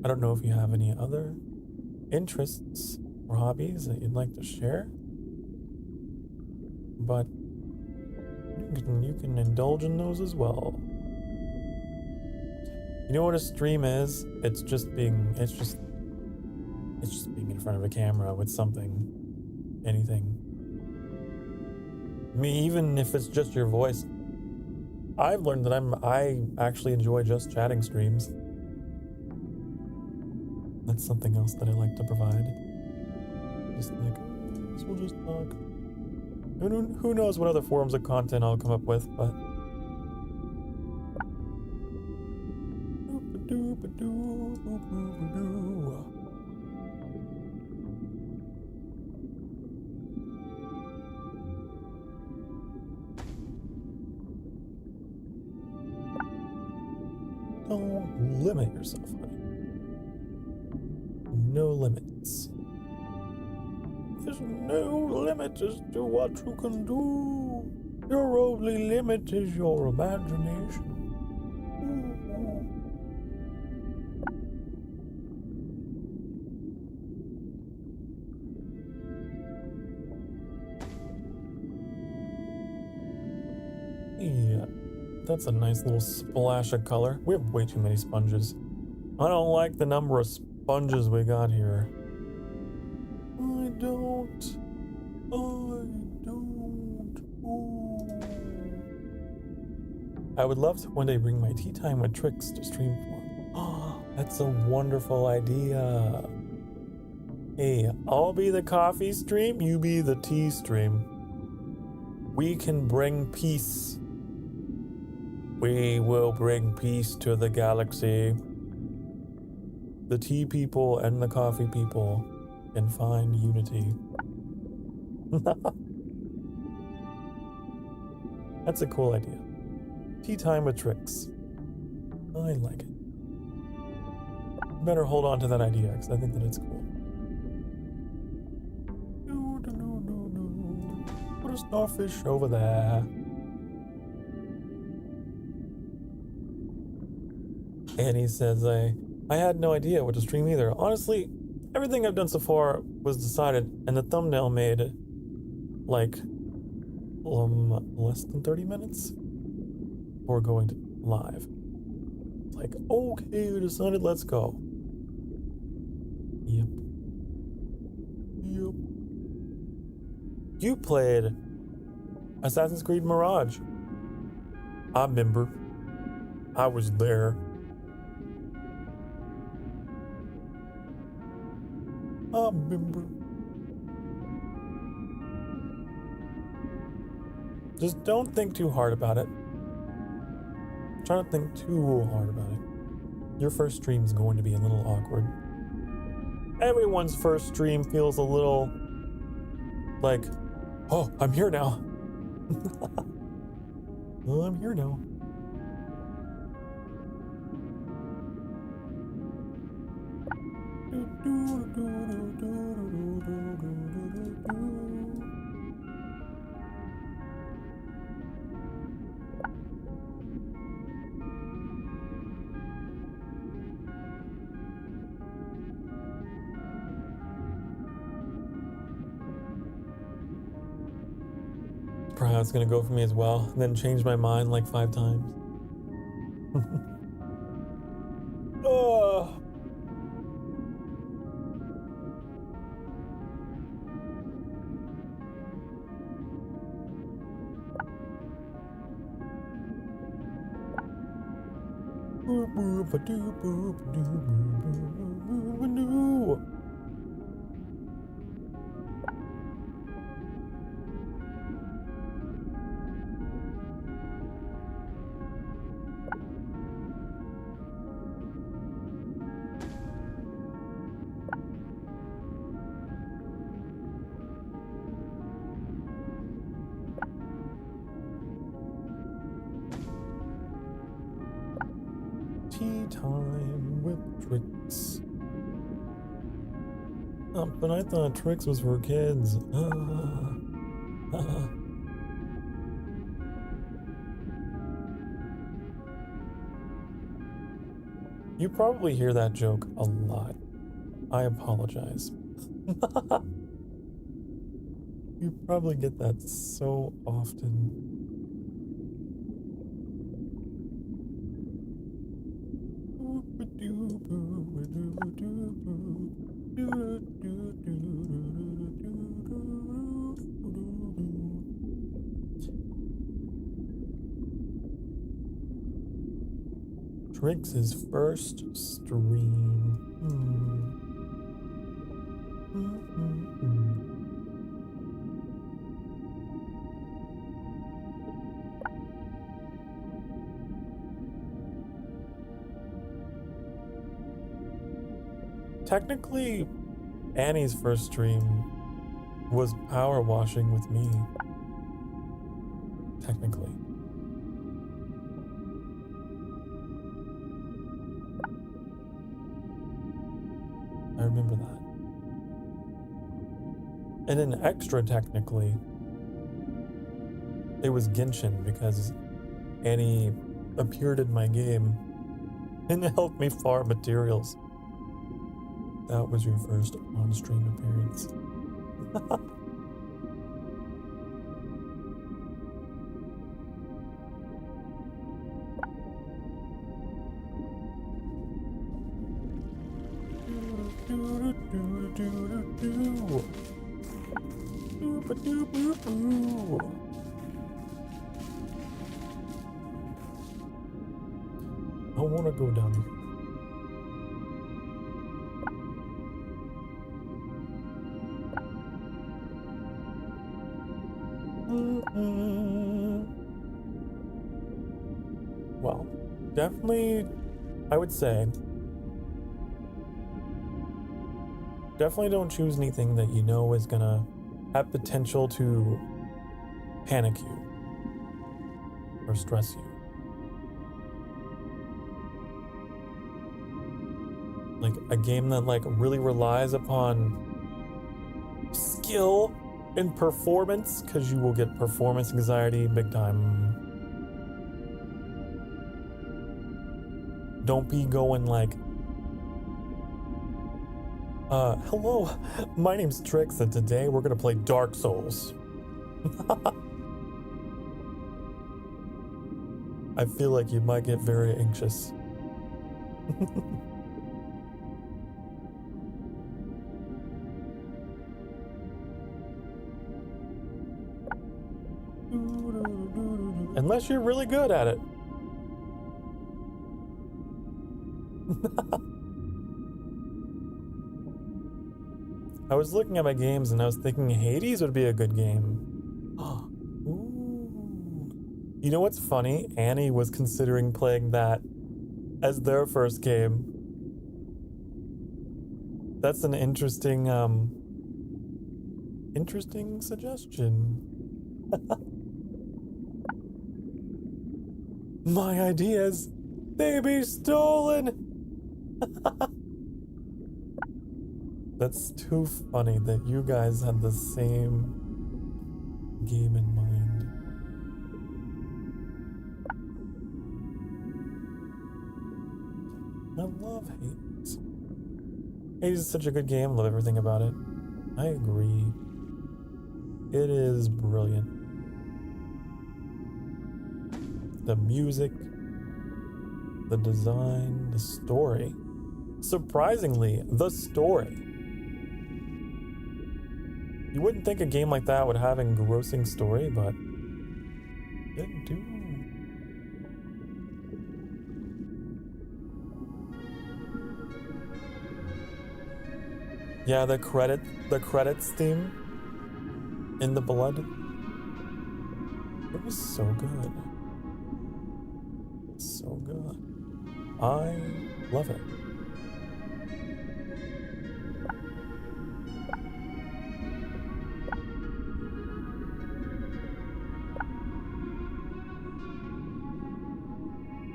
I don't know if you have any other interests or hobbies that you'd like to share, but you can indulge in those as well. You know what a stream is? It's just being in front of a camera with something, anything. I mean, even if it's just your voice. I've learned that I actually enjoy just chatting streams. That's something else that I like to provide. Just like, we'll just talk. Who knows what other forms of content I'll come up with, but don't limit yourself, honey. No limits. There's no limit as to what you can do. Your only limit is your imagination. Yeah, that's a nice little splash of color. We have way too many sponges. I don't like the number of sponges we got here. I don't. Ooh. I would love to one day bring my tea time with tricks to stream form. Oh, that's a wonderful idea. Hey, I'll be the coffee stream, you be the tea stream. We can bring peace. We will bring peace to the galaxy. The tea people and the coffee people can find unity. That's a cool idea. Tea time with tricks. I like it. Better hold on to that idea because I think that it's cool. Put a starfish over there. And he says, I had no idea what to stream either. Honestly, everything I've done so far was decided, and the thumbnail made like less than 30 minutes before going to live. It's like, okay, we decided, let's go. Yep. You played Assassin's Creed Mirage. I remember. I was there. I remember. Just don't think too hard about it. Try not to think too hard about it. Your first stream's going to be a little awkward. Everyone's first stream feels a little like, oh, I'm here now. Well, I'm here now. Probably how it's gonna go for me as well, and then change my mind like 5 times. Oh. Tea time with tricks. But I thought tricks was for kids. You probably hear that joke a lot. I apologize. You probably get that so often. Triggs' first stream. Technically, Annie's first stream was power washing with me. Technically. I remember that. And then extra technically, it was Genshin because Annie appeared in my game and helped me farm materials. That was your first on-stream appearance. I want to go down here. Well, definitely, I would say, definitely don't choose anything that you know is gonna have potential to panic you or stress you. Like a game that like really relies upon skill and performance, because you will get performance anxiety big time. Don't be going like, hello, my name's Trix and today we're gonna play Dark Souls. I feel like you might get very anxious. Unless you're really good at it. I was looking at my games and I was thinking Hades would be a good game. Ooh. You know what's funny? Annie was considering playing that as their first game. That's an interesting suggestion. My ideas, they be stolen. That's too funny that you guys had the same game in mind. I love Hades. Hades is such a good game. Love everything about it. I agree. It is brilliant. The music, the design, the story. Surprisingly, the story. You wouldn't think a game like that would have an engrossing story, but it do. Yeah, the credits theme in the blood. It was so good. So good. I love it.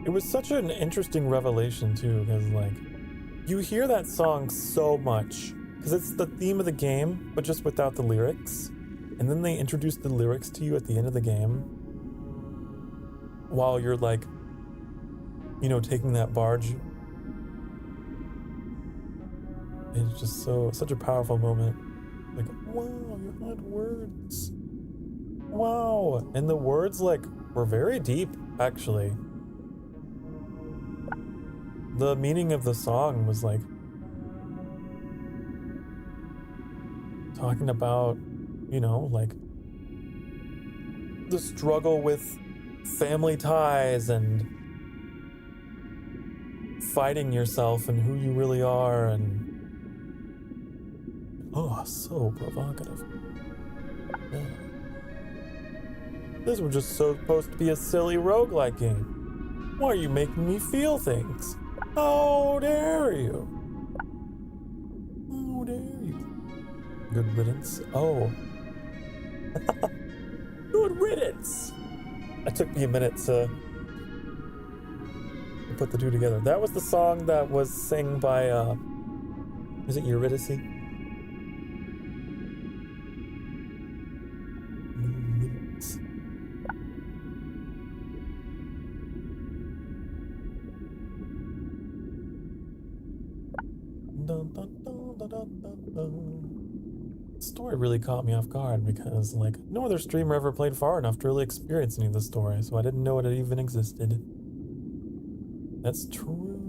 It was such an interesting revelation too, because like, you hear that song so much, because it's the theme of the game, but just without the lyrics. And then they introduce the lyrics to you at the end of the game, while you're like, you know, taking that barge. It's just such a powerful moment. Like, wow, you had words. Wow. And the words, like, were very deep, actually. The meaning of the song was, like, talking about, you know, like, the struggle with family ties and fighting yourself and who you really are, and oh, so provocative. Yeah. This was just supposed to be a silly roguelike game. Why are you making me feel things? How dare you? How dare you? Good riddance. Oh. Good riddance! It took me a minute to put the two together. That was the song that was sung by, is it Eurydice? The story really caught me off guard because, like, no other streamer ever played far enough to really experience any of the story, so I didn't know it even existed. That's true.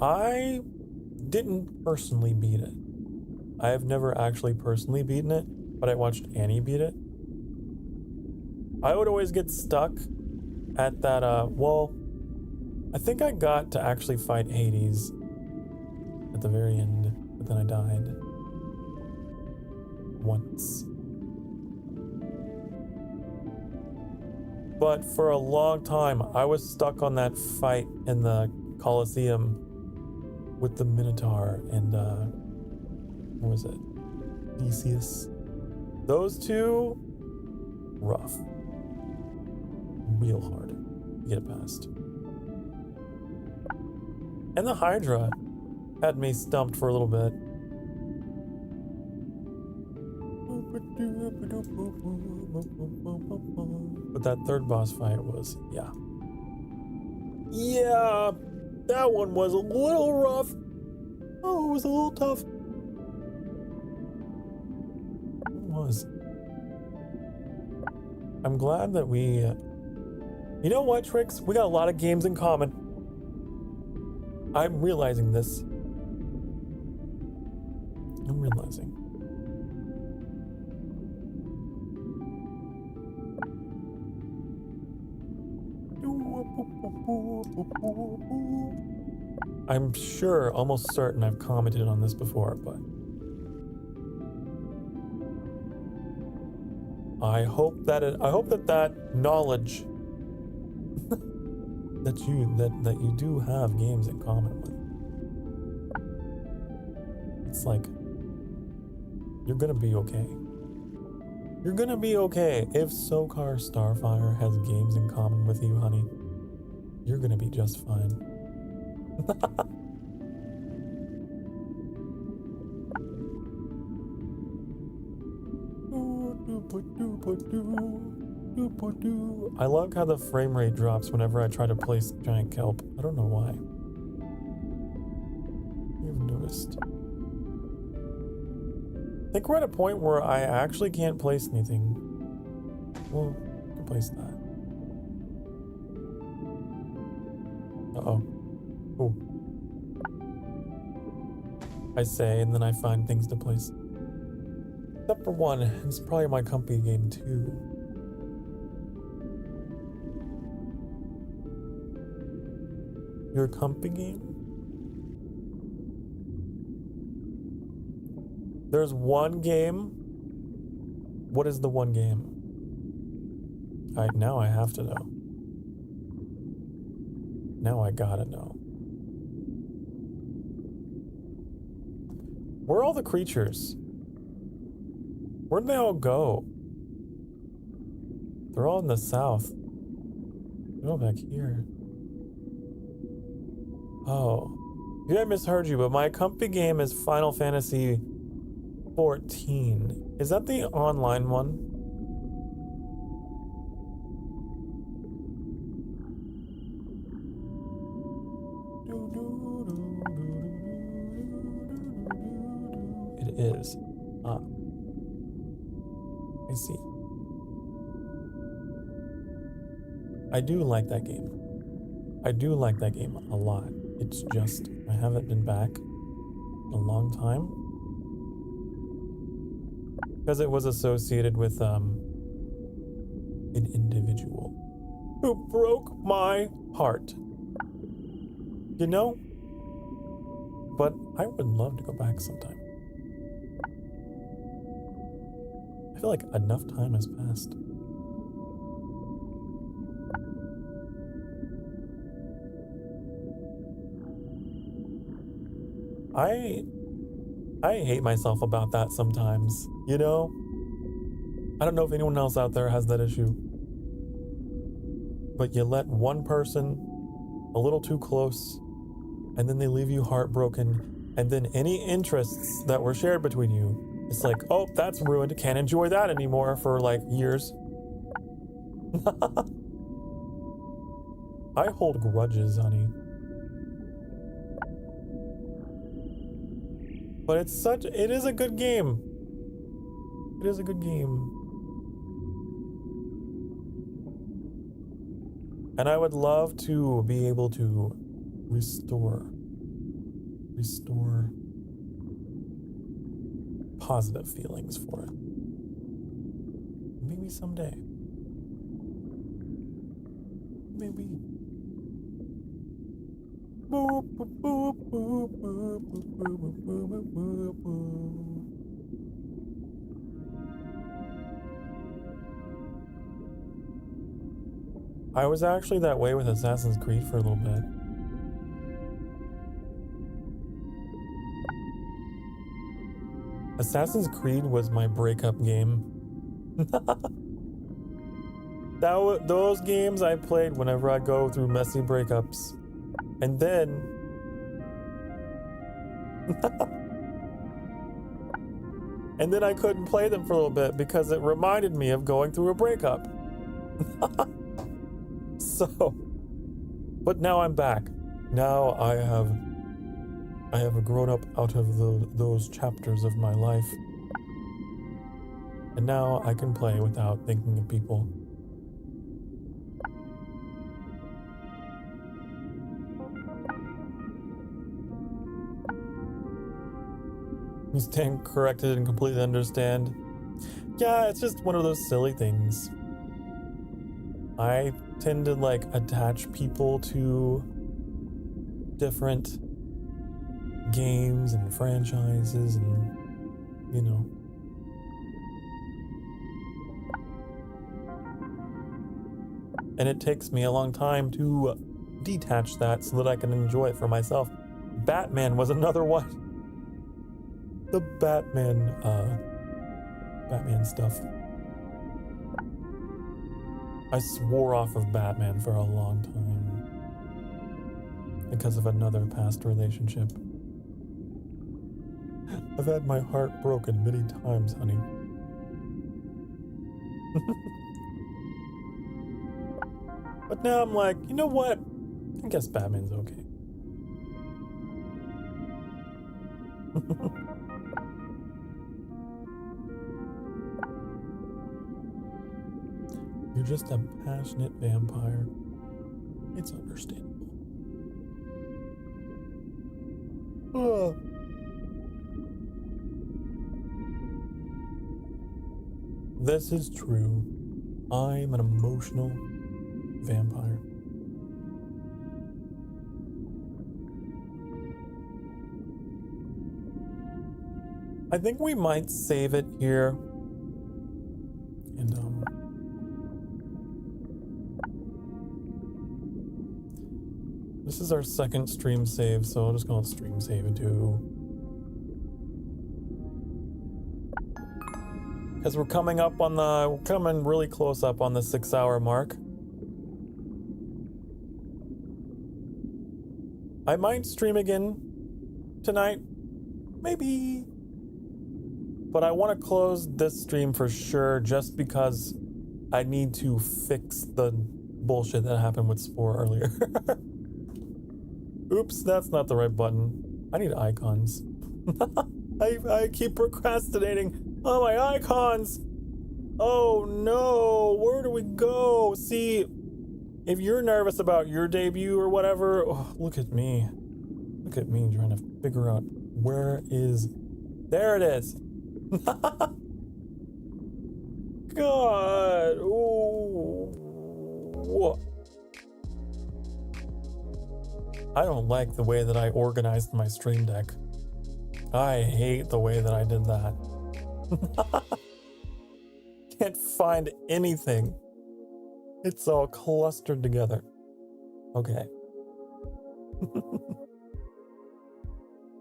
I didn't personally beat it. I have never actually personally beaten it, but I watched Annie beat it. I would always get stuck at that, well, I think I got to actually fight Hades at the very end, but then I died. Once. But for a long time, I was stuck on that fight in the Colosseum with the Minotaur and, what was it? Theseus. Those two, rough. Real hard to get past. And the Hydra had me stumped for a little bit. But that third boss fight was, yeah. Yeah, that one was a little rough. Oh, it was a little tough. It was. I'm glad that we... you know what, Trix? We got a lot of games in common. I'm realizing this. I'm realizing. I'm sure, almost certain I've commented on this before, but I hope that knowledge that you do have games in common with. It's like you're gonna be okay. You're gonna be okay. If Sokar Starfire has games in common with you, honey, you're gonna be just fine. I love how the frame rate drops whenever I try to place giant kelp. I don't know why. You've noticed. I think we're at a point where I actually can't place anything. Well, I can place that. Uh-oh. Oh. I say, and then I find things to place. Except for one, it's probably my company game too. Your company game? There's one game? What is the one game? Now I have to know. Now I gotta know. Where are all the creatures? Where'd they all go? They're all in the south. They're all back here. Oh. Maybe I misheard you, but my company game is Final Fantasy 14. Is that the online one? is. Ah, I see. I do like that game. I do like that game a lot. It's just, I haven't been back a long time. Because it was associated with an individual who broke my heart. You know? But I would love to go back sometime. I feel like enough time has passed. I hate myself about that sometimes, you know? I don't know if anyone else out there has that issue. But you let one person a little too close, and then they leave you heartbroken, and then any interests that were shared between you, it's like, oh, that's ruined, can't enjoy that anymore for like years. I hold grudges, honey. But it is a good game. It is a good game. And I would love to be able to restore positive feelings for it. Maybe someday. Maybe. Boop, boop, boop, boop, boop, boop, boop, boop, boop, boop. I was actually that way with Assassin's Creed for a little bit. Assassin's Creed was my breakup game. Those games I played whenever I go through messy breakups. And then... and then I couldn't play them for a little bit because it reminded me of going through a breakup. So... but now I'm back. Now I have grown up out of those chapters of my life. And now I can play without thinking of people. You stand corrected and completely understand. Yeah, it's just one of those silly things. I tend to like attach people to different games and franchises and, you know. And it takes me a long time to detach that so that I can enjoy it for myself. Batman was another one. The Batman stuff. I swore off of Batman for a long time because of another past relationship. I've had my heart broken many times, honey. But now I'm like, you know what? I guess Batman's okay. You're just a passionate vampire. It's understandable. Ugh. This is true. I'm an emotional vampire. I think we might save it here. And this is our second stream save, so I'll just call it stream save in 2. Because we're coming really close up on the 6-hour mark. I might stream again tonight, maybe. But I want to close this stream for sure, just because I need to fix the bullshit that happened with Spore earlier. Oops, that's not the right button. I need icons. I keep procrastinating on my icons. Oh no, where do we go? See, if you're nervous about your debut or whatever, oh, look at me. Look at me trying to figure out where is... There it is. God. Ooh. I don't like the way that I organized my stream deck. I hate the way that I did that. Can't find anything. It's all clustered together. Okay.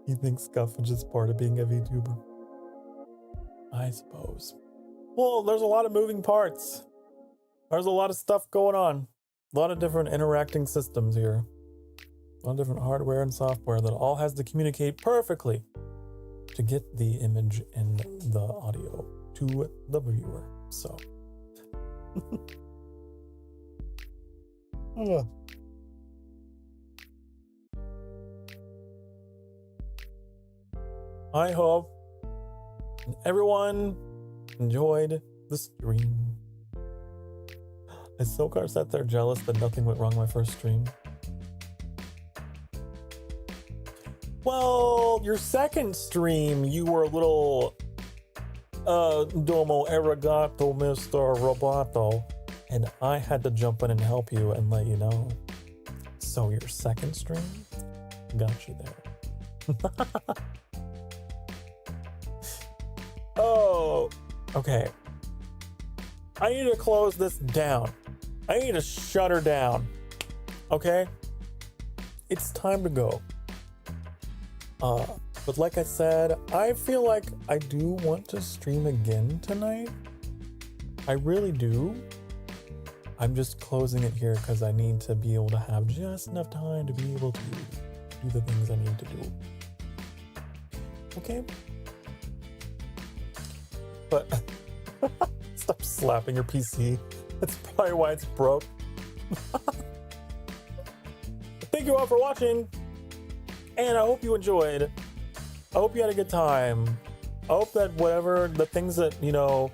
You think scuffage is part of being a VTuber? I suppose. Well, there's a lot of moving parts. There's a lot of stuff going on. A lot of different interacting systems here. A lot of different hardware and software that all has to communicate perfectly to get the image and the audio to the viewer. So. I hope everyone enjoyed the stream. Is Sokar sat there jealous that nothing went wrong my first stream? Well, your second stream, you were a little domo arigato, Mr. Roboto, and I had to jump in and help you and let you know. So your second stream got you there. Oh, okay. I need to close this down. I need to shut her down. Okay? It's time to go. But like I said, I feel like I do want to stream again tonight. I really do. I'm just closing it here because I need to be able to have just enough time to be able to do the things I need to do. Okay? But stop slapping your PC. That's probably why it's broke. Thank you all for watching. And I hope you enjoyed. I hope you had a good time. I hope that whatever the things that, you know,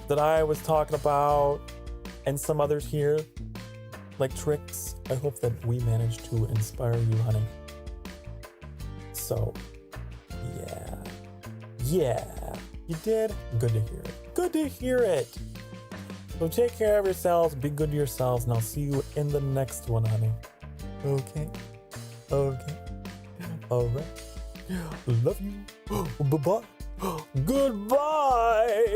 that I was talking about and some others here, like tricks, I hope that we managed to inspire you, honey. So, yeah. Yeah. You did? Good to hear it. Good to hear it. So take care of yourselves, be good to yourselves, and I'll see you in the next one, honey. Okay? Okay. Alright. Love you. Bye-bye. Goodbye.